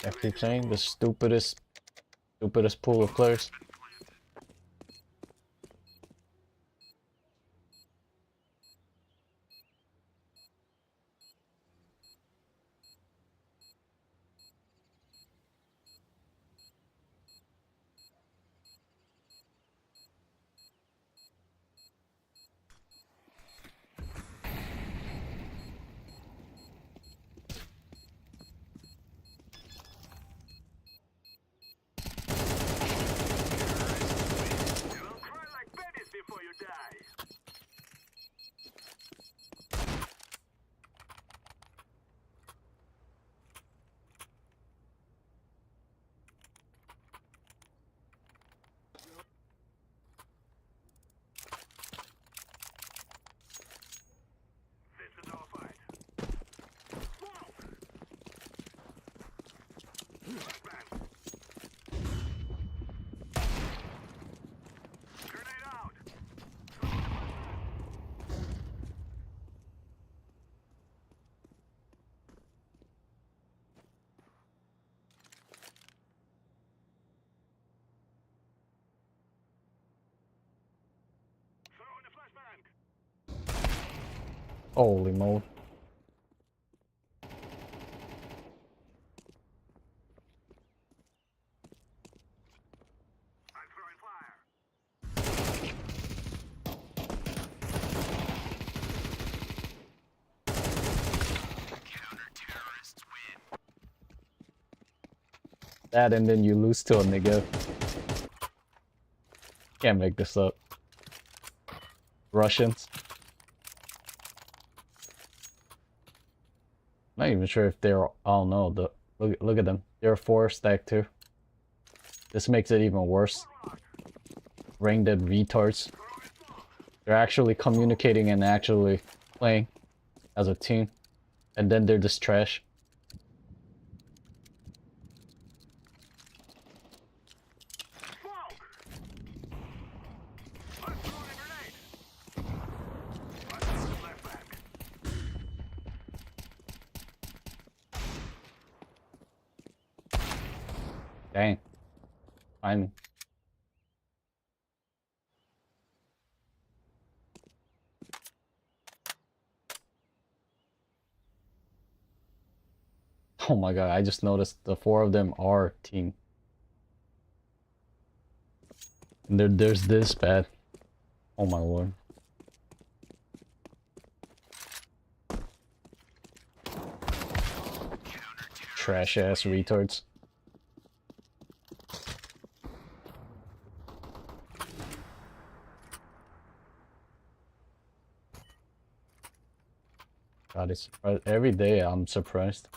I keep saying the stupidest pool of players. Holy moly. That and then you lose to a nigga. Can't make this up. Russians. Not even sure if they're. Oh no, look at them. They're 4-stack too. This makes it even worse. Brain dead retards. They're actually communicating and actually playing as a team, and then they're just trash. Dang. Fine. Oh my god, I just noticed the 4 of them are team. And there's this bad. Oh my lord. Trash ass retards. God, it's every day I'm surprised.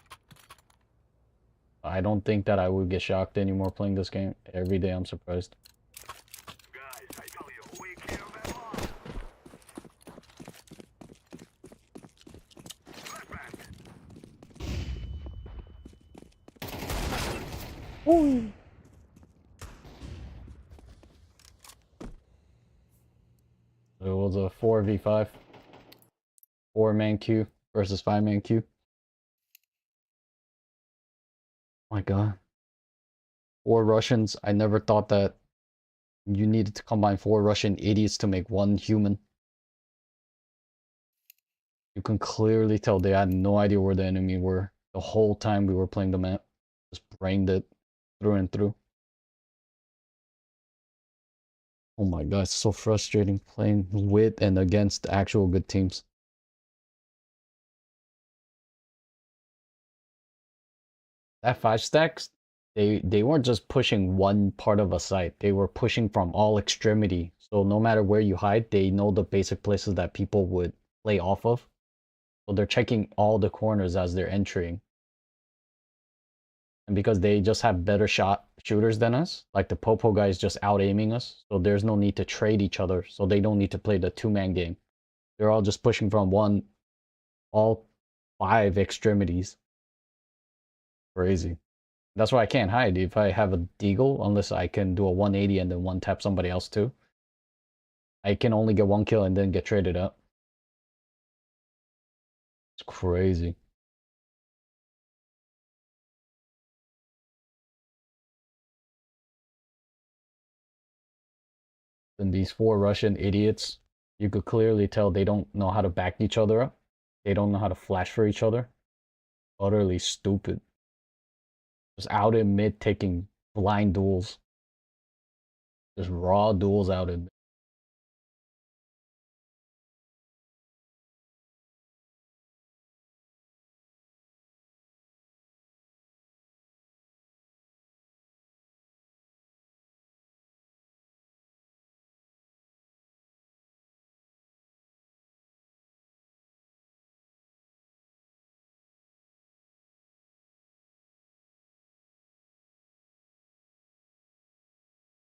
I don't think that I would get shocked anymore playing this game. Every day I'm surprised. Ooh. We'll was a 4v5. 4-man queue versus 5-man queue. My god. 4 Russians. I never thought that you needed to combine 4 Russian idiots to make 1 human. You can clearly tell they had no idea where the enemy were the whole time we were playing the map. Just brained it through and through. Oh my god, it's so frustrating playing with and against actual good teams. That 5 stacks, they weren't just pushing one part of a site. They were pushing from all extremity. So no matter where you hide, they know the basic places that people would play off of. So they're checking all the corners as they're entering. And because they just have better shooters than us, like the Popo guy is just out aiming us, so there's no need to trade each other, so they don't need to play the 2-man game. They're all just pushing from all 5 extremities. Crazy. That's why I can't hide if I have a deagle, unless I can do a 180 and then 1-tap somebody else too. I can only get 1 kill and then get traded up. It's crazy. And these 4 Russian idiots, you could clearly tell they don't know how to back each other up. They don't know how to flash for each other. Utterly stupid. Just out in mid taking blind duels. Just raw duels out in mid.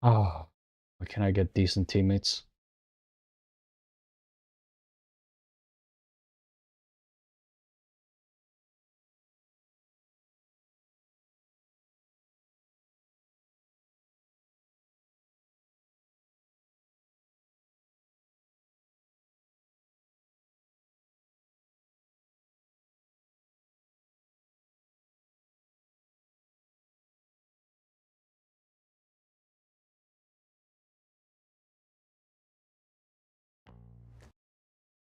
Oh, where can I get decent teammates?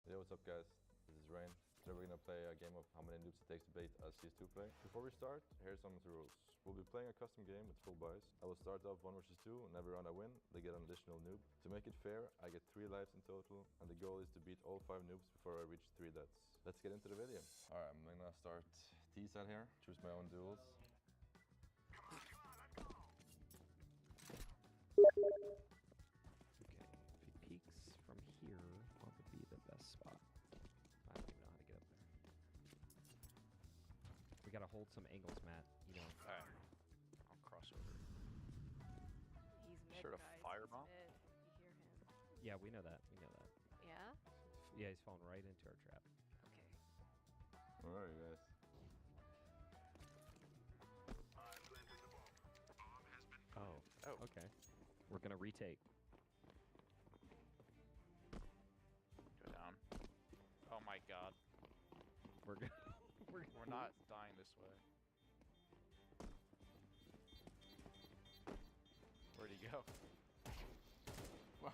Yo, what's up guys? This is Rain. Today we're gonna play a game of how many noobs it takes to bait a CS2 play. Before we start, here's some of the rules. We'll be playing a custom game with full buys. I will start off 1 versus 2, and every round I win, they get an additional noob. To make it fair, I get 3 lives in total, and the goal is to beat all 5 noobs before I reach 3 deaths. Let's get into the video. Alright, I'm gonna start T-side here, choose my own duels. Peaks from here probably be the best spot. I don't even know how to get up there. We gotta hold some angles, Matt. You know. Alright. I'll cross over. He's mid, Sure to guys. firebomb? He's mid. You hear him. Yeah, we know that. We know that. Yeah? Yeah, he's falling right into our trap. Okay. Alright guys. Oh. Okay. We're gonna retake. Go down. Oh my god. We're not dying this way. Where'd he go? Wow.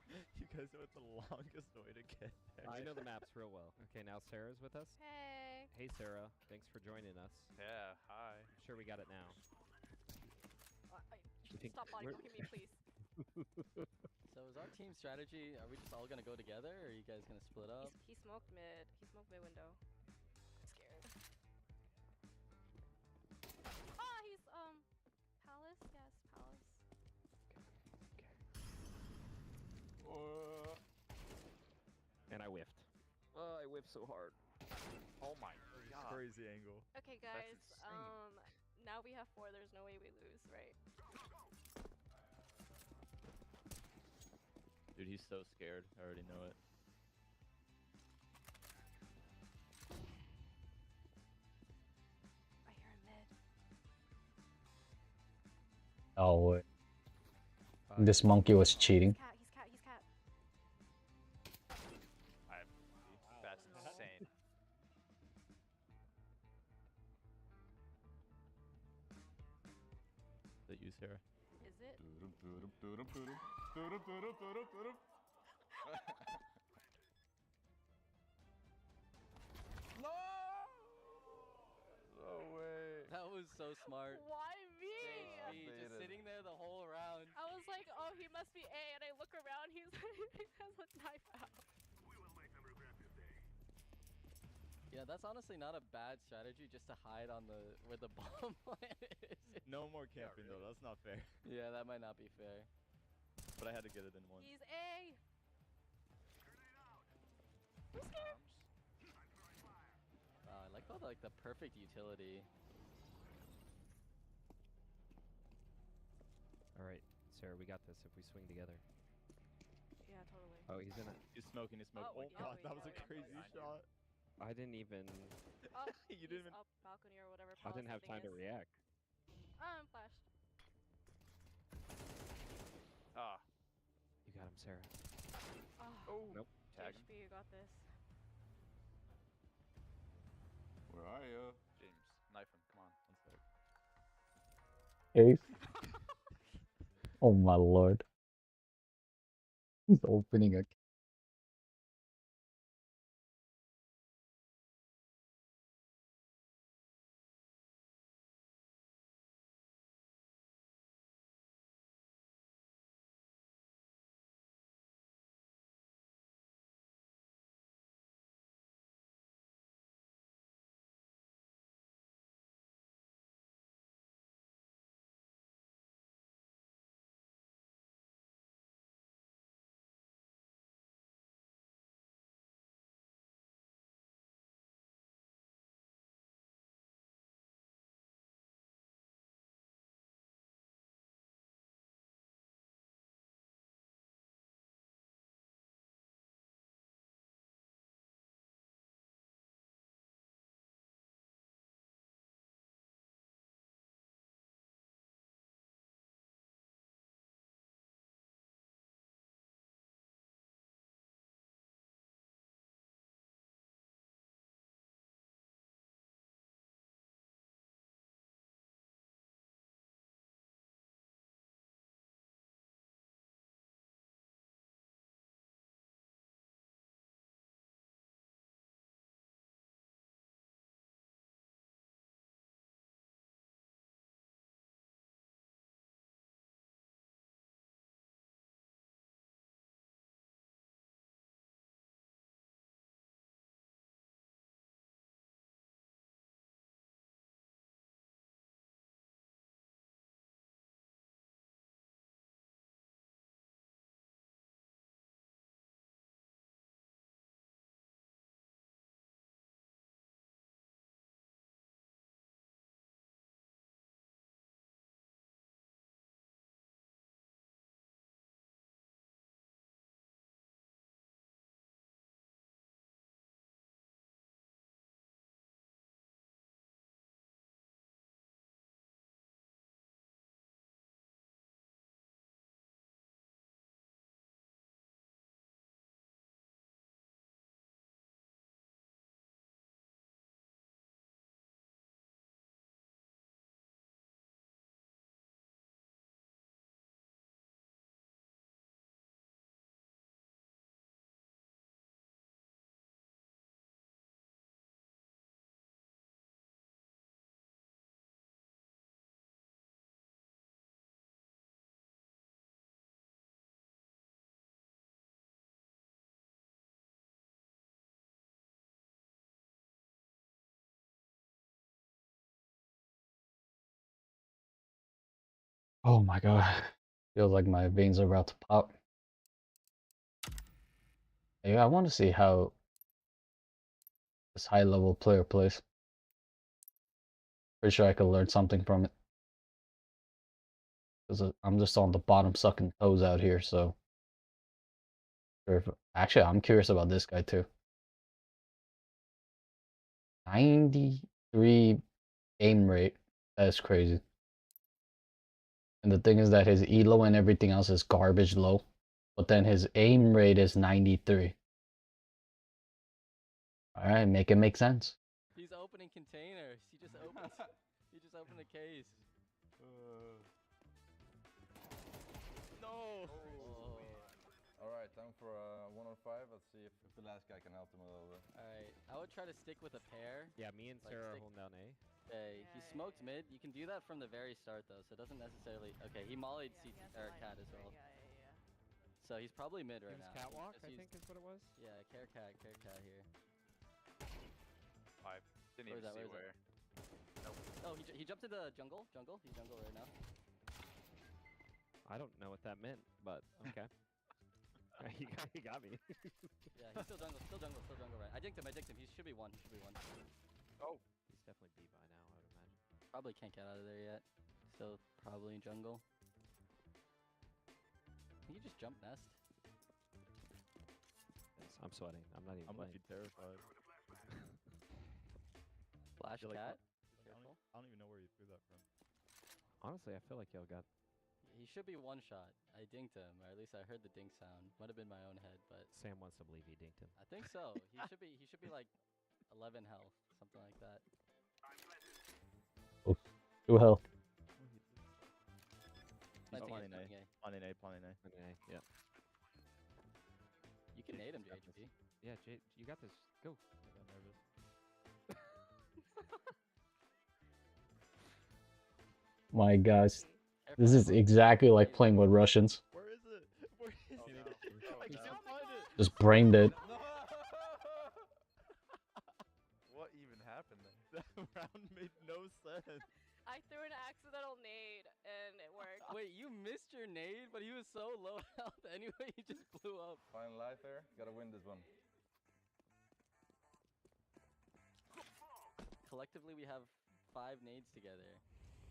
You guys know it's the longest way to get there. I know the maps real well. Okay, now Sarah's with us. Hey. Hey, Sarah. Thanks for joining us. Yeah, hi. I'm sure we got it now. Stop body blocking me, please. So is our team strategy, are we just all gonna go together, or are you guys gonna split up? He smoked mid. He smoked mid window. I'm scared. Ah, he's palace. Yes, palace. And I whiffed. Oh, I whiffed so hard. Oh my god. Crazy angle. Okay, guys. Now we have 4. There's no way we lose, right? Dude, he's so scared. I already know it. I hear him mid. Oh, wait. This monkey was cheating. Cat, he's cat, he's cat. That's insane. That you, Sarah. Is it? No! No way. That was so smart. Why me? JHB just sitting there the whole round. I was like, oh, he must be A, and I look around, he has a knife out. Yeah, that's honestly not a bad strategy, just to hide on the where the bomb plant is. No more camping though, that's not fair. Yeah, that might not be fair. But I had to get it in one. He's A. I'm scared. I like all the perfect utility. Alright, Sarah, we got this if we swing together. Yeah, totally. Oh, he's gonna. He's smoking, he's smoking. Oh, god, that was a crazy shot. I didn't even. Up, You didn't even. up balcony or whatever. I didn't have palace time to thing is. react. I'm flashed. Ah. You got him, Sarah. Oh. Nope. Tag him. HB, you got this. Where are you? James, knife him. Come on, 1 sec. Ace. Oh my lord. He's opening a. Oh my god. Feels like my veins are about to pop. Yeah, I want to see how this high level player plays. Pretty sure I could learn something from it. Because I'm just on the bottom sucking toes out here, so. Actually, I'm curious about this guy too. 93 aim rate. That's crazy. And the thing is that his elo and everything else is garbage low. But then his aim rate is 93. Alright, make it make sense. He's opening containers. He just opened. He just opened a case. No! Alright, time for 1-on-5. Let's see if the last guy can help him a little bit. Alright, I would try to stick with a pair. Yeah, me and Sarah are holding down A. Okay, he smoked mid. You can do that from the very start though, so it doesn't necessarily. Okay, he mollied cat as well. So he's probably mid right now. Catwalk, I think is what it was. Yeah, care cat here. I didn't even see where. Nope. Oh, he jumped to the jungle. He's jungle right now. I don't know what that meant, but okay. he got me. Yeah, he's still jungle right. I dinked him. He should be one. Oh, he's definitely B by now, I would imagine. Probably can't get out of there yet. Still probably in jungle. Can you just jump nest? Yes, I'm sweating. I'm not even playing. terrified. Flash Like, cat. I don't even know where you threw that from. Honestly, I feel like y'all got... He should be one shot. I dinked him, or at least I heard the dink sound. Might have been my own head, but Sam wants to believe he dinked him. I think so. He should be like 11 health, something like that. 2 health. Planting A. Yeah. You can nade him, JHP. Yeah, you got this. Go. I got nervous. My gosh. This is exactly like playing with Russians. Where is it? Where is it? I can't find it. Just brained it. What even happened then? That round made no sense. I threw an accidental nade and it worked. Wait, you missed your nade, but he was so low health anyway, he just blew up. Fine life there. Gotta win this one. Collectively, we have 5 nades together.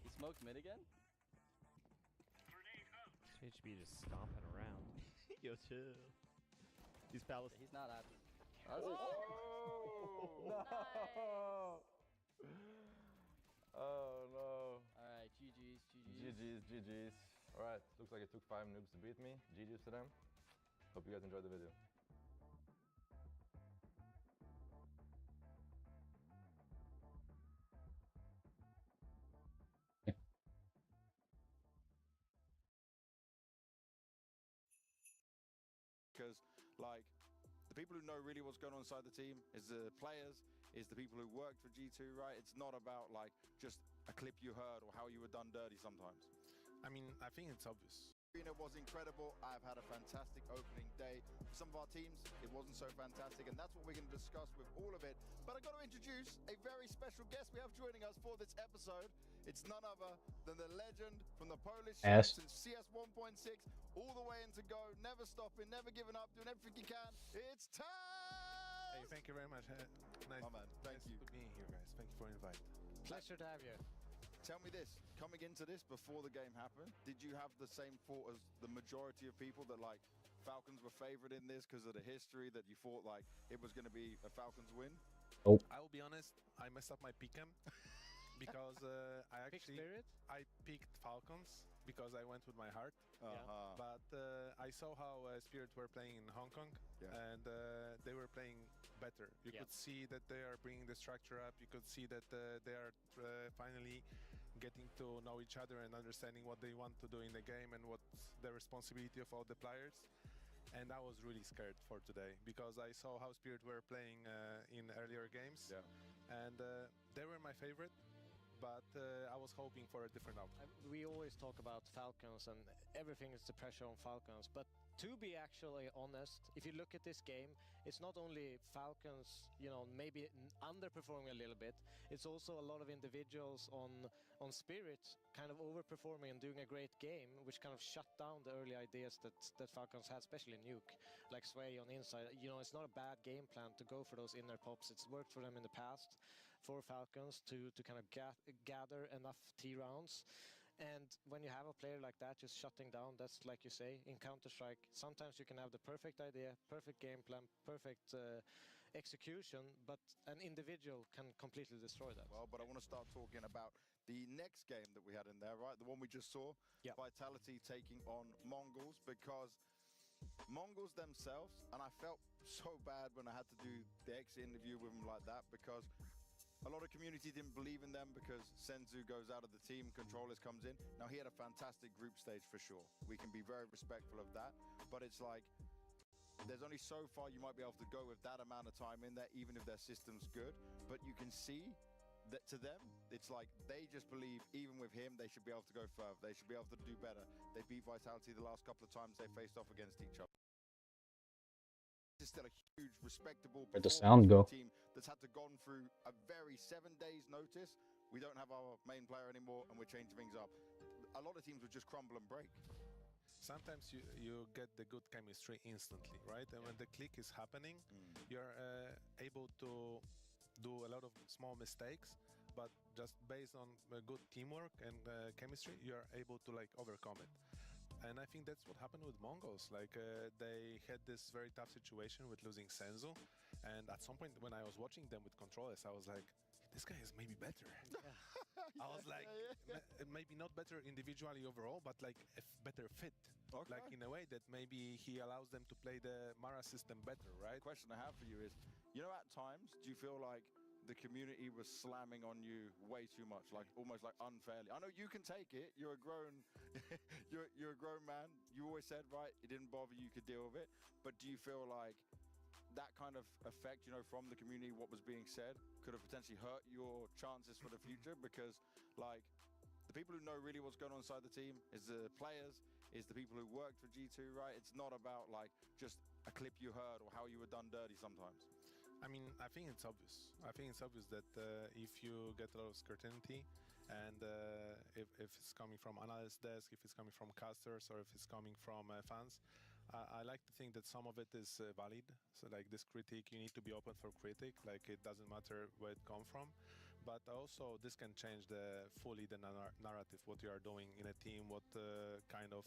He smoked mid again? HB just stomping around. Yo, chill. He's palace. He's not at. Oh, no! Oh no. Alright, GG's. GG's. Alright, looks like it took 5 noobs to beat me. GG's to them. Hope you guys enjoyed the video. Because, like, the people who know really what's going on inside the team is the players, is the people who worked for G2, right? It's not about, like, just a clip you heard or how you were done dirty sometimes. I mean, I think it's obvious. It was incredible. I've had a fantastic opening day. For some of our teams, it wasn't so fantastic, and that's what we're going to discuss with all of it. But I've got to introduce a very special guest we have joining us for this episode. It's none other than the legend from the Polish Yes. since CS 1.6, all the way into Go, never stopping, never giving up, doing everything he can. It's Taz! Hey, thank you very much. Nice, oh, man, thank you for being here, guys. Thank you for inviting. Pleasure to have you. Tell me this, coming into this before the game happened, did you have the same thought as the majority of people that, like, Falcons were favored in this because of the history, that you thought, like, it was going to be a Falcons win? Oh. I will be honest, I messed up my pick'em because I picked Falcons because I went with my heart. But I saw how Spirit were playing in Hong Kong, and they were playing better. You could see that they are bringing the structure up. You could see that they are finally getting to know each other and understanding what they want to do in the game and what's the responsibility of all the players. And I was really scared for today because I saw how Spirit were playing in earlier games, and they were my favorite. But I was hoping for a different outcome. We always talk about Falcons and everything is the pressure on Falcons. But to be actually honest, if you look at this game, it's not only Falcons, you know, maybe underperforming a little bit. It's also a lot of individuals on Spirit kind of overperforming and doing a great game, which kind of shut down the early ideas that Falcons had, especially Nuke, like Sway on inside. You know, it's not a bad game plan to go for those inner pops. It's worked for them in the past. For Falcons to kind of gather enough T rounds. And when you have a player like that just shutting down, that's like you say, in Counter-Strike, sometimes you can have the perfect idea, perfect game plan, perfect execution, but an individual can completely destroy that. Well, but I want to start talking about the next game that we had in there, right? The one we just saw, Vitality taking on Mongols, because Mongols themselves, and I felt so bad when I had to do the exit interview with them like that, because a lot of community didn't believe in them because Senzu goes out of the team, Controllers comes in. Now, he had a fantastic group stage for sure. We can be very respectful of that, but it's like, there's only so far you might be able to go with that amount of time in there, even if their system's good. But you can see that to them, it's like they just believe even with him, they should be able to go further. They should be able to do better. They beat Vitality the last couple of times they faced off against each other. This is still a huge, respectable Where'd the performance sound for go? a team that's had to gone through a very 7 days notice. We don't have our main player anymore, and we're changing things up. A lot of teams would just crumble and break. Sometimes you get the good chemistry instantly, right? And when the click is happening, you're able to do a lot of small mistakes, but just based on good teamwork and chemistry, you're able to like overcome it. And I think that's what happened with Mongols. Like they had this very tough situation with losing Senzu, and at some point when I was watching them with Controllers, I was like, this guy is maybe better. I was like, maybe not better individually overall, but like a better fit. Okay. Like in a way that maybe he allows them to play the Mara system better, right? The question I have for you is, you know, at times, do you feel like the community was slamming on you way too much, like almost like unfairly? I know you can take it. You're a grown, you're a grown man. You always said, right, it didn't bother you, you could deal with it. But do you feel like that kind of effect, you know, from the community, what was being said, could have potentially hurt your chances for the future? Because, like, the people who know really what's going on inside the team is the players, is the people who worked for G2, right? It's not about, like, just a clip you heard or how you were done dirty sometimes. I mean, I think it's obvious. I think it's obvious that if you get a lot of scrutiny, and if it's coming from analyst desk, if it's coming from casters, or if it's coming from fans, I like to think that some of it is valid. So like this critique, you need to be open for critique. Like it doesn't matter where it comes from. But also this can change fully the narrative, what you are doing in a team, what kind of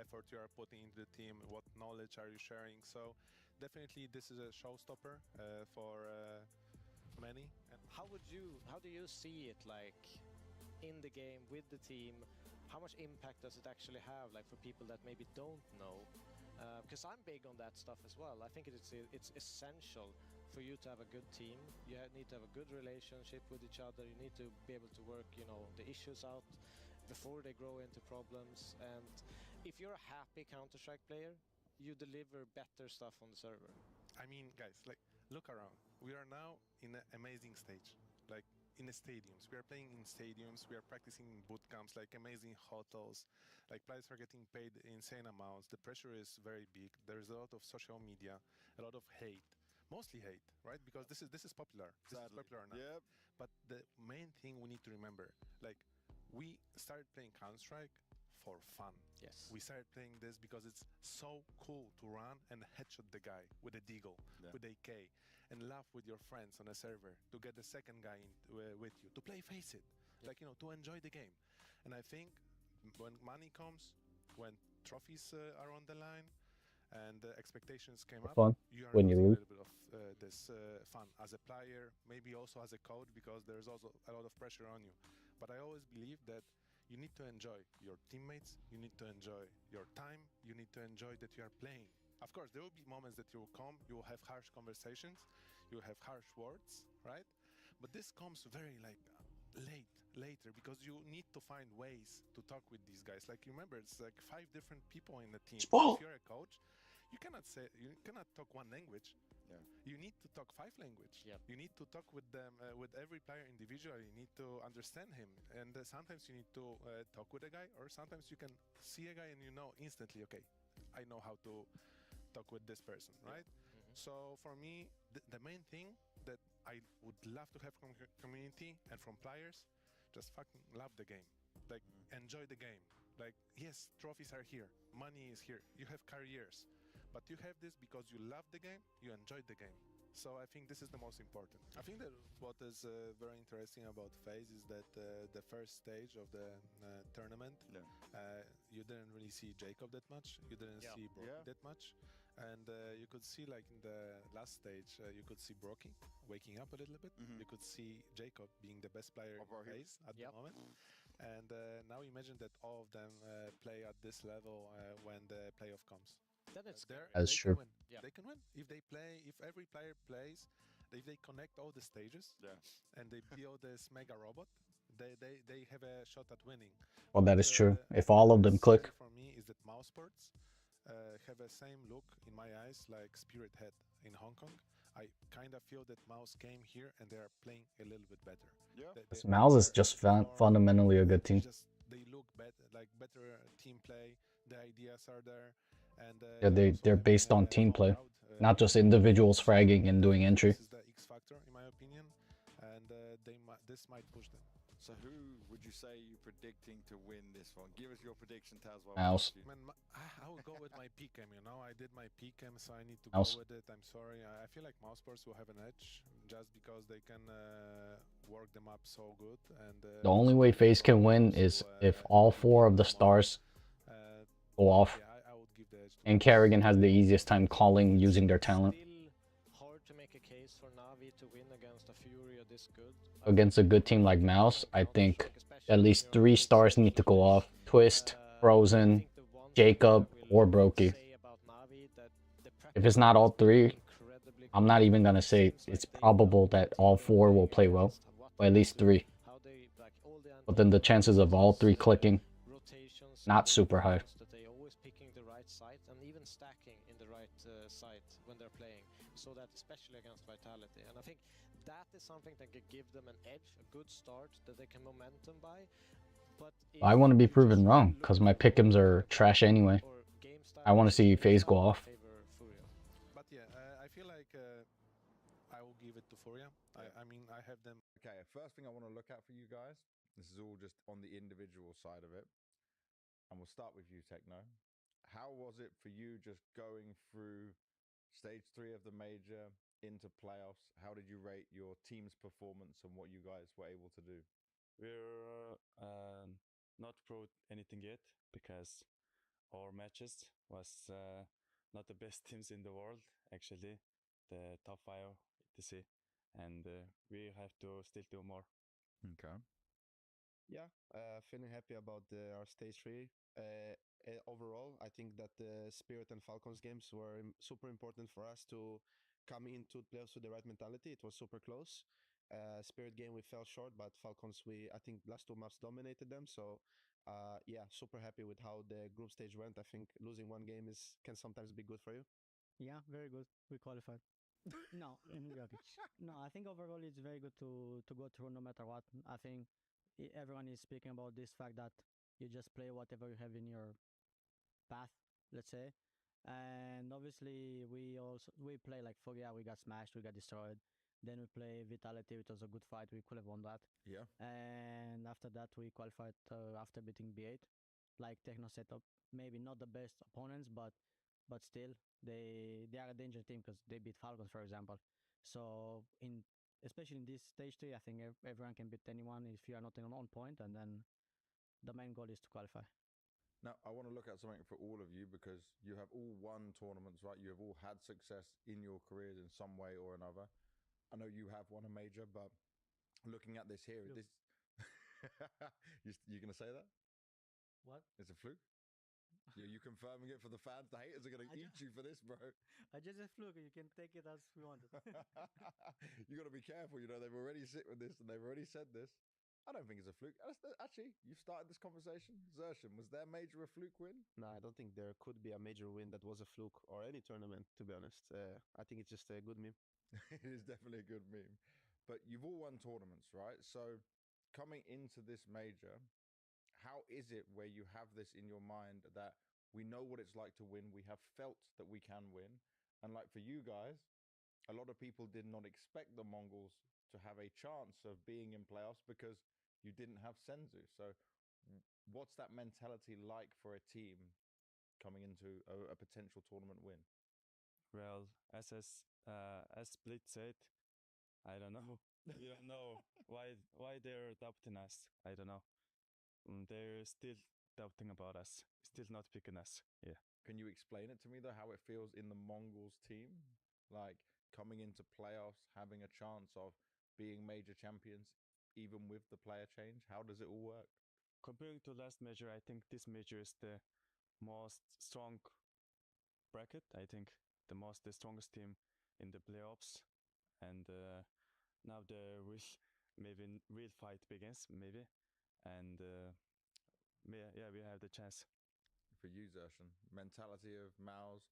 effort you are putting into the team, what knowledge are you sharing. So definitely this is a showstopper for many. And how do you see it, like in the game with the team? How much impact does it actually have, like for people that maybe don't know? Because I'm big on that stuff as well. I think it's essential for you to have a good team. You need to have a good relationship with each other. You need to be able to work, you know, the issues out before they grow into problems. And if you're a happy Counter-Strike player, you deliver better stuff on the server. I mean, guys, like, look around. We are now in an amazing stage. Like, in the stadiums. We are playing in stadiums. We are practicing in boot camps, like amazing hotels. Like, players are getting paid insane amounts. The pressure is very big. There's a lot of social media, a lot of hate. Mostly hate, right? Because this is popular. This is popular now. Yep. But the main thing we need to remember, like, we started playing Counter-Strike for fun. Yes. We started playing this because it's so cool to run and headshot the guy with a deagle, with AK, and laugh with your friends on a server, to get the second guy with you, to play Face It, like, you know, to enjoy the game. And I think when money comes, when trophies are on the line, and expectations came up, you are losing a little bit of this fun as a player, maybe also as a coach, because there's also a lot of pressure on you. But I always believe that you need to enjoy your teammates, you need to enjoy your time, you need to enjoy that you are playing. Of course, there will be moments that you will come, you will have harsh conversations, you will have harsh words, right? But this comes very like later, because you need to find ways to talk with these guys. Like, you remember, it's like 5 different people in the team. If you're a coach, you cannot talk one language. Yeah. You need to talk 5 language. Yep. You need to talk with them, with every player individually. You need to understand him. And sometimes you need to talk with a guy, or sometimes you can see a guy and you know instantly, okay, I know how to talk with this person, right? Mm-hmm. So for me, the main thing that I would love to have from community and from players, just fucking love the game. Like, enjoy the game. Like, yes, trophies are here, money is here, you have careers, but you have this because you love the game, you enjoy the game. So I think this is the most important. I think that what is very interesting about FaZe is that the first stage of the tournament, you didn't really see Jacob that much, you didn't see Brock that much, And you could see, like in the last stage, you could see Brocky waking up a little bit. You could see Jacob being the best player in FaZe at the moment. And now imagine that all of them play at this level when the playoff comes. Then it's That's they true. Can win. They can win if they play. If every player plays, if they connect all the stages, and they build this mega robot, they have a shot at winning. Well, that is true. If all of them click. For me, is that Mousesports have the same look in my eyes like Spirit had in Hong Kong. I kind of feel that Mouse came here and they are playing a little bit better. Mouse is just fundamentally a good team. They look better, like better team play. The ideas are there, and yeah, they're based on team play, not just individuals fragging and doing entry. This is the X factor, in my opinion, and this might push them. So who would you say you're predicting to win this one? Give us your prediction, Taz. Mouse. Man, I will go with my PCAM, you know. I did my PCAM, so I need to Mouse. go with it. I'm sorry. I feel like Mousesports will have an edge just because they can work them up so good. And the only way FaZe can win is if all 4 of the stars go off, and Kerrigan has the easiest time calling using their talent. Hard to make a case for Navi to win against a Fury this good. Against a good team like Mouse, I think at least 3 stars need to go off. Twist, Frozen, Jacob, or Brokey. If it's not all 3, I'm not even gonna say it's probable that all 4 will play well, or at least 3. But then the chances of all 3 clicking, not super high. That they always picking the right site and even stacking in the right site when they're playing. So that especially against Vitality, and I think that is something that could give them an edge, a good start that they can momentum by. But I want to be proven wrong because my pick'ems are trash anyway. I want to see FaZe go off. But yeah, I feel like I will give it to Furia. I mean, I have them. Okay, first thing I want to look at for you guys, this is all just on the individual side of it. And we'll start with you, Techno. How was it for you just going through stage 3 of the major into playoffs? How did you rate your team's performance and what you guys were able to do? We're not proved anything yet because our matches was not the best teams in the world, actually, the top 5 etc. And we have to still do more. Okay. Yeah, feeling happy about our stage 3. Overall, I think that the Spirit and Falcons games were super important for us to come into playoffs with the right mentality. It was super close. Spirit game we fell short, but Falcons I think last 2 maps dominated them. So yeah, super happy with how the group stage went. I think losing 1 game can sometimes be good for you. Yeah, very good. We qualified. No, in Jokic. No, I think overall it's very good to go through no matter what. I think everyone is speaking about this fact that you just play whatever you have in your path, let's say. And obviously we play like Furia, we got smashed, we got destroyed. Then we play Vitality, which was a good fight. We could have won that. Yeah. And after that, we qualified after beating B8. Like Techno setup, maybe not the best opponents, but still they are a danger team because they beat Falcons, for example. So especially in this stage 3, I think everyone can beat anyone if you are not on point, and then the main goal is to qualify. Now, I want to look at something for all of you because you have all won tournaments, right? You have all had success in your careers in some way or another. I know you have won a major, but looking at this here, you're going to say that? What? It's a fluke? You confirming it for the fans? The haters are going to eat you for this, bro. I just said fluke. You can take it as we want it. You got to be careful. You know, they've already sit with this and they've already said this. I don't think it's a fluke. Actually, you've started this conversation. Zershim, was their major a fluke win? No, I don't think there could be a major win that was a fluke or any tournament, to be honest. I think it's just a good meme. It is definitely a good meme. But you've all won tournaments, right? So coming into this major, how is it where you have this in your mind that we know what it's like to win, we have felt that we can win, and like for you guys, a lot of people did not expect the Mongols to have a chance of being in playoffs because you didn't have Senzu. So what's that mentality like for a team coming into a potential tournament win? Well, as Split said, I don't know. We don't know why they're doubting us. I don't know. They're still doubting about us. Still not picking us. Yeah. Can you explain it to me though, how it feels in the Mongols team? Like coming into playoffs, having a chance of being major champions, even with the player change? How does it all work? Comparing to last major, I think this major is the most strong bracket. I think the strongest team in the playoffs, and now the real fight begins, maybe, and yeah, we have the chance. For you, Zershan, mentality of Mao's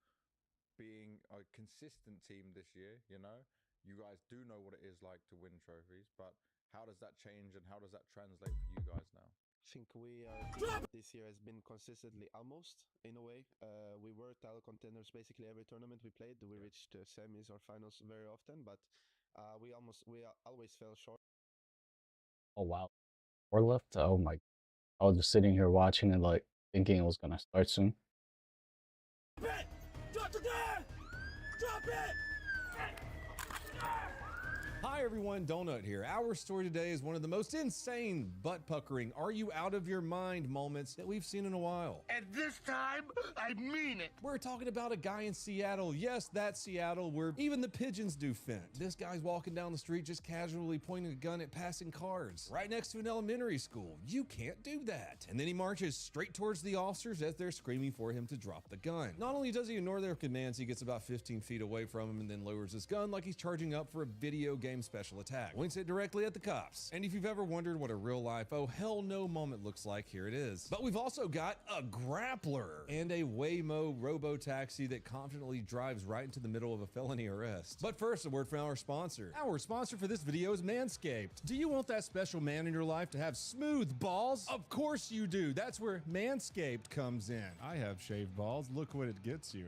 being a consistent team this year, you guys do know what it is like to win trophies, but how does that change and how does that translate for you guys now? I think we are a team that this year has been consistently almost, in a way. We were title contenders basically every tournament we played. We reached semis or finals very often, but we always fell short. Oh wow. 4 left? Oh my. I was just sitting here watching and like thinking it was gonna start soon. Drop the gun! Drop it! Hi everyone, Donut here. Our story today is one of the most insane, butt-puckering, are you out of your mind moments that we've seen in a while. And this time, I mean it. We're talking about a guy in Seattle. Yes, that's Seattle, where even the pigeons do fent. This guy's walking down the street just casually pointing a gun at passing cars right next to an elementary school. You can't do that. And then he marches straight towards the officers as they're screaming for him to drop the gun. Not only does he ignore their commands, he gets about 15 feet away from him and then lowers his gun like he's charging up for a video game special attack. Points it directly at the cops. And if you've ever wondered what a real life oh hell no moment looks like, here it is. But we've also got a grappler and a Waymo robo-taxi that confidently drives right into the middle of a felony arrest. But first, a word from our sponsor. Our sponsor for this video is Manscaped. Do you want that special man in your life to have smooth balls? Of course you do. That's where Manscaped comes in. I have shaved balls. Look what it gets you.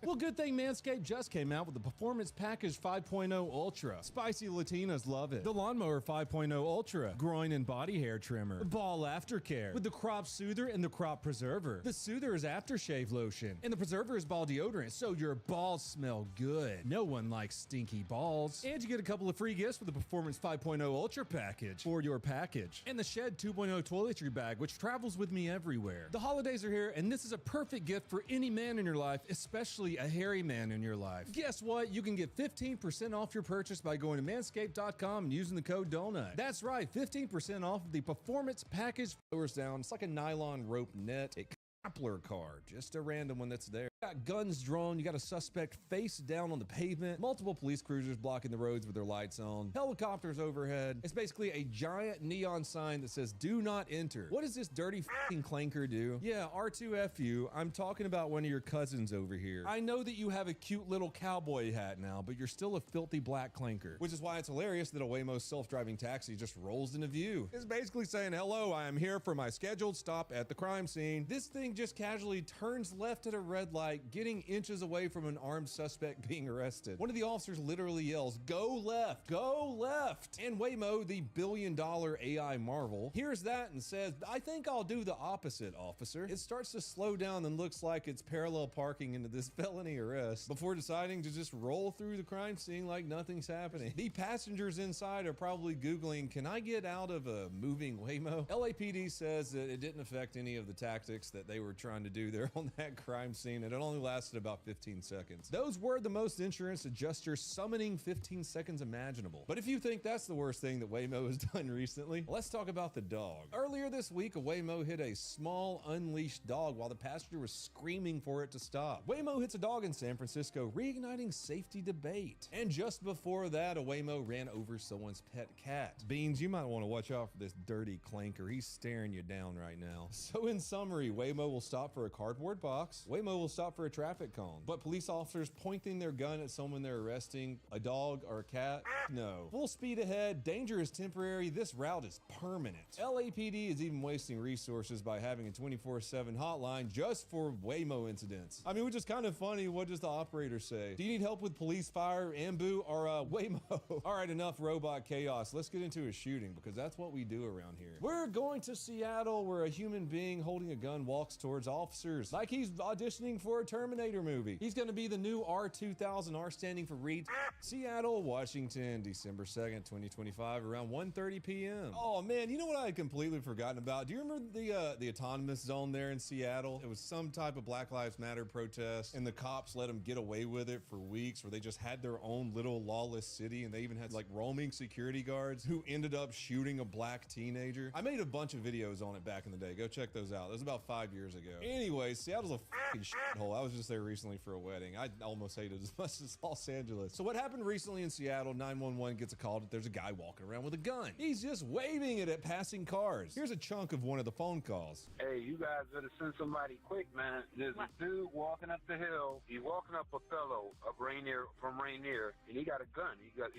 Well, good thing Manscaped just came out with the Performance Package 5.0 Ultra. Spicy Latinas love it. The Lawnmower 5.0 Ultra. Groin and body hair trimmer. Ball aftercare. With the Crop Soother and the Crop Preserver. The Soother is aftershave lotion. And the Preserver is ball deodorant, so your balls smell good. No one likes stinky balls. And you get a couple of free gifts with the Performance 5.0 Ultra package for your package. And the Shed 2.0 toiletry bag, which travels with me everywhere. The holidays are here, and this is a perfect gift for any man in your life, especially a hairy man in your life. Guess what? You can get 15% off your purchase by going to manscaped.com and using the code DONUT. That's right, 15% off the Performance Package. Lowers down. It's like a nylon rope net. A grappler card, just a random one that's there. You got guns drawn, you got a suspect face down on the pavement, multiple police cruisers blocking the roads with their lights on, helicopters overhead. It's basically a giant neon sign that says do not enter. What does this dirty f***ing clanker do? Yeah, R2F you, I'm talking about one of your cousins over here. I know that you have a cute little cowboy hat now, but you're still a filthy black clanker, which is why it's hilarious that a Waymo self-driving taxi just rolls into view. It's basically saying, hello, I am here for my scheduled stop at the crime scene. This thing just casually turns left at a red light, getting inches away from an armed suspect being arrested. One of the officers literally yells, go left, go left. And Waymo, the billion-dollar AI marvel, hears that and says, I think I'll do the opposite, officer. It starts to slow down and looks like it's parallel parking into this felony arrest before deciding to just roll through the crime scene like nothing's happening. The passengers inside are probably Googling, can I get out of a moving Waymo? LAPD says that it didn't affect any of the tactics that they were trying to do there on that crime scene, and it only lasted about 15 seconds. Those were the most insurance adjuster summoning 15 seconds imaginable. But if you think that's the worst thing that Waymo has done recently, let's talk about the dog. Earlier this week, a Waymo hit a small unleashed dog while the passenger was screaming for it to stop. Waymo hits a dog in San Francisco, reigniting safety debate. And just before that, a Waymo ran over someone's pet cat. Beans, you might want to watch out for this dirty clanker. He's staring you down right now. So in summary, Waymo will stop for a cardboard box. Waymo will stop for a traffic cone. But police officers pointing their gun at someone they're arresting, a dog or a cat, no. Full speed ahead, danger is temporary, this route is permanent. LAPD is even wasting resources by having a 24/7 hotline just for Waymo incidents. I mean, which is kind of funny. What does the operator say? Do you need help with police, fire, ambu, or Waymo? All right, enough robot chaos. Let's get into a shooting because that's what we do around here. We're going to Seattle where a human being holding a gun walks towards officers like he's auditioning for a Terminator movie. He's going to be the new R2000, R standing for Reed. Seattle, Washington, December 2nd, 2025, around 1:30 p.m. Oh man, you know what I had completely forgotten about? Do you remember the autonomous zone there in Seattle? It was some type of Black Lives Matter protest, and the cops let them get away with it for weeks, where they just had their own little lawless city, and they even had like roaming security guards who ended up shooting a black teenager. I made a bunch of videos on it back in the day. Go check those out. That was about 5 years ago. Anyway, Seattle's a fucking shithole. I was just there recently for a wedding. I almost hate it as much as Los Angeles. So what happened recently in Seattle? 911 gets a call that there's a guy walking around with a gun. He's just waving it at passing cars. Here's a chunk of one of the phone calls. Hey, you guys better send somebody quick, man. There's a dude walking up the hill. He's walking up a fellow of Rainier, from Rainier, and he got a gun. He got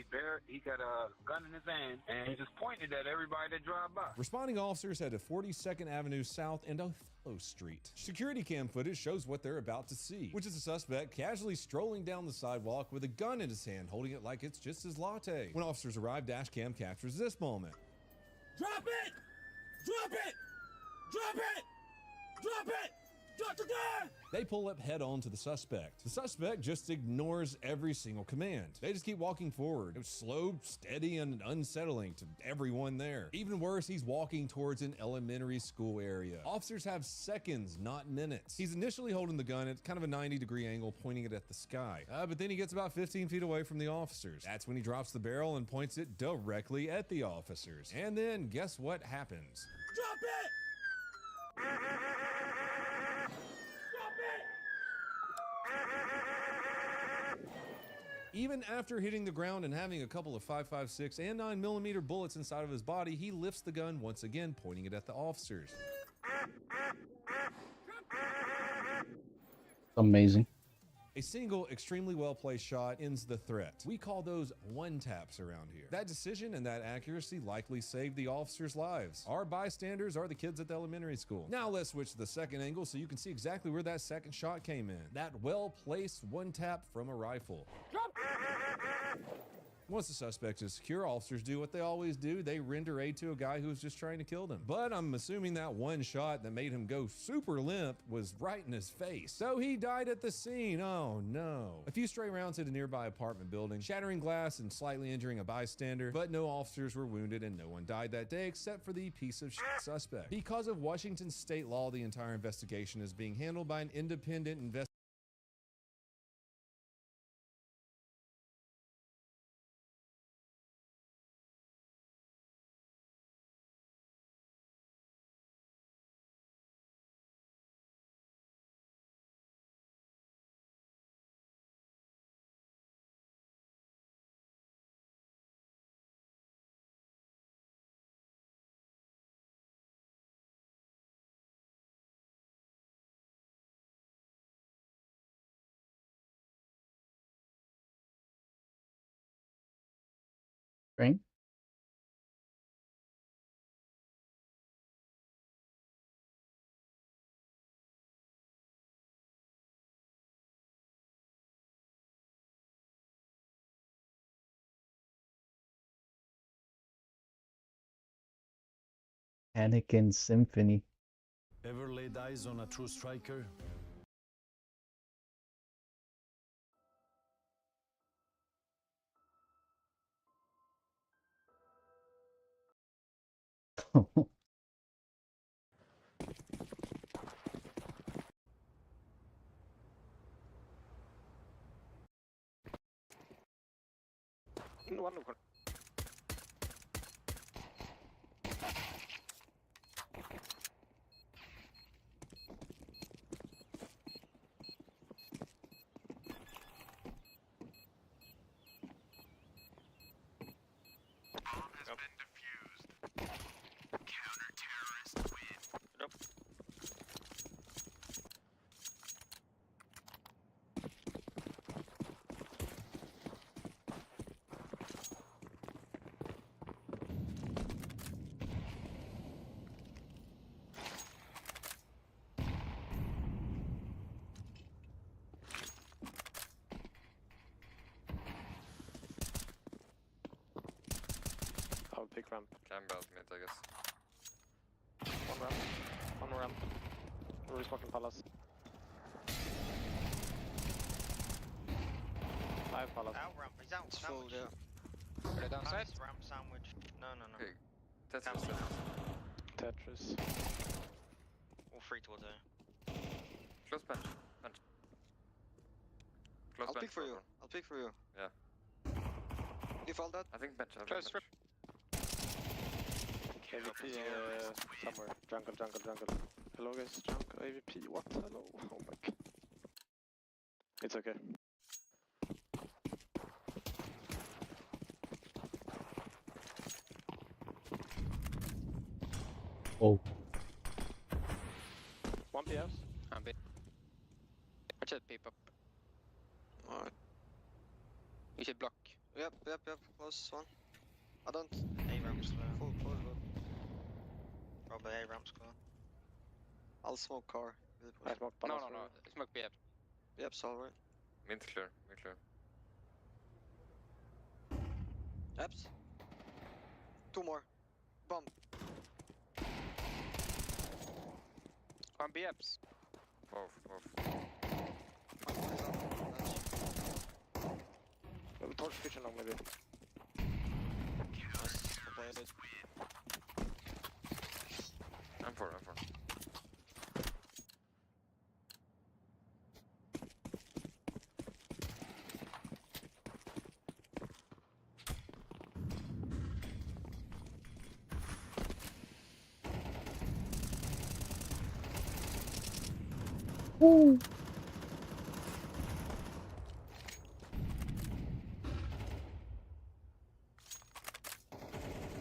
a gun in his hand, and he just pointed at everybody that drive by. Responding officers head to 42nd Avenue South and Othello Street. Security cam footage shows what they're about to see, which is a suspect casually strolling down the sidewalk with a gun in his hand, holding it like it's just his latte. When officers arrive, dash cam captures this moment. Drop it! Drop it! Drop it! Drop it! Drop the gun! They pull up head on to the suspect. The suspect just ignores every single command. They just keep walking forward. It was slow, steady, and unsettling to everyone there. Even worse, he's walking towards an elementary school area. Officers have seconds, not minutes. He's initially holding the gun at kind of a 90-degree angle, pointing it at the sky. But then he gets about 15 feet away from the officers. That's when he drops the barrel and points it directly at the officers. And then guess what happens? Drop it! Even after hitting the ground and having a couple of 5.56 and 9mm bullets inside of his body, he lifts the gun once again, pointing it at the officers. Amazing. A single, extremely well-placed shot ends the threat. We call those one-taps around here. That decision and that accuracy likely saved the officers' lives. Our bystanders are the kids at the elementary school. Now let's switch to the second angle so you can see exactly where that second shot came in. That well-placed one-tap from a rifle. Once the suspect is secure, officers do what they always do. They render aid to a guy who was just trying to kill them. But I'm assuming that one shot that made him go super limp was right in his face. So he died at the scene. Oh no. A few stray rounds hit a nearby apartment building, shattering glass and slightly injuring a bystander, but no officers were wounded and no one died that day except for the piece of shit suspect. Because of Washington state law, the entire investigation is being handled by an independent investigator. Right? Anakin Symphony. Ever laid eyes on a true striker? Wonderful. I'll pick ramp. Campbell's mid, I guess. One ramp. One ramp. We're smoking palace. 5 palace. Out ramp, he's out. It's full, Sandwich. yeah. Are they downside? Palace, ramp, sandwich. No. Okay, that's Camping. Tetris. All three towards A. Close bench. Bench. Close I'll bench. pick for you. Robert. I'll pick for you. Yeah. Default that. I think bench. Close strip. AVP somewhere. Jungle. Hello guys, jungle. AVP, what? Hello? Oh my god. It's okay. Oh. One PS. I'm bit. I should peep up. Alright. You should block. Yep. Close one. I don't. A ramp's clear. Full close one. Robert, A ramp's clear. I'll smoke car. I smoke No. palace. Smoke B. Yep, alright. Mid clear. Apps. Two more. Bomb. One B ups. Both. Torch kitchen long maybe. Nice. Completed. M4. Woo!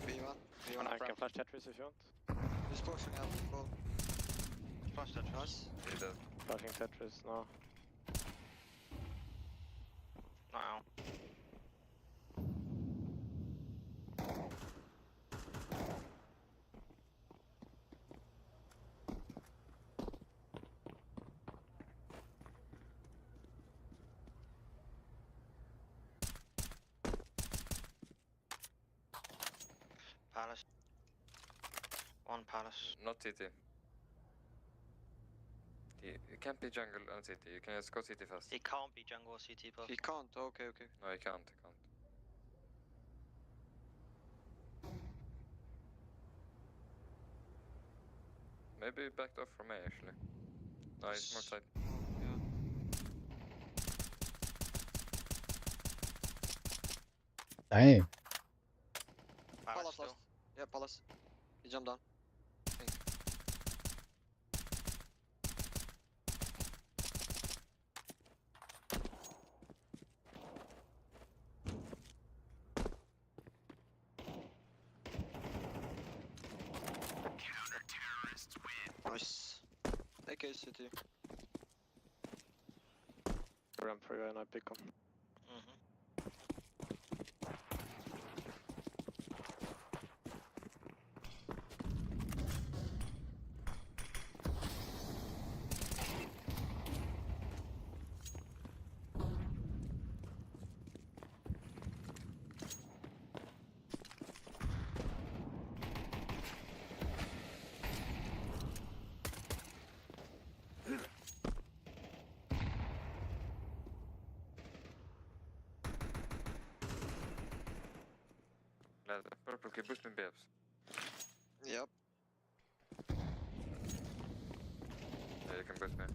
B1. I can flash Tetris if you want. Just pushing out. Full. Flash Tetris. Nice. He does. Flashing Tetris, no. Not out. Palace. One palace. Not CT. You can't be jungle and CT. You can just go CT fast. He can't be jungle or CT person. He can't. Okay. No, he can't. Maybe he backed off from A actually. No, he's more side. Dang. Palace last. Yeah, Palace. He jumped down. I think. Nice. Take a city. Ramp for you and I pick him. Purple, can boost me BFs. Yep. Yeah, you can boost me.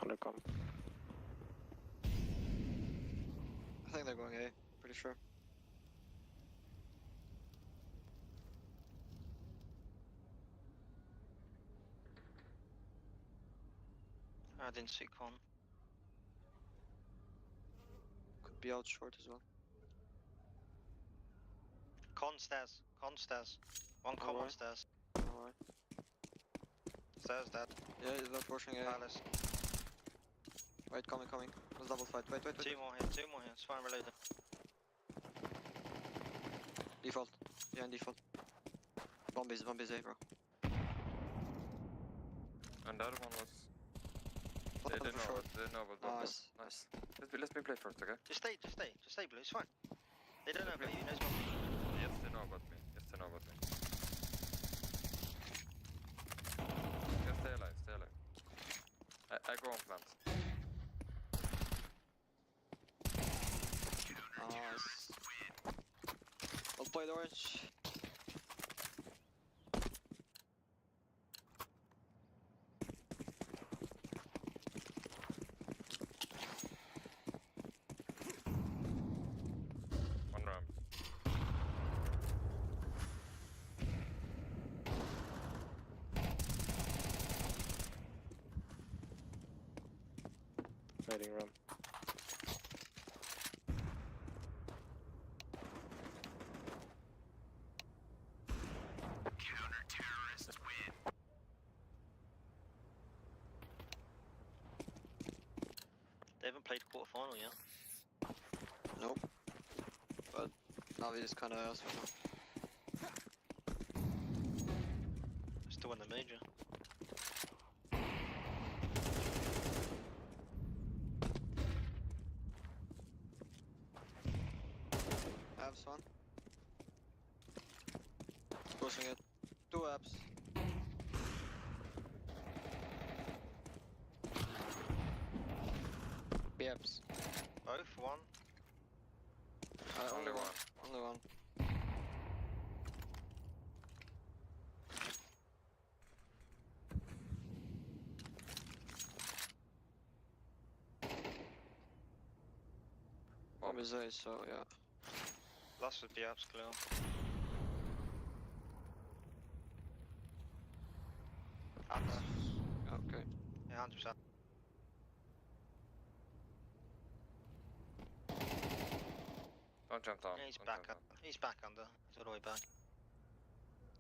Undercom. I think they're going A. Pretty sure. I didn't see con. Could be out short as well. Con stairs. One common Alright. stairs. Alright. Stairs dead. Yeah, they're pushing A. Palace. Wait, coming. Let's double fight. Wait. Two more here. It's fine, reloading. Default. Behind default. Bombies A, bro. And the other one was... They Palace didn't for know. short. They didn't know about Nice. Let me play first, okay? Just stay, blue. It's fine. They don't know about you. Knows about me. Yes, they know about me. Just stay alive. I go on plant. Nice. Well played, Orange. One ramp. Waiting room. They haven't played quarterfinal yet. Nope. But now we just kinda asked for Still win the major. abs one. Pushing it. 2 abs. BFs. Both, one. Only one. Only one. What was I? So yeah. Last with BFs clear. Abs. Okay. Yeah, 100%. Don't jump down. Yeah, he's Don't back jump up. He's back under. He's all the way back.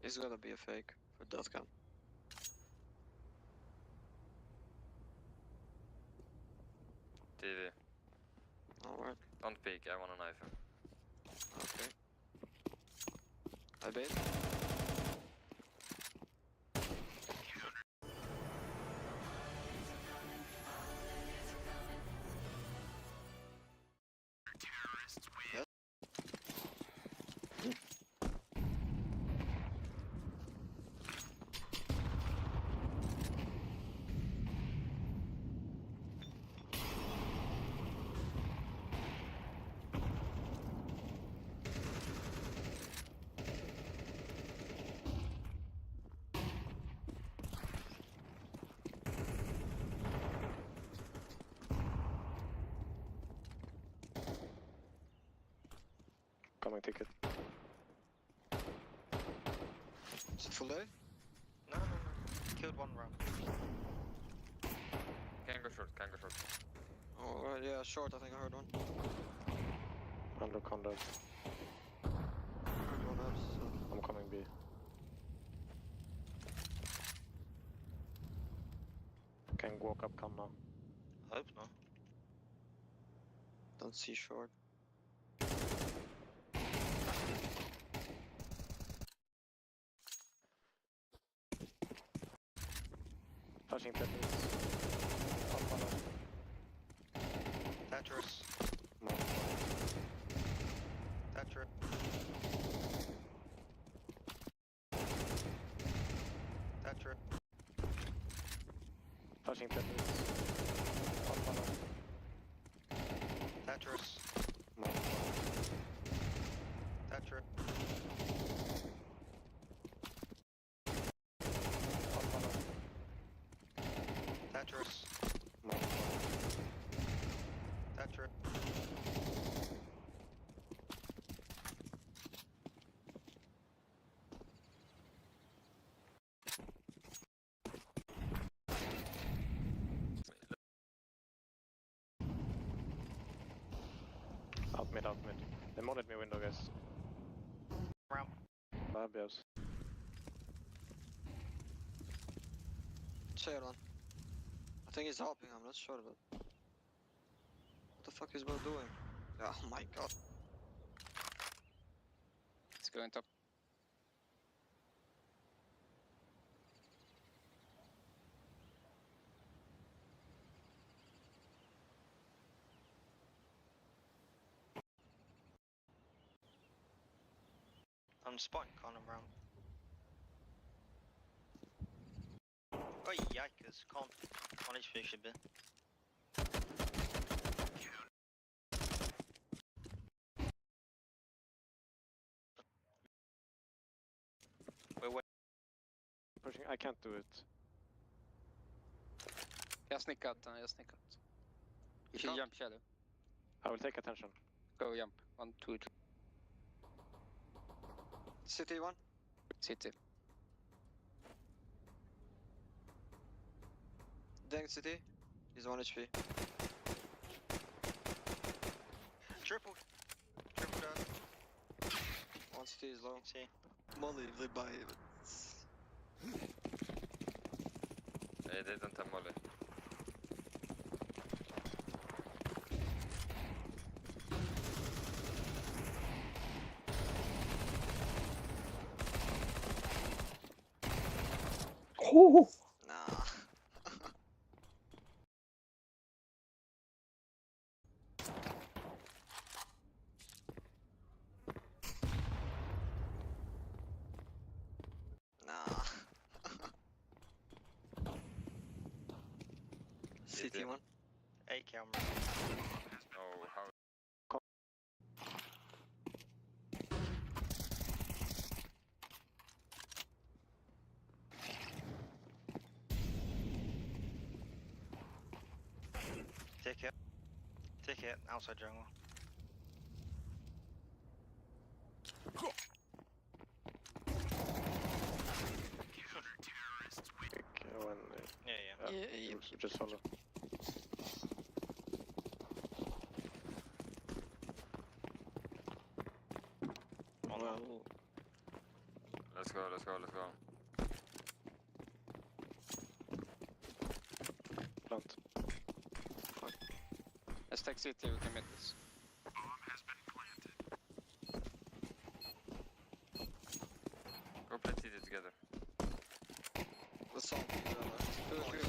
It's gonna be a fake for death cam. TV. Alright. Don't peek, I wanna knife him. Okay. I bait. Yes. Coming ticket. Is it full day? No. Killed one round. Can go short, can go short. Alright, yeah, short, I think I heard one. Under condo. Heard one abs, so. I'm coming B. Can walk up, come now. I hope not. Don't see short. Touching Tetris. Tetris. Tetris. Tetris. Touching Tetris. Tetris. Tetris. Tetris. Tetris. Out mid. They modded me window, guys. Round. Bad BFs. Say it on. I think he's hopping, I'm not sure, but. What the fuck is Bo doing? Oh my god. Let's go in top. I'm spotting Connor round. Oh yikers, can't. 1 HP should be. pushing. I can't do it. Jag snickar out. You should jump shadow. I will take attention. Go jump. 1, 2, 3. City 1. City. Dang city. He's 1 HP. Triple gun. 1 city is low. See. Molly, live by it. They didn't have molly. Oh. Nah. Nah. CT1. 8 camera. Oh, how? Take it. Outside jungle. Yeah. Just follow. Well, Let's go. Plant. Let's take city. We can make this. Go play city together. the song. 2, 3.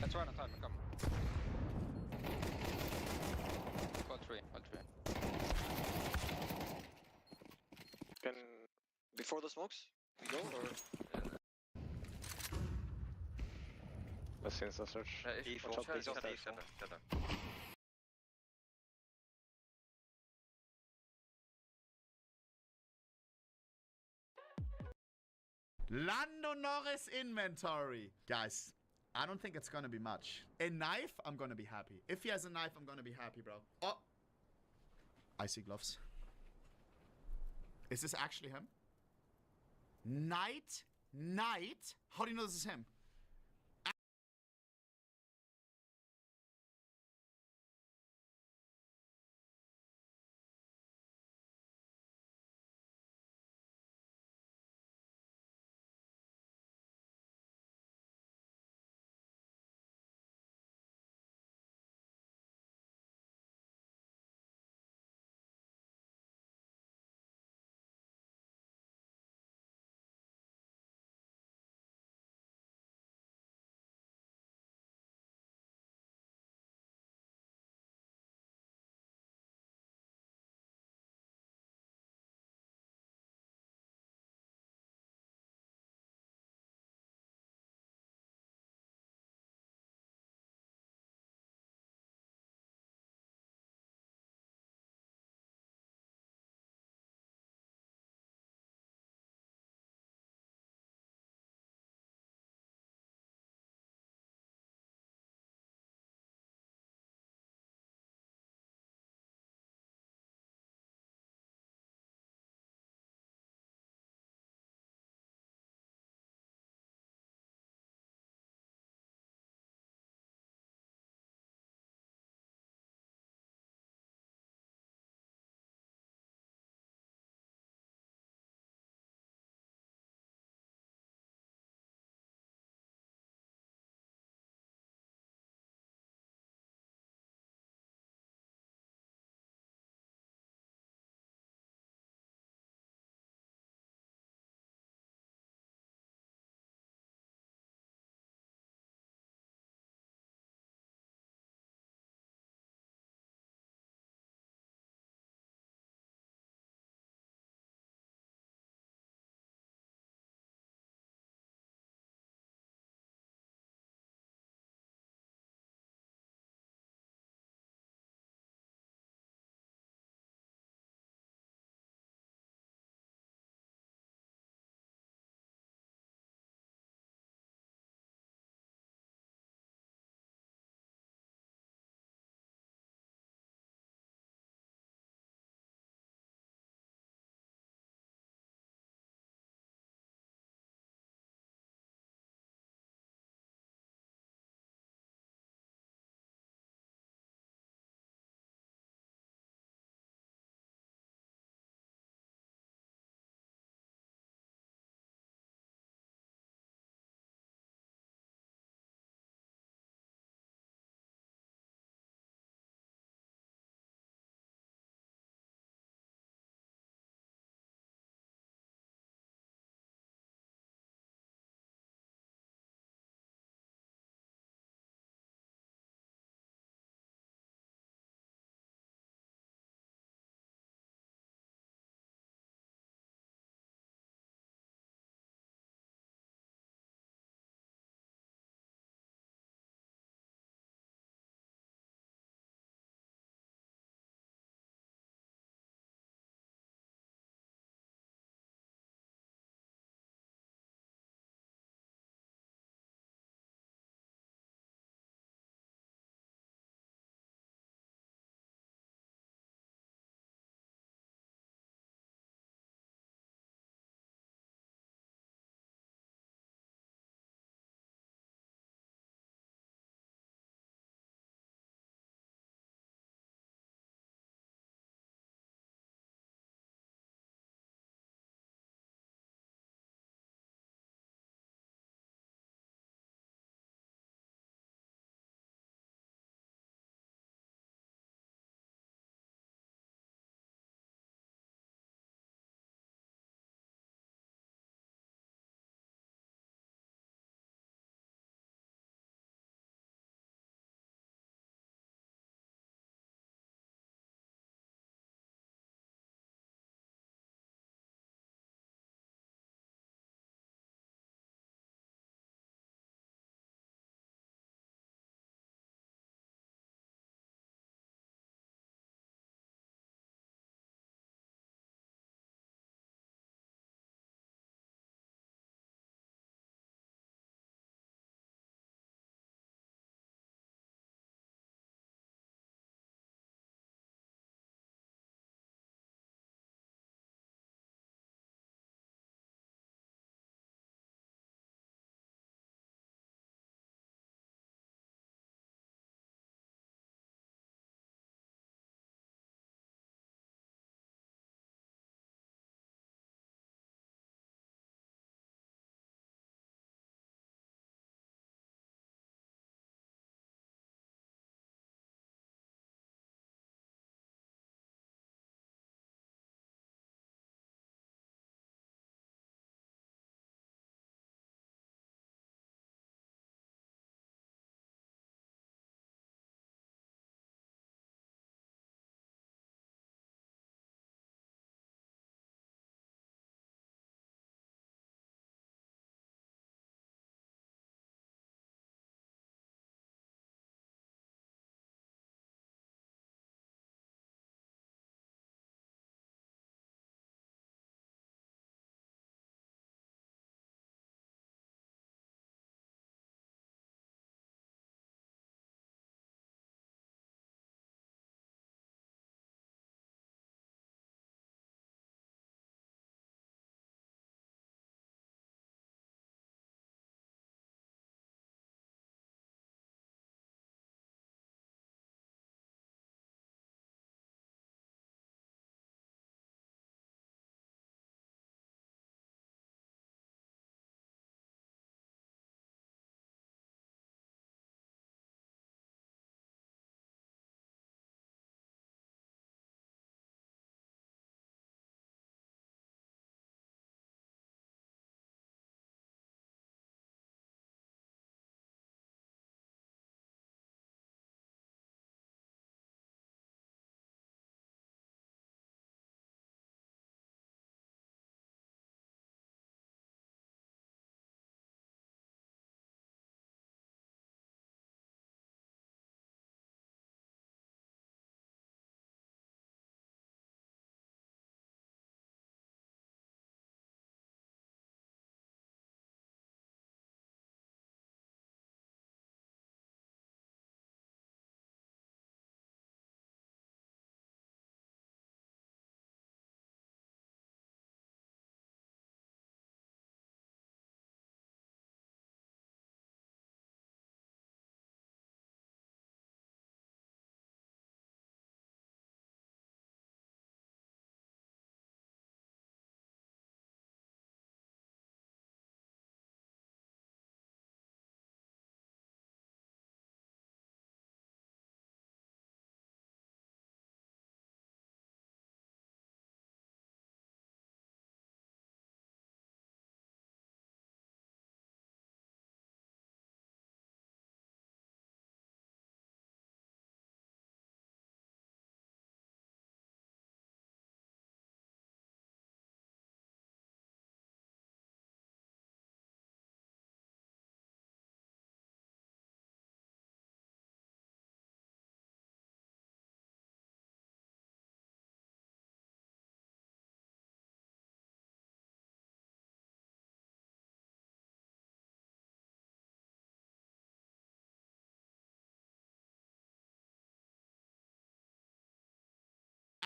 Let's run on time. Come. 1, 3. Can Before the smokes, we go or? let's insta search. E4. Shadow. Lando Norris inventory. Guys, I don't think it's gonna be much. A knife, I'm gonna be happy. If he has a knife, I'm gonna be happy, bro. Oh. Icy gloves. Is this actually him? Knight? How do you know this is him?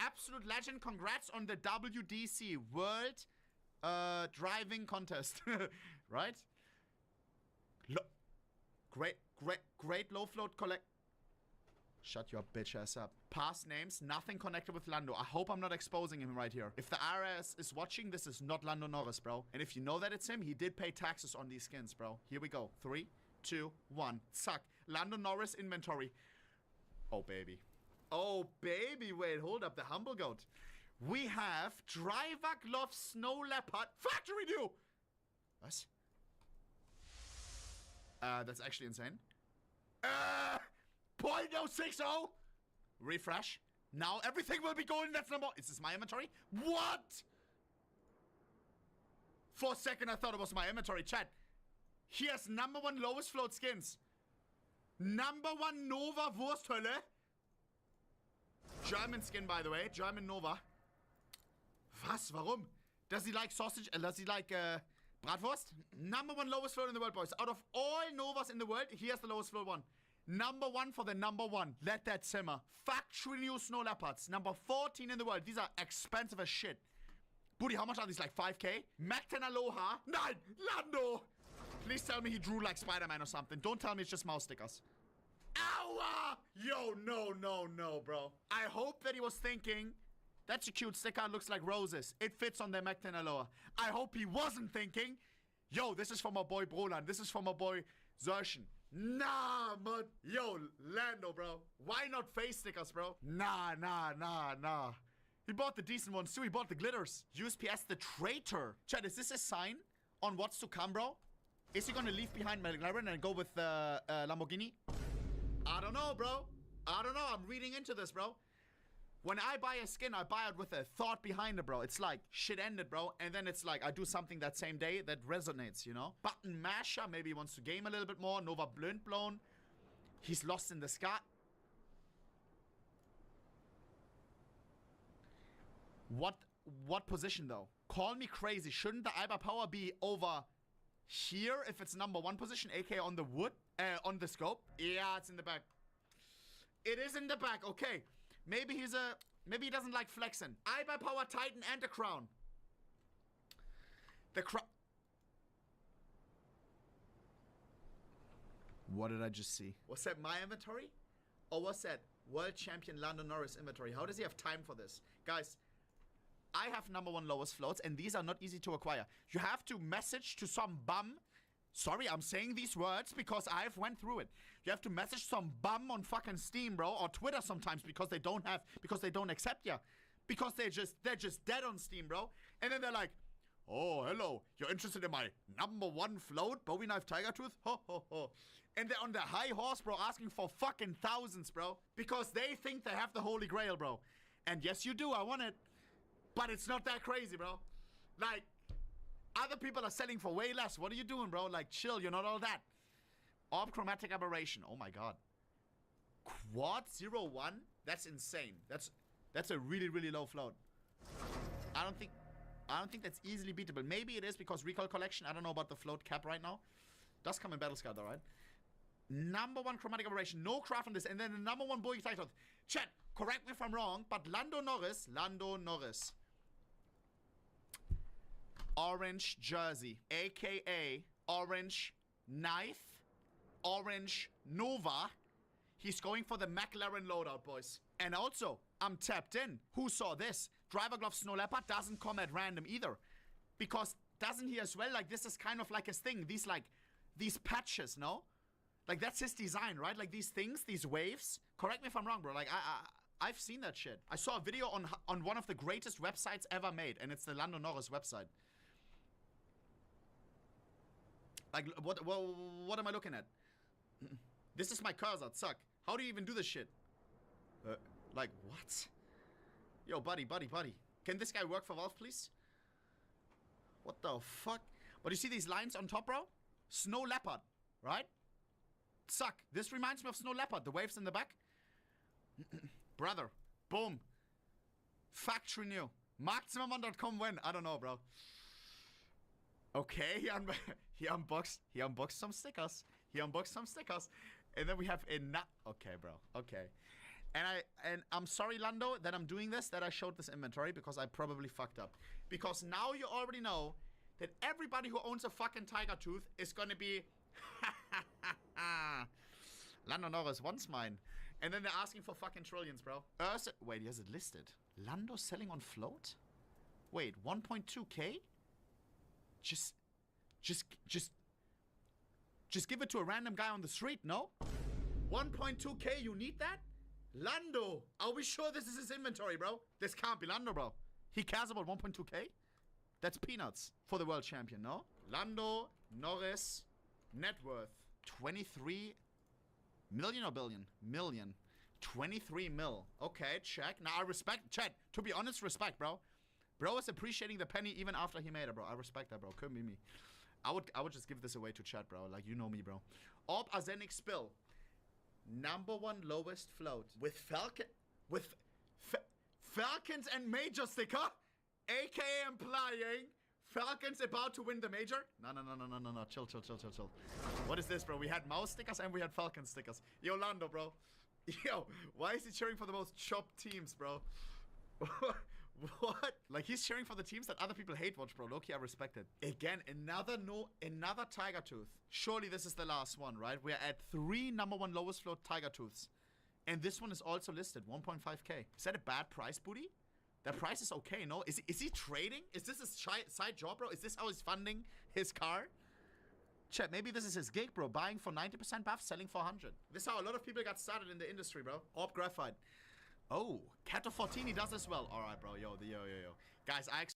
absolute legend. Congrats on the WDC World Driving Contest. Right? Great low float collect. Shut your bitch ass up. Past names, nothing connected with Lando. I hope I'm not exposing him right here. If the RS is watching, this is not Lando Norris, bro. And if you know that it's him, he did pay taxes on these skins, bro. Here we go. 3, 2, 1. Suck. Lando Norris inventory. Oh, baby. Oh, baby. Wait, hold up. The humble goat. We have Driver Glove Snow Leopard Factory New. What? That's actually insane. 0.060. Refresh. Now everything will be going. That's number. Is this my inventory? What? For a second, I thought it was my inventory. Chat. Here's number 1 lowest float skins. Number 1 Nova Wursthölle. German skin, by the way. German Nova. Was? Warum? Does he like sausage? Does he like bratwurst? Number 1 lowest float in the world, boys. Out of all Novas in the world, here's the lowest float one. Number 1 for the number 1. Let that simmer. Factory new snow leopards. Number 14 in the world. These are expensive as shit. Booty, how much are these? Like 5k? Macten Aloha. Nein! Lando! Please tell me he drew like Spider-Man or something. Don't tell me it's just mouse stickers. Ow! Yo, no, bro. I hope that he was thinking, that's a cute sticker. Looks like roses. It fits on the Macten Aloha. I hope he wasn't thinking, yo, this is for my boy Brolan. This is for my boy Zerschen. Nah, man. Yo, Lando, bro. Why not face stickers, bro? Nah. He bought the decent ones too. He bought the glitters. USPS the traitor. Chat, is this a sign on what's to come, bro? Is he gonna leave behind McLaren and go with Lamborghini? I don't know, bro. I don't know. I'm reading into this, bro. When I buy a skin, I buy it with a thought behind it, bro. It's like, shit ended, bro. And then it's like, I do something that same day that resonates, you know? Button Masher, maybe he wants to game a little bit more. Nova Blindblown. He's lost in the sky. What position, though? Call me crazy. Shouldn't the Iber Power be over here if it's number 1 position, aka on the wood? On the scope? Yeah, it's in the back. It is in the back, okay. Maybe he doesn't like flexing. I buy Power Titan and the crown. The crown. What did I just see? Was that my inventory? Or was that World Champion Lando Norris inventory? How does he have time for this? Guys, I have number 1 lowest floats, and these are not easy to acquire. You have to message to some bum. Sorry, I'm saying these words because I've went through it. You have to message some bum on fucking Steam, bro, or Twitter sometimes because they don't accept you. Because they're just dead on Steam, bro. And then they're like, oh, hello, you're interested in my number 1 float, Bowie Knife Tiger Tooth? Ho, ho, ho. And they're on the high horse, bro, asking for fucking thousands, bro. Because they think they have the Holy Grail, bro. And yes, you do, I want it. But it's not that crazy, bro. Like, other people are selling for way less. What are you doing, bro? Like, chill, you're not all that. Orb Chromatic Aberration. Oh my god. Quad 0-1? That's insane. That's a really, really low float. I don't think that's easily beatable. Maybe it is because Recall Collection. I don't know about the float cap right now. Does come in Battle Scout, alright? Number 1 Chromatic Aberration. No craft on this. And then the number 1 Boy title. Chat, correct me if I'm wrong, but Lando Norris. Orange jersey, aka orange knife, orange Nova. He's going for the McLaren loadout, boys. And also, I'm tapped in. Who saw this? Driver Glove Snow Leopard doesn't come at random either. Because doesn't he as well, like, this is kind of like his thing. These patches, no? Like, that's his design, right? Like, these things, these waves. Correct me if I'm wrong, bro. Like, I've seen that shit. I saw a video on one of the greatest websites ever made, and it's the Lando Norris website. Like, what am I looking at? This is my cursor, suck. How do you even do this shit? Like, what? Yo, buddy. Can this guy work for Valve, please? What the fuck? But you see these lines on top, bro? Snow Leopard, right? Suck. This reminds me of Snow Leopard. The waves in the back. Brother. Boom. Factory new. MarkZimmermann.com when? I don't know, bro. Okay, he unboxed some stickers. And then we have a okay, bro. Okay. And I'm sorry, Lando, that I'm doing this, that I showed this inventory, because I probably fucked up. Because now you already know that everybody who owns a fucking tiger tooth is gonna be Lando Norris wants mine. And then they're asking for fucking trillions, bro. Wait, he has it listed. Lando selling on float? Wait, 1.2k? Just give it to a random guy on the street, no? 1.2k, you need that? Lando, are we sure this is his inventory, bro? This can't be Lando, bro. He cares about 1.2k? That's peanuts for the world champion, no? Lando Norris, net worth 23 million or billion? Million. 23 mil. Okay, check. Now I respect, Chad, to be honest, respect, bro. Bro is appreciating the penny even after he made it, bro. I respect that, bro. Couldn't be me. I would just give this away to Chad, bro. Like, you know me, bro. Orb Arsenic Spill. #1 lowest float. With Falcon... With... Falcons and Major sticker? AKA implying Falcons about to win the major? No. Chill. What is this, bro? We had mouse stickers and we had Falcon stickers. Yo, Lando, bro. Yo, why is he cheering for the most chopped teams, bro? What? Like, he's cheering for the teams that other people hate watch, bro. Loki, I respect it. Again, another tiger tooth. Surely this is the last one, right? We're at 3 #1 lowest float tiger tooths. And this one is also listed, 1.5k. Is that a bad price, booty? That price is okay, no? Is he trading? Is this his side job, bro? Is this how he's funding his car? Chat, maybe this is his gig, bro. Buying for 90% buff, selling for 100. This is how a lot of people got started in the industry, bro. Orb Graphite. Oh, Cato Fortini does as well. All right, bro. Yo. Guys, I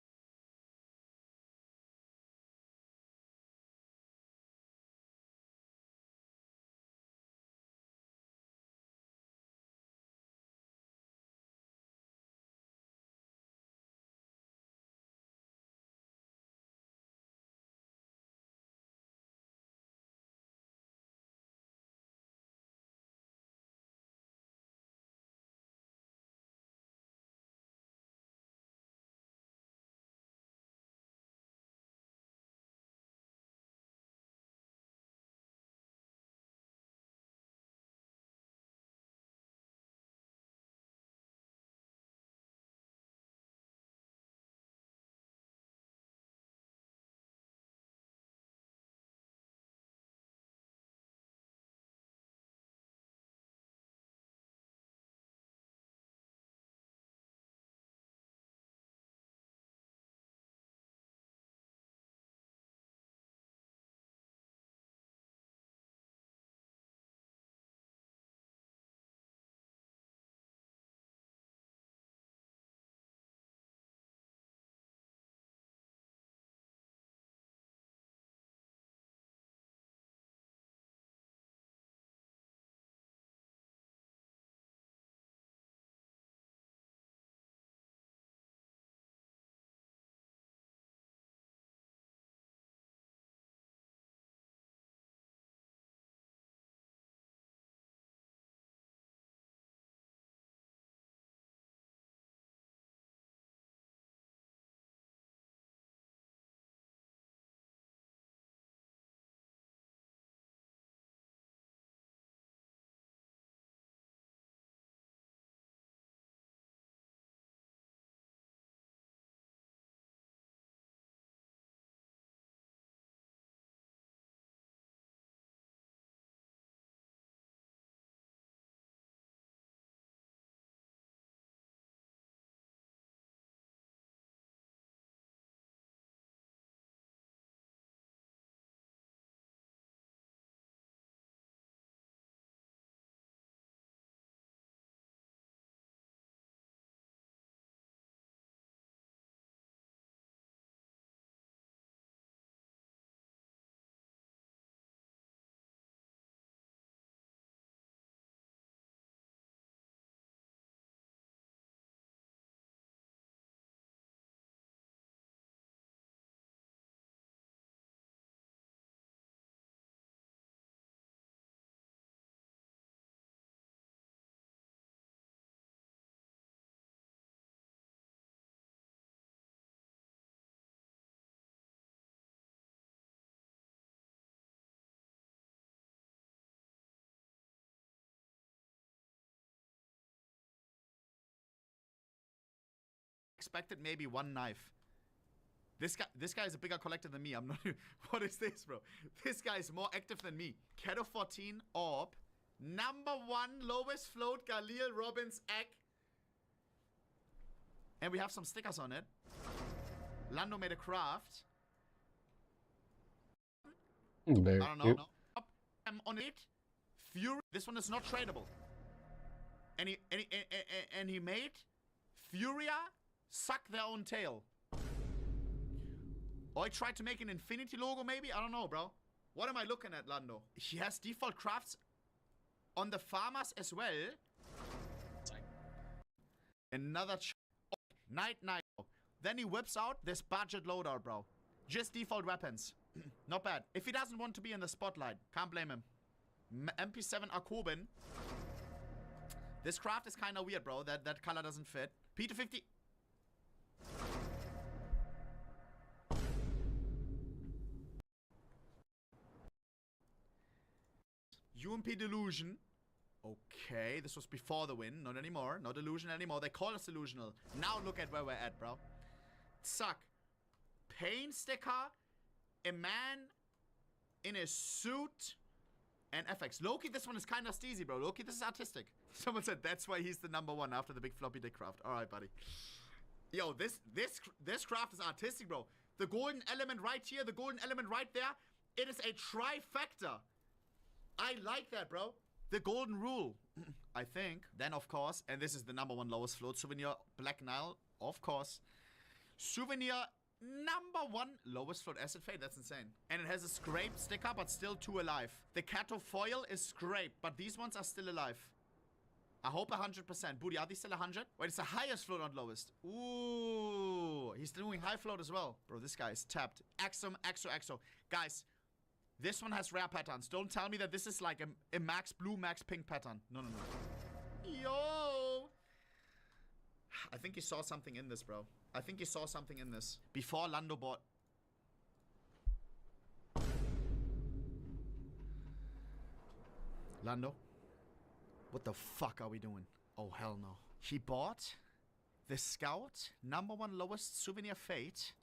expected maybe one knife. This guy is a bigger collector than me. I'm not. What is this, bro? This guy is more active than me. Keto 14 Orb, number 1 lowest float Galil Robbins egg, and we have some stickers on it. Lando made a craft. Very I don't know. cute. I'm on it. Fury. This one is not tradable. And he made Furia suck their own tail. Or I tried to make an Infinity logo, maybe? I don't know, bro. What am I looking at, Lando? He has default crafts on the farmers as well. Another Night. Then he whips out this budget loadout, bro. Just default weapons. Not bad. If he doesn't want to be in the spotlight, can't blame him. MP7 Akobin. This craft is kind of weird, bro. That color doesn't fit. P250. UMP Delusion. Okay, this was before the win. Not anymore. Not Delusion anymore. They call us Delusional. Now look at where we're at, bro. Suck. Pain sticker. A man in a suit. And FX. Loki, this one is kind of steezy, bro. Loki, this is artistic. Someone said that's why he's the number 1 after the big floppy dick craft. Alright, buddy. Yo, this craft is artistic, bro. The golden element right here. The golden element right there. It is a trifecta. I like that, bro. The golden rule, I think. Then, of course, and this is the number 1 lowest float souvenir, Black Nile, of course. Souvenir number 1 lowest float acid fade. That's insane. And it has a scraped sticker, but still 2 alive. The Kato foil is scraped, but these ones are still alive. I hope 100%. Booty, are these still 100? Wait, it's the highest float, not lowest. Ooh, he's doing high float as well. Bro, this guy is tapped. Exo. Guys, this one has rare patterns. Don't tell me that this is like a max blue, max pink pattern. No. Yo! I think he saw something in this, bro. I think he saw something in this. Before Lando bought... Lando? What the fuck are we doing? Oh, hell no. He bought the Scout number 1 lowest souvenir fate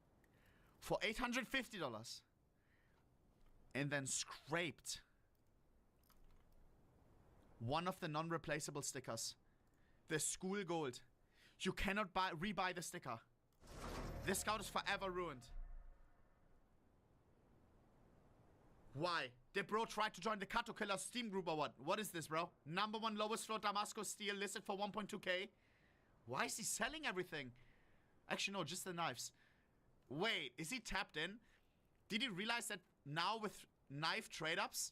for $850. And then scraped one of the non-replaceable stickers. The school gold. You cannot rebuy the sticker. This Scout is forever ruined. Why? Did bro try to join the Kato Killer Steam group or what? What is this, bro? Number 1 lowest float Damascus steel listed for 1.2k. Why is he selling everything? Actually, no, just the knives. Wait, is he tapped in? Did he realize that now with knife trade-ups,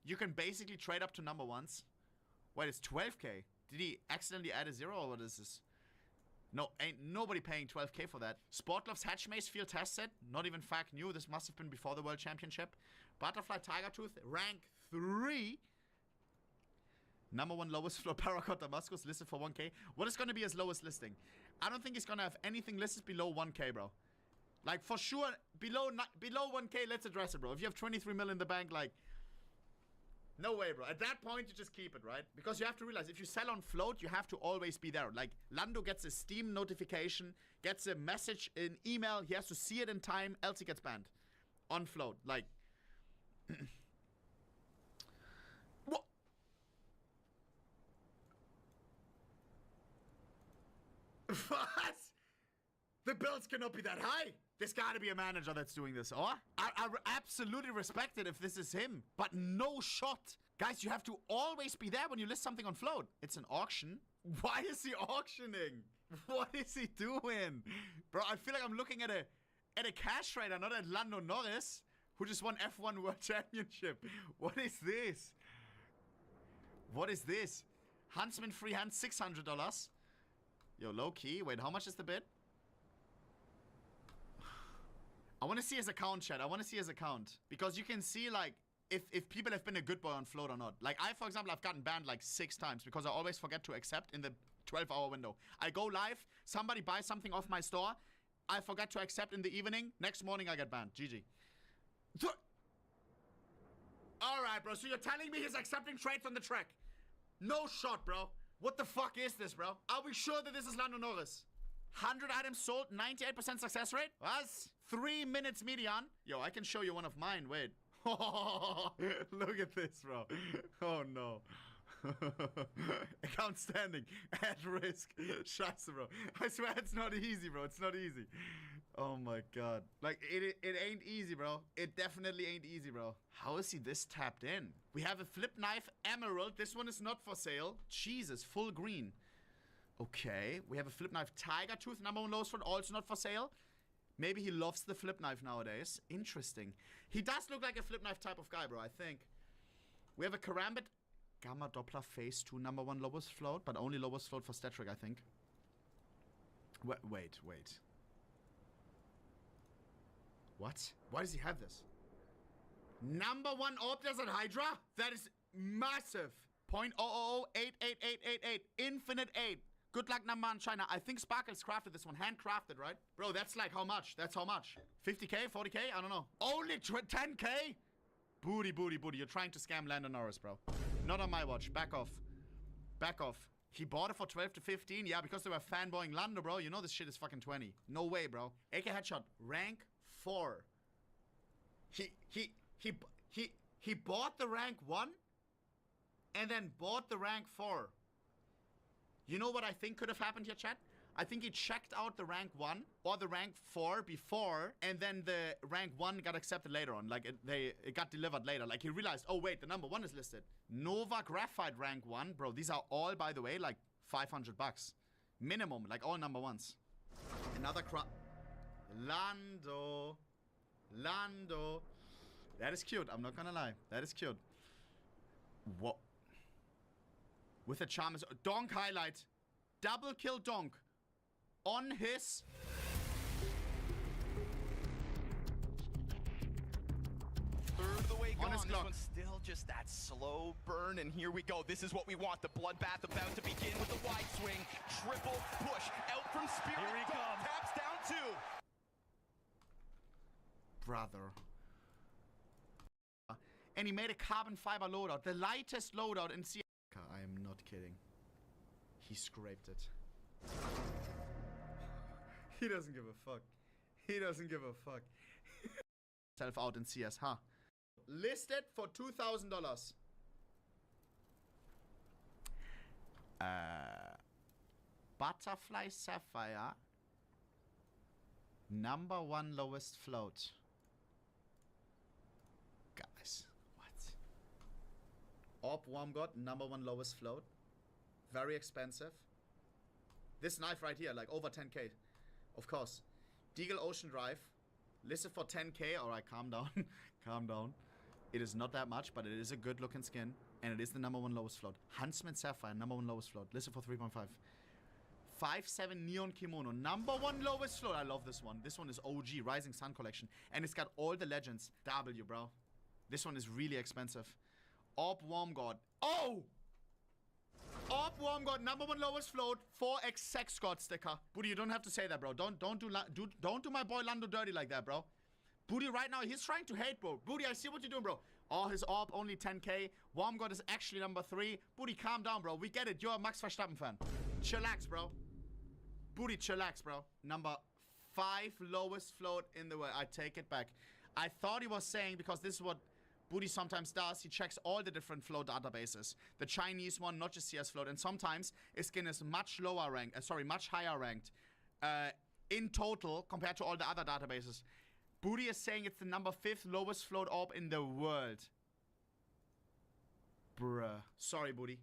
you can basically trade up to number 1s? Wait, it's 12k. Did he accidentally add a 0 or what is this? No, ain't nobody paying 12k for that. Sport Gloves Hatch Mace field tested. Not even fact new. This must have been before the World Championship. Butterfly Tiger Tooth, rank 3. Number 1 lowest floor Paracord Damascus listed for 1k. What is going to be his lowest listing? I don't think he's going to have anything listed below 1k, bro. Like, for sure, below 1k, let's address it, bro. If you have 23 mil in the bank, like... No way, bro. At that point, you just keep it, right? Because you have to realize, if you sell on float, you have to always be there. Like, Lando gets a Steam notification, gets a message in email. He has to see it in time, else he gets banned. On float. Like... What? What? The bills cannot be that high. There's gotta be a manager that's doing this, or? I absolutely respect it if this is him, but no shot. Guys, you have to always be there when you list something on float. It's an auction. Why is he auctioning? What is he doing? Bro, I feel like I'm looking at a cash trader, not at Lando Norris, who just won F1 World Championship. What is this? What is this? Huntsman freehand, $600. Yo, low key. Wait, how much is the bid? I want to see his account, chat. I want to see his account. Because you can see, like, if people have been a good boy on float or not. Like, I, for example, I've gotten banned, like, 6 times because I always forget to accept in the 12-hour window. I go live, somebody buys something off my store, I forget to accept in the evening, next morning I get banned. GG. Alright, bro, so you're telling me he's accepting trades on the track? No shot, bro. What the fuck is this, bro? Are we sure that this is Lando Norris? 100 items sold, 98% success rate. Was 3 minutes median. Yo, I can show you one of mine. Wait. Look at this, bro. Oh no. Account standing at risk. Scheiße, bro. I swear it's not easy, bro. It's not easy. Oh my god. Like, it ain't easy, bro. It definitely ain't easy, bro. How is he this tapped in? We have a flip knife emerald. This one is not for sale. Jesus, full green. Okay. We have a flip knife tiger tooth, number 1 lowest foot, also not for sale. Maybe he loves the flip knife nowadays. Interesting. He does look like a flip knife type of guy, bro, I think. We have a karambit gamma doppler phase 2, number 1 lowest float, but only lowest float for Statric, I think. Wait. What? Why does he have this? Number 1 orb desert hydra? That is massive. 0.000888888. Infinite 8. Good luck number 1 China. I think Sparkles crafted this one. Handcrafted, right? Bro, that's like how much? That's how much? 50k? 40k? I don't know. Only 10k? Booty. You're trying to scam Landon Norris, bro. Not on my watch. Back off. Back off. He bought it for 12 to 15? Yeah, because they were fanboying Lando, bro. You know this shit is fucking 20. No way, bro. AK headshot. Rank 4. He bought the rank 1 and then bought the rank 4. You know what I think could have happened here, chat? I think he checked out the rank 1 or the rank 4 before, and then the rank 1 got accepted later on. Like, it got delivered later. Like, he realized, oh, wait, the number 1 is listed. Nova Graphite rank 1. Bro, these are all, by the way, like, 500 bucks. Minimum, like, all number 1s. Another Lando. That is cute, I'm not gonna lie. That is cute. What? With a charm. Donk highlight. Double kill Donk. On his... Third of the way gone. On his This clock. one's still just that slow burn, and here we go. This is what we want. The bloodbath about to begin with the wide swing. Triple push out from Spirit. Here he comes. Taps down 2. Brother. And he made a carbon fiber loadout. The lightest loadout in CS. I am not kidding. He scraped it. He doesn't give a fuck. He doesn't give a fuck. Self out in CS, huh? Listed for $2,000. Butterfly Sapphire. Number 1 lowest float. Guys, what? Orb Warm God, number 1 lowest float. Very expensive. This knife right here, like over 10k. Of course. Deagle Ocean Drive. Listed for 10k. Alright, calm down. Calm down. It is not that much, but it is a good looking skin. And it is the number 1 lowest float. Huntsman Sapphire, number 1 lowest float. Listed for 3.5. 5.7 Neon Kimono. Number 1 lowest float. I love this one. This one is OG. Rising Sun Collection. And it's got all the legends. W, bro. This one is really expensive. Orb Warm God. Oh! Orb Warm God, number 1 lowest float, 4x Sex God sticker. Booty, you don't have to say that, bro. Don't do my boy Lando dirty like that, bro. Booty, right now, he's trying to hate, bro. Booty, I see what you're doing, bro. Oh, his Orb, only 10k. Warm God is actually number 3. Booty, calm down, bro. We get it. You're a Max Verstappen fan. Chillax, bro. Booty, chillax, bro. Number 5 lowest float in the world. I take it back. I thought he was saying, because this is what Booty sometimes does, he checks all the different float databases. The Chinese one, not just CS float. And sometimes his skin is much lower ranked, much higher ranked in total compared to all the other databases. Booty is saying it's the number 5th lowest float orb in the world. Bruh. Sorry, Booty.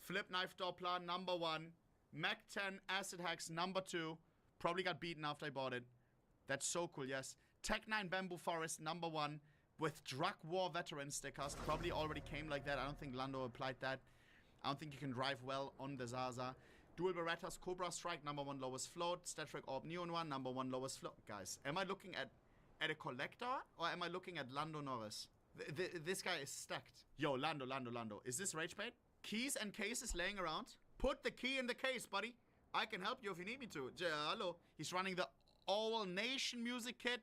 Flip Knife Doppler, number 1. Mac 10 Acid Hacks, number 2. Probably got beaten after I bought it. That's so cool, yes. Tech 9 Bamboo Forest, number 1. With Drug War Veteran stickers. Probably already came like that. I don't think Lando applied that. I don't think you can drive well on the Zaza. Dual Berettas, Cobra Strike, number 1 lowest float. Statric Orb Neon 1, number 1 lowest float. Guys, am I looking at a collector or am I looking at Lando Norris? This guy is stacked. Yo, Lando. Is this rage bait? Keys and cases laying around? Put the key in the case, buddy. I can help you if you need me to. Hello. He's running the All Nation music kit.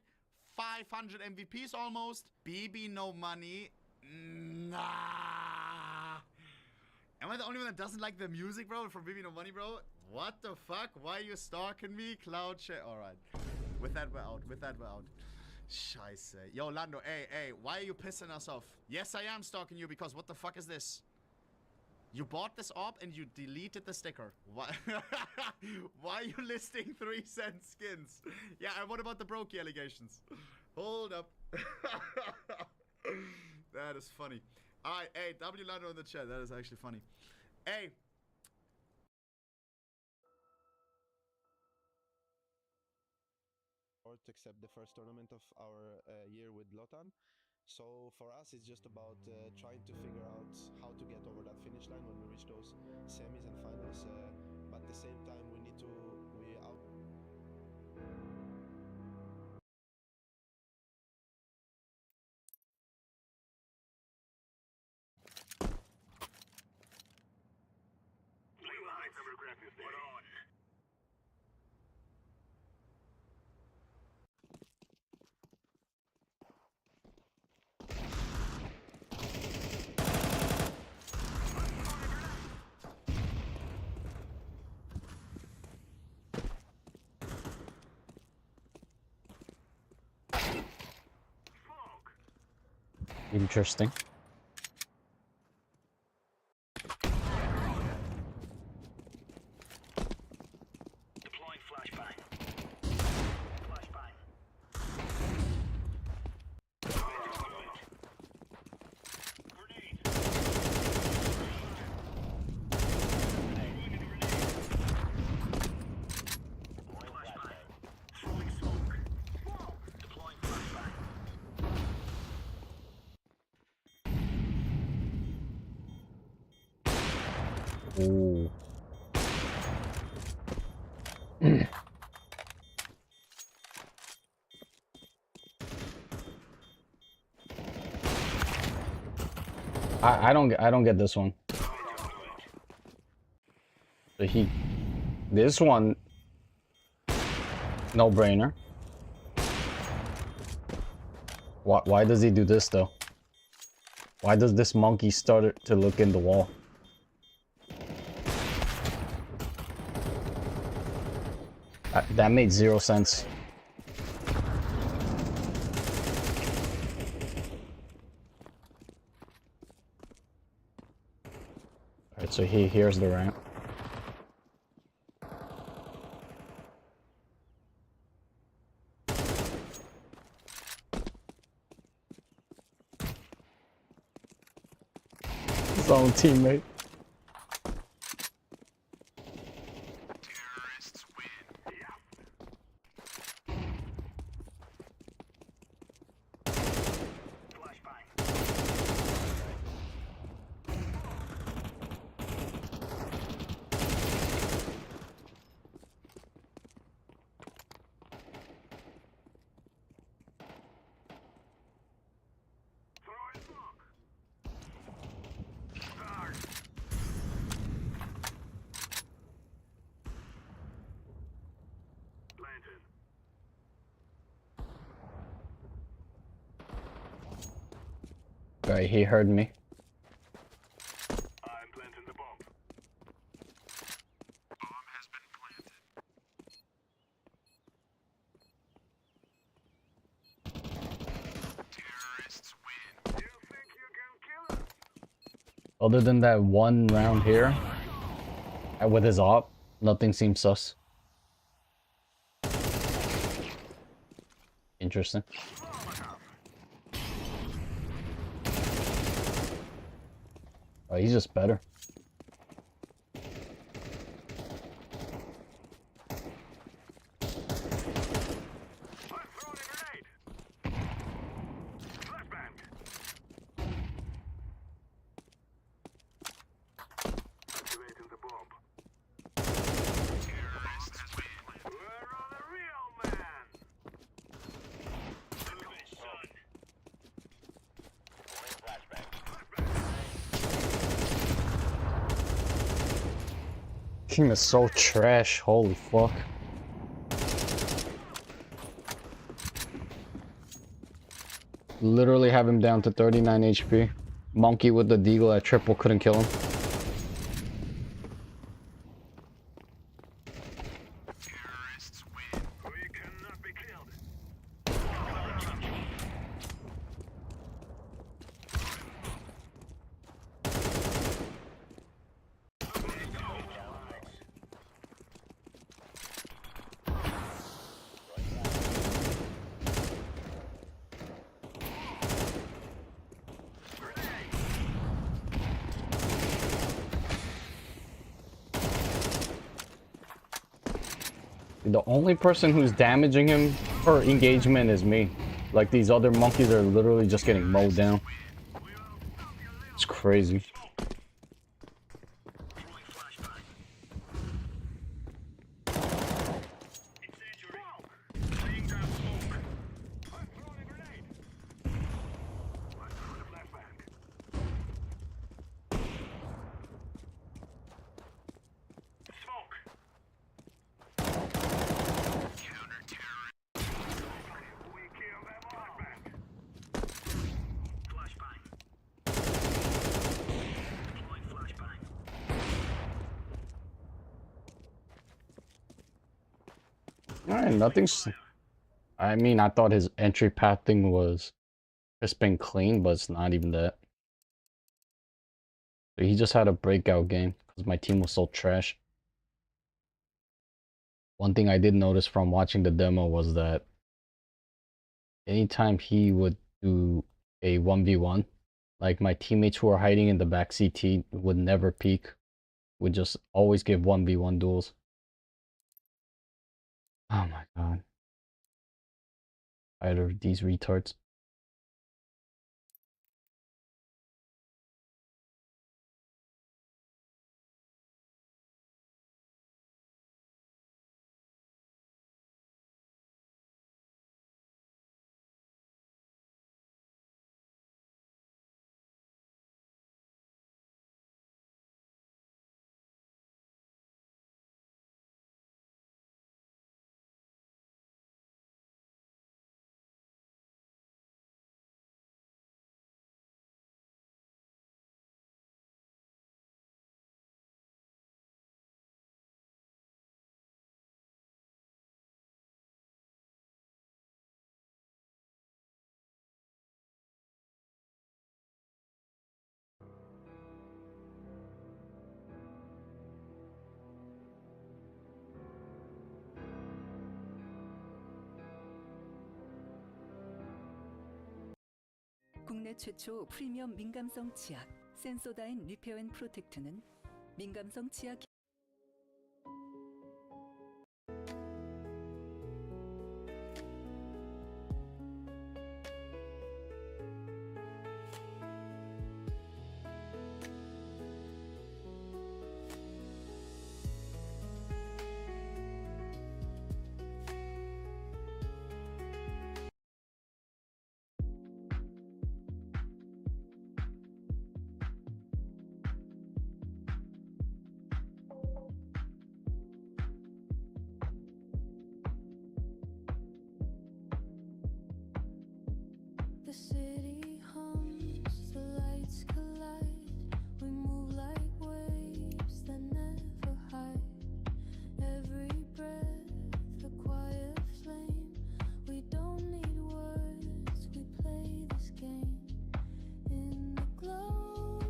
500 MVPs almost. BB no money. Nah. Am I the only one that doesn't like the music, bro? From BB no money, bro? What the fuck? Why are you stalking me, Cloud? Alright. With that, we're out. With that, we're out. Scheiße. Yo, Lando, hey, why are you pissing us off? Yes, I am stalking you because what the fuck is this? You bought this op and you deleted the sticker. Why? Why are you listing 3-cent skins? Yeah, and what about the Brokey allegations? Hold up. That is funny. Alright, hey, W Lando in the chat. That is actually funny. Hey. To accept the first tournament of our year with Lotan. So for us, it's just about trying to figure out how to get over that finish line when we reach those semis and finals. But at the same time, we need to Interesting. Ooh. I don't get this one. So this one, no brainer. Why does he do this though? Why does this monkey start to look in the wall? That made 0 sense. Alright, so here's the ramp. His own teammate. Alright, he heard me. I'm planting the bomb. Bomb has been planted. Terrorists win. You think you can kill us? Other than that one round here, with his op, nothing seems sus. Interesting. Oh, he's just better. Activating the bomb. Terrorists win. We're on a real man. Move it, son. Team is so trash, holy fuck. Literally have him down to 39 HP. Monkey with the deagle at triple couldn't kill him. The only person who's damaging him per engagement is me. Like, these other monkeys are literally just getting mowed down. It's crazy. Alright, nothing's... I mean, I thought his entry path thing was crisp and clean, but it's not even that. So he just had a breakout game because my team was so trash. One thing I did notice from watching the demo was that anytime he would do a 1v1, like my teammates who are hiding in the back CT would never peek, would just always give 1v1 duels. Oh my god. Tired of these retards. 국내 최초 프리미엄 민감성 치약 센소다인 리페어 앤 프로텍트는 민감성 치약 The city hums, the lights collide. We move like waves that never hide. Every breath, a quiet flame. We don't need words, we play this game. In the glow,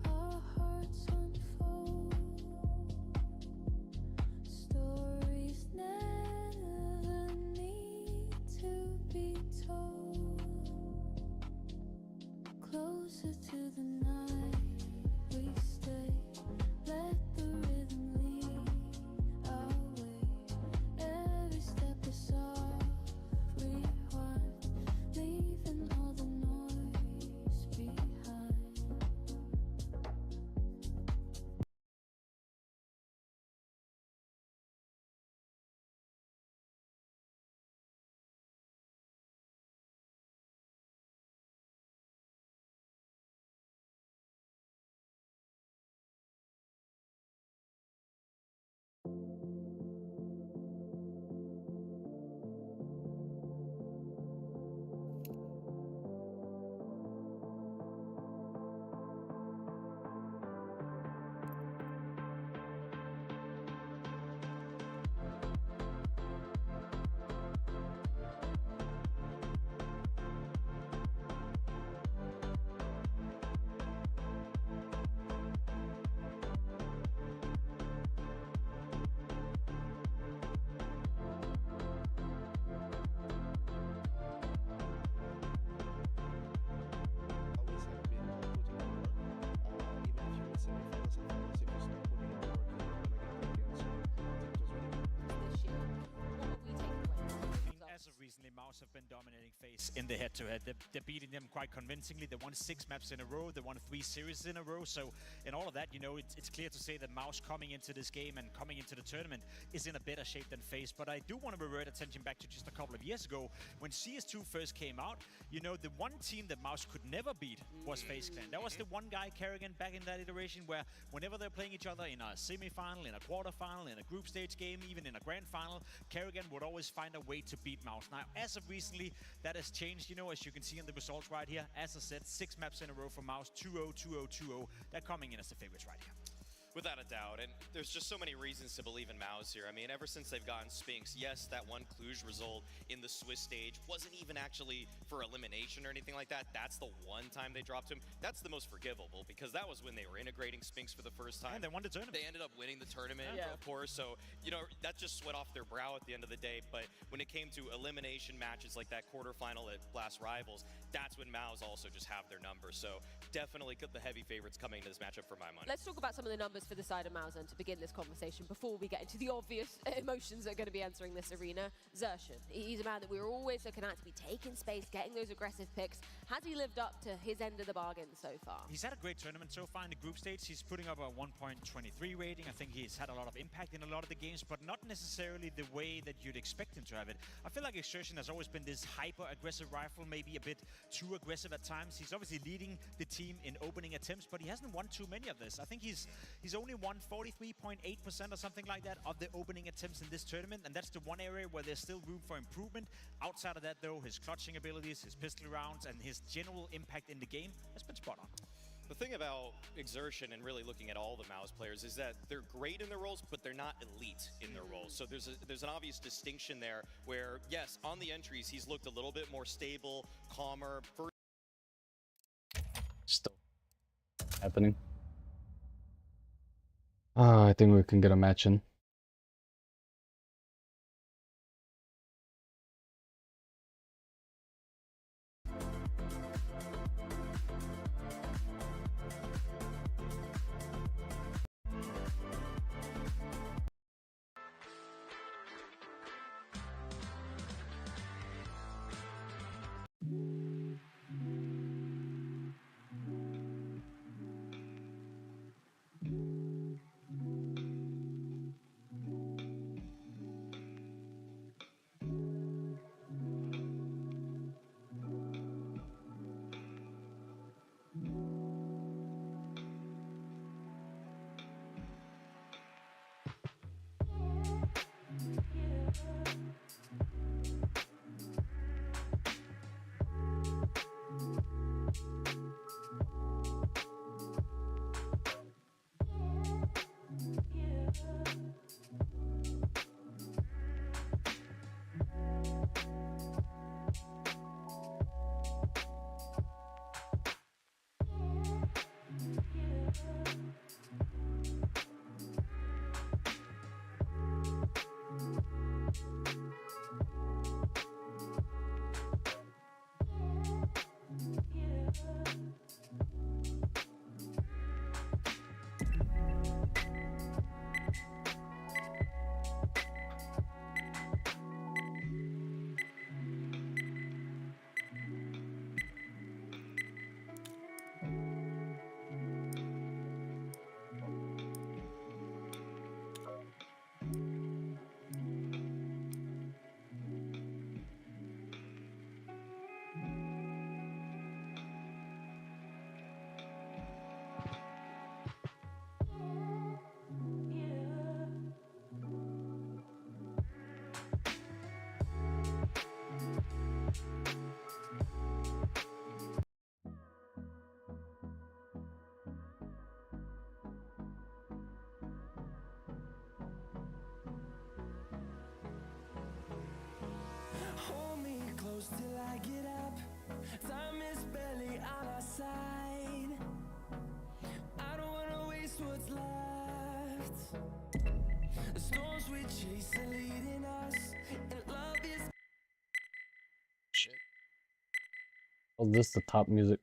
our hearts unfold. Stories never need to be told. Mouse have been dominating FaZe in the head-to-head. They're beating them quite convincingly. They won 6 maps in a row. They won 3 series in a row. So in all of that, you know, it's clear to say that Mouse coming into this game and coming into the tournament is in a better shape than FaZe. But I do want to revert attention back to just a couple of years ago when CS2 first came out. You know, the one team that Mouse could never beat was FaZe Clan. That was the one guy, Kerrigan, back in that iteration where whenever they're playing each other in a semi-final, in a quarter-final, in a group stage game, even in a grand final, Kerrigan would always find a way to beat Mouse. Now, as of recently, that has changed, you know, as you can see in the results right here. As I said, 6 maps in a row for Mouse, 2-0, 2-0, 2-0. They're coming in as the favorites right here. Without a doubt, and there's just so many reasons to believe in Mouse here. I mean, ever since they've gotten Spinks, yes, that one Cluj result in the Swiss stage wasn't even actually for elimination or anything like that. That's the one time they dropped him. That's the most forgivable because that was when they were integrating Spinks for the first time. And they won the tournament. They ended up winning the tournament, Yeah. of course, so, you know, that just sweat off their brow at the end of the day. But when it came to elimination matches like that quarterfinal at Blast Rivals, that's when Mouse also just have their number. So definitely the heavy favorites coming into this matchup for my money. Let's talk about some of the numbers for the side of Mauser to begin this conversation before we get into the obvious emotions that are going to be entering this arena. Xerxan, he's a man that we were always looking at to be taking space, getting those aggressive picks. Has he lived up to his end of the bargain so far? He's had a great tournament so far in the group stage. He's putting up a 1.23 rating. I think he's had a lot of impact in a lot of the games, but not necessarily the way that you'd expect him to have it. I feel like Xerxan has always been this hyper-aggressive rifle, maybe a bit too aggressive at times. He's obviously leading the team in opening attempts, but he hasn't won too many of this. I think he's only won 43.8% or something like that of the opening attempts in this tournament, and that's the one area where there's still room for improvement. Outside of that, though, his clutching abilities, his pistol rounds, and his general impact in the game has been spot on. The thing about Xerxan and really looking at all the Mouse players is that they're great in their roles, but they're not elite in their roles. So there's an obvious distinction there where, yes, on the entries, he's looked a little bit more stable, calmer. Still happening. I think we can get a match in. Hold me close till I get up. Time is barely on our side. I don't wanna waste what's left. The storms we chase are leading us, and love is. Shit. Oh, this is the top music.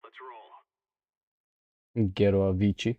Let's roll. Ghetto Avicii.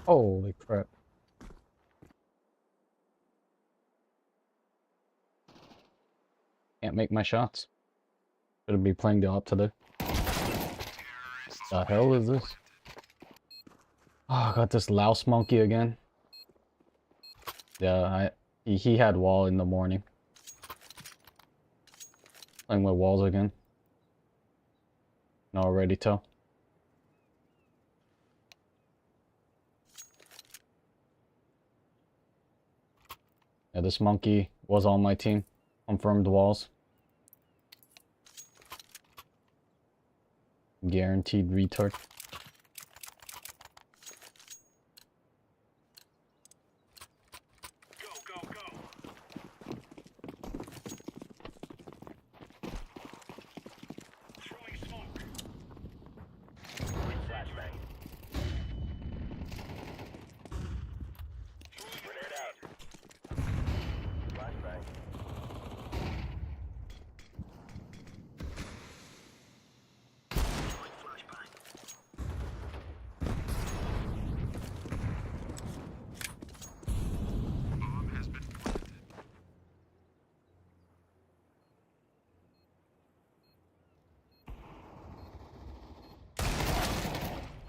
Holy crap. Can't make my shots. Gonna be playing the op today. The hell is this? Oh, I got this louse monkey again. Yeah, he had wall in the morning. Playing with walls again. Can already tell. Yeah, this monkey was on my team. Confirmed walls. Guaranteed retard.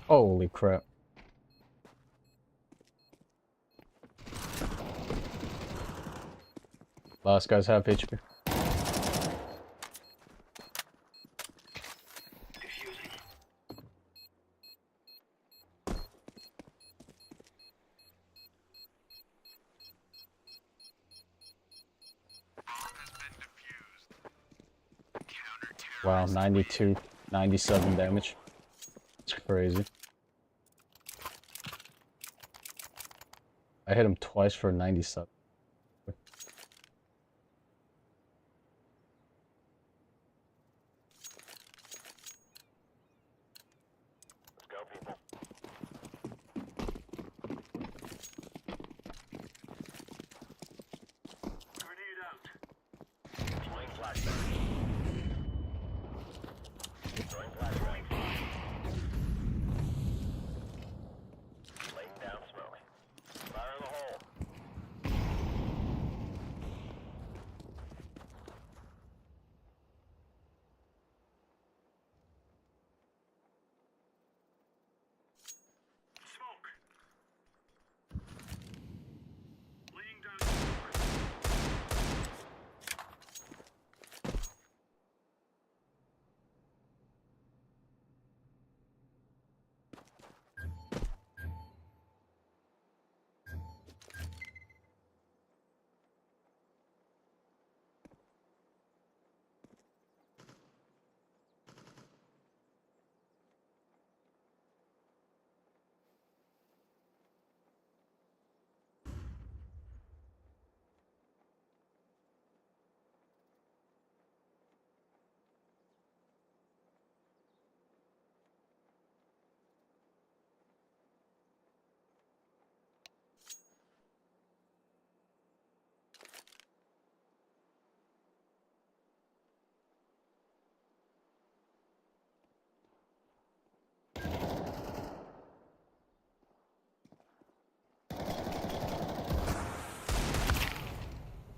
Holy crap. Last guy's half HP. Wow, 92, 97 damage. It's crazy. I hit him twice for 97.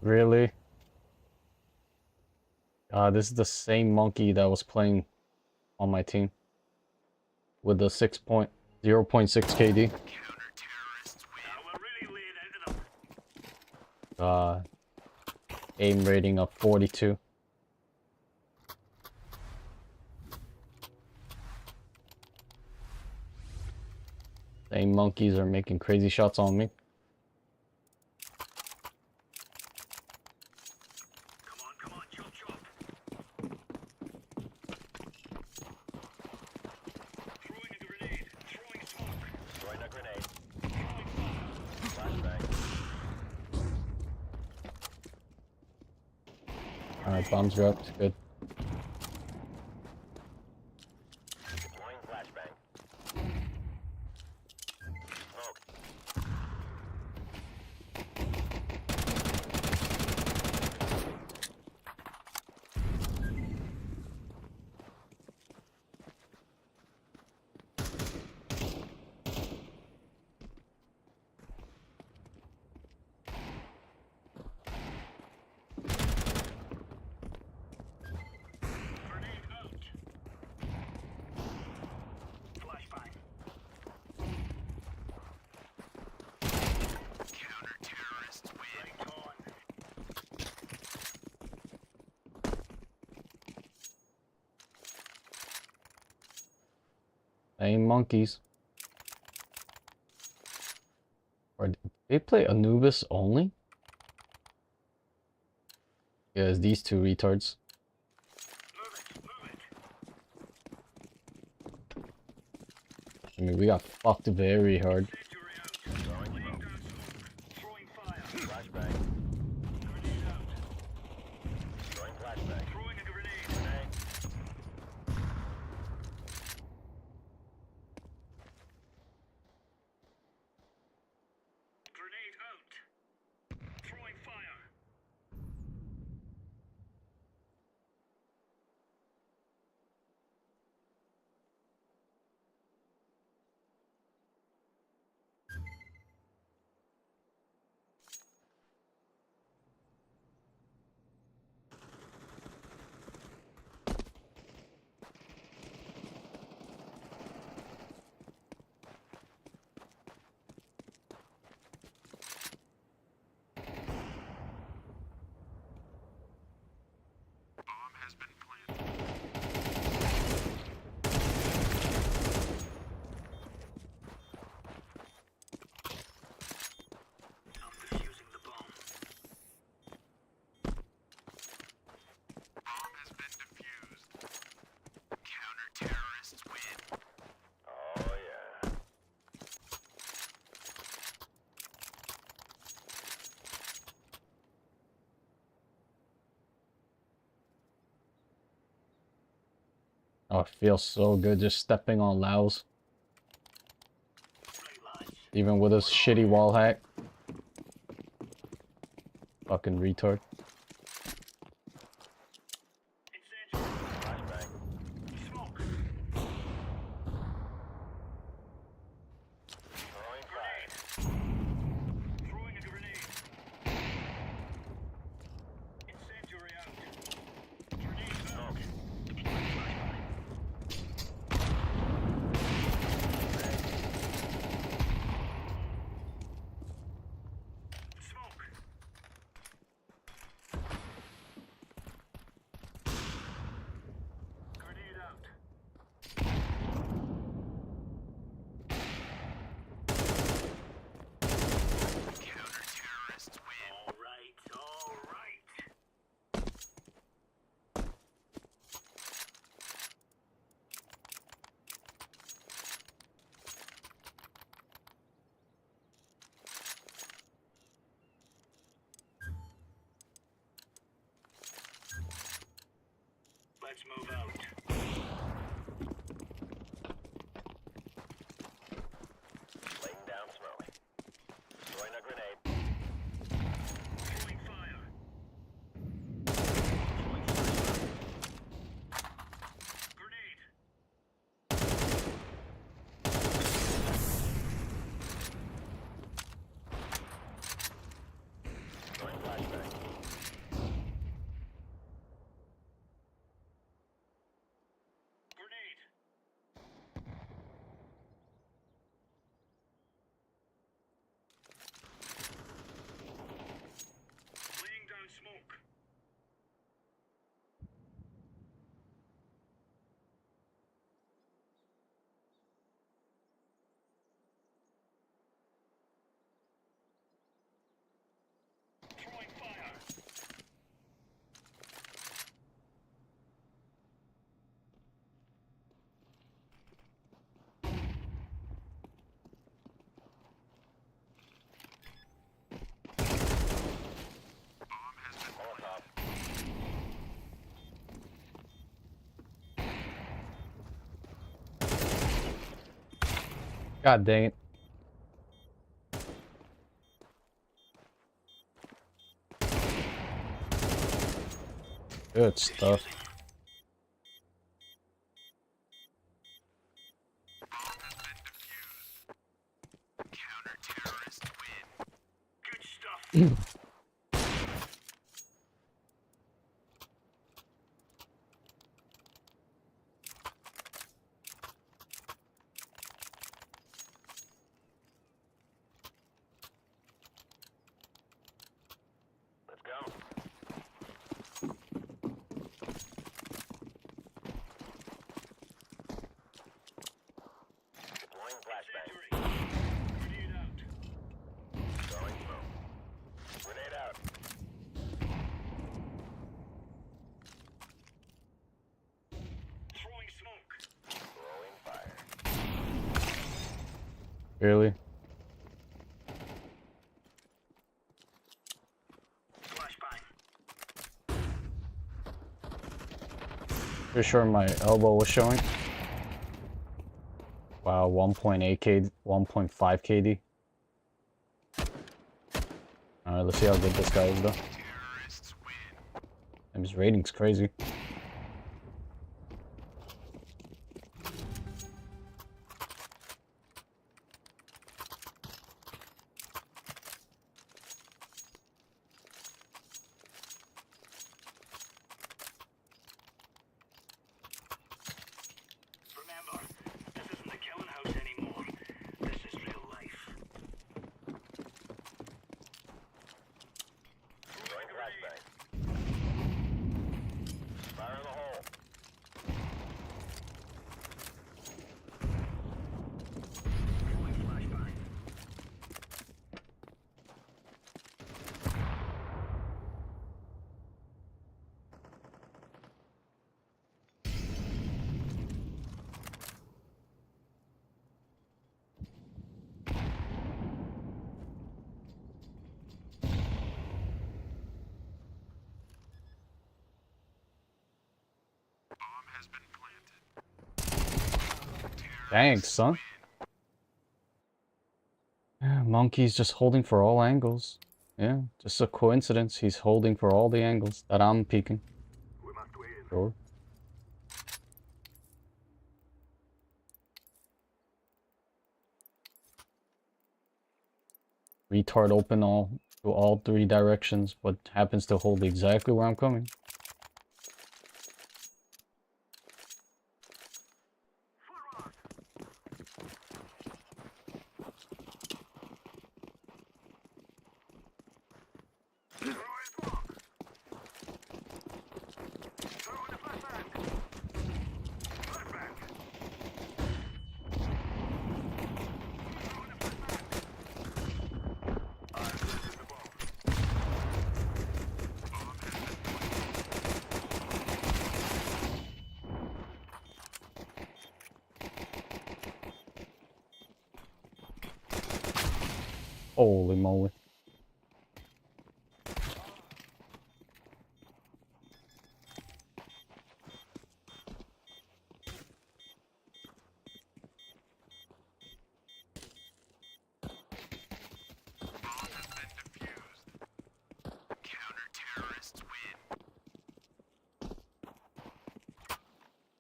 Really? This is the same monkey that was playing on my team with the 0.6 KD. Aim rating of 42. Same monkeys are making crazy shots on me. Alright, bombs dropped. Good. Same monkeys. Or did they play Anubis only? Yeah, it's these two retards. I mean, we got fucked very hard. Oh, it feels so good just stepping on Laos. Even with his shitty wall hack. Fucking retard. Let's move out. Laying down smoke. Throwing a grenade. Throwing fire. Throwing flashbang. Grenade. Throwing flashbang. Smoke. Throwing fire. God dang it. Good stuff. Good stuff. Let's go. Really? Pretty sure my elbow was showing. Wow, 1.8 KD, 1.5 KD. Alright, let's see how good this guy is though. And his rating's crazy. Remember, this isn't the killing house anymore. This is real life. Throwing flashbang. Fire in the hole. Throwing flashbang. Thanks, son. Yeah, Monkey's just holding for all angles. Yeah, just a coincidence. He's holding for all the angles that I'm peeking. Sure. Retard open all to all three directions, but happens to hold exactly where I'm coming. Holy moly.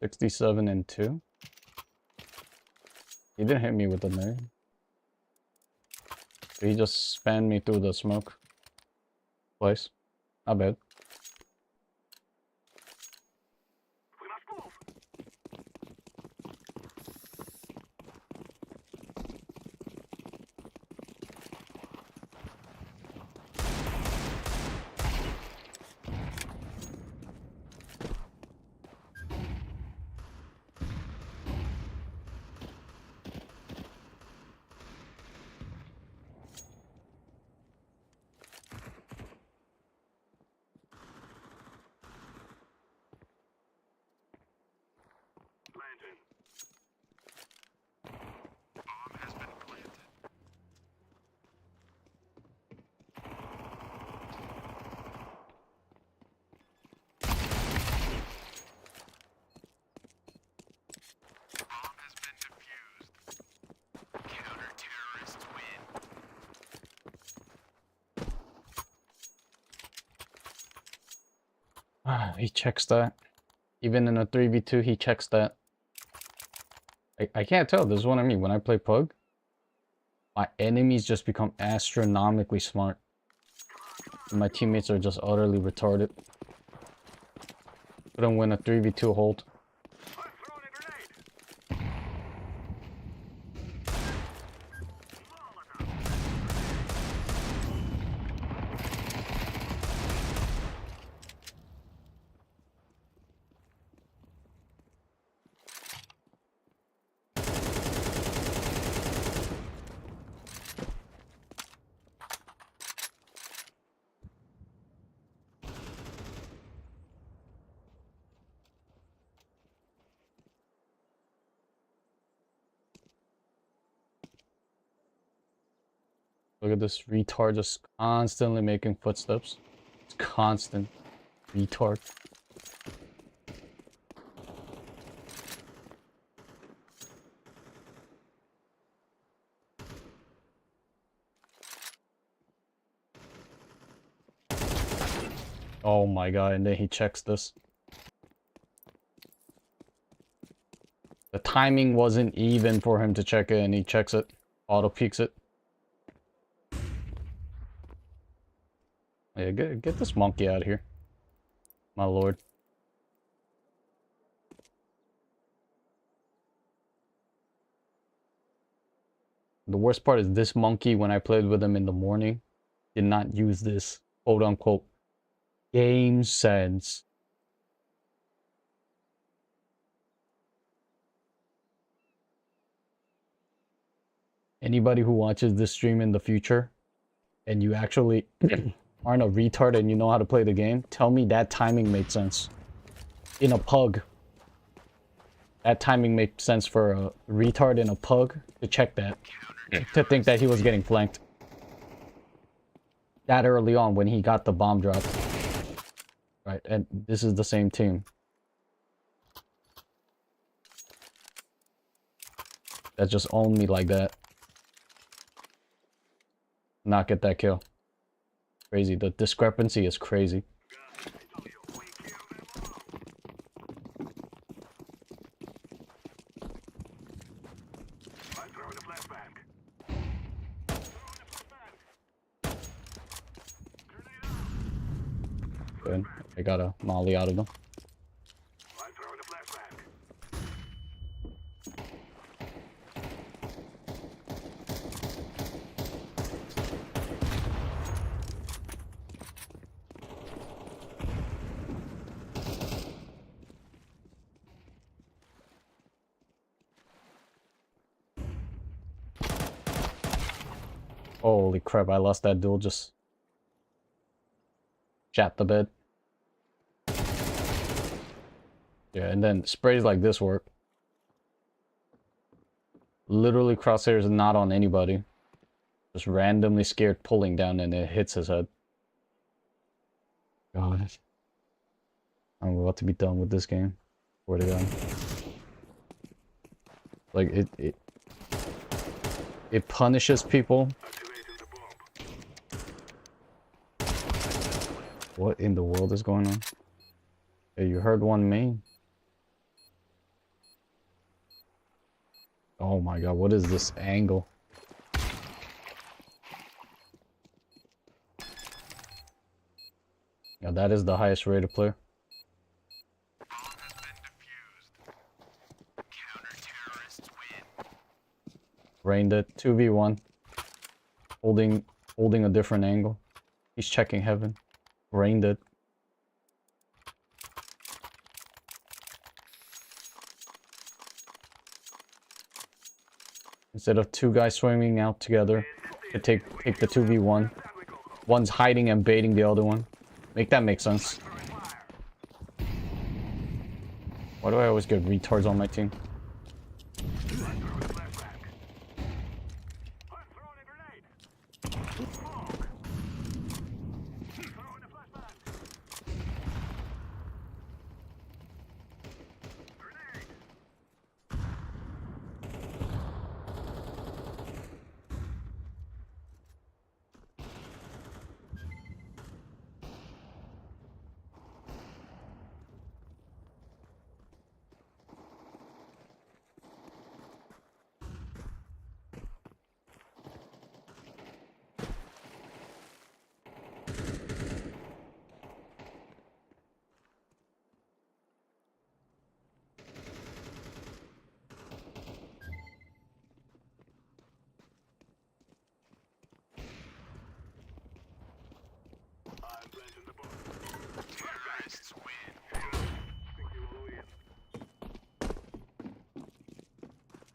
$67 and 2. He didn't hit me with the nade. He just spanned me through the smoke. Twice. Not bad. Landing. He checks that. Even in a 3v2, he checks that. I can't tell. This is what I mean. When I play Pug, my enemies just become astronomically smart. And my teammates are just utterly retarded. Couldn't win a 3v2 hold. Look at this retard just constantly making footsteps. It's constant. Retard. Oh my god, and then he checks this. The timing wasn't even for him to check it, and he checks it. Auto peeks it. Yeah, get this monkey out of here. My lord. The worst part is this monkey, when I played with him in the morning, did not use this quote-unquote game sense. Anybody who watches this stream in the future, and you actually aren't a retard and you know how to play the game, tell me that timing made sense. In a pug. That timing made sense for a retard in a pug to check that. To think that he was getting flanked. That early on when he got the bomb drop. Right, and this is the same team. That just owned me like that. Not get that kill. Crazy. The discrepancy is crazy. Good. I got a molly out of them. Holy crap, I lost that duel just shat the bed. Yeah, and then sprays like this work. Literally crosshairs not on anybody. Just randomly scared pulling down and it hits his head. God. I'm about to be done with this game. Swear to God. Like it punishes people. What in the world is going on? Hey, you heard one main. Oh my god, what is this angle? Yeah, that is the highest rated player. Rained it 2v1. Holding a different angle. He's checking heaven. Rained it. Instead of two guys swimming out together to take the 2v1. One's hiding and baiting the other one. Make that make sense. Why do I always get retards on my team?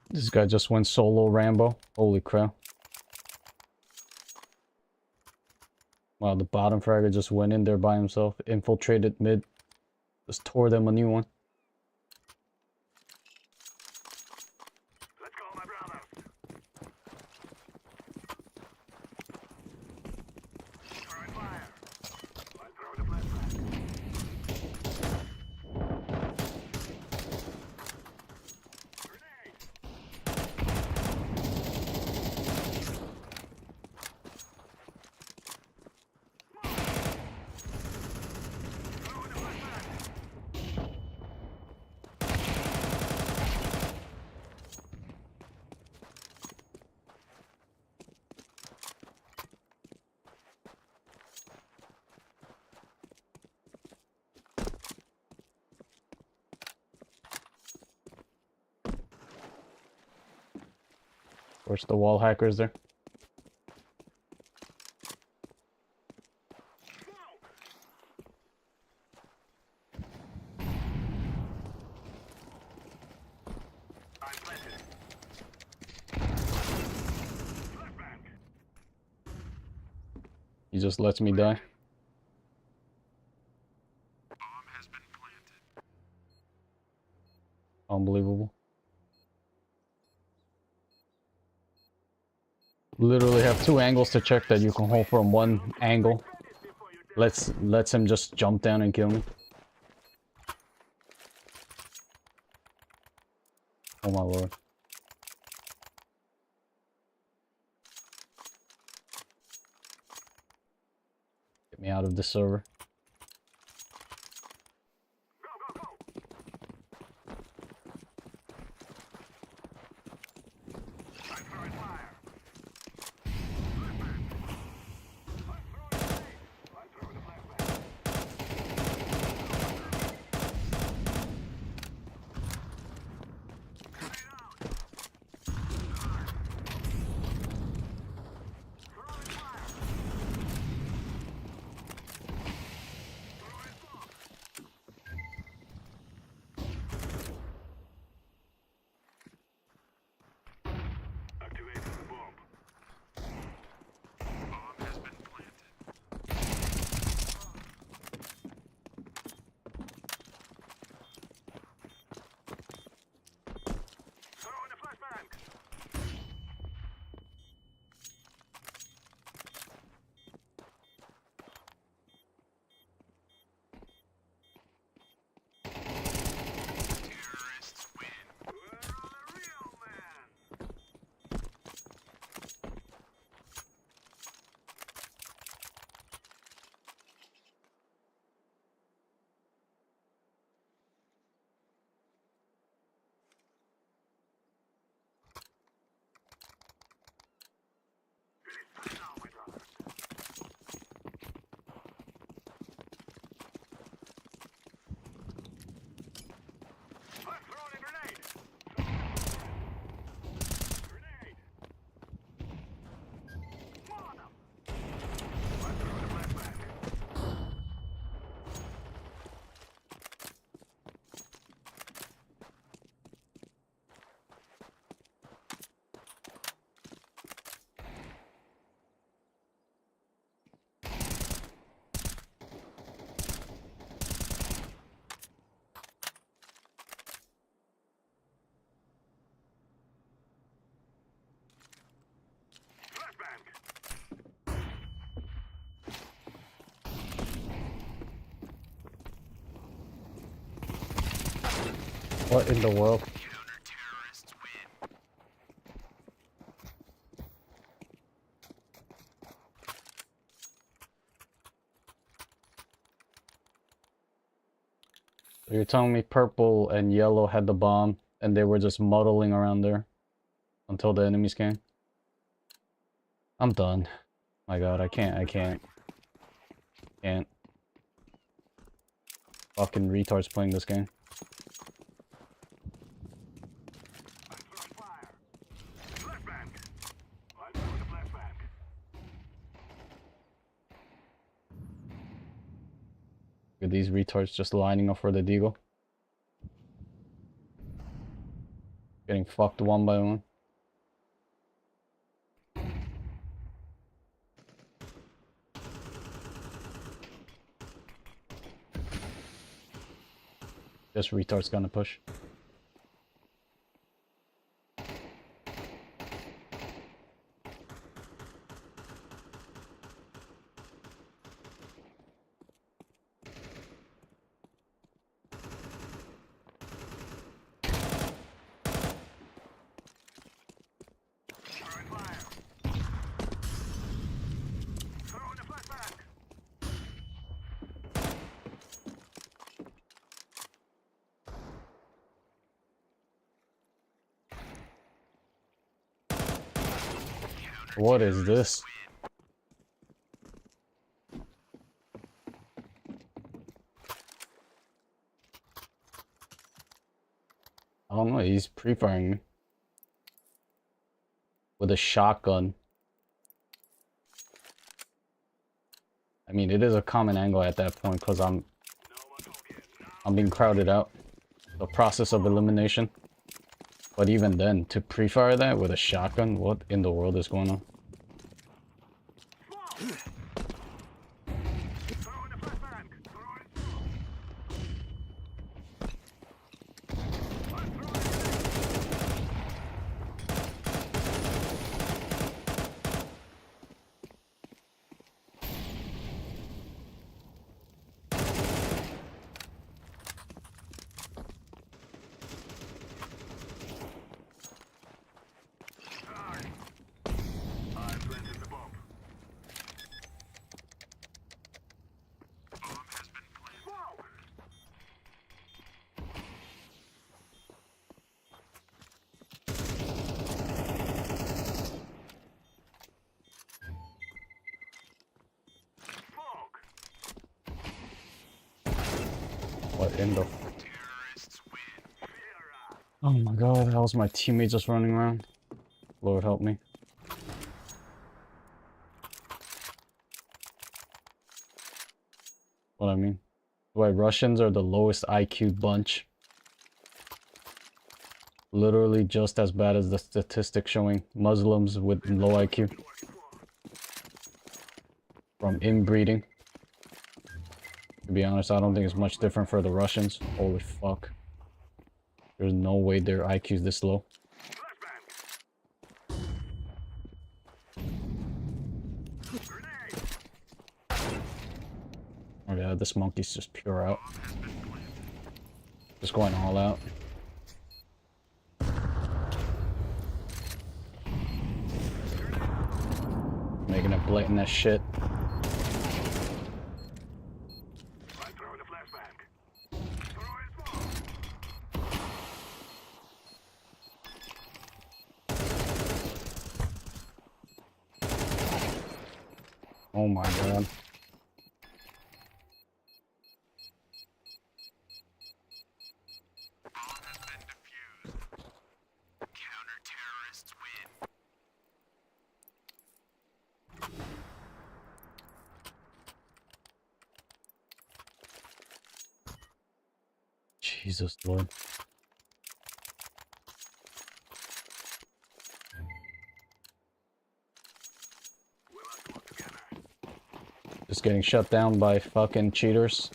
This guy just went solo Rambo. Holy crap. Wow, the bottom fragger just went in there by himself. Infiltrated mid. Just tore them a new one. Where's the wall hackers there? He just lets me die. Unbelievable. Literally have two angles to check that you can hold from one angle. Lets him just jump down and kill me. Oh my lord. Get me out of this server. What in the world? You're telling me purple and yellow had the bomb and they were just muddling around there until the enemies came? I'm done. My god, I can't. Can't. Fucking retards playing this game. Look at these retards just lining up for the deagle. Getting fucked one by one. This retard's gonna push. What is this? I don't know, he's pre-firing me. With with a shotgun. I mean, it is a common angle at that point because I'm being crowded out. The process of elimination. But even then, to pre-fire that with a shotgun, what in the world is going on? What in the... Oh my god, how's my teammate just running around? Lord help me. What I mean? Why Russians are the lowest IQ bunch. Literally just as bad as the statistics showing Muslims with low IQ. From inbreeding. To be honest, I don't think it's much different for the Russians. Holy fuck. There's no way their IQ is this low. Oh yeah, this monkey's just pure out. Just going all out. Making it blatant as shit. Oh my god. Jesus Lord. Just getting shut down by fucking cheaters.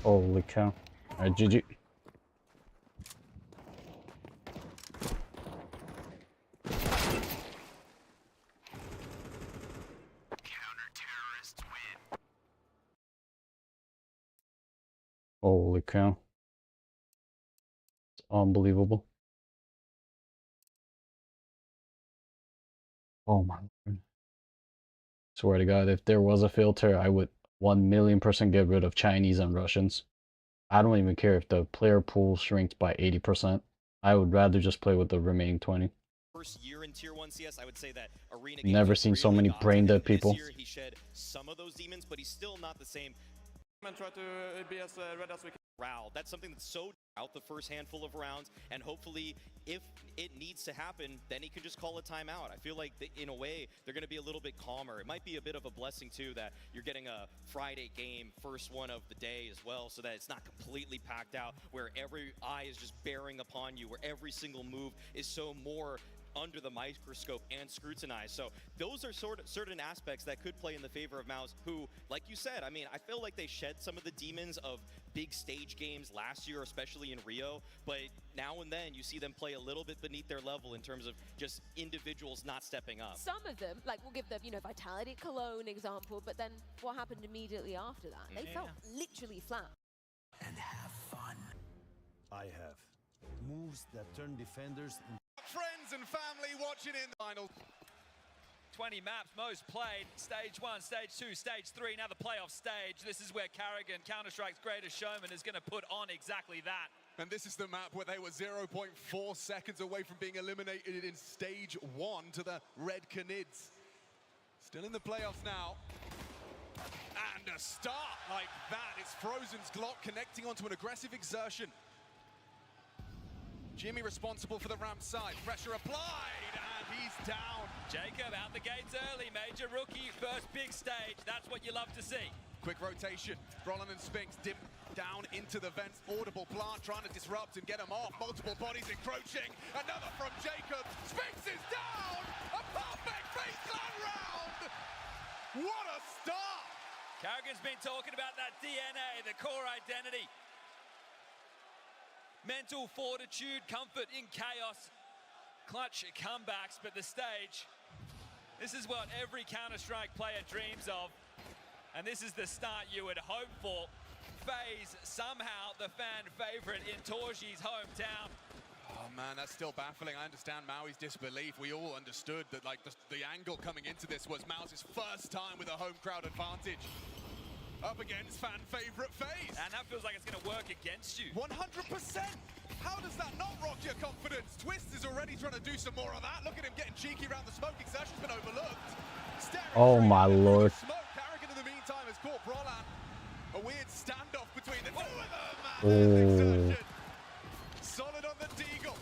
Holy cow. Alright, GG. Holy cow. It's unbelievable. Oh my god. Swear to God, if there was a filter, I would 1,000,000% get rid of Chinese and Russians. I don't even care if the player pool shrinks by 80%. I would rather just play with the remaining 20. First year in Tier 1 CS, I would say that Arena Never seen so many brain dead people. This year he shed some of those demons, but he's still not the same. And try to be as red as we can. That's something that's so out the first handful of rounds, and hopefully if it needs to happen, then he can just call a timeout. I feel like in a way they're going to be a little bit calmer. It might be a bit of a blessing too that you're getting a Friday game, first one of the day as well, so that it's not completely packed out where every eye is just bearing upon you, where every single move is so more under the microscope and scrutinized. So those are certain aspects that could play in the favor of MOUZ, who, like you said, I mean, I feel like they shed some of the demons of big stage games last year, especially in Rio, but now and then you see them play a little bit beneath their level in terms of just individuals not stepping up. Some of them, like we'll give the, Vitality Cologne example, but then what happened immediately after that? They felt literally flat. And have fun. I have. Moves that turn defenders into friends and family watching in the final. 20 maps, most played. Stage 1, Stage 2, Stage 3, now the playoff stage. This is where Carrigan, Counter-Strike's greatest showman, is going to put on exactly that. And this is the map where they were 0.4 seconds away from being eliminated in Stage 1 to the Red Canids. Still in the playoffs now. And a start like that. It's Frozen's Glock connecting onto an aggressive Exertion. Jimmy responsible for the ramp side. Pressure applied, and he's down. Jacob out the gates early. Major rookie, first big stage. That's what you love to see. Quick rotation. Brolin and Spinks dip down into the vents. Audible Plant trying to disrupt and get him off. Multiple bodies encroaching. Another from Jacob. Spinks is down! A perfect face clan round! What a start! Carrigan's been talking about that DNA, the core identity. Mental fortitude, comfort in chaos, clutch comebacks, but the stage, this is what every Counter-Strike player dreams of, and this is the start you would hope for. FaZe, somehow the fan favorite in Torji's hometown. Oh man, that's still baffling. I understand Maui's disbelief. We all understood that like the angle coming into this was Maui's first time with a home crowd advantage. Up against fan favorite FaZe. And that feels like it's going to work against you. 100%! How does that not rock your confidence? Twist is already trying to do some more of that. Look at him getting cheeky around the smoke. Exertion's been overlooked. Oh my lord. Smoke. Carrigan in the meantime has caught Brolan. A weird standoff between the two of them. Oh. Solid on the Deagle.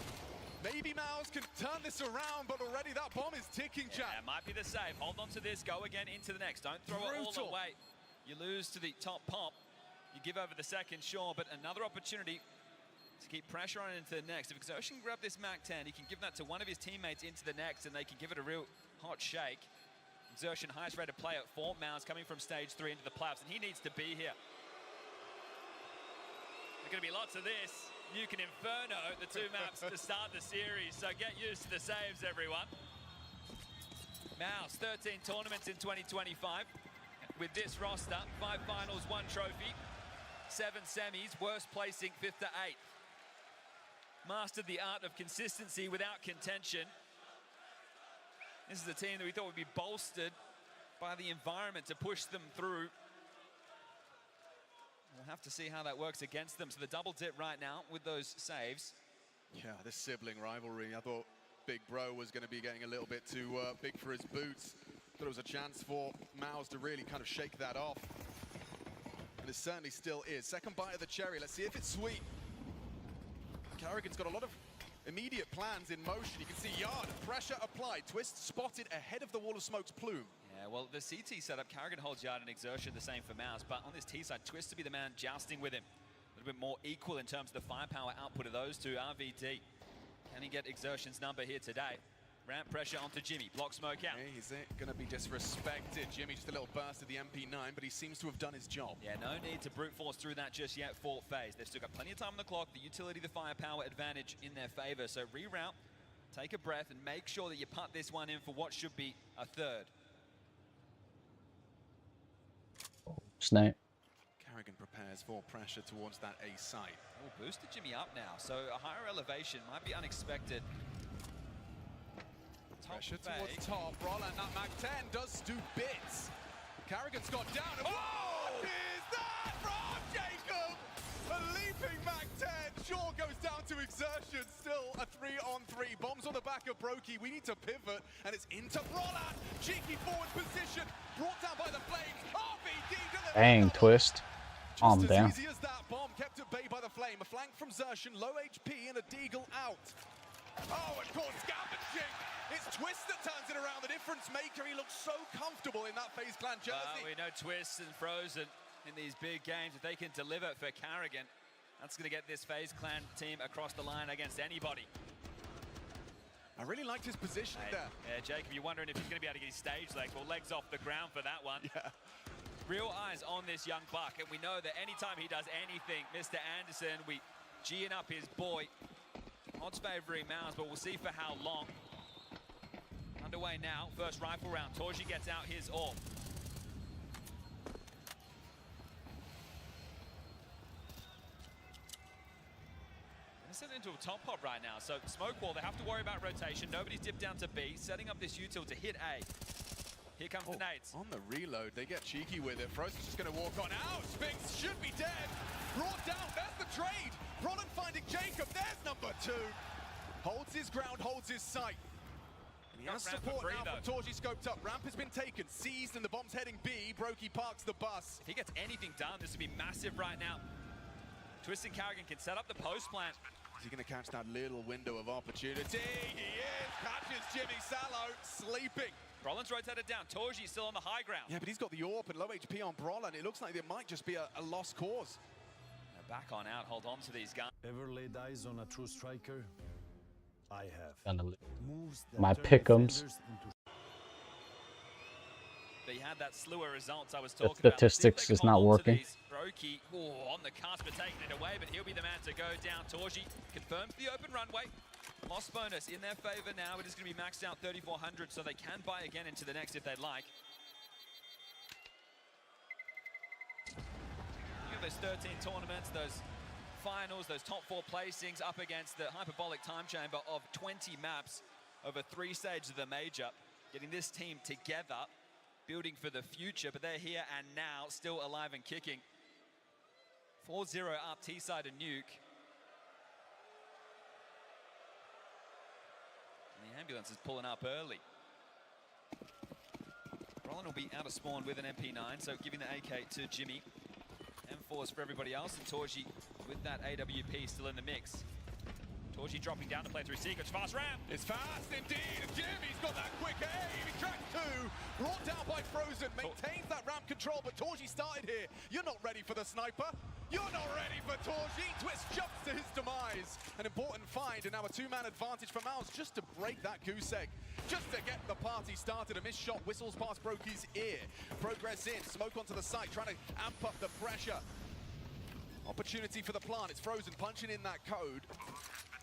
Maybe Mouse can turn this around, but already that bomb is ticking, Jack. Yeah, it might be the save. Hold on to this. Go again into the next. Don't throw it all away. You lose to the top pop. You give over the second, sure, but another opportunity to keep pressure on it into the next. If Exertion can grab this MAC-10, he can give that to one of his teammates into the next, and they can give it a real hot shake. Exertion, highest rated player at 4 Mouse, coming from Stage 3 into the playoffs, and he needs to be here. There's going to be lots of this. Nuke and Inferno, the 2 maps to start the series, so get used to the saves, everyone. Mouse, 13 tournaments in 2025. With this roster, 5 finals, 1 trophy, 7 semis, worst placing 5th to 8th. Mastered the art of consistency without contention. This is a team that we thought would be bolstered by the environment to push them through. We'll have to see how that works against them. So the double dip right now with those saves. Yeah, this sibling rivalry. I thought Big Bro was going to be getting a little bit too big for his boots. Thought it was a chance for Mouse to really kind of shake that off. And it certainly still is. Second bite of the cherry. Let's see if it's sweet. Carrigan's got a lot of immediate plans in motion. You can see Yard, pressure applied. Twist spotted ahead of the wall of smoke's plume. Yeah, well, the CT setup, Carrigan holds Yard and Exertion, the same for Mouse. But on this T side, Twist to be the man jousting with him. A little bit more equal in terms of the firepower output of those two. RVD, can he get Exertion's number here today? Ramp pressure onto Jimmy, block smoke out. Yeah, he's going to be disrespected. Jimmy just a little burst of the MP9, but he seems to have done his job. Yeah, no need to brute force through that just yet for FaZe. They've still got plenty of time on the clock, the utility, the firepower advantage in their favor. So reroute, take a breath, and make sure that you putt this one in for what should be a third. Snap. Carrigan prepares for pressure towards that A site. Oh, boosted Jimmy up now, so a higher elevation might be unexpected. Pressure towards top. Roland, that MAC-10 does do bits. Carrigan's got down. And what is that from Jacob? A leaping MAC-10. Sure goes down to Exertion. Still a 3-on-3. Bombs on the back of Brokey. We need to pivot. And it's into Roland. Cheeky forward position. Brought down by the flames. RVD delivers. Dang, Twist. Calm down. Just as easy as that. Bomb kept at bay by the flame. A flank from Xertion. Low HP and a Deagle out. Oh, and caught scavenging. It's Twist that turns it around, the difference maker. He looks so comfortable in that FaZe Clan jersey. We know Twist and Frozen in these big games. If they can deliver for Carrigan, that's going to get this FaZe Clan team across the line against anybody. I really liked his positioning there. Yeah, Jacob, you're wondering if he's going to be able to get his stage legs. Well, legs off the ground for that one. Yeah. Real eyes on this young buck, and we know that anytime he does anything, Mr. Anderson, we G'ing up his boy. Odds favoring Mouse, but we'll see for how long. Underway now, first rifle round. Torji gets out his AWP. This is an to a top hop right now. So smoke wall, they have to worry about rotation. Nobody's dipped down to B, setting up this util to hit A. Here comes the nades. On the reload, they get cheeky with it. Frozen's just going to walk on out. Spinks should be dead. Brought down, there's the trade. Brolin finding Jacob, there's number 2. Holds his ground, holds his sight. And he has support now from Torji scoped up. Ramp has been taken, seized, and the bomb's heading B. Brokey parks the bus. If he gets anything done, this would be massive right now. Twisted Carrigan can set up the post plant. Is he going to catch that little window of opportunity? He is, catches Jimmy Sallow, sleeping. Brolin's rotated down, Torji's still on the high ground. Yeah, but he's got the AWP and low HP on Brolin. It looks like it might just be a lost cause. Now back on out, hold on to these guys. Ever laid eyes on a true striker? I have. My pick'ems. They had that slew of results I was talking The about. statistics is not working. Brokey on the cusp of taking it away, but he'll be the man to go down. Torji confirms the open runway. Loss bonus in their favor now. It is going to be maxed out 3,400, so they can buy again into the next if they'd like. You have those 13 tournaments, those finals, those top 4 placings up against the hyperbolic time chamber of 20 maps over 3 stages of the major. Getting this team together, building for the future, but they're here and now, still alive and kicking. 4-0 up T-side and Nuke. And the ambulance is pulling up early. Brolin will be out of spawn with an MP9, so giving the AK to Jimmy. M4s for everybody else, and Torji with that AWP still in the mix. Torji dropping down to play through secrets. Fast ramp. It's fast indeed. And Jimmy's got that quick aim. He tracks 2. Brought down by Frozen. Maintains that ramp control, but Torji started here. You're not ready for the sniper. You're not ready for Torji. Twist jumps to his demise. An important find, and now a 2-man advantage for Mouse just to break that goose egg. Just to get the party started. A missed shot whistles past Brokey's ear. Progress in. Smoke onto the site, trying to amp up the pressure. Opportunity for the plant. It's Frozen punching in that code.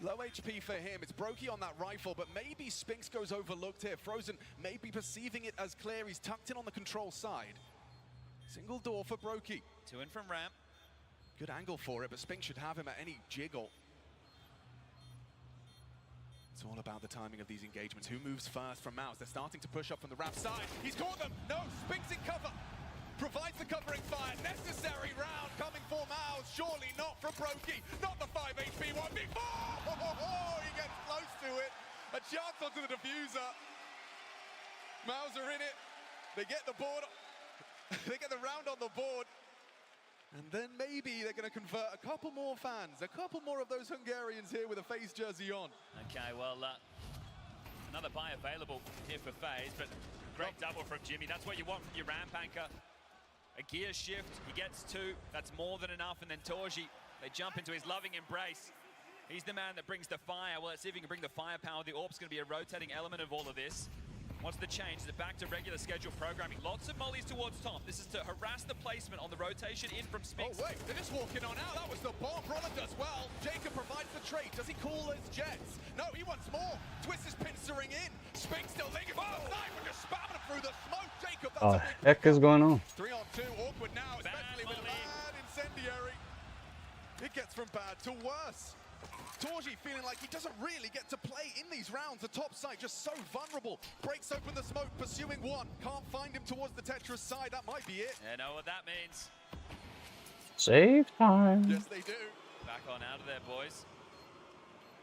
Low HP for him. It's Brokey on that rifle, but maybe Spinks goes overlooked here. Frozen may be perceiving it as clear. He's tucked in on the control side. Single door for Brokey. 2 in from ramp. Good angle for it, but Spinks should have him at any jiggle. It's all about the timing of these engagements. Who moves first from Mouse? They're starting to push up from the ramp side. He's caught them. No, Spinks in cover. Provides the covering fire. Necessary round coming for Mouse. Surely not from Brokey. Not the 5 HP one before. He gets close to it. A chance onto the diffuser. Mouse are in it. They get the board. They get the round on the board. And then maybe they're going to convert a couple more fans. A couple more of those Hungarians here with a FaZe jersey on. Okay, well, another buy available here for FaZe, but great double from Jimmy. That's what you want from your ramp anchor. A gear shift, he gets 2, that's more than enough, and then Torji, they jump into his loving embrace. He's the man that brings the fire. Well, let's see if he can bring the firepower. The AWP's going to be a rotating element of all of this. What's the change? Is it back to regular schedule programming? Lots of mollies towards top. This is to harass the placement on the rotation in from Spinks. Oh wait, they're just walking on out. That was the bomb. Brolin does well. Jacob provides the trade. Does he call his jets? No, he wants more. Twist is pincering in. Spinks still lingers for the sniper, just spamming him through the smoke. Jacob, that's Oh, heck is going on? 3 on 2, awkward now, especially with bad incendiary. It gets from bad to worse. Torji feeling like he doesn't really get to play in these rounds. The top side just so vulnerable. Breaks open the smoke, pursuing 1. Can't find him towards the Tetris side. That might be it. You know what that means. Save time. Yes, they do. Back on out of there, boys.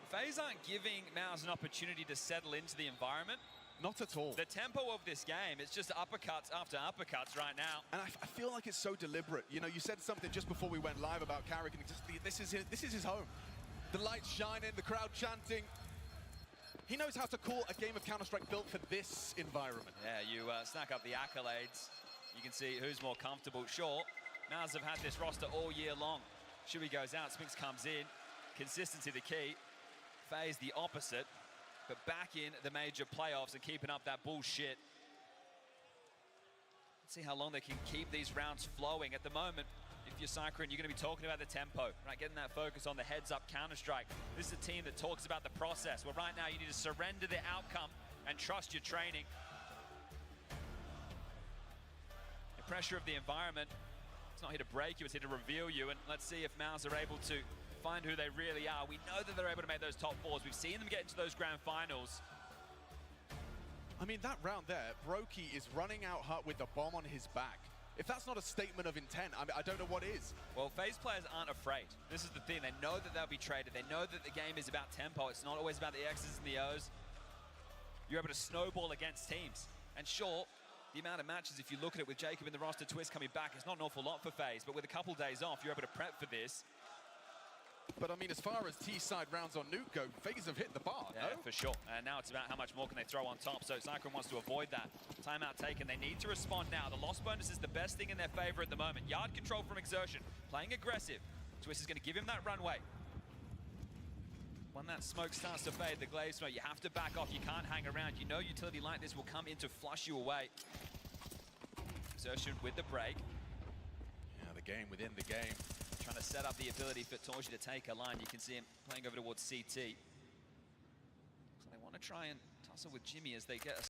FaZe aren't giving Mouse an opportunity to settle into the environment. Not at all. The tempo of this game, it's just uppercuts after uppercuts right now. And I feel like it's so deliberate. You know, you said something just before we went live about Carrick, and this is his home. The lights shining, the crowd chanting. He knows how to call a game of Counter-Strike built for this environment. Yeah, you snack up the accolades. You can see who's more comfortable. Sure, Mouse have had this roster all year long. Shuey goes out, Spinks comes in. Consistency the key. FaZe the opposite. But back in the major playoffs and keeping up that bullshit. Let's see how long they can keep these rounds flowing. At the moment, if you're Cyclone, you're going to be talking about the tempo, right? Getting that focus on the heads-up Counter-Strike. This is a team that talks about the process. Well, right now, you need to surrender the outcome and trust your training. The pressure of the environment, it's not here to break you, it's here to reveal you. And let's see if Mouse are able to find who they really are. We know that they're able to make those top fours. We've seen them get into those grand finals. I mean, that round there, Brokey is running out hut with the bomb on his back. If that's not a statement of intent, I mean, I don't know what is. Well, FaZe players aren't afraid. This is the thing. They know that they'll be traded. They know that the game is about tempo. It's not always about the X's and the O's. You're able to snowball against teams. And sure, the amount of matches, if you look at it with Jacob in the roster twist coming back, it's not an awful lot for FaZe, but with a couple days off, you're able to prep for this. But I mean, as far as T-side rounds on Nuke go, FaZe have hit the bar, Yeah, no? for sure. And now it's about how much more can they throw on top. So Cyclone wants to avoid that. Timeout taken. They need to respond now. The loss bonus is the best thing in their favor at the moment. Yard control from Exertion. Playing aggressive. Twist is going to give him that runway. When that smoke starts to fade, the glaze smoke, you have to back off. You can't hang around. You know utility like this will come in to flush you away. Exertion with the break. Yeah, the game within the game. Trying to set up the ability for Torji to take a line. You can see him playing over towards CT. So they want to try and tussle with Jimmy as they get a